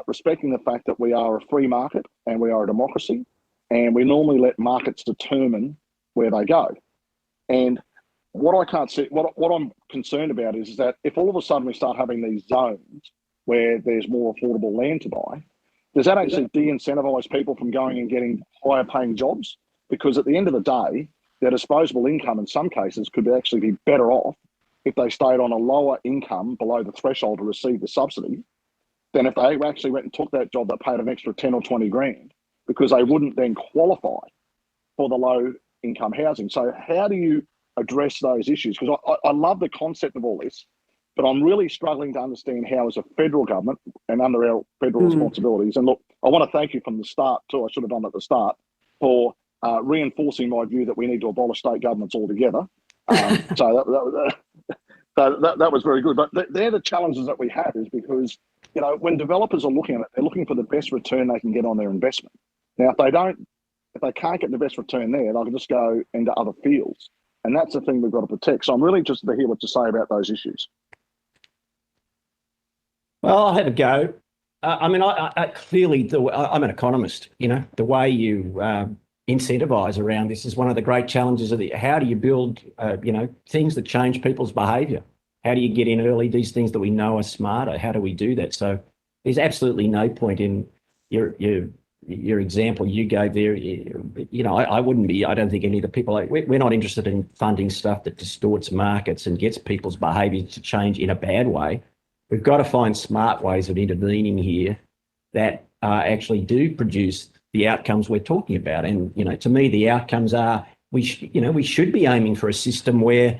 respecting the fact that we are a free market and we are a democracy, and we normally let markets determine where they go. And what I can't see, what I'm concerned about is that if all of a sudden we start having these zones where there's more affordable land to buy, does that actually de-incentivize people from going and getting higher paying jobs? Because at the end of the day, their disposable income in some cases could actually be better off if they stayed on a lower income below the threshold to receive the subsidy than if they actually went and took that job that paid an extra 10 or 20 grand, because they wouldn't then qualify for the low income housing. So how do you address those issues? Because I love the concept of all this, but I'm really struggling to understand how, as a federal government and under our federal responsibilities, and look, I want to thank you from the start too, I should have done it at the start, for reinforcing my view that we need to abolish state governments altogether. So that was very good. But they're the challenges that we have, is because, you know, when developers are looking at it, they're looking for the best return they can get on their investment. Now, if they can't get the best return there, they'll just go into other fields. And that's the thing we've got to protect. So I'm really interested to hear what you say about those issues. Well, I'll have a go. I mean, I clearly, I'm an economist, you know, the way you incentivize around this is one of the great challenges of how do you build, you know, things that change people's behavior? How do you get in early these things that we know are smarter? How do we do that? So there's absolutely no point in your example you gave there. You know, I wouldn't be, I don't think any of the people, we're not interested in funding stuff that distorts markets and gets people's behavior to change in a bad way. We've got to find smart ways of intervening here that actually do produce the outcomes we're talking about. And, you know, to me, the outcomes are, we should be aiming for a system where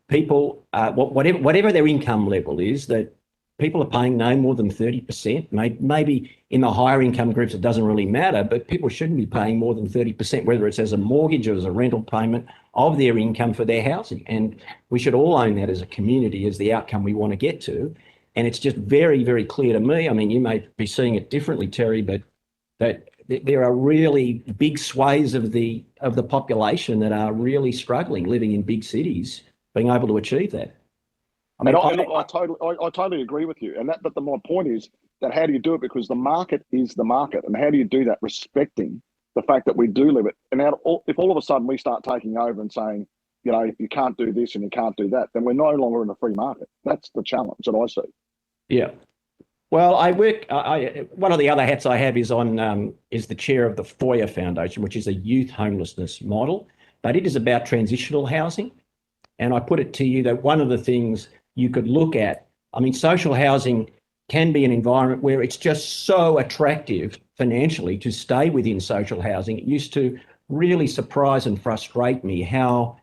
people, whatever their income level is, that people are paying no more than 30%. Maybe in the higher income groups, it doesn't really matter, but people shouldn't be paying more than 30%, whether it's as a mortgage or as a rental payment of their income for their housing. And we should all own that as a community as the outcome we want to get to. And it's just very, very clear to me. I mean, you may be seeing it differently, Terry, but that there are really big swathes of the population that are really struggling living in big cities, being able to achieve that. I mean, I totally agree with you. But my point is that how do you do it? Because the market is the market. And how do you do that respecting the fact that we do live it? And now, if all of a sudden we start taking over and saying, you know, you can't do this and you can't do that, then we're no longer in a free market. That's the challenge that I see. Yeah. Well, I work. One of the other hats I have is on is the chair of the Foyer Foundation, which is a youth homelessness model, but it is about transitional housing. And I put it to you that one of the things you could look at, I mean, social housing can be an environment where it's just so attractive financially to stay within social housing. It used to really surprise and frustrate me how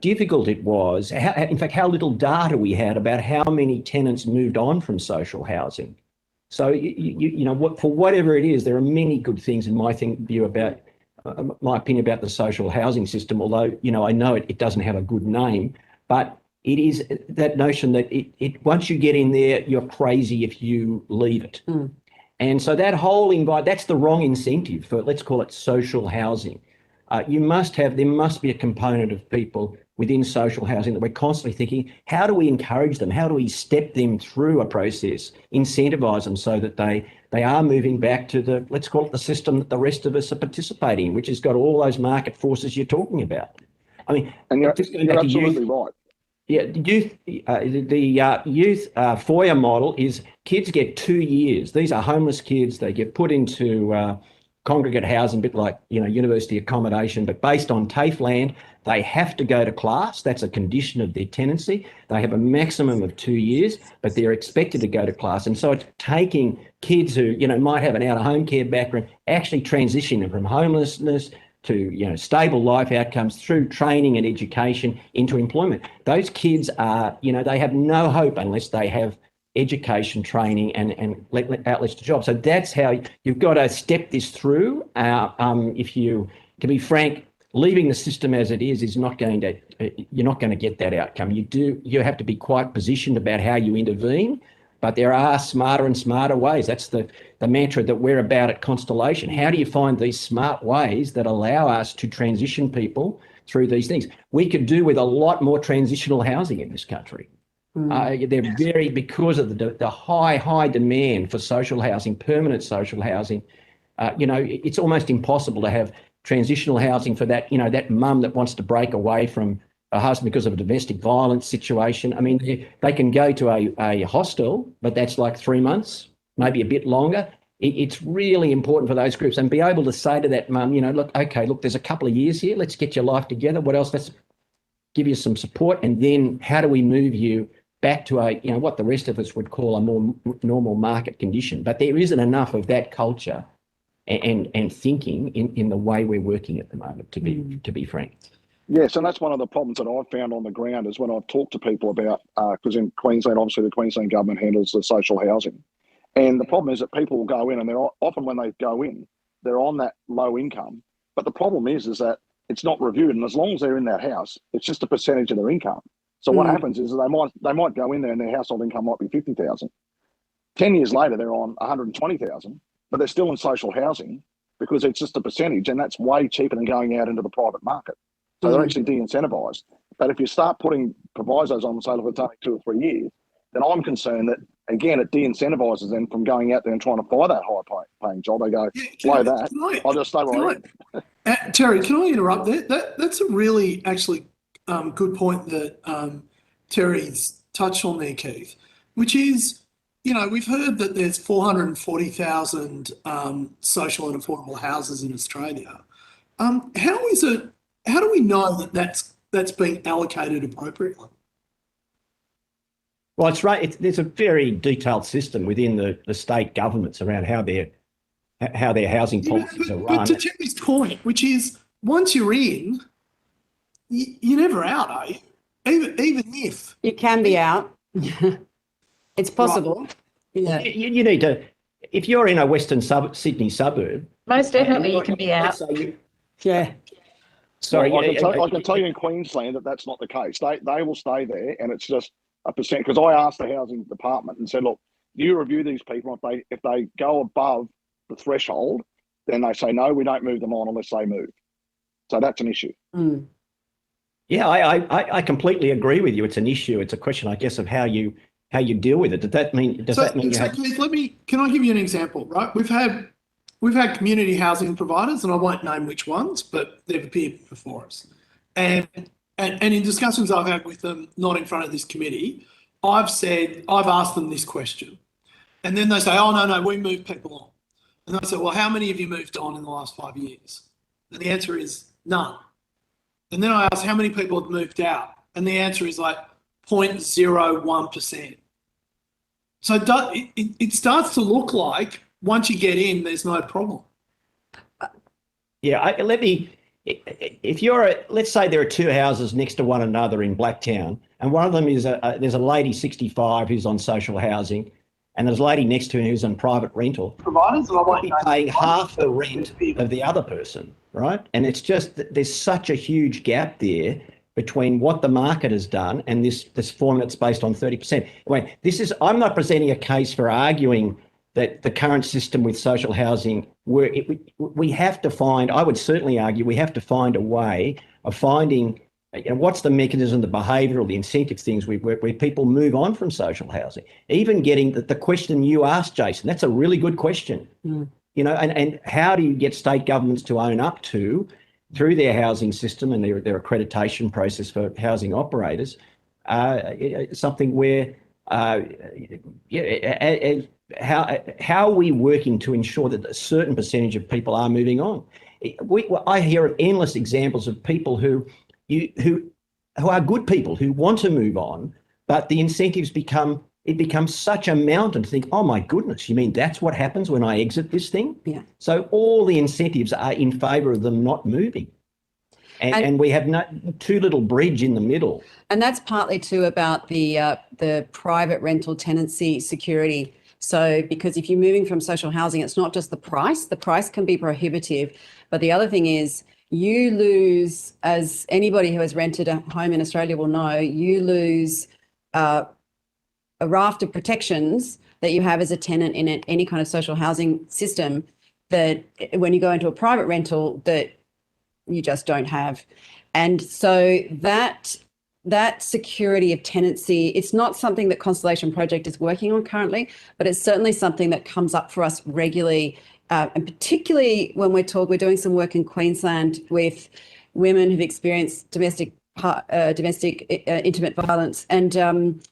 difficult it was, in fact, how little data we had about how many tenants moved on from social housing. So, you know, for whatever it is, there are many good things in my view about, my opinion about the social housing system, although, you know, I know it doesn't have a good name, but it is that notion that once you get in there, you're crazy if you leave it. And so that whole that's the wrong incentive for, let's call it social housing. There must be a component of people within social housing that we're constantly thinking, how do we encourage them? How do we step them through a process, incentivize them so that they are moving back to the, let's call it the system that the rest of us are participating in, which has got all those market forces you're talking about. I mean, and you're absolutely right. Yeah, the youth Foyer model is kids get 2 years. These are homeless kids. They get put into congregate housing, a bit like, you know, university accommodation, but based on TAFE land. They have to go to class. That's a condition of their tenancy. They have a maximum of 2 years, but they're expected to go to class. And so it's taking kids who, you know, might have an out-of-home care background, actually transitioning them from homelessness to, you know, stable life outcomes through training and education into employment. Those kids are, you know, they have no hope unless they have education, training, and outlets to jobs. So that's how you've got to step this through. To be frank, leaving the system as it is not going to, you're not going to get that outcome. You have to be quite positioned about how you intervene, but there are smarter and smarter ways. That's the mantra that we're about at Constellation. How do you find these smart ways that allow us to transition people through these things? We could do with a lot more transitional housing in this country. They're because of the high demand for social housing, permanent social housing. You know, it's almost impossible to have transitional housing for that, you know, that mum that wants to break away from a husband because of a domestic violence situation. I mean, they can go to a hostel, but that's like 3 months, maybe a bit longer. It's really important for those groups and be able to say to that mum, you know, look, there's a couple of years here. Let's get your life together. What else? Let's give you some support. And then how do we move you back to a, you know, what the rest of us would call a more normal market condition? But there isn't enough of that culture and thinking in the way we're working at the moment, to be frank. Yes, and that's one of the problems that I've found on the ground is when I've talked to people about, because in Queensland, obviously the Queensland government handles the social housing. And the problem is that people will go in and they're often when they go in, they're on that low income. But the problem is that it's not reviewed. And as long as they're in that house, it's just a percentage of their income. So what happens is they might go in there and their household income might be 50,000. 10 years later, they're on 120,000, but they're still in social housing because it's just a percentage, and that's way cheaper than going out into the private market. So they're actually de-incentivized. But if you start putting provisos on, say, if it's only 2 or 3 years, then I'm concerned that, again, it de-incentivizes them from going out there and trying to buy that high-paying job. They go, I'll just stay where I am. Terry, can I interrupt there? That's a really, actually, good point that Terry's touched on there, Keith, which is, you know, we've heard that there's 440,000 social and affordable houses in Australia. How do we know that that's being allocated appropriately? Well, it's right. There's a very detailed system within the state governments around how their housing policies are run. But to Terry's point, which is once you're in, you're never out, are you? Even if you can be out, it's possible. Right. Yeah, you need to. If you're in a Western Sydney suburb, most definitely you can be out. Yeah. Sorry, well, I can tell you in Queensland that's not the case. They will stay there, and it's just a percent. Because I asked the housing department and said, look, do you review these people? If they go above the threshold, then they say no, we don't move them on unless they move. So that's an issue. Yeah, I completely agree with you. It's an issue. It's a question, I guess, of how you deal with it. Does that mean you have? Can I give you an example? Right, we've had community housing providers, and I won't name which ones, but they've appeared before us. And in discussions I've had with them, not in front of this committee, I've asked them this question: And then they say, oh, no, we moved people on. And I say, well, how many of you moved on in the last 5 years? And the answer is none. And then I ask how many people have moved out? And the answer is like 0.01%. So it starts to look like once you get in, there's no problem. Yeah, let's say there are two houses next to one another in Blacktown, and one of them is there's a lady 65 who's on social housing, and there's a lady next to her who's on private rental. Providers, and I won't be paying half the rent of the other person, right? And it's just that there's such a huge gap there between what the market has done and this formula that's based on 30%. Anyway, I'm not presenting a case for arguing that the current system with social housing, we have to find, I would certainly argue, we have to find a way of finding, what's the mechanism, the behavioural, the incentive things where people move on from social housing. Even getting the question you asked, Jason, that's a really good question. And how do you get state governments to own up to, through their housing system and their accreditation process for housing operators, something where, how are we working to ensure that a certain percentage of people are moving on? I hear of endless examples of people who are good people who want to move on, but the incentives becomes such a mountain to think, oh my goodness, you mean that's what happens when I exit this thing? Yeah. So all the incentives are in favour of them not moving. And we have too little bridge in the middle. And that's partly too about the private rental tenancy security. So because if you're moving from social housing, it's not just the price can be prohibitive, but the other thing is you lose, as anybody who has rented a home in Australia will know, you lose a raft of protections that you have as a tenant in any kind of social housing system that when you go into a private rental that you just don't have. And so that security of tenancy, it's not something that Constellation Project is working on currently, but it's certainly something that comes up for us regularly. And particularly when we're doing some work in Queensland with women who've experienced domestic intimate violence. And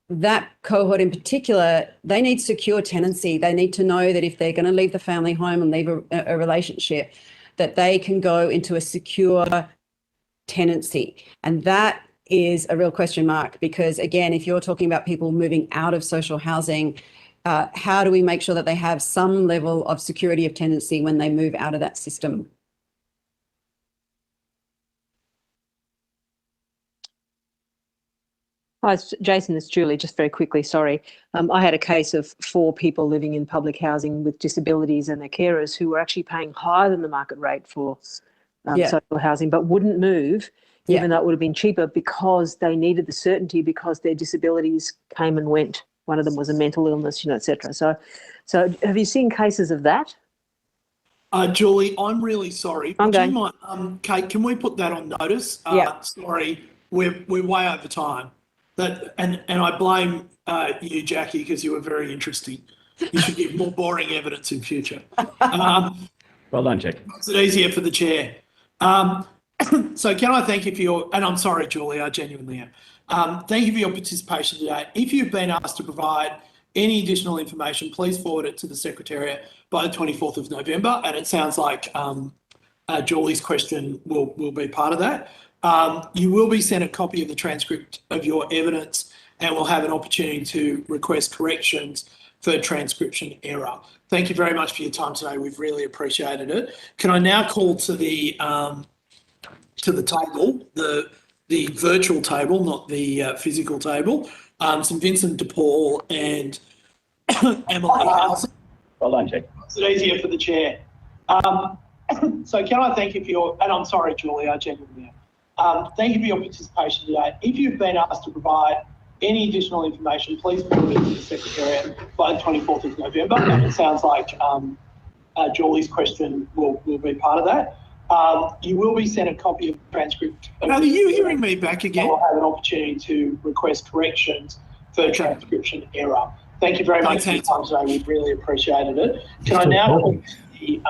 that cohort in particular, they need secure tenancy. They need to know that if they're going to leave the family home and leave a relationship, that they can go into a secure tenancy. And that is a real question mark, because again, if you're talking about people moving out of social housing, how do we make sure that they have some level of security of tenancy when they move out of that system? Hi, Jason, it's Julie. Just very quickly, sorry. I had a case of 4 people living in public housing with disabilities and their carers who were actually paying higher than the market rate for social housing, but wouldn't move, even though it would have been cheaper, because they needed the certainty, because their disabilities came and went. One of them was a mental illness, et cetera. So have you seen cases of that? Julie, I'm really sorry. Kate, can we put that on notice? Sorry, we're way over time. And I blame you, Jackie, because you were very interesting. You should give more boring evidence in future. Well done, Jack. Makes it easier for the chair. So can I thank you for your, and I'm sorry, Julie, I genuinely am. Thank you for your participation today. If you've been asked to provide any additional information, please forward it to the Secretariat by the 24th of November. And it sounds like Julie's question will be part of that. You will be sent a copy of the transcript of your evidence, and we'll have an opportunity to request corrections for transcription error. Thank you very much for your time today. We've really appreciated it. Can I now call to the table, the virtual table, not the physical table, St Vincent de Paul and Emily House. Well done, Jack. Makes it easier for the chair. So can I thank you for your, and I'm sorry, Julie, I genuinely am. Thank you for your participation today. If you've been asked to provide any additional information, please forward it to the Secretariat by the 24th of November. And it sounds like Julie's question will be part of that. You will be sent a copy of the transcript. Are you hearing me back again? We'll have an opportunity to request corrections for transcription error. Thank you very much for your time today. We've really appreciated it. Can I now call the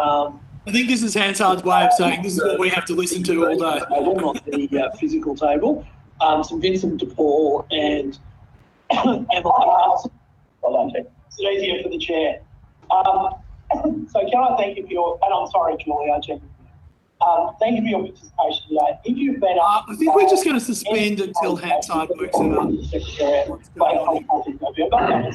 I think this is Hansard's way of saying this is what we have to listen to all day. Not the physical table. St Vincent de Paul and Emily House. Well done, Jack. It's easier for the chair. So can I thank you for your, and I'm sorry, Julie, I checked. Thank you for your participation today. If you've been I think we're just going to suspend until Hansard works out. It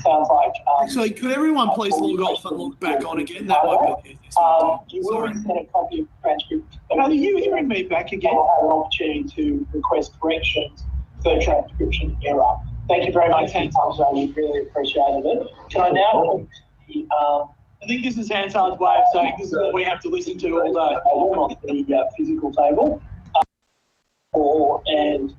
sounds like. Actually, could everyone please log off and log back on again? That might be easier. You will send a copy of the transcript. Are you hearing me back again? I'll have an opportunity to request corrections for transcription error. Thank you very much for your time, we really appreciated it. Can I now put the I think this is Hansard's way of saying this is what we have to listen to all day. on the physical table, and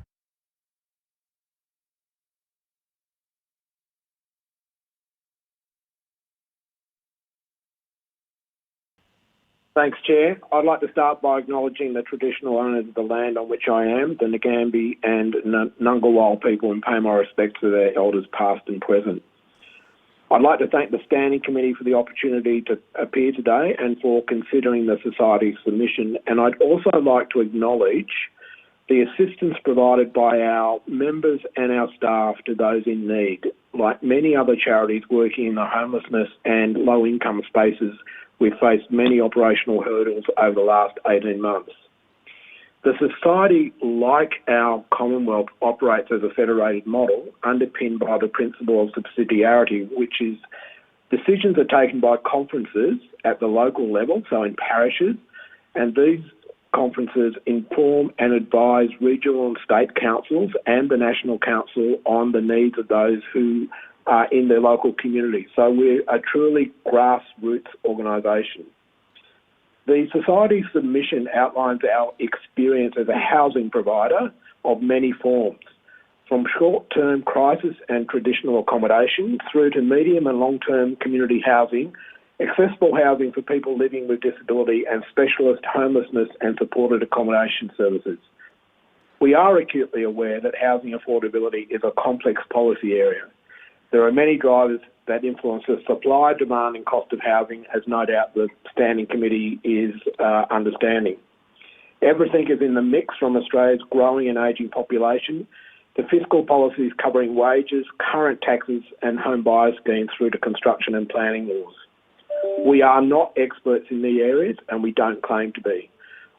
Thanks, Chair. I'd like to start by acknowledging the traditional owners of the land on which I am, the Ngambie and Ngunnawal people, and pay my respects to their elders past and present. I'd like to thank the Standing Committee for the opportunity to appear today and for considering the Society's submission. And I'd also like to acknowledge the assistance provided by our members and our staff to those in need. Like many other charities working in the homelessness and low-income spaces, we've faced many operational hurdles over the last 18 months. The Society, like our Commonwealth, operates as a federated model underpinned by the principle of subsidiarity, which is decisions are taken by conferences at the local level, so in parishes, and these conferences inform and advise regional and state councils and the National Council on the needs of those who are in their local community. So we're a truly grassroots organisation. The Society's submission outlines our experience as a housing provider of many forms, from short-term crisis and traditional accommodation through to medium and long-term community housing, accessible housing for people living with disability, and specialist homelessness and supported accommodation services. We are acutely aware that housing affordability is a complex policy area. There are many drivers that influence the supply, demand and cost of housing, as no doubt the Standing Committee is understanding. Everything is in the mix, from Australia's growing and ageing population to fiscal policies covering wages, current taxes and home buyer schemes through to construction and planning laws. We are not experts in these areas and we don't claim to be.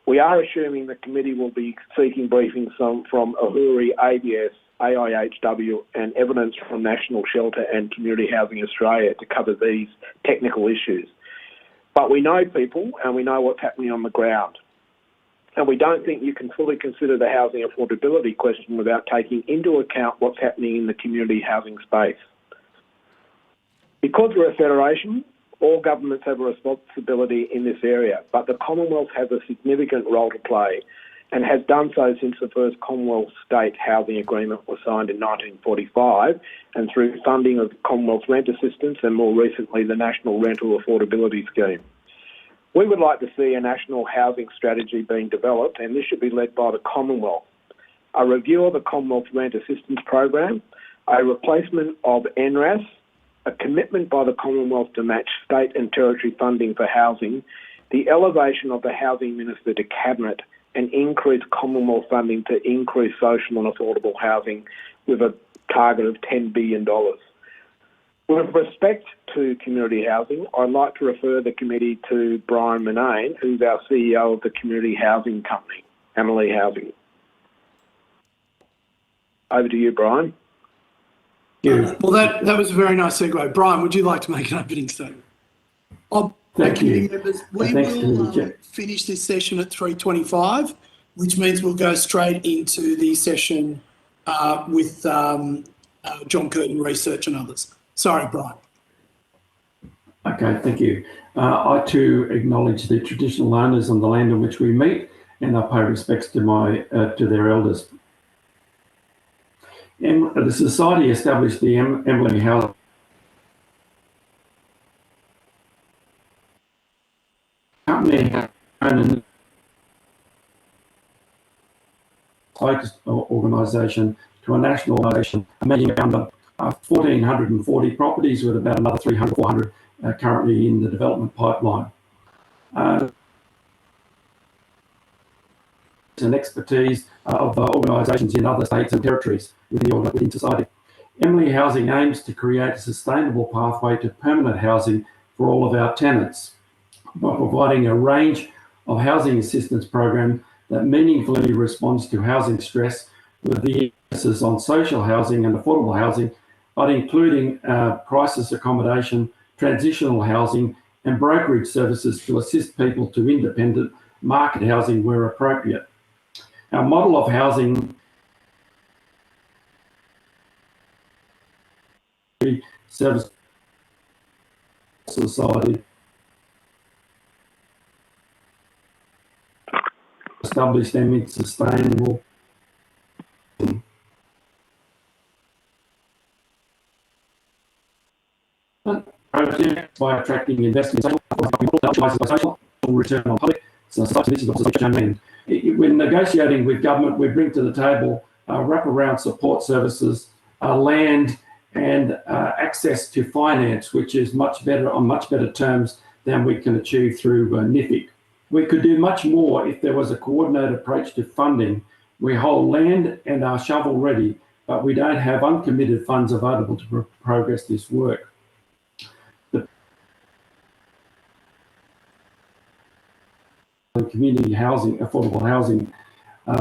We are assuming the committee will be seeking briefings from Ahuri, ABS, AIHW and evidence from National Shelter and Community Housing Australia to cover these technical issues. But we know people and we know what's happening on the ground. And we don't think you can fully consider the housing affordability question without taking into account what's happening in the community housing space. Because we're a federation, all governments have a responsibility in this area, but the Commonwealth has a significant role to play and has done so since the first Commonwealth State Housing Agreement was signed in 1945 and through funding of Commonwealth Rent Assistance and more recently the National Rental Affordability Scheme. We would like to see a national housing strategy being developed, and this should be led by the Commonwealth. A review of the Commonwealth Rent Assistance Program, a replacement of NRAS, a commitment by the Commonwealth to match state and territory funding for housing, the elevation of the Housing Minister to Cabinet, and increase Commonwealth funding to increase social and affordable housing with a target of $10 billion. With respect to community housing, I'd like to refer the committee to Brian Murnane, who's our CEO of the community housing company, Emily Housing. Over to you, Brian. Well, that was a very nice segue. Brian, would you like to make an opening statement? Thank you. Members, we will finish this session at 3:25, which means we'll go straight into the session with John Curtin Research and others. Sorry, Brian. Okay, thank you. I too acknowledge the traditional owners on the land on which we meet, and I pay respects to their elders. The Society established the Embley Housing Company and focused organisation to a national organisation, managing under 1,440 properties with about another 300, 400 currently in the development pipeline. And expertise of organisations in other states and territories within Society. Emily Housing aims to create a sustainable pathway to permanent housing for all of our tenants by providing a range of housing assistance programs that meaningfully responds to housing stress with the emphasis on social housing and affordable housing, but including crisis accommodation, transitional housing, and brokerage services to assist people to independent market housing where appropriate. Our model of housing service society establish them in sustainable projects by attracting investment return on public. So this is also when negotiating with government, we bring to the table wraparound support services, land, and access to finance, which is much better on much better terms than we can achieve through NIFIC. We could do much more if there was a coordinated approach to funding. We hold land and are shovel ready, but we don't have uncommitted funds available to progress this work. Community housing, affordable housing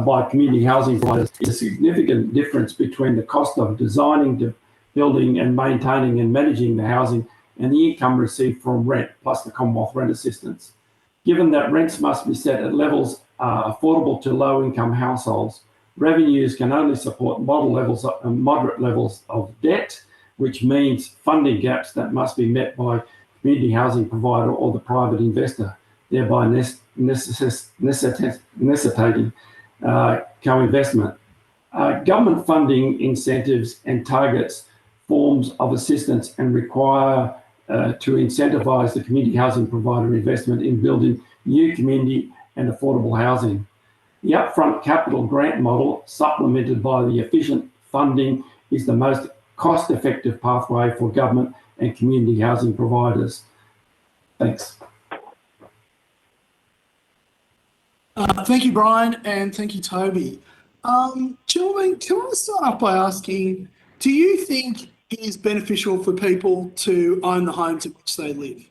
by community housing providers is a significant difference between the cost of designing, building and maintaining and managing the housing and the income received from rent plus the Commonwealth Rent Assistance. Given that rents must be set at levels affordable to low-income households, revenues can only support moderate levels of debt, which means funding gaps that must be met by community housing provider or the private investor, thereby necessitating co-investment. Government funding incentives and targets forms of assistance and require to incentivise the community housing provider investment in building new community and affordable housing. The upfront capital grant model, supplemented by the efficient funding, is the most cost-effective pathway for government and community housing providers. Thanks. Thank you, Brian, and thank you, Toby. Gentlemen, can I start off by asking, do you think it is beneficial for people to own the homes in which they live?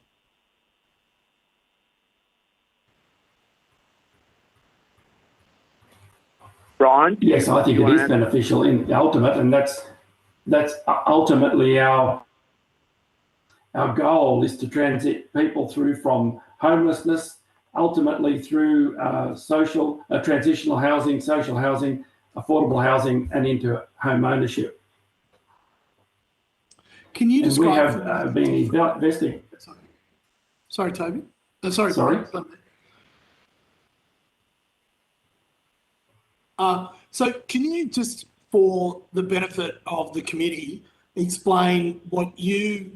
Brian? Yes, I think it is beneficial in the ultimate, and that's ultimately our goal is to transit people through from homelessness ultimately through transitional housing, social housing, affordable housing, and into home ownership. Can you describe? We have been investing. Sorry, Toby. Sorry. So can you just, for the benefit of the committee, explain what you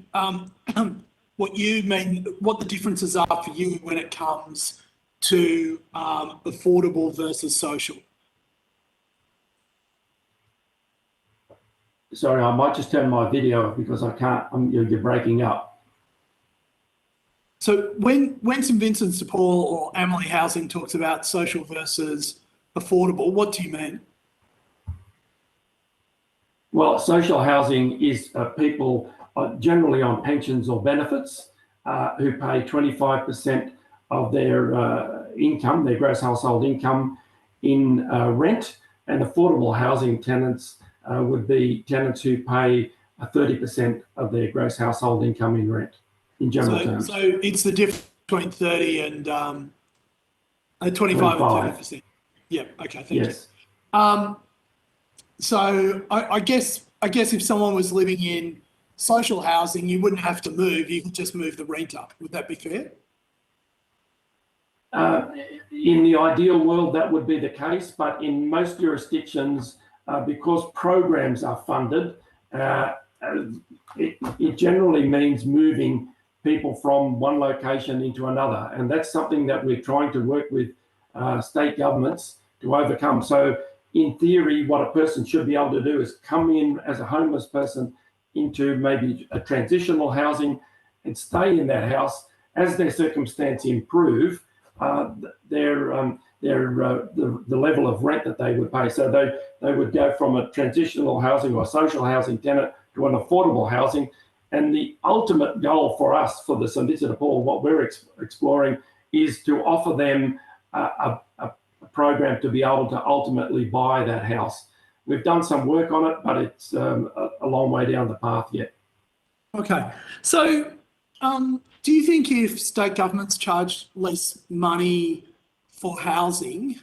mean, what the differences are for you when it comes to affordable versus social? Sorry, I might just turn my video off because I can't, you're breaking up. So when St Vincent de Paul or Emily Housing talks about social versus affordable, what do you mean? Well, social housing is people generally on pensions or benefits who pay 25% of their income, their gross household income, in rent, and affordable housing tenants would be tenants who pay 30% of their gross household income in rent, in general terms. So it's the difference between 30 and 25 and 30%. Yeah. Okay. Thank you. So I guess if someone was living in social housing, you wouldn't have to move. You could just move the rent up. Would that be fair? In the ideal world, that would be the case, but in most jurisdictions, because programs are funded, it generally means moving people from one location into another, and that's something that we're trying to work with state governments to overcome. So in theory, what a person should be able to do is come in as a homeless person into maybe a transitional housing and stay in that house. As their circumstance improve, the level of rent that they would pay. So they would go from a transitional housing or social housing tenant to an affordable housing. And the ultimate goal for us, for the St Vincent de Paul, what we're exploring is to offer them a program to be able to ultimately buy that house. We've done some work on it, but it's a long way down the path yet. Okay. So do you think if state governments charge less money for housing,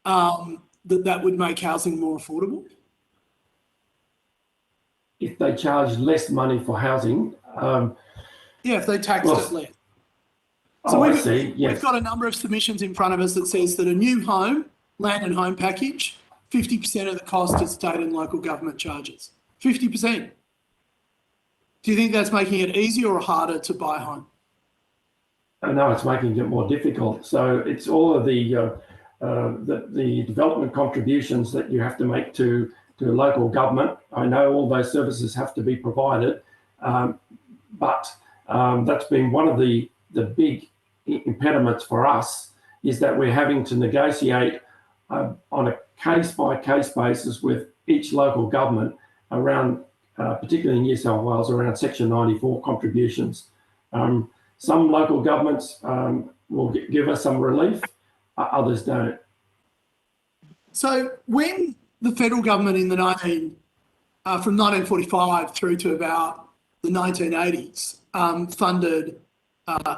that would make housing more affordable? If they charge less money for housing, yeah, if they taxed it less. So I see. Yes. We've got a number of submissions in front of us that says that a new home, land and home package, 50% of the cost is state and local government charges. 50%. Do you think that's making it easier or harder to buy a home? No, it's making it more difficult. So it's all of the development contributions that you have to make to local government. I know all those services have to be provided, but that's been one of the big impediments for us, is that we're having to negotiate on a case-by-case basis with each local government around, particularly in New South Wales, around Section 94 contributions. Some local governments will give us some relief, others don't. So when the federal government in the from 1945 through to about the 1980s funded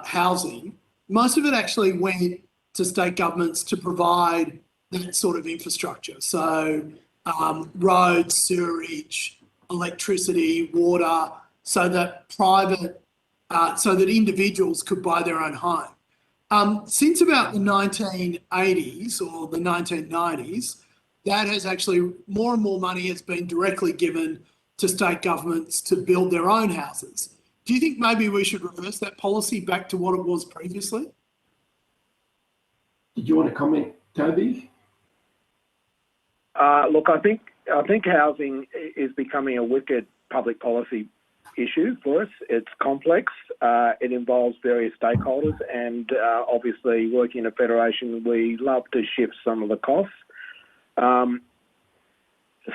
housing, most of it actually went to state governments to provide that sort of infrastructure. So roads, sewerage, electricity, water, so that individuals could buy their own home. Since about the 1980s or the 1990s, that has actually, more and more money has been directly given to state governments to build their own houses. Do you think maybe we should reverse that policy back to what it was previously? Did you want to comment, Toby? Look, I think housing is becoming a wicked public policy issue for us. It's complex. It involves various stakeholders, and obviously, working in a federation, we love to shift some of the costs.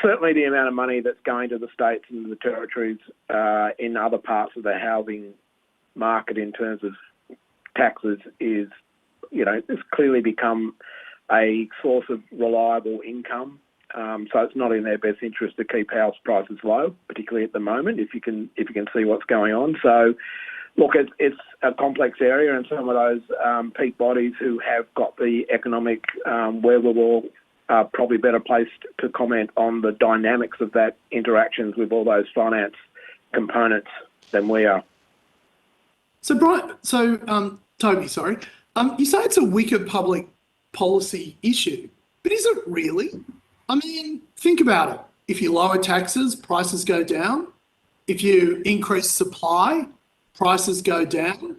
Certainly, the amount of money that's going to the states and the territories in other parts of the housing market in terms of taxes is, it's clearly become a source of reliable income. So it's not in their best interest to keep house prices low, particularly at the moment, if you can see what's going on. So, look, it's a complex area, and some of those peak bodies who have got the economic wherewithal are probably better placed to comment on the dynamics of that interactions with all those finance components than we are. So, Toby, sorry. You say it's a wicked public policy issue, but is it really? I mean, think about it. If you lower taxes, prices go down. If you increase supply, prices go down.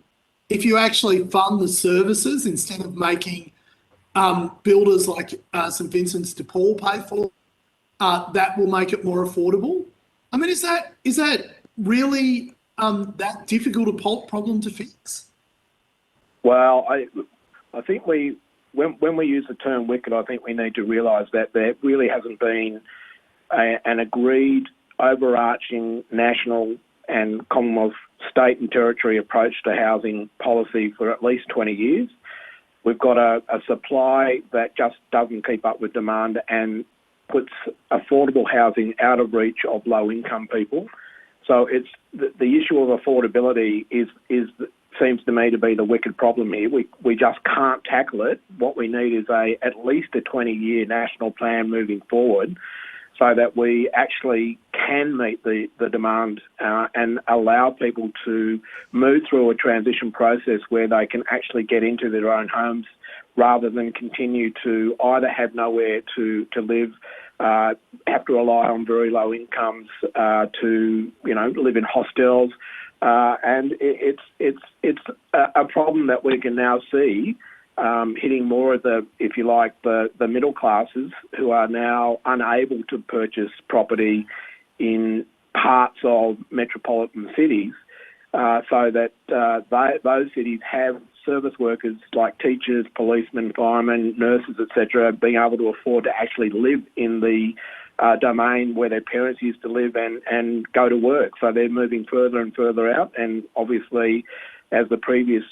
If you actually fund the services instead of making builders like St Vincent's de Paul pay for, that will make it more affordable. I mean, is that really that difficult a problem to fix? Well, I think when we use the term wicked, I think we need to realise that there really hasn't been an agreed, overarching national and Commonwealth, state and territory approach to housing policy for at least 20 years. We've got a supply that just doesn't keep up with demand and puts affordable housing out of reach of low-income people. So it's the issue of affordability seems to me to be the wicked problem here. We just can't tackle it. What we need is at least a 20-year national plan moving forward, so that we actually can meet the demand and allow people to move through a transition process where they can actually get into their own homes, rather than continue to either have nowhere to live, have to rely on very low incomes to live in hostels. And it's a problem that we can now see hitting more of the middle classes, who are now unable to purchase property in parts of metropolitan cities, so that those cities have service workers like teachers, policemen, firemen, nurses, etc., being able to afford to actually live in the domain where their parents used to live and go to work. So they're moving further and further out. And obviously, as the previous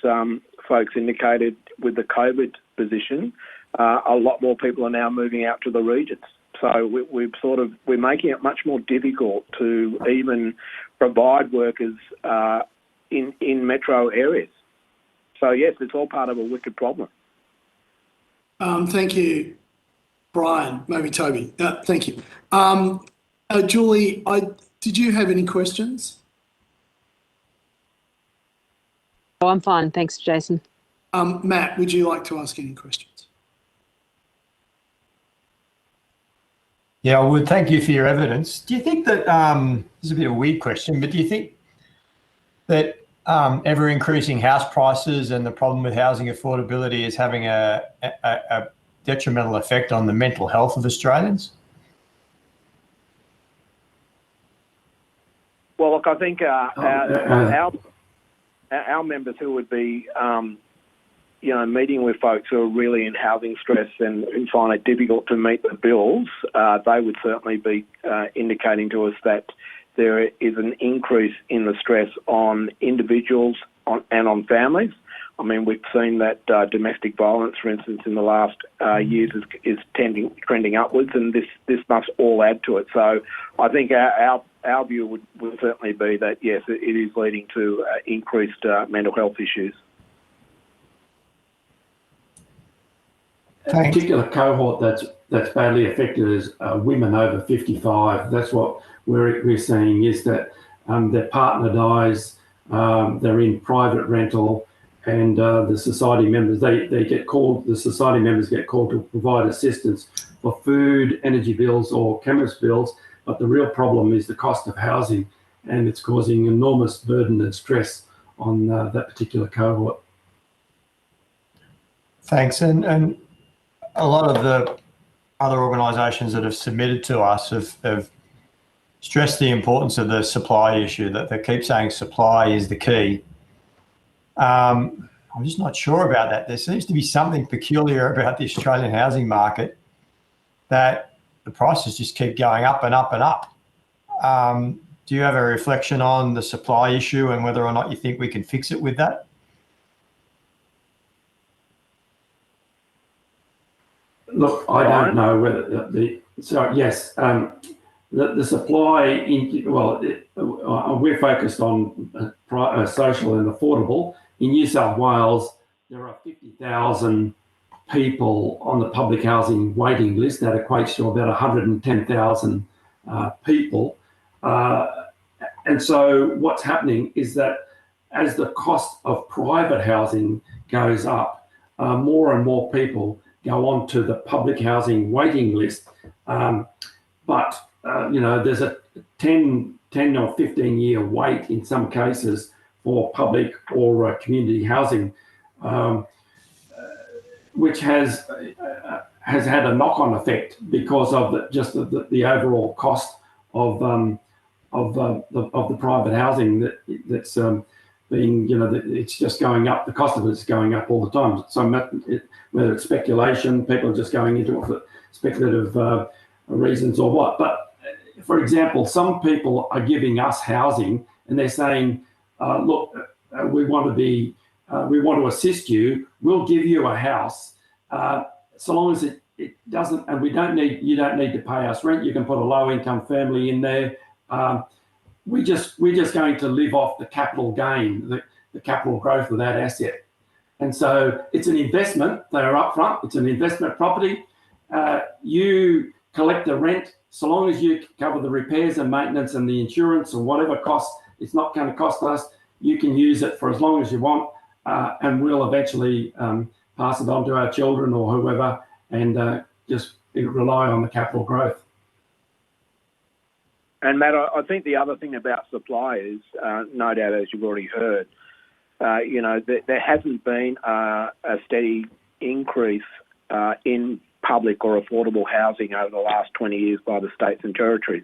folks indicated with the COVID position, a lot more people are now moving out to the regions. So we're making it much more difficult to even provide workers in metro areas. So yes, it's all part of a wicked problem. Thank you, Brian. Maybe Toby. Thank you. Julie, did you have any questions? Oh, I'm fine. Thanks, Jason. Matt, would you like to ask any questions? Yeah, I would. Thank you for your evidence. Do you think that, this is a bit of a weird question, but do you think that ever increasing house prices and the problem with housing affordability is having a detrimental effect on the mental health of Australians? Well, look, I think our members who would be, meeting with folks who are really in housing stress and find it difficult to meet the bills, they would certainly be indicating to us that there is an increase in the stress on individuals and on families. I mean, we've seen that domestic violence, for instance, in the last years is trending upwards, and this must all add to it. So I think our view would certainly be that, yes, it is leading to increased mental health issues. A particular cohort that's badly affected is women over 55. That's what we're seeing, is that their partner dies, they're in private rental, and the society members the society members get called to provide assistance for food, energy bills, or chemist bills. But the real problem is the cost of housing, and it's causing enormous burden and stress on that particular cohort. Thanks. And a lot of the other organisations that have submitted to us have stressed the importance of the supply issue, that they keep saying supply is the key. I'm just not sure about that. There seems to be something peculiar about the Australian housing market, that the prices just keep going up and up and up. Do you have a reflection on the supply issue and whether or not you think we can fix it with that? Look, I don't know whether the supply we're focused on social and affordable. In New South Wales, there are 50,000 people on the public housing waiting list. That equates to about 110,000 people. And so what's happening is that as the cost of private housing goes up, more and more people go on to the public housing waiting list. But there's a 10 or 15-year wait in some cases for public or community housing, which has had a knock-on effect because of the overall cost of the private housing that's it's just going up. The cost of it is going up all the time. So whether it's speculation, people are just going into it for speculative reasons or what. But for example, some people are giving us housing and they're saying, look, we want to assist you. We'll give you a house so long as it doesn't, and you don't need to pay us rent. You can put a low income family in there. We're just going to live off the capital gain, the capital growth of that asset. And so it's an investment. They're upfront. It's an investment property. You collect the rent. So long as you cover the repairs and maintenance and the insurance or whatever costs, it's not going to cost us. You can use it for as long as you want, and we'll eventually pass it on to our children or whoever, and just rely on the capital growth. And Matt, I think the other thing about supply is, no doubt, as you've already heard, there hasn't been a steady increase in public or affordable housing over the last 20 years by the states and territories.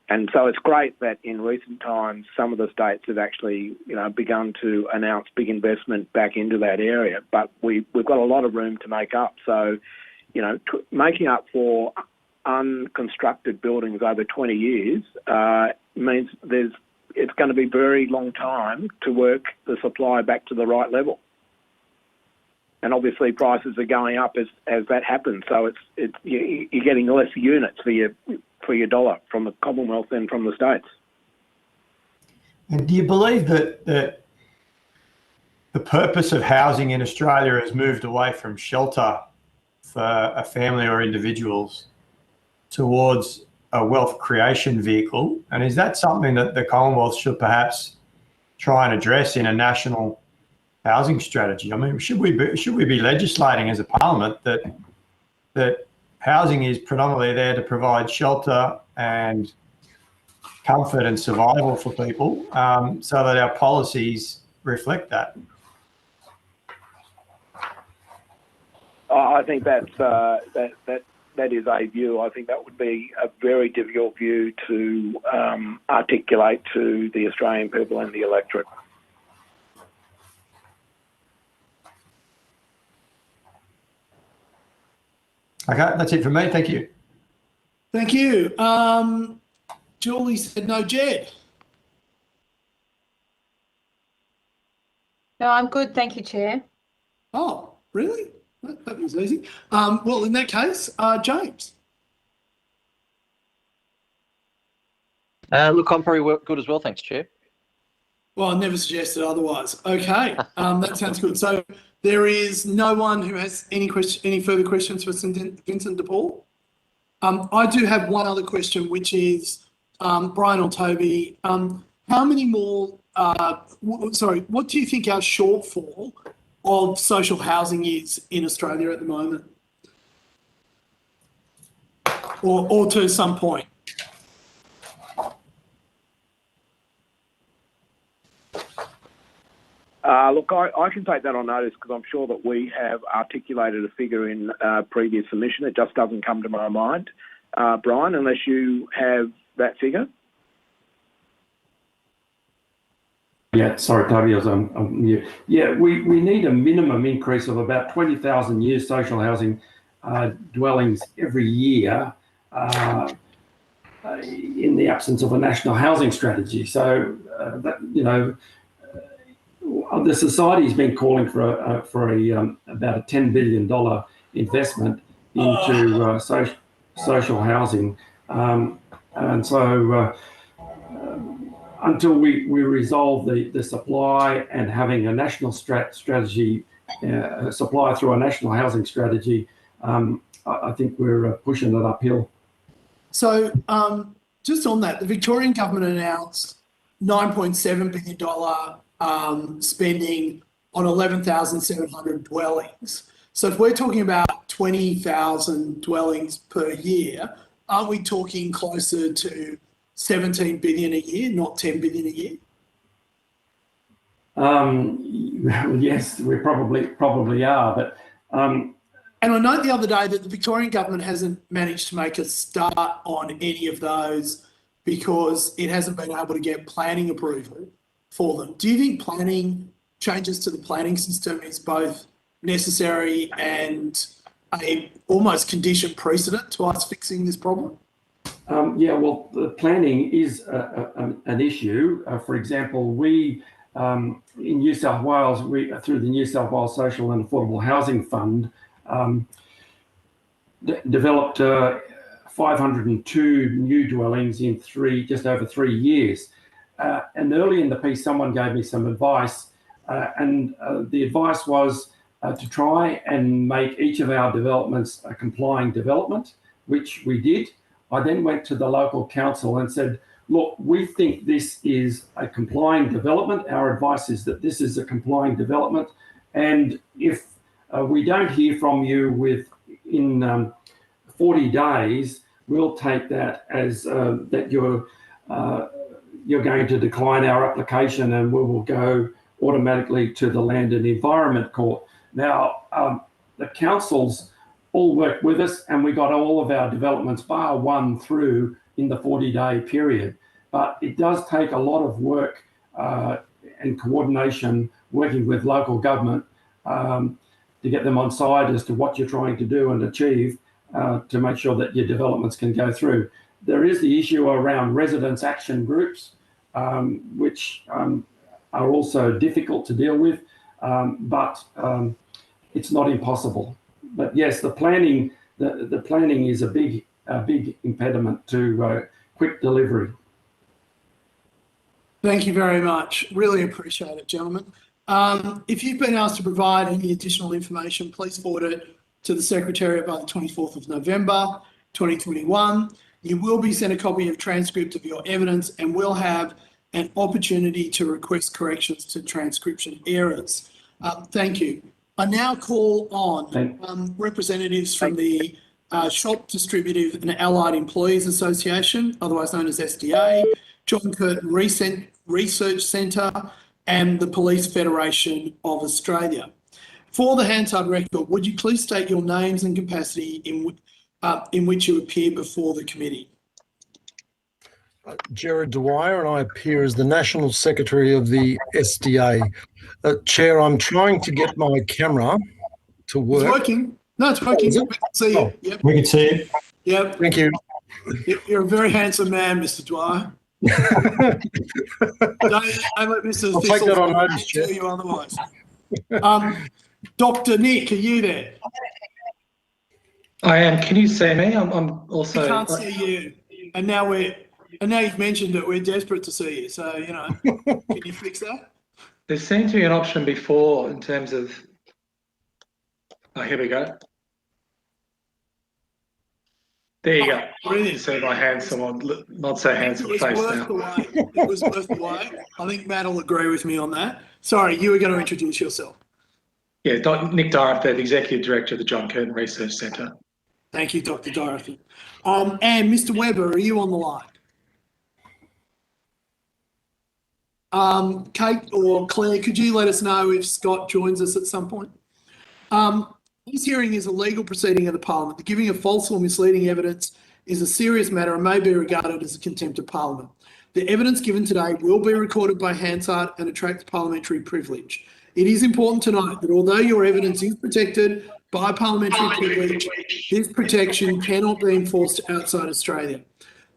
And so it's great that in recent times, some of the states have actually, begun to announce big investment back into that area. But we've got a lot of room to make up. So, making up for unconstructed buildings over 20 years means it's going to be a very long time to work the supply back to the right level. And obviously prices are going up as that happens. So you're getting less units for your dollar from the Commonwealth than from the States. And do you believe that the purpose of housing in Australia has moved away from shelter for a family or individuals towards a wealth creation vehicle? And is that something that the Commonwealth should perhaps try and address in a national housing strategy? I mean, should we be legislating as a parliament that housing is predominantly there to provide shelter and comfort and survival for people, so that our policies reflect that? I think that is a view. I think that would be a very difficult view to articulate to the Australian people and the electorate. Okay, that's it from me. Thank you. Thank you. Julie said no. Jed? No, I'm good. Thank you, Chair. Oh, really? That was easy. Well, in that case, James. Look, I'm very good as well, thanks, Chair. Well, I never suggested otherwise. Okay, that sounds good. So there is no one who has any further questions for St Vincent de Paul. I do have one other question, which is, Brian or Toby, how many more, what do you think our shortfall of social housing is in Australia at the moment? Or to some point? Look, I can take that on notice because I'm sure that we have articulated a figure in previous submission. It just doesn't come to my mind, Brian, unless you have that figure. Yeah, sorry, Toby, I was on mute. Yeah, we need a minimum increase of about 20,000 new social housing dwellings every year in the absence of a national housing strategy. So, the society's been calling for about a $10 billion investment into social housing, and so until we resolve the supply and having a national strategy, supply through a national housing strategy, I think we're pushing it uphill. So just on that, the Victorian government announced $9.7 billion spending on 11,700 dwellings. So if we're talking about 20,000 dwellings per year, aren't we talking closer to 17 billion a year, not 10 billion a year? Yes, we probably are, but and I note the other day that the Victorian government hasn't managed to make a start on any of those because it hasn't been able to get planning approval for them. Do you think changes to the planning system is both necessary and a almost conditioned precedent to us fixing this problem? Yeah, well, the planning is an issue. For example, we in New South Wales, through the New South Wales Social and Affordable Housing Fund, developed 502 new dwellings in just over 3 years. And early in the piece, someone gave me some advice, and the advice was to try and make each of our developments a complying development, which we did. I then went to the local council and said, look, we think this is a complying development. Our advice is that this is a complying development. And if we don't hear from you within 40 days, we'll take that as that you're going to decline our application and we will go automatically to the Land and Environment Court. Now, the councils all worked with us and we got all of our developments bar one through in the 40-day period. But it does take a lot of work and coordination working with local government to get them on side as to what you're trying to do and achieve. to make sure that your developments can go through. There is the issue around residents' action groups, which are also difficult to deal with, but it's not impossible. But yes, the planning is a big impediment to quick delivery. Thank you very much. Really appreciate it, gentlemen. If you've been asked to provide any additional information, please forward it to the Secretariat by the 24th of November 2021. You will be sent a copy of transcript of your evidence and will have an opportunity to request corrections to transcription errors. Thank you. I now call on representatives from the Shop Distributive and Allied Employees Association, otherwise known as SDA, John Curtin Research Centre, and the Police Federation of Australia. For the Hansard record, would you please state your names and capacity in which you appear before the committee? Gerard Dwyer, and I appear as the National Secretary of the SDA. Chair, I'm trying to get my camera to work. It's working. No, it's working. Oh, we can see you. Yep. We can see you. Yep. Thank you. You're a very handsome man, Mr. Dwyer. Don't let Mr. I'll take that on notice, Chair. Tell you otherwise. Dr. Nick, are you there? I am. Can you see me? I'm also. We can't see you. And now you've mentioned it. We're desperate to see you. So, you know, can you fix that? There seemed to be an option before in terms of. Oh, here we go. There you go. Brilliant. You see my handsome, or not so handsome face now. It was worth the wait. I think Matt will agree with me on that. Sorry, you were going to introduce yourself. Yeah, Nick Dorothy, the Executive Director of the John Curtin Research Centre. Thank you, Dr. Dorothy. And Mr. Webber, are you on the line? Kate or Claire, could you let us know if Scott joins us at some point? This hearing is a legal proceeding of the Parliament. The giving of false or misleading evidence is a serious matter and may be regarded as a contempt of Parliament. The evidence given today will be recorded by Hansard and attract parliamentary privilege. It is important to note that although your evidence is protected by parliamentary privilege, this protection cannot be enforced outside Australia.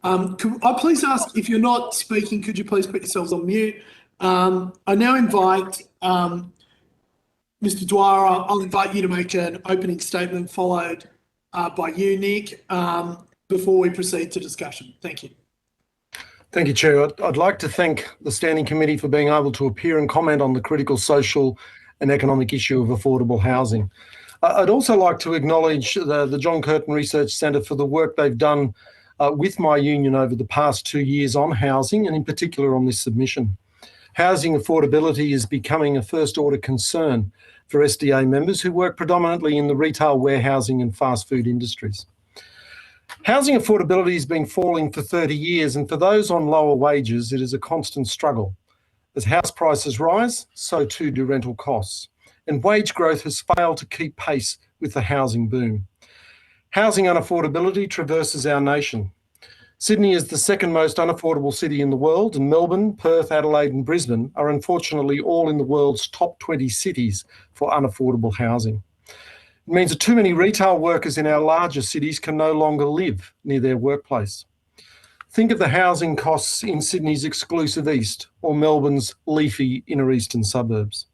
Could I please ask, if you're not speaking, could you please put yourselves on mute? I now invite Mr. Dwyer. I'll invite you to make an opening statement followed by you, Nick, before we proceed to discussion. Thank you. Thank you, Chair. I'd like to thank the Standing Committee for being able to appear and comment on the critical social and economic issue of affordable housing. I'd also like to acknowledge the John Curtin Research Centre for the work they've done with my union over the past 2 years on housing, and in particular on this submission. Housing affordability is becoming a first-order concern for SDA members who work predominantly in the retail, warehousing and fast food industries. Housing affordability has been falling for 30 years, and for those on lower wages, it is a constant struggle. As house prices rise, so too do rental costs, and wage growth has failed to keep pace with the housing boom. Housing unaffordability traverses our nation. Sydney is the second most unaffordable city in the world, and Melbourne, Perth, Adelaide and Brisbane are unfortunately all in the world's top 20 cities for unaffordable housing. It means that too many retail workers in our larger cities can no longer live near their workplace. Think of the housing costs in Sydney's exclusive east or Melbourne's leafy inner eastern suburbs.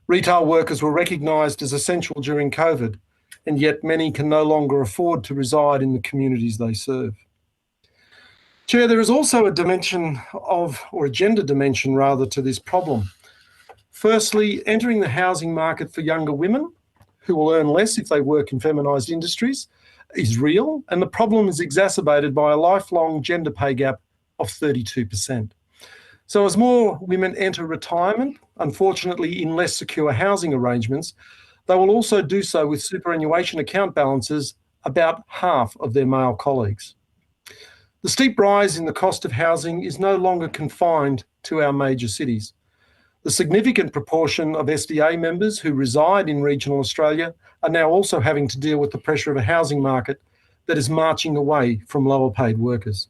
Retail workers were recognised as essential during COVID, and yet many can no longer afford to reside in the communities they serve. Chair, there is also a dimension of, or a gender dimension rather, to this problem. Firstly, entering the housing market for younger women, who will earn less if they work in feminised industries, is real, and the problem is exacerbated by a lifelong gender pay gap of 32%. So as more women enter retirement, unfortunately in less secure housing arrangements, they will also do so with superannuation account balances about half of their male colleagues. The steep rise in the cost of housing is no longer confined to our major cities. The significant proportion of SDA members who reside in regional Australia are now also having to deal with the pressure of a housing market that is marching away from lower paid workers.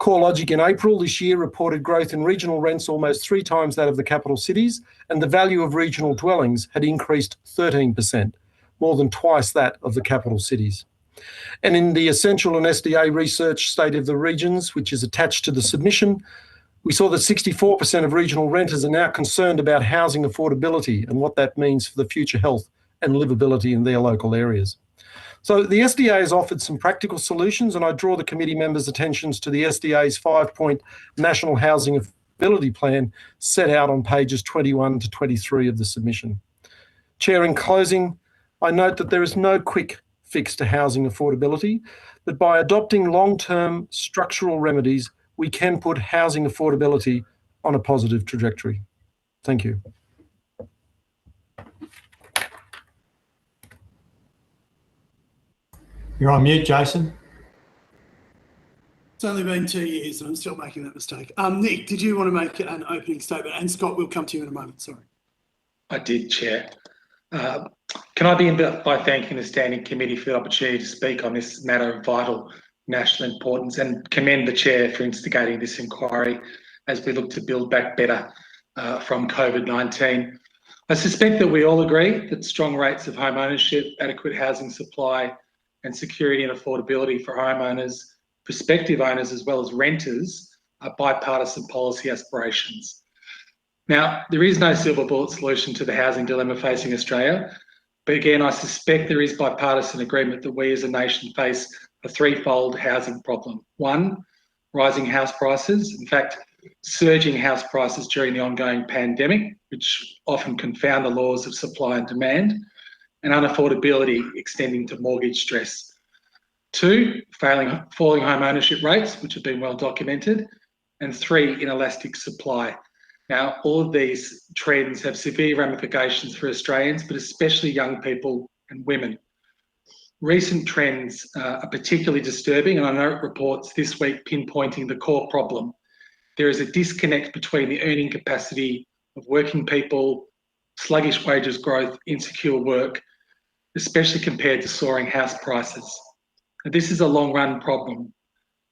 CoreLogic in April this year reported growth in regional rents almost 3 times that of the capital cities, and the value of regional dwellings had increased 13%, more than twice that of the capital cities. And in the Essential and SDA Research State of the Regions, which is attached to the submission, we saw that 64% of regional renters are now concerned about housing affordability and what that means for the future health and livability in their local areas. So the SDA has offered some practical solutions, and I draw the committee members' attentions to the SDA's 5-point National Housing Affordability Plan set out on pages 21 to 23 of the submission. Chair, in closing, I note that there is no quick fix to housing affordability, but by adopting long-term structural remedies, we can put housing affordability on a positive trajectory. Thank you. You're on mute, Jason. It's only been 2 years and I'm still making that mistake. Nick, did you want to make an opening statement? And Scott, we'll come to you in a moment, sorry. I did, Chair. Can I begin by thanking the Standing Committee for the opportunity to speak on this matter of vital national importance and commend the Chair for instigating this inquiry as we look to build back better from COVID-19. I suspect that we all agree that strong rates of home ownership, adequate housing supply and security and affordability for homeowners, prospective owners as well as renters are bipartisan policy aspirations. Now, there is no silver bullet solution to the housing dilemma facing Australia, but again, I suspect there is bipartisan agreement that we as a nation face a threefold housing problem. One, rising house prices. In fact, surging house prices during the ongoing pandemic, which often confound the laws of supply and demand, and unaffordability extending to mortgage stress. Two, falling home ownership rates, which have been well documented. And three, inelastic supply. Now, all of these trends have severe ramifications for Australians, but especially young people and women. Recent trends are particularly disturbing, and I note reports this week pinpointing the core problem. There is a disconnect between the earning capacity of working people, sluggish wages growth, insecure work, especially compared to soaring house prices. And this is a long-run problem.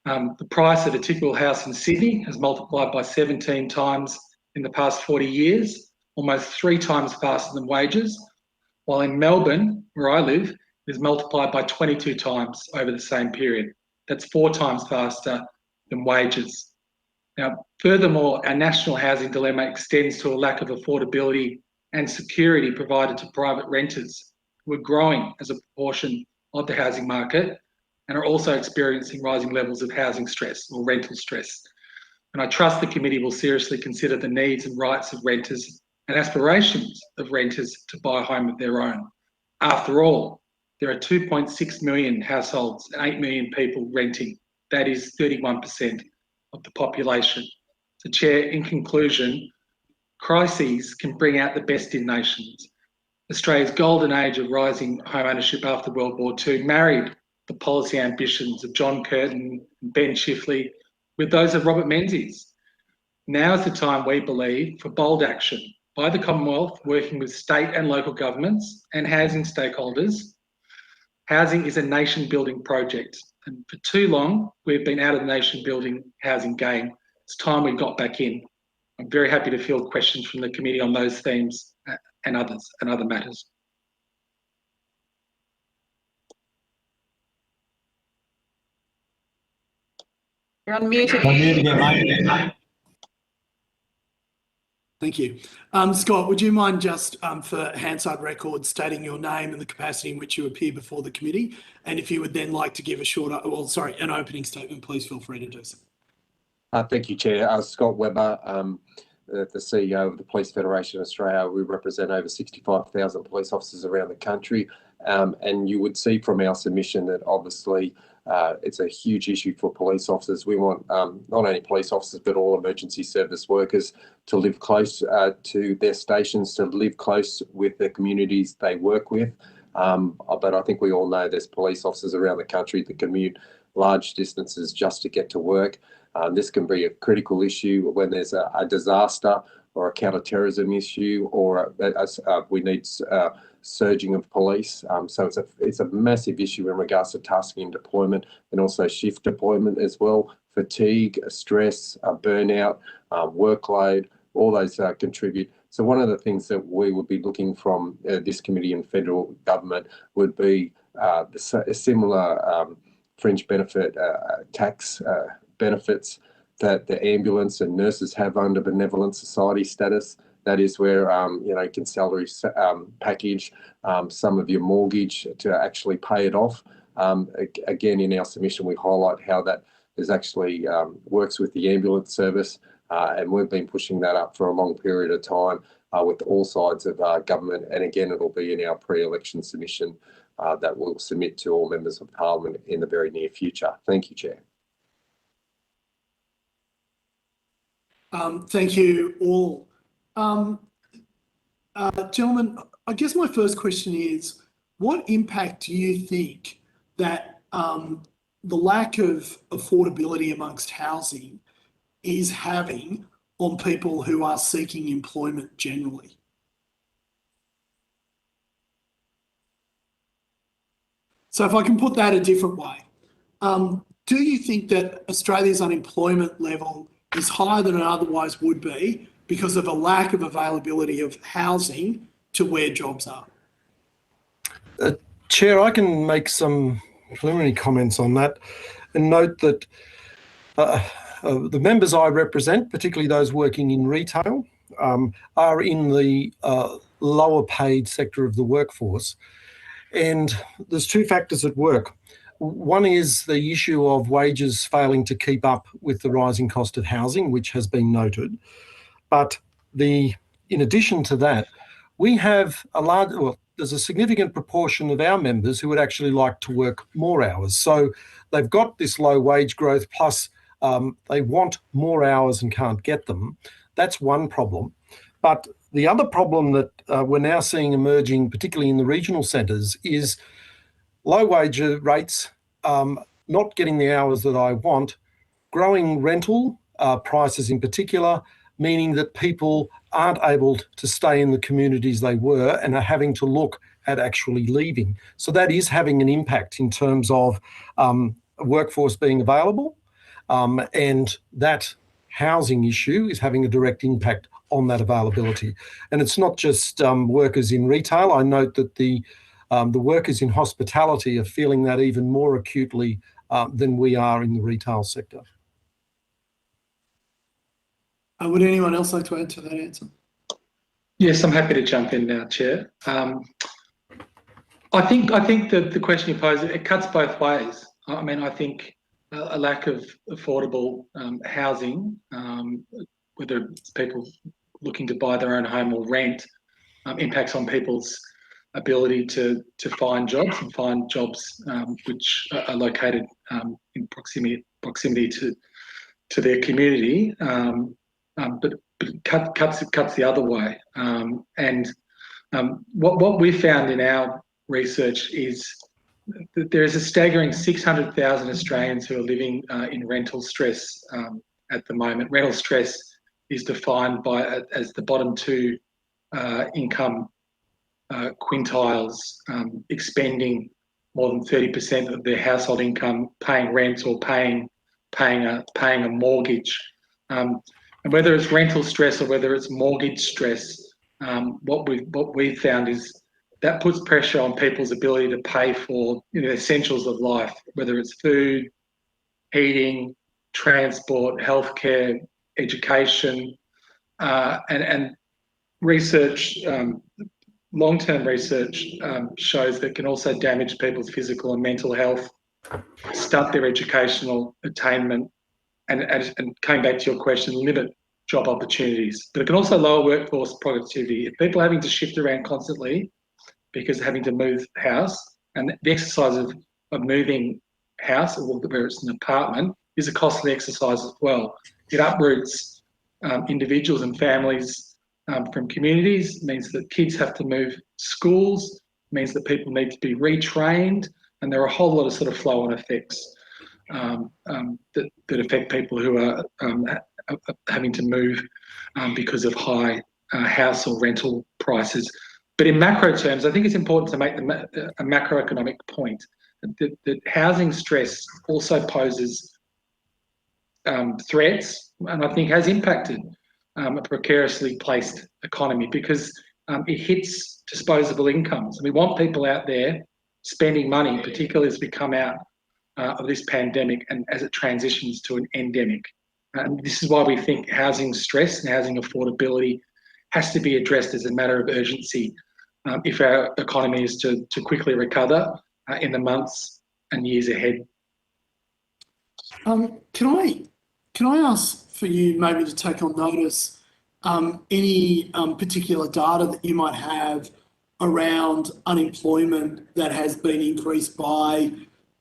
The price of a typical house in Sydney has multiplied by 17 times in the past 40 years, almost 3 times faster than wages, while in Melbourne, where I live, it is multiplied by 22 times over the same period. That's 4 times faster than wages. Now, furthermore, our national housing dilemma extends to a lack of affordability and security provided to private renters, who are growing as a proportion of the housing market and are also experiencing rising levels of housing stress or rental stress. And I trust the committee will seriously consider the needs and rights of renters and aspirations of renters to buy a home of their own. After all, there are 2.6 million households and 8 million people renting. That is 31% of the population. So, Chair, in conclusion, crises can bring out the best in nations. Australia's golden age of rising home ownership after World War II married the policy ambitions of John Curtin and Ben Chifley with those of Robert Menzies. Now is the time, we believe, for bold action by the Commonwealth, working with state and local governments and housing stakeholders. Housing is a nation-building project, and for too long, we've been out of the nation-building housing game. It's time we got back in. I'm very happy to field questions from the committee on those themes and other matters. You're on mute. Thank you. Scott, would you mind just for Hansard records stating your name and the capacity in which you appear before the committee? And if you would then like to give an opening statement, please feel free to do so. Thank you, Chair. Scott Webber, the CEO of the Police Federation of Australia. We represent over 65,000 police officers around the country. And you would see from our submission that obviously it's a huge issue for police officers. We want not only police officers, but all emergency service workers to live close to their stations, to live close with the communities they work with. But I think we all know there's police officers around the country that commute large distances just to get to work. This can be a critical issue when there's a disaster or a counter-terrorism issue, or we need surging of police. So it's a massive issue in regards to tasking and deployment, and also shift deployment as well. Fatigue, stress, burnout, workload, all those contribute. So one of the things that we would be looking from this committee and federal government would be similar fringe benefit tax benefits that the ambulance and nurses have under benevolent society status. That is where, you can salary package some of your mortgage to actually pay it off. Again, in our submission, we highlight how that is actually works with the ambulance service, and we've been pushing that up for a long period of time with all sides of government. And again, it'll be in our pre-election submission that we'll submit to all members of Parliament in the very near future. Thank you, Chair. Thank you all. Gentlemen, I guess my first question is, what impact do you think that the lack of affordability amongst housing is having on people who are seeking employment generally? So if I can put that a different way, do you think that Australia's unemployment level is higher than it otherwise would be because of a lack of availability of housing to where jobs are? Chair, I can make some preliminary comments on that and note that the members I represent, particularly those working in retail, are in the lower paid sector of the workforce. And there's two factors at work. One is the issue of wages failing to keep up with the rising cost of housing, which has been noted. But in addition to that, we have there's a significant proportion of our members who would actually like to work more hours. So they've got this low wage growth, plus they want more hours and can't get them. That's one problem. But the other problem that we're now seeing emerging, particularly in the regional centres, is low wage rates, not getting the hours that I want, growing rental prices in particular, meaning that people aren't able to stay in the communities they were and are having to look at actually leaving. So that is having an impact in terms of workforce being available, and that housing issue is having a direct impact on that availability. And it's not just workers in retail. I note that the workers in hospitality are feeling that even more acutely than we are in the retail sector. Would anyone else like to add to that answer? Yes, I'm happy to jump in now, Chair. I think that the question you pose, it cuts both ways. I mean, I think a lack of affordable housing, whether it's people looking to buy their own home or rent, impacts on people's ability to find jobs and find jobs which are located in proximity to their community. But it cuts the other way. What we found in our research is that there is a staggering 600,000 Australians who are living in rental stress at the moment. Rental stress is defined as the bottom two income quintiles expending more than 30% of their household income paying rent or paying a mortgage. And whether it's rental stress or whether it's mortgage stress, what we've found is that puts pressure on people's ability to pay for the essentials of life, whether it's food, heating, transport, healthcare, education, and research. Long-term research shows that can also damage people's physical and mental health, stunt their educational attainment, and coming back to your question, limit job opportunities. But it can also lower workforce productivity. If people are having to shift around constantly because having to move house, and the exercise of moving house, or whether it's an apartment, is a costly exercise as well. It uproots individuals and families from communities, means that kids have to move schools, means that people need to be retrained, and there are a whole lot of sort of flow-on effects that affect people who are having to move because of high house or rental prices. But in macro terms, I think it's important to make a macroeconomic point that housing stress also poses threats, and I think has impacted a precariously placed economy because it hits disposable incomes. And we want people out there spending money, particularly as we come out of this pandemic and as it transitions to an endemic. And this is why we think housing stress and housing affordability has to be addressed as a matter of urgency if our economy is to quickly recover in the months and years ahead. Can I ask for you maybe to take on notice any particular data that you might have around unemployment that has been increased by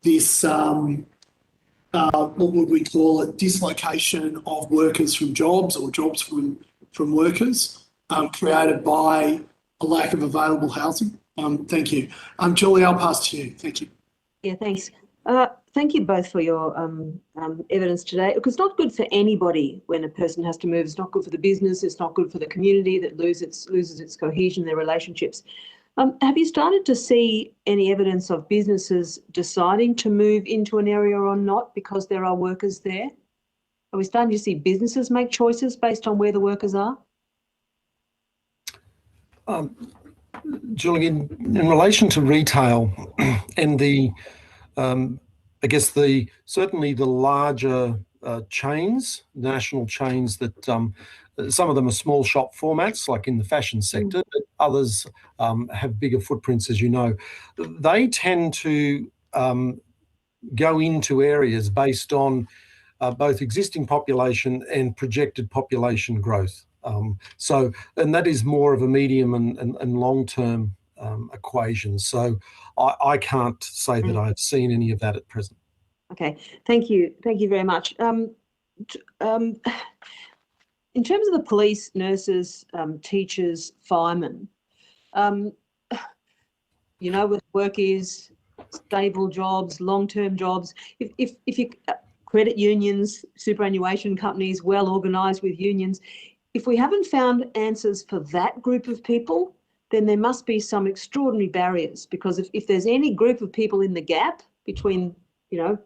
this, what would we call it, dislocation of workers from jobs or jobs from workers created by a lack of available housing? Thank you. Julie, I'll pass to you. Thank you. Yeah, thanks. Thank you both for your evidence today. Look, it's not good for anybody when a person has to move. It's not good for the business. It's not good for the community that loses its cohesion, their relationships. Have you started to see any evidence of businesses deciding to move into an area or not because there are workers there? Are we starting to see businesses make choices based on where the workers are? Julie, in relation to retail and the I guess certainly the larger chains, national chains that some of them are small shop formats, like in the fashion sector, but others have bigger footprints, as you know. They tend to go into areas based on both existing population and projected population growth. And that is more of a medium and long-term equation. So I can't say that I've seen any of that at present. Okay, thank you. Thank you very much. In terms of the police, nurses, teachers, firemen, you know what work is, stable jobs, long-term jobs. If you credit unions, superannuation companies, well organised with unions, if we haven't found answers for that group of people, then there must be some extraordinary barriers, because if there's any group of people in the gap between, you know,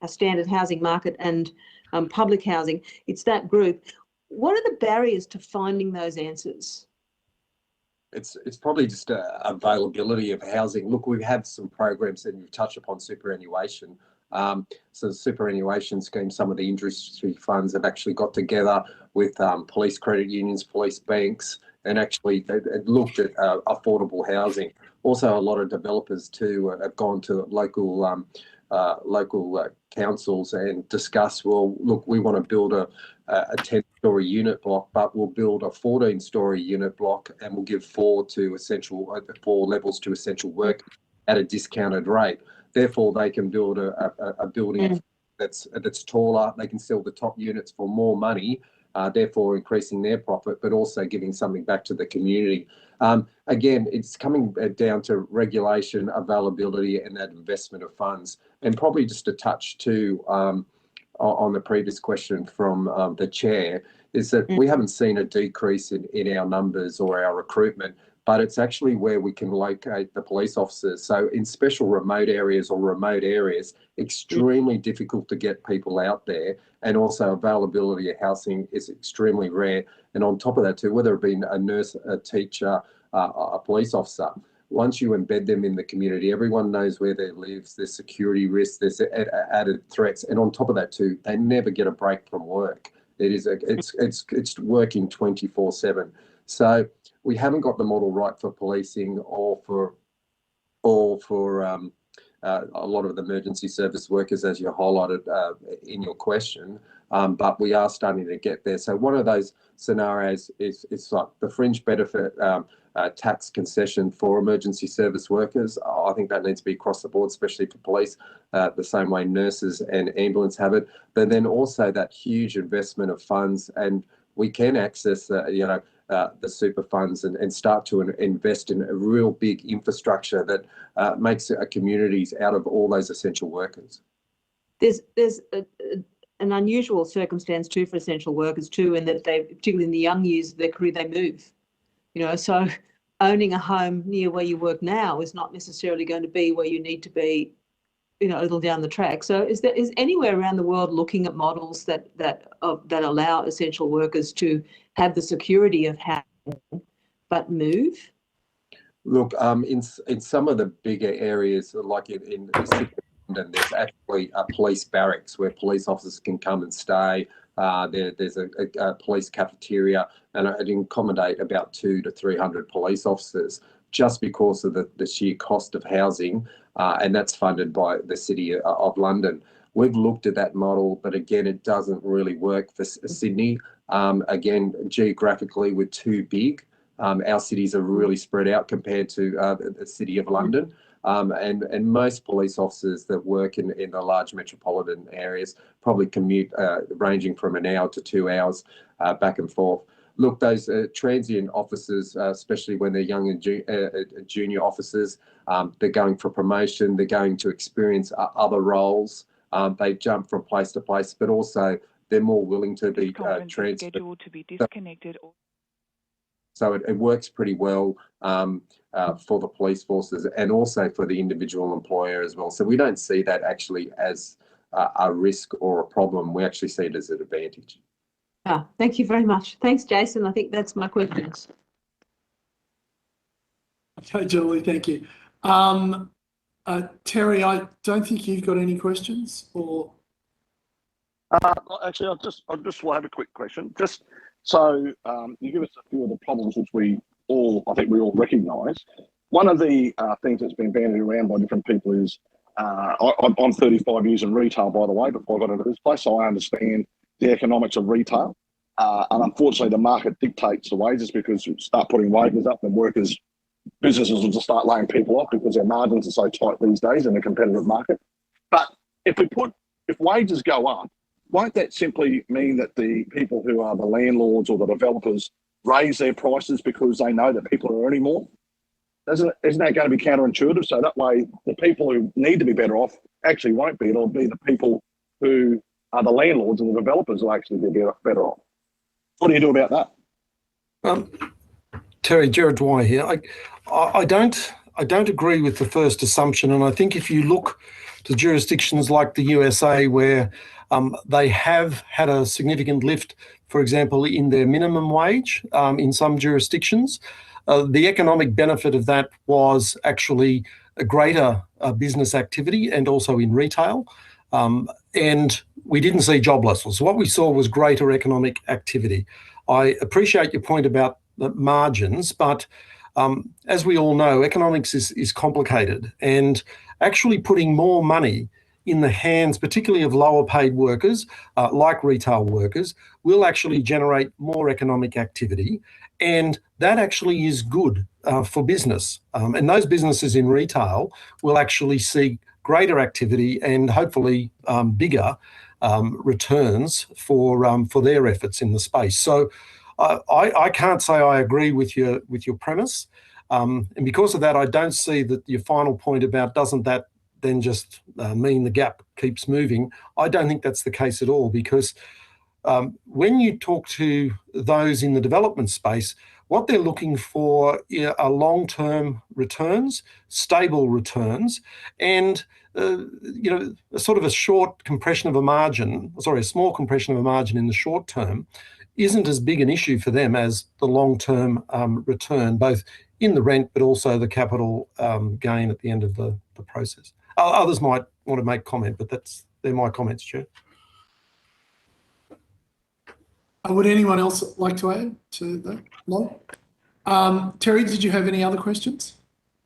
a standard housing market and public housing, it's that group. What are the barriers to finding those answers? It's probably just availability of housing. Look, we have some programs, and you've touched upon superannuation. So the superannuation scheme, some of the industry funds have actually got together with police credit unions, police banks, and actually looked at affordable housing. Also, a lot of developers too have gone to local councils and discussed, well, look, we want to build a 10-story unit block, but we'll build a 14-story unit block, and we'll give 4 levels to essential work at a discounted rate. Therefore, they can build a building that's taller. They can sell the top units for more money, therefore increasing their profit, but also giving something back to the community. Again, it's coming down to regulation, availability, and that investment of funds. And probably just a touch too on the previous question from the chair, is that we haven't seen a decrease in our numbers or our recruitment, but it's actually where we can locate the police officers. So in special remote areas, extremely difficult to get people out there, and also availability of housing is extremely rare. And on top of that too, whether it be a nurse, a teacher, a police officer, once you embed them in the community, everyone knows where they live, there's security risks, there's added threats. And on top of that too, they never get a break from work. It's working 24/7. So we haven't got the model right for policing or for a lot of the emergency service workers, as you highlighted in your question, but we are starting to get there. So one of those scenarios is like the fringe benefit tax concession for emergency service workers. I think that needs to be across the board, especially for police, the same way nurses and ambulance have it. But then also that huge investment of funds, and we can access the super funds and start to invest in a real big infrastructure that makes communities out of all those essential workers. There's an unusual circumstance too for essential workers too, in that they, particularly in the young years of their career, they move. You know, so owning a home near where you work now is not necessarily going to be where you need to be, you know, a little down the track. So is anywhere around the world looking at models that allow essential workers to have the security of housing but move? Look, in some of the bigger areas, like in the city of London, there's actually a police barracks where police officers can come and stay. There's a police cafeteria, and it accommodate about 200 to 300 police officers, just because of the sheer cost of housing, and that's funded by the City of London. We've looked at that model, but again, it doesn't really work for Sydney. Again, geographically, we're too big. Our cities are really spread out compared to the City of London. And most police officers that work in the large metropolitan areas probably commute ranging from an hour to 2 hours back and forth. Look, those transient officers, especially when they're young and junior officers, they're going for promotion, they're going to experience other roles. They jump from place to place, but also they're more willing to be transferred. So it works pretty well for the police forces and also for the individual employer as well. So we don't see that actually as a risk or a problem. We actually see it as an advantage. Thank you very much. Thanks, Jason. I think that's my questions. Okay, Julie, thank you. Terry, I don't think you've got any questions, or? Actually, I just will have a quick question. Just so you give us a few of the problems which I think we all recognise. One of the things that's been bandied around by different people is I'm 35 years in retail, by the way, before I got into this place, so I understand the economics of retail. And unfortunately, the market dictates the wages, because you start putting wages up and businesses will just start laying people off because their margins are so tight these days in a competitive market. But if wages go up, won't that simply mean that the people who are the landlords or the developers raise their prices because they know that people are earning more? Isn't that going to be counterintuitive? So that way, the people who need to be better off actually won't be. It'll be the people who are the landlords and the developers will actually be better off. What do you do about that? Terry, Gerard Dwyer here. I don't agree with the first assumption, and I think if you look to jurisdictions like the USA, where they have had a significant lift, for example, in their minimum wage in some jurisdictions, the economic benefit of that was actually a greater business activity and also in retail. And we didn't see job losses. What we saw was greater economic activity. I appreciate your point about the margins, but as we all know, economics is complicated, and actually putting more money in the hands, particularly of lower paid workers, like retail workers, will actually generate more economic activity. And that actually is good for business. And those businesses in retail will actually see greater activity and hopefully bigger returns for their efforts in the space. So I can't say I agree with your premise. And because of that, I don't see that your final point about doesn't that then just mean the gap keeps moving. I don't think that's the case at all, because when you talk to those in the development space, what they're looking for are long-term returns, stable returns, and a sort of a small compression of a margin in the short term isn't as big an issue for them as the long-term return, both in the rent but also the capital gain at the end of the process. Others might want to make comment, but they're my comments, Chair. Would anyone else like to add to that? No? Terry, did you have any other questions?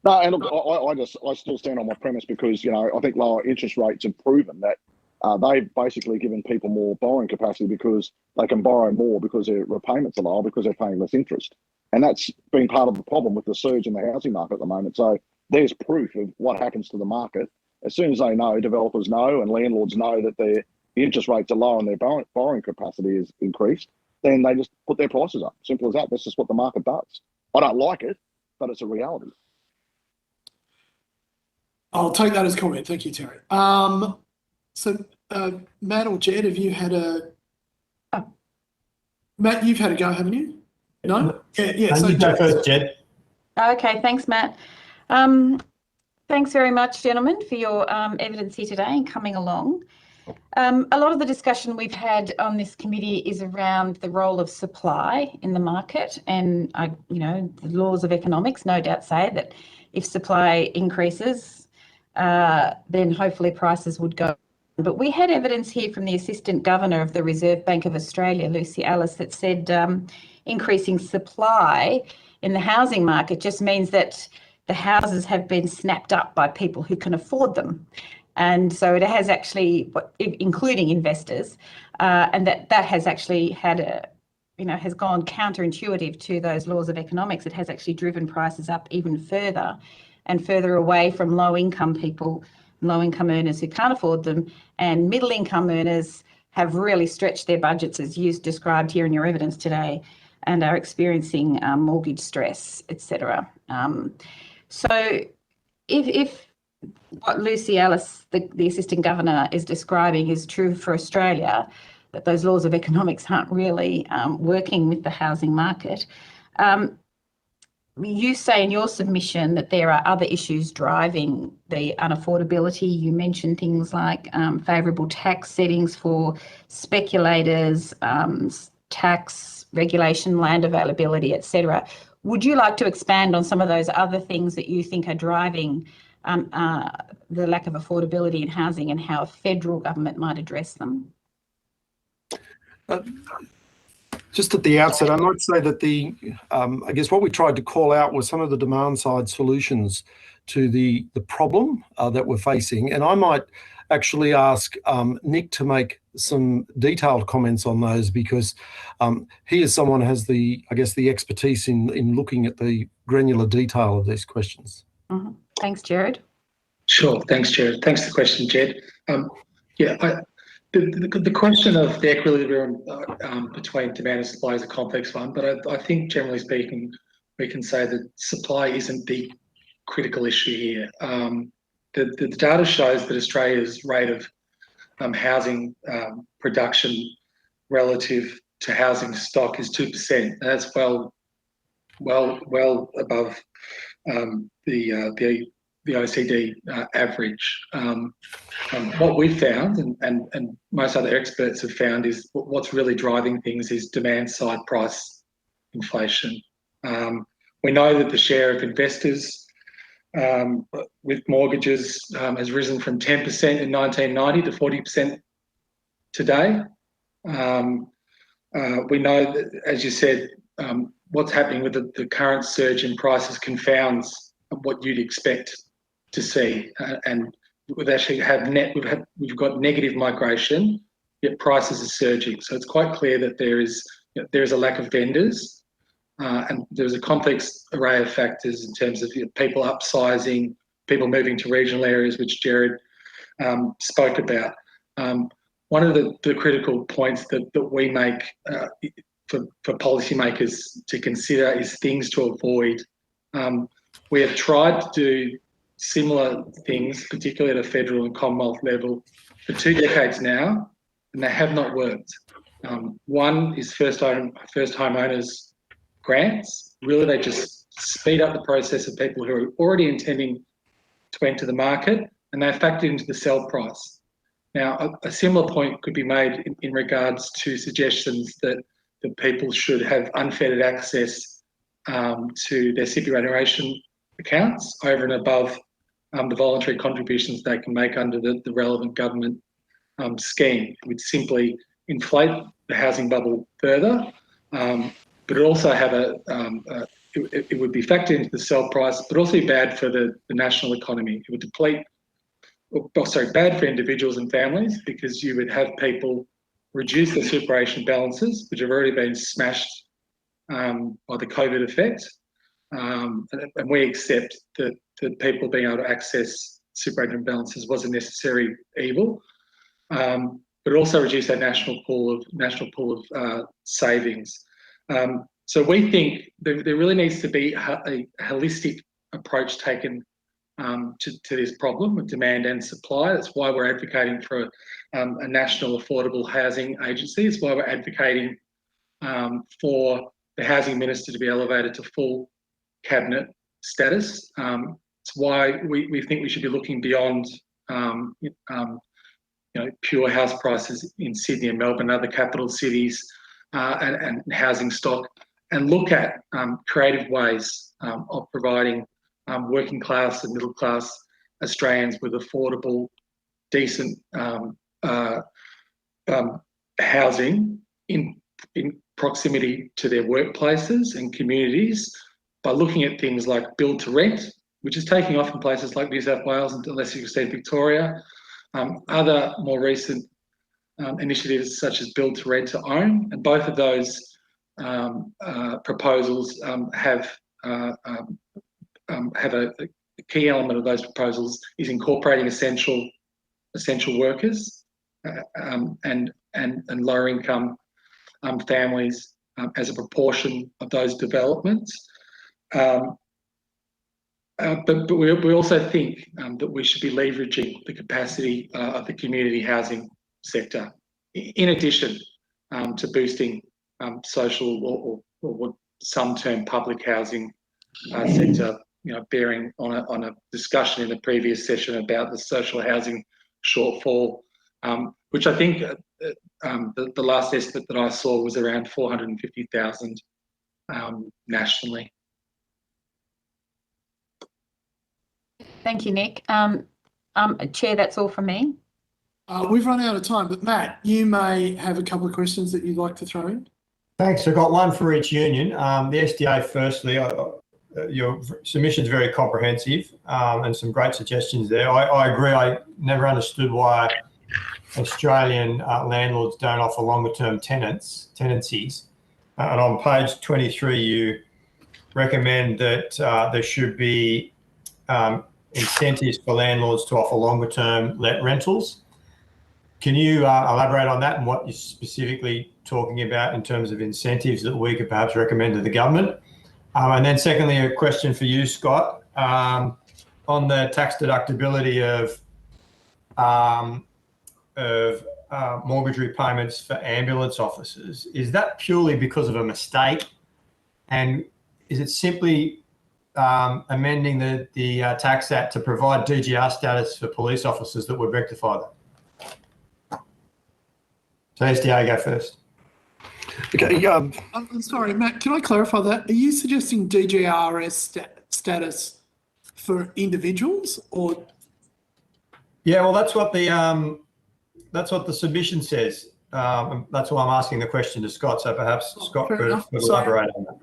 No, and look, I still stand on my premise, because I think lower interest rates have proven that they've basically given people more borrowing capacity, because they can borrow more because their repayments are lower, because they're paying less interest. And that's been part of the problem with the surge in the housing market at the moment. So there's proof of what happens to the market. As soon as they know, developers know and landlords know that their interest rates are low and their borrowing capacity is increased, then they just put their prices up. Simple as that. That's just what the market does. I don't like it, but it's a reality. I'll take that as comment. Thank you, Terry. So, Matt or Jed, have you had Matt, you've had a go, haven't you? No? Yeah. So you go first, Jed. Okay, thanks, Matt. Thanks very much, gentlemen, for your evidence here today and coming along. A lot of the discussion we've had on this committee is around the role of supply in the market, and the laws of economics no doubt say that if supply increases, then hopefully prices would go. But we had evidence here from the Assistant Governor of the Reserve Bank of Australia, Lucy Ellis, that said increasing supply in the housing market just means that the houses have been snapped up by people who can afford them. And so it has actually, including investors, and that has actually had has gone counterintuitive to those laws of economics. It has actually driven prices up even further and further away from low-income people, low-income earners who can't afford them, and middle-income earners have really stretched their budgets, as you described here in your evidence today, and are experiencing mortgage stress, etc. So if what Lucy Ellis, the Assistant Governor, is describing is true for Australia, that those laws of economics aren't really working with the housing market. You say in your submission that there are other issues driving the unaffordability. You mentioned things like favourable tax settings for speculators, tax regulation, land availability, etc. Would you like to expand on some of those other things that you think are driving the lack of affordability in housing and how a federal government might address them? Just at the outset, I might say that I guess what we tried to call out was some of the demand side solutions to the problem that we're facing. And I might actually ask Nick to make some detailed comments on those, because he is someone who has the expertise in looking at the granular detail of these questions. Mm-hmm. Thanks, Gerard. Sure. Thanks, Gerard. Thanks for the question, Jed. The question of the equilibrium between demand and supply is a complex one, but I think generally speaking, we can say that supply isn't the critical issue here. The data shows that Australia's rate of housing production relative to housing stock is 2%. That's well above the OECD average. What we've found, and most other experts have found, is what's really driving things is demand side price inflation. We know that the share of investors with mortgages has risen from 10% in 1990 to 40% today. We know that, as you said, what's happening with the current surge in prices confounds what you'd expect to see, and we've got negative migration, yet prices are surging. So it's quite clear that there is a lack of vendors, and there's a complex array of factors in terms of people upsizing, people moving to regional areas, which Gerard spoke about. One of the critical points that we make for policymakers to consider is things to avoid. We have tried to do similar things, particularly at a federal and Commonwealth level, for 2 decades now, and they have not worked. One is first homeowners grants. Really, they just speed up the process of people who are already intending to enter the market, and they're factored into the sell price. Now, a similar point could be made in regards to suggestions that people should have unfettered access to their superannuation accounts over and above the voluntary contributions they can make under the relevant government scheme. It would simply inflate the housing bubble further, but it also have it would be factored into the sell price, but also be bad for the national economy. It would bad for individuals and families, because you would have people reduce their superannuation balances, which have already been smashed by the COVID effect. And we accept that people being able to access superannuation balances was a necessary evil, but also reduce our national pool of savings. So we think there really needs to be a holistic approach taken to this problem of demand and supply. That's why we're advocating for a national affordable housing agency. It's why we're advocating for the housing minister to be elevated to full cabinet status. It's why we think we should be looking beyond pure house prices in Sydney and Melbourne, other capital cities, and housing stock, and look at creative ways of providing working class and middle class Australians with affordable, decent housing in proximity to their workplaces and communities, by looking at things like build to rent, which is taking off in places like New South Wales and to a lesser extent Victoria. Other more recent initiatives such as build to rent to own, and both of those proposals have a key element of those proposals is incorporating essential workers and lower income families as a proportion of those developments. But we also think that we should be leveraging the capacity of the community housing sector, in addition to boosting social or some term public housing sector. Bearing on a discussion in the previous session about the social housing shortfall, which I think the last estimate that I saw was around 450,000 nationally. Thank you, Nick. Chair, that's all from me. We've run out of time, but Matt, you may have a couple of questions that you'd like to throw in. Thanks. I've got one for each union. The SDA, firstly, your submission's very comprehensive and some great suggestions there. I agree. I never understood why Australian landlords don't offer longer-term tenancies. And on page 23, you recommend that there should be incentives for landlords to offer longer-term let rentals. Can you elaborate on that and what you're specifically talking about in terms of incentives that we could perhaps recommend to the government? And then secondly, a question for you, Scott, on the tax deductibility of mortgage repayments for ambulance officers. Is that purely because of a mistake? And is it simply amending the Tax Act to provide DGR status for police officers that would rectify that? So SDA, go first. Okay. I'm sorry, Matt, can I clarify that? Are you suggesting DGRS status for individuals or? Yeah, well, that's what the submission says. That's why I'm asking the question to Scott. So perhaps Scott could elaborate on that.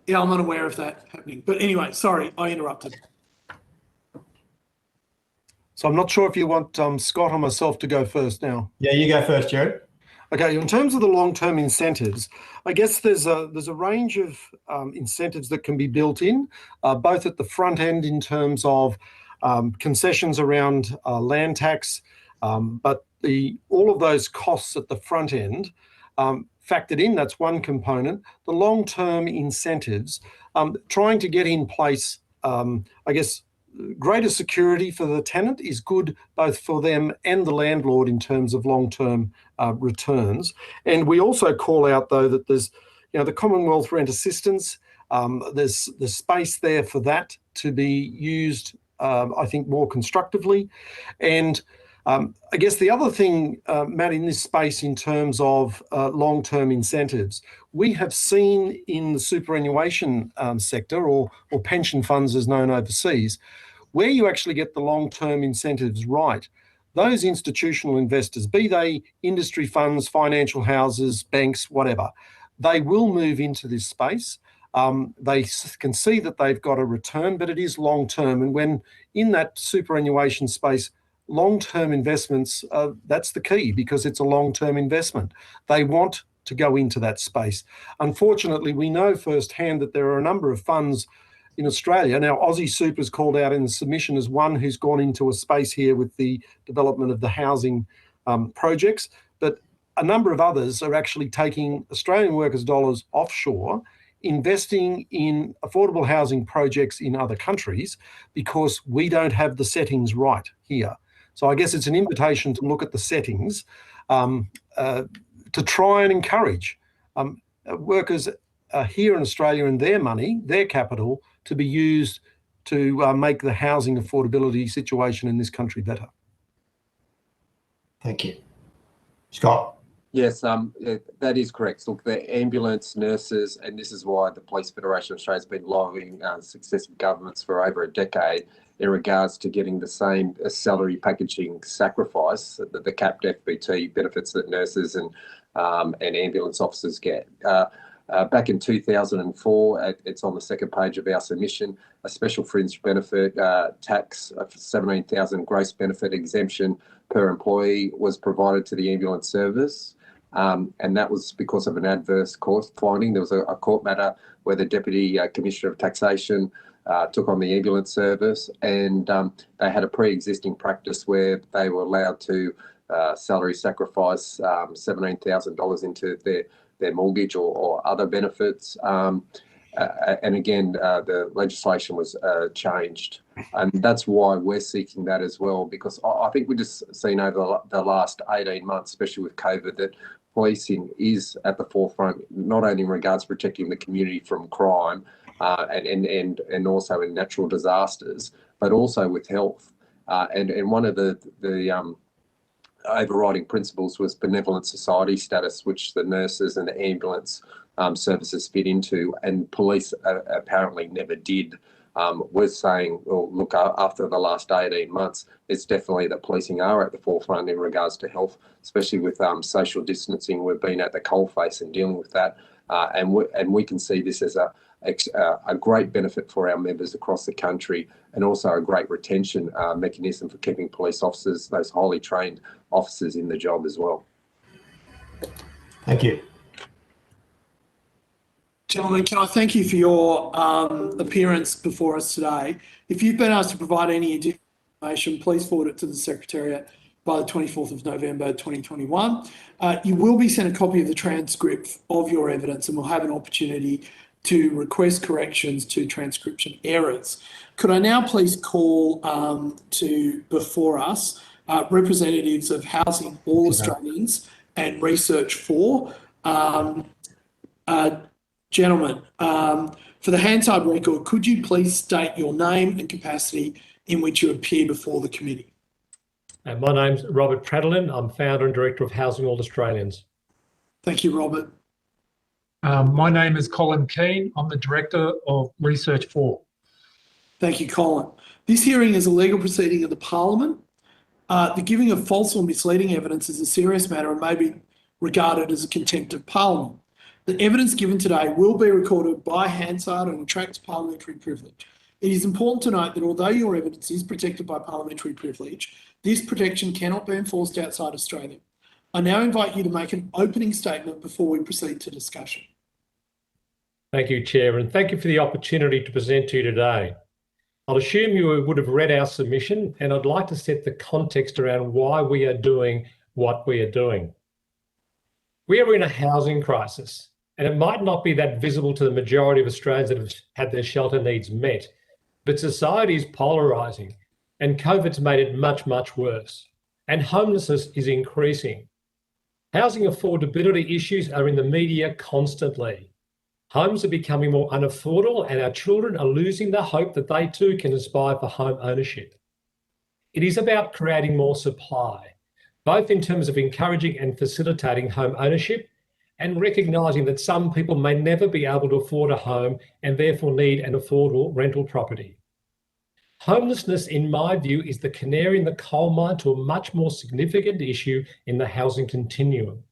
Yeah, I'm not aware of that happening. But anyway, sorry, I interrupted. So I'm not sure if you want Scott or myself to go first now. Yeah, you go first, Jared. Okay, in terms of the long-term incentives, I guess there's a range of incentives that can be built in, both at the front end in terms of concessions around land tax, but all of those costs at the front end factored in. That's one component. The long-term incentives, trying to get in place, I guess, greater security for the tenant is good both for them and the landlord in terms of long-term returns. And we also call out, though, that there's, the Commonwealth Rent Assistance, there's space there for that to be used, I think, more constructively. And I guess the other thing, Matt, in this space in terms of long-term incentives, we have seen in the superannuation sector or pension funds as known overseas, where you actually get the long-term incentives right, those institutional investors, be they industry funds, financial houses, banks, whatever, they will move into this space. They can see that they've got a return, but it is long-term. And when in that superannuation space, long-term investments, that's the key because it's a long-term investment. They want to go into that space. Unfortunately, we know firsthand that there are a number of funds in Australia. Now, Aussie Super's called out in the submission as one who's gone into a space here with the development of the housing projects, but a number of others are actually taking Australian workers' dollars offshore, investing in affordable housing projects in other countries because we don't have the settings right here. So I guess it's an invitation to look at the settings to try and encourage workers here in Australia and their money, their capital, to be used to make the housing affordability situation in this country better. Thank you. Scott? Yes, that is correct. Look, the ambulance nurses, and this is why the Police Federation of Australia has been lobbying successive governments for over a decade in regards to getting the same salary packaging sacrifice that the capped FBT benefits that nurses and ambulance officers get. Back in 2004, it's on the second page of our submission, a special fringe benefit tax of $17,000 gross benefit exemption per employee was provided to the ambulance service. And that was because of an adverse court finding. There was a court matter where the Deputy Commissioner of Taxation took on the ambulance service, and they had a pre-existing practice where they were allowed to salary sacrifice $17,000 into their mortgage or other benefits. And again, the legislation was changed. And that's why we're seeking that as well, because I think we've just seen over the last 18 months, especially with COVID, that policing is at the forefront, not only in regards to protecting the community from crime and also in natural disasters, but also with health. And one of the overriding principles was benevolent society status, which the nurses and the ambulance services fit into, and police apparently never did. We're saying, well, look, after the last 18 months, it's definitely that policing are at the forefront in regards to health, especially with social distancing. We've been at the coalface and dealing with that, and we can see this as a great benefit for our members across the country, and also a great retention mechanism for keeping police officers, those highly trained officers, in the job as well. Thank you. Gentlemen, can I thank you for your appearance before us today. If you've been asked to provide any additional information, please forward it to the Secretariat by the 24th of November 2021. You will be sent a copy of the transcript of your evidence, and will have an opportunity to request corrections to transcription errors. Could I now please call to before us representatives of Housing All Australians and Research 4. Gentlemen, for the Hansard record, could you please state your name and capacity in which you appear before the committee? My name's Robert Pradlin. I'm founder and director of Housing All Australians. Thank you, Robert. My name is Colin Keane. I'm the director of Research 4. Thank you, Colin. This hearing is a legal proceeding of the Parliament. The giving of false or misleading evidence is a serious matter and may be regarded as a contempt of Parliament. The evidence given today will be recorded by Hansard and attracts parliamentary privilege. It is important to note that although your evidence is protected by parliamentary privilege, this protection cannot be enforced outside Australia. I now invite you to make an opening statement before we proceed to discussion. Thank you, Chair, and thank you for the opportunity to present to you today. I'll assume you would have read our submission, and I'd like to set the context around why we are doing what we are doing. We are in a housing crisis, and it might not be that visible to the majority of Australians that have had their shelter needs met, but society is polarising, and COVID's made it much, much worse, and homelessness is increasing. Housing affordability issues are in the media constantly. Homes are becoming more unaffordable, and our children are losing the hope that they too can aspire for home ownership. It is about creating more supply, both in terms of encouraging and facilitating home ownership, and recognising that some people may never be able to afford a home and therefore need an affordable rental property. Homelessness, in my view, is the canary in the coal mine to a much more significant issue in the housing continuum.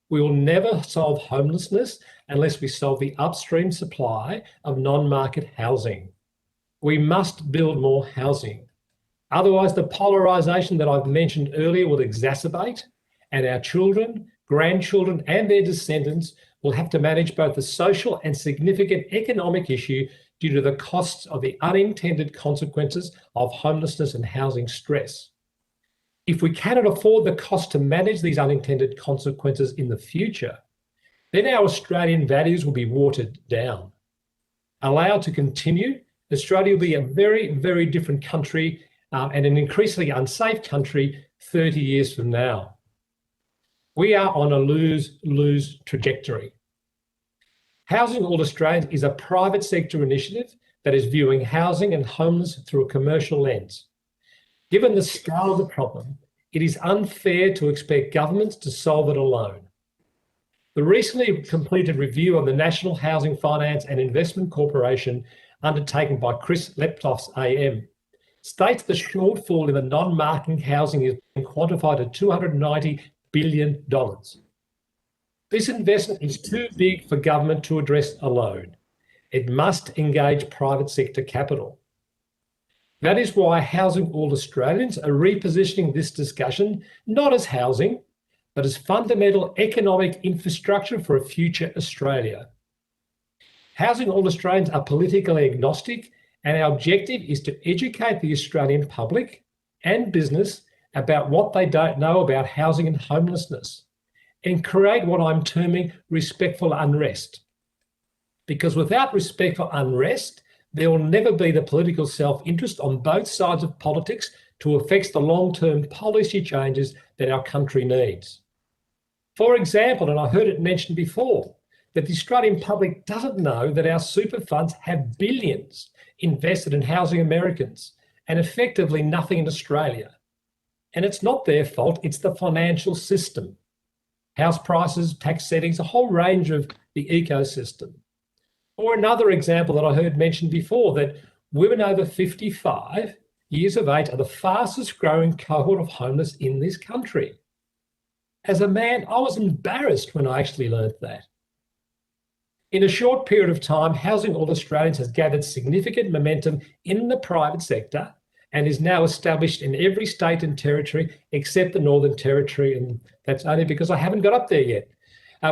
We will never solve homelessness unless we solve the upstream supply of non-market housing. We must build more housing. Otherwise, the polarisation that I've mentioned earlier will exacerbate, and our children, grandchildren and their descendants will have to manage both the social and significant economic issue due to the costs of the unintended consequences of homelessness and housing stress. If we cannot afford the cost to manage these unintended consequences in the future, then our Australian values will be watered down. Allowed to continue, Australia will be a very, very different country and an increasingly unsafe country 30 years from now. We are on a lose-lose trajectory. Housing All Australians is a private sector initiative that is viewing housing and homelessness through a commercial lens. Given the scale of the problem, It is unfair to expect governments to solve it alone. The recently completed review of the National Housing Finance and Investment Corporation, undertaken by Chris Leptoft AM, states the shortfall in the non-market housing is being quantified at $290 billion. This investment is too big for government to address alone. It must engage private sector capital. That is why Housing All Australians are repositioning this discussion not as housing, but as fundamental economic infrastructure for a future Australia. Housing All Australians are politically agnostic, and our objective is to educate the Australian public and business about what they don't know about housing and homelessness, and create what I'm terming respectful unrest. Because without respectful unrest, there will never be the political self-interest on both sides of politics to affect the long-term policy changes that our country needs. For example, and I heard it mentioned before, that the Australian public doesn't know that our super funds have billions invested in housing Americans and effectively nothing in Australia. And it's not their fault, it's the financial system. House prices, tax settings, a whole range of the ecosystem. Or another example that I heard mentioned before, that women over 55 years of age are the fastest growing cohort of homeless in this country. As a man, I was embarrassed when I actually learned that. In a short period of time, Housing All Australians has gathered significant momentum in the private sector and is now established in every state and territory except the Northern Territory, and that's only because I haven't got up there yet,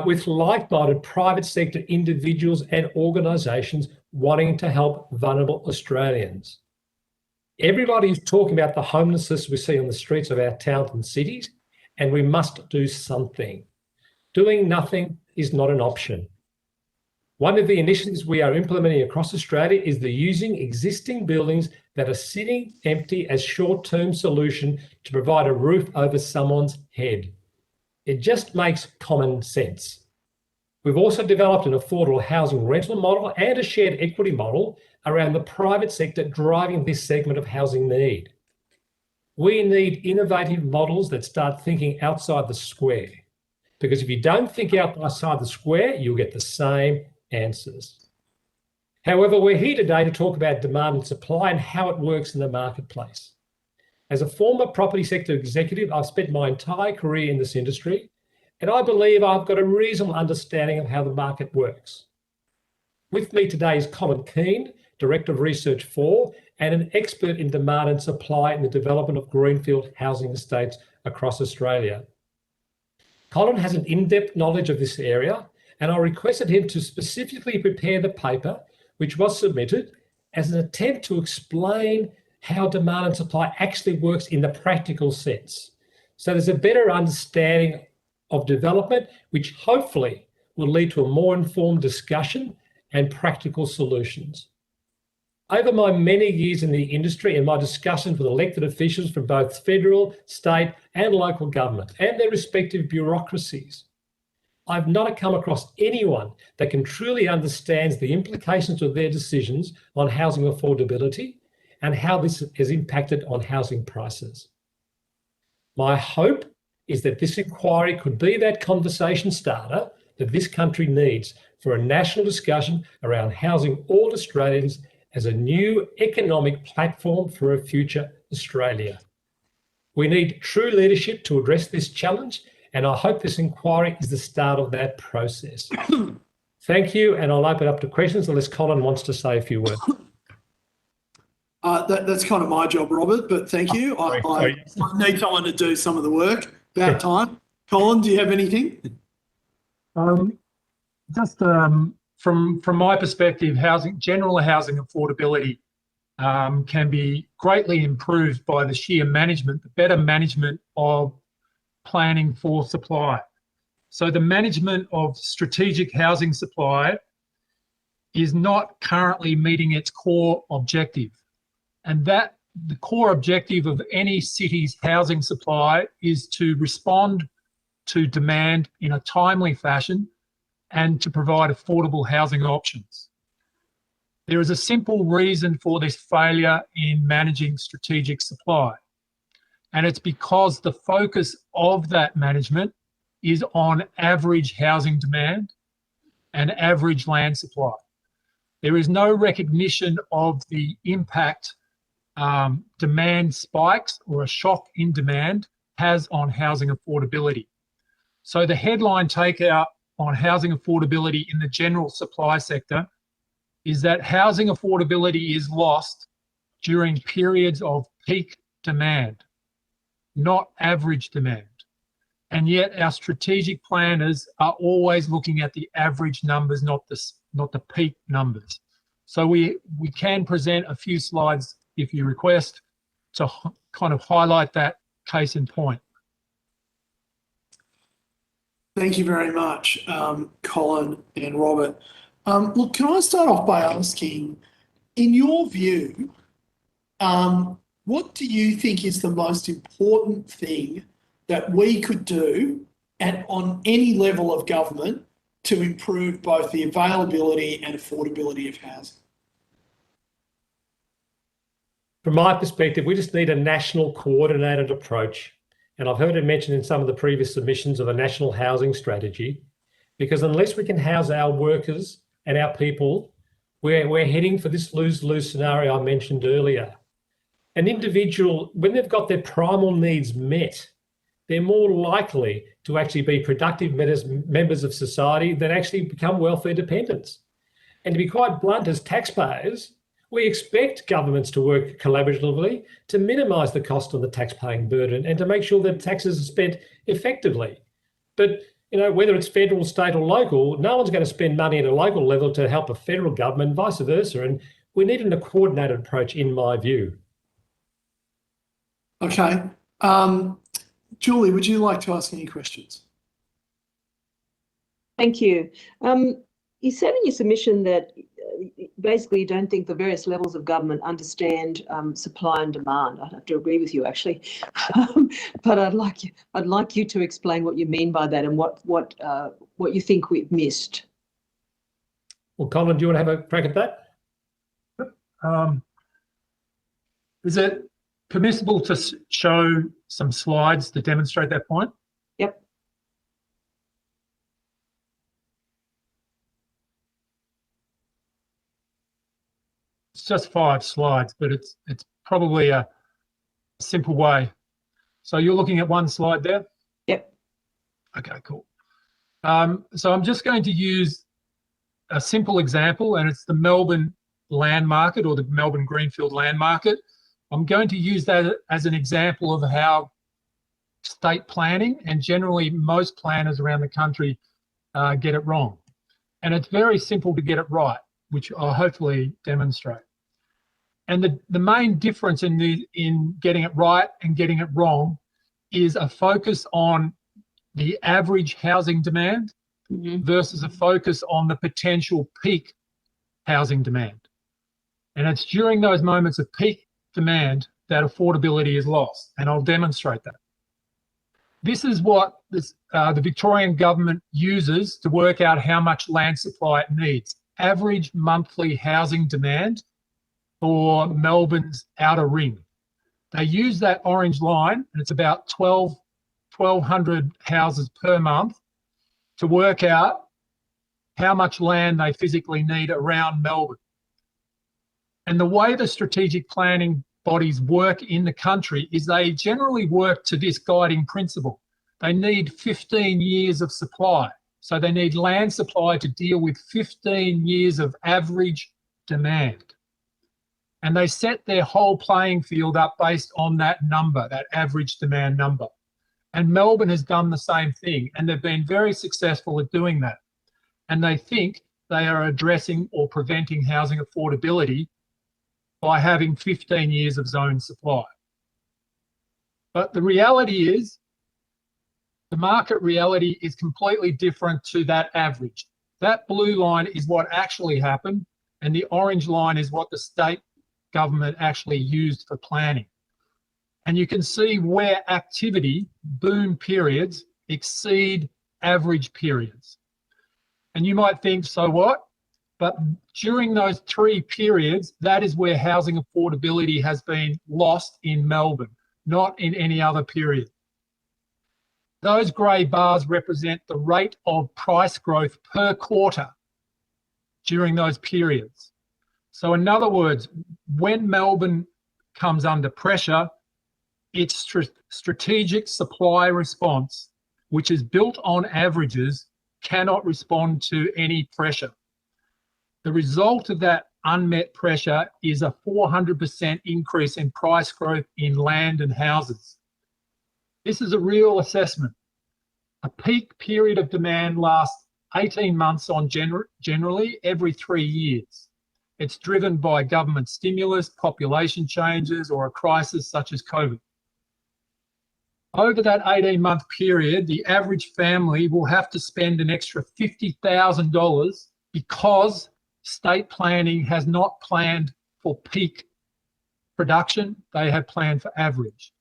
with like-minded private sector individuals and organisations wanting to help vulnerable Australians. Everybody is talking about the homelessness we see on the streets of our towns and cities, and we must do something. Doing nothing is not an option. One of the initiatives we are implementing across Australia is the using existing buildings that are sitting empty as short-term solution to provide a roof over someone's head. It just makes common sense. We've also developed an affordable housing rental model and a shared equity model around the private sector driving this segment of housing need. We need innovative models that start thinking outside the square, because if you don't think outside the square, you'll get the same answers. However, we're here today to talk about demand and supply and how it works in the marketplace. As a former property sector executive, I've spent my entire career in this industry, and I believe I've got a reasonable understanding of how the market works. With me today is Colin Keane, Director of Research for and an expert in demand and supply in the development of greenfield housing estates across Australia. Colin has an in-depth knowledge of this area, and I requested him to specifically prepare the paper, which was submitted, as an attempt to explain how demand and supply actually works in the practical sense. So there's a better understanding of development, which hopefully will lead to a more informed discussion and practical solutions. Over my many years in the industry and my discussions with elected officials from both federal, state and local government and their respective bureaucracies, I've not come across anyone that can truly understand the implications of their decisions on housing affordability and how this has impacted on housing prices. My hope is that this inquiry could be that conversation starter that this country needs for a national discussion around housing all Australians as a new economic platform for a future Australia. We need true leadership to address this challenge, and I hope this inquiry is the start of that process. Thank you, and I'll open up to questions unless Colin wants to say a few words. That's kind of my job, Robert, but thank you. I need someone to do some of the work. About time. Colin, do you have anything? Just from my perspective, general housing affordability can be greatly improved by the sheer management, the better management of planning for supply. So the management of strategic housing supply is not currently meeting its core objective. And that the core objective of any city's housing supply is to respond to demand in a timely fashion and to provide affordable housing options. There is a simple reason for this failure in managing strategic supply. And it's because the focus of that management is on average housing demand and average land supply. There is no recognition of the impact demand spikes or a shock in demand has on housing affordability. So the headline takeout on housing affordability in the general supply sector is that housing affordability is lost during periods of peak demand, not average demand. And yet our strategic planners are always looking at the average numbers, not the peak numbers. So we can present a few slides if you request to kind of highlight that case in point. Thank you very much, Colin and Robert. Look, can I start off by asking, in your view, what do you think is the most important thing that we could do on any level of government to improve both the availability and affordability of housing? From my perspective, we just need a national coordinated approach. And I've heard it mentioned in some of the previous submissions of a national housing strategy, because unless we can house our workers and our people, we're heading for this lose-lose scenario I mentioned earlier. An individual, when they've got their primal needs met, they're more likely to actually be productive members of society than actually become welfare dependents. And to be quite blunt, as taxpayers, we expect governments to work collaboratively to minimise the cost of the tax-paying burden and to make sure that taxes are spent effectively. But whether it's federal, state or local, no one's going to spend money at a local level to help a federal government, vice versa. And we need a coordinated approach, in my view. Okay. Julie, would you like to ask any questions? Thank you. You said in your submission that basically you don't think the various levels of government understand supply and demand. I'd have to agree with you, actually, but I'd like you to explain what you mean by that and what you think we've missed. Well, Colin, do you want to have a crack at that? Is it permissible to show some slides to demonstrate that point? Yep. It's just 5 slides, but it's probably a simple way. So you're looking at one slide there? Yep. Okay, cool. So I'm just going to use a simple example, and it's the Melbourne land market, or the Melbourne Greenfield land market. I'm going to use that as an example of how state planning, and generally most planners around the country, get it wrong. And it's very simple to get it right, which I'll hopefully demonstrate. And the main difference in getting it right and getting it wrong is a focus on the average housing demand versus a focus on the potential peak housing demand. And it's during those moments of peak demand that affordability is lost, and I'll demonstrate that. This is what the Victorian government uses to work out how much land supply it needs. Average monthly housing demand for Melbourne's outer ring. They use that orange line, and it's about 1,200 houses per month, to work out how much land they physically need around Melbourne. And the way the strategic planning bodies work in the country is they generally work to this guiding principle. They need 15 years of supply. So they need land supply to deal with 15 years of average demand. And they set their whole playing field up based on that number, that average demand number. And Melbourne has done the same thing, and they've been very successful at doing that. And they think they are addressing or preventing housing affordability by having 15 years of zone supply. But the reality is, the market reality is completely different to that average. That blue line is what actually happened, and the orange line is what the state government actually used for planning. And you can see where activity, boom periods, exceed average periods. And you might think, so what? But during those 3 periods, that is where housing affordability has been lost in Melbourne. not in any other period. Those grey bars represent the rate of price growth per quarter during those periods. So in other words, when Melbourne comes under pressure, its strategic supply response, which is built on averages, cannot respond to any pressure. The result of that unmet pressure is a 400% increase in price growth in land and houses. This is a real assessment. A peak period of demand lasts 18 months on generally every 3 years. It's driven by government stimulus, population changes, or a crisis such as COVID. Over that 18-month period, the average family will have to spend an extra $50,000 because state planning has not planned for peak production, they have planned for average.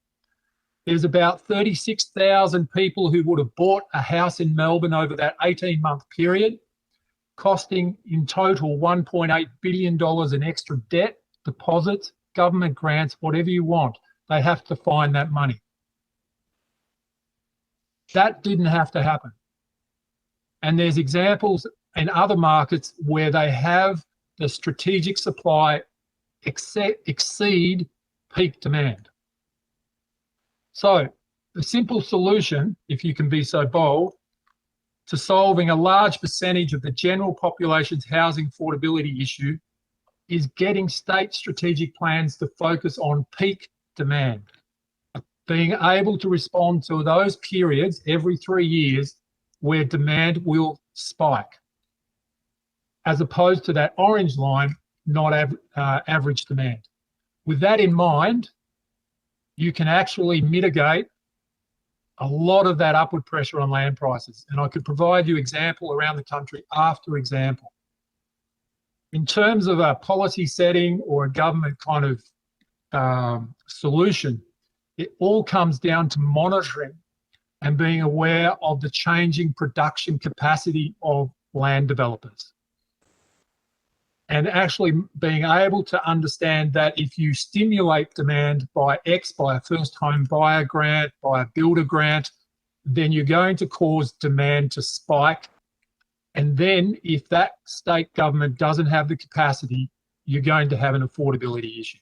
There's about 36,000 people who would have bought a house in Melbourne over that 18-month period, costing in total $1.8 billion in extra debt, deposits, government grants, whatever you want. They have to find that money. That didn't have to happen. And there's examples in other markets where they have the strategic supply exceed peak demand. So the simple solution, if you can be so bold, to solving a large percentage of the general population's housing affordability issue is getting state strategic plans to focus on peak demand, being able to respond to those periods every 3 years where demand will spike, as opposed to that orange line, not average demand. With that in mind, you can actually mitigate a lot of that upward pressure on land prices. And I could provide you example around the country after example. In terms of a policy setting or a government kind of solution, it all comes down to monitoring and being aware of the changing production capacity of land developers. And actually being able to understand that if you stimulate demand by X, by a first home buyer grant, by a builder grant, then you're going to cause demand to spike. And then if that state government doesn't have the capacity, you're going to have an affordability issue.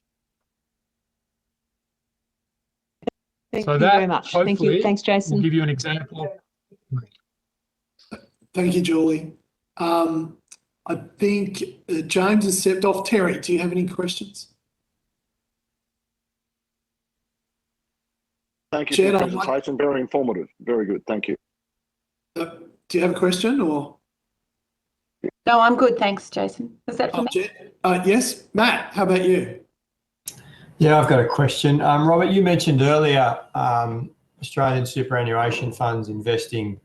Thank you very much. Thank you. Thanks, Jason. We'll give you an example. Thank you, Julie. I think James has stepped off. Terry, do you have any questions? Thank you Chair, for the presentation. Very informative. Very good. Thank you. Do you have a question or? No, I'm good. Thanks, Jason. Was that for me? Yes. Matt, how about you? Yeah, I've got a question. Robert, you mentioned earlier Australian superannuation funds investing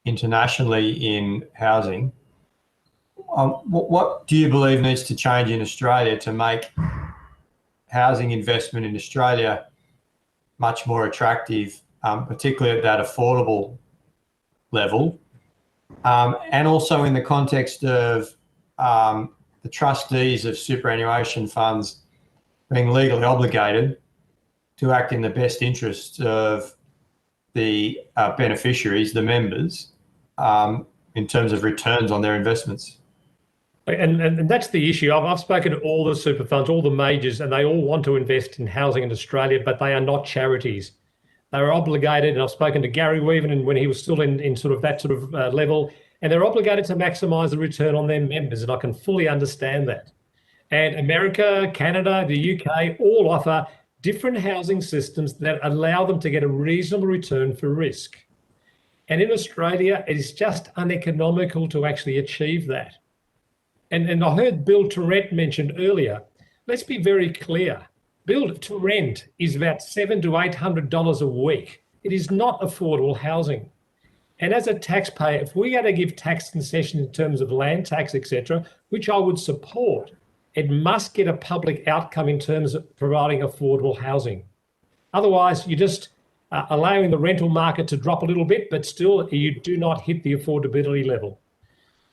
internationally in housing. What do you believe needs to change in Australia to make housing investment in Australia much more attractive, particularly at that affordable level? And also in the context of the trustees of superannuation funds being legally obligated to act in the best interest of the beneficiaries, the members, in terms of returns on their investments. And that's the issue. I've spoken to all the super funds, all the majors, and they all want to invest in housing in Australia, but they are not charities. They are obligated, and I've spoken to Gary Weaven when he was still in sort of that sort of level, and they're obligated to maximise the return on their members, and I can fully understand that. And America, Canada, the UK all offer different housing systems that allow them to get a reasonable return for risk. And in Australia, it is just uneconomical to actually achieve that. And I heard Build to Rent mentioned earlier. Let's be very clear. Build to Rent is about $700 to $800 a week. It is not affordable housing. And as a taxpayer, if we are to give tax concession in terms of land tax, etc., which I would support, it must get a public outcome in terms of providing affordable housing. Otherwise, you're just allowing the rental market to drop a little bit, but still you do not hit the affordability level.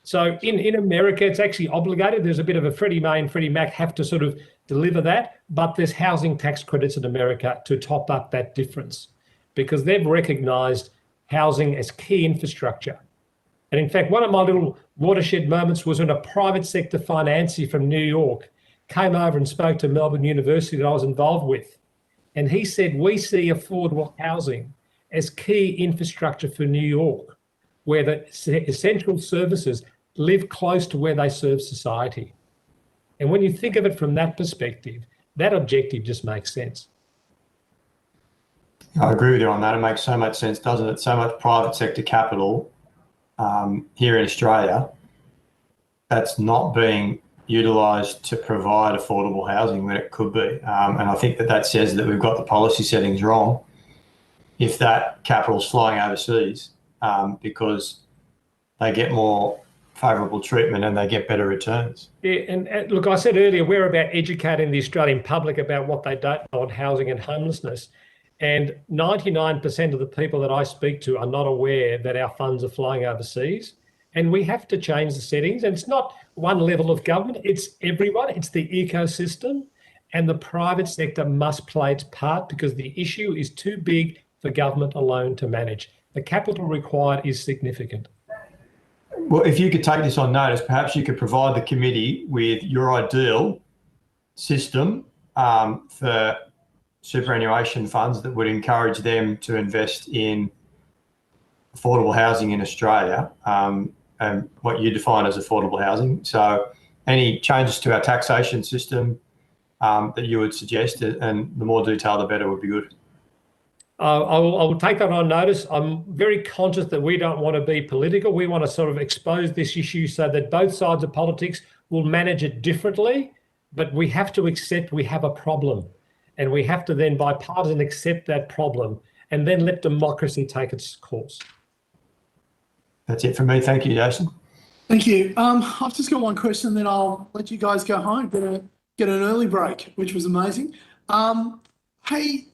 So in America, it's actually obligated. There's a bit of a Freddie Mae and Freddie Mac have to sort of deliver that, but there's housing tax credits in America to top up that difference because they've recognised housing as key infrastructure. And in fact, one of my little watershed moments was when a private sector financier from New York came over and spoke to Melbourne University that I was involved with. And he said, we see affordable housing as key infrastructure for New York, where the essential services live close to where they serve society. And when you think of it from that perspective, that objective just makes sense. I agree with you on that. It makes so much sense, doesn't it? So much private sector capital here in Australia that's not being utilised to provide affordable housing when it could be. And I think that says that we've got the policy settings wrong if that capital's flying overseas because they get more favourable treatment and they get better returns. Yeah, and look, I said earlier, we're about educating the Australian public about what they don't know on housing and homelessness. And 99% of the people that I speak to are not aware that our funds are flying overseas. And we have to change the settings. And it's not one level of government, it's everyone, it's the ecosystem. And the private sector must play its part because the issue is too big for government alone to manage. The capital required is significant. Well, if you could take this on notice, perhaps you could provide the committee with your ideal system for superannuation funds that would encourage them to invest in affordable housing in Australia and what you define as affordable housing. So any changes to our taxation system that you would suggest, and the more detail, the better would be good. I will take that on notice. I'm very conscious that we don't want to be political. We want to sort of expose this issue so that both sides of politics will manage it differently, but we have to accept we have a problem and we have to then bipartisan accept that problem and then let democracy take its course. That's it from me. Thank you, Jason. Thank you. I've just got one question, then I'll let you guys go home. Get an early break, which was amazing. Hey,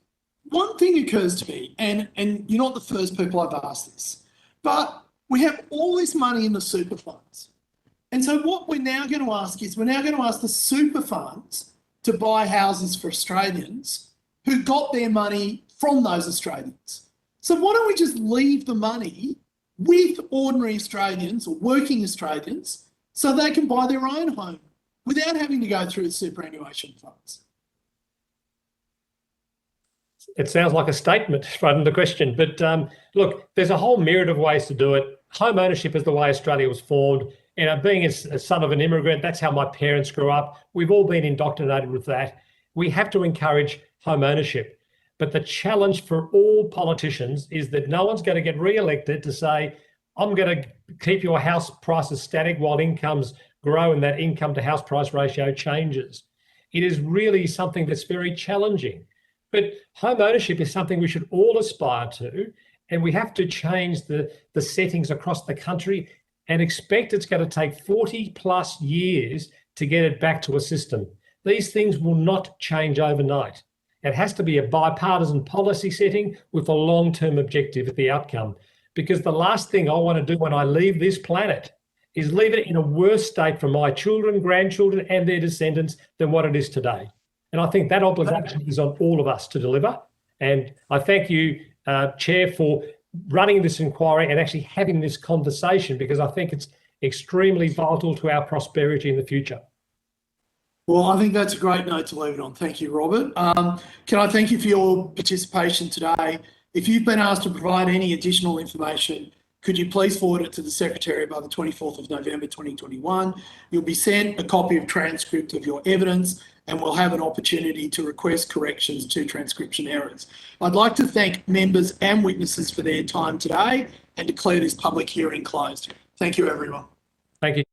one thing occurs to me, and you're not the first people I've asked this, but we have all this money in the super funds. And so what we're now going to ask is, we're now going to ask the super funds to buy houses for Australians who got their money from those Australians. So why don't we just leave the money with ordinary Australians or working Australians so they can buy their own home without having to go through the superannuation funds? It sounds like a statement rather than the question, but look, there's a whole myriad of ways to do it. Home ownership is the way Australia was formed. And being a son of an immigrant, that's how my parents grew up. We've all been indoctrinated with that. We have to encourage home ownership. But the challenge for all politicians is that no one's going to get re-elected to say, I'm going to keep your house prices static while incomes grow and that income to house price ratio changes. It is really something that's very challenging. But home ownership is something we should all aspire to, and we have to change the settings across the country and expect it's going to take 40 plus years to get it back to a system. These things will not change overnight. It has to be a bipartisan policy setting with a long-term objective at the outcome, because the last thing I want to do when I leave this planet is leave it in a worse state for my children, grandchildren, and their descendants than what it is today. And I think that obligation is on all of us to deliver. And I thank you, Chair, for running this inquiry and actually having this conversation, because I think it's extremely vital to our prosperity in the future. Well, I think that's a great note to leave it on. Thank you, Robert. Can I thank you for your participation today? If you've been asked to provide any additional information, could you please forward it to the Secretary by the 24th of November 2021? You'll be sent a copy of transcript of your evidence, and we'll have an opportunity to request corrections to transcription errors. I'd like to thank members and witnesses for their time today and declare this public hearing closed. Thank you, everyone. Thank you.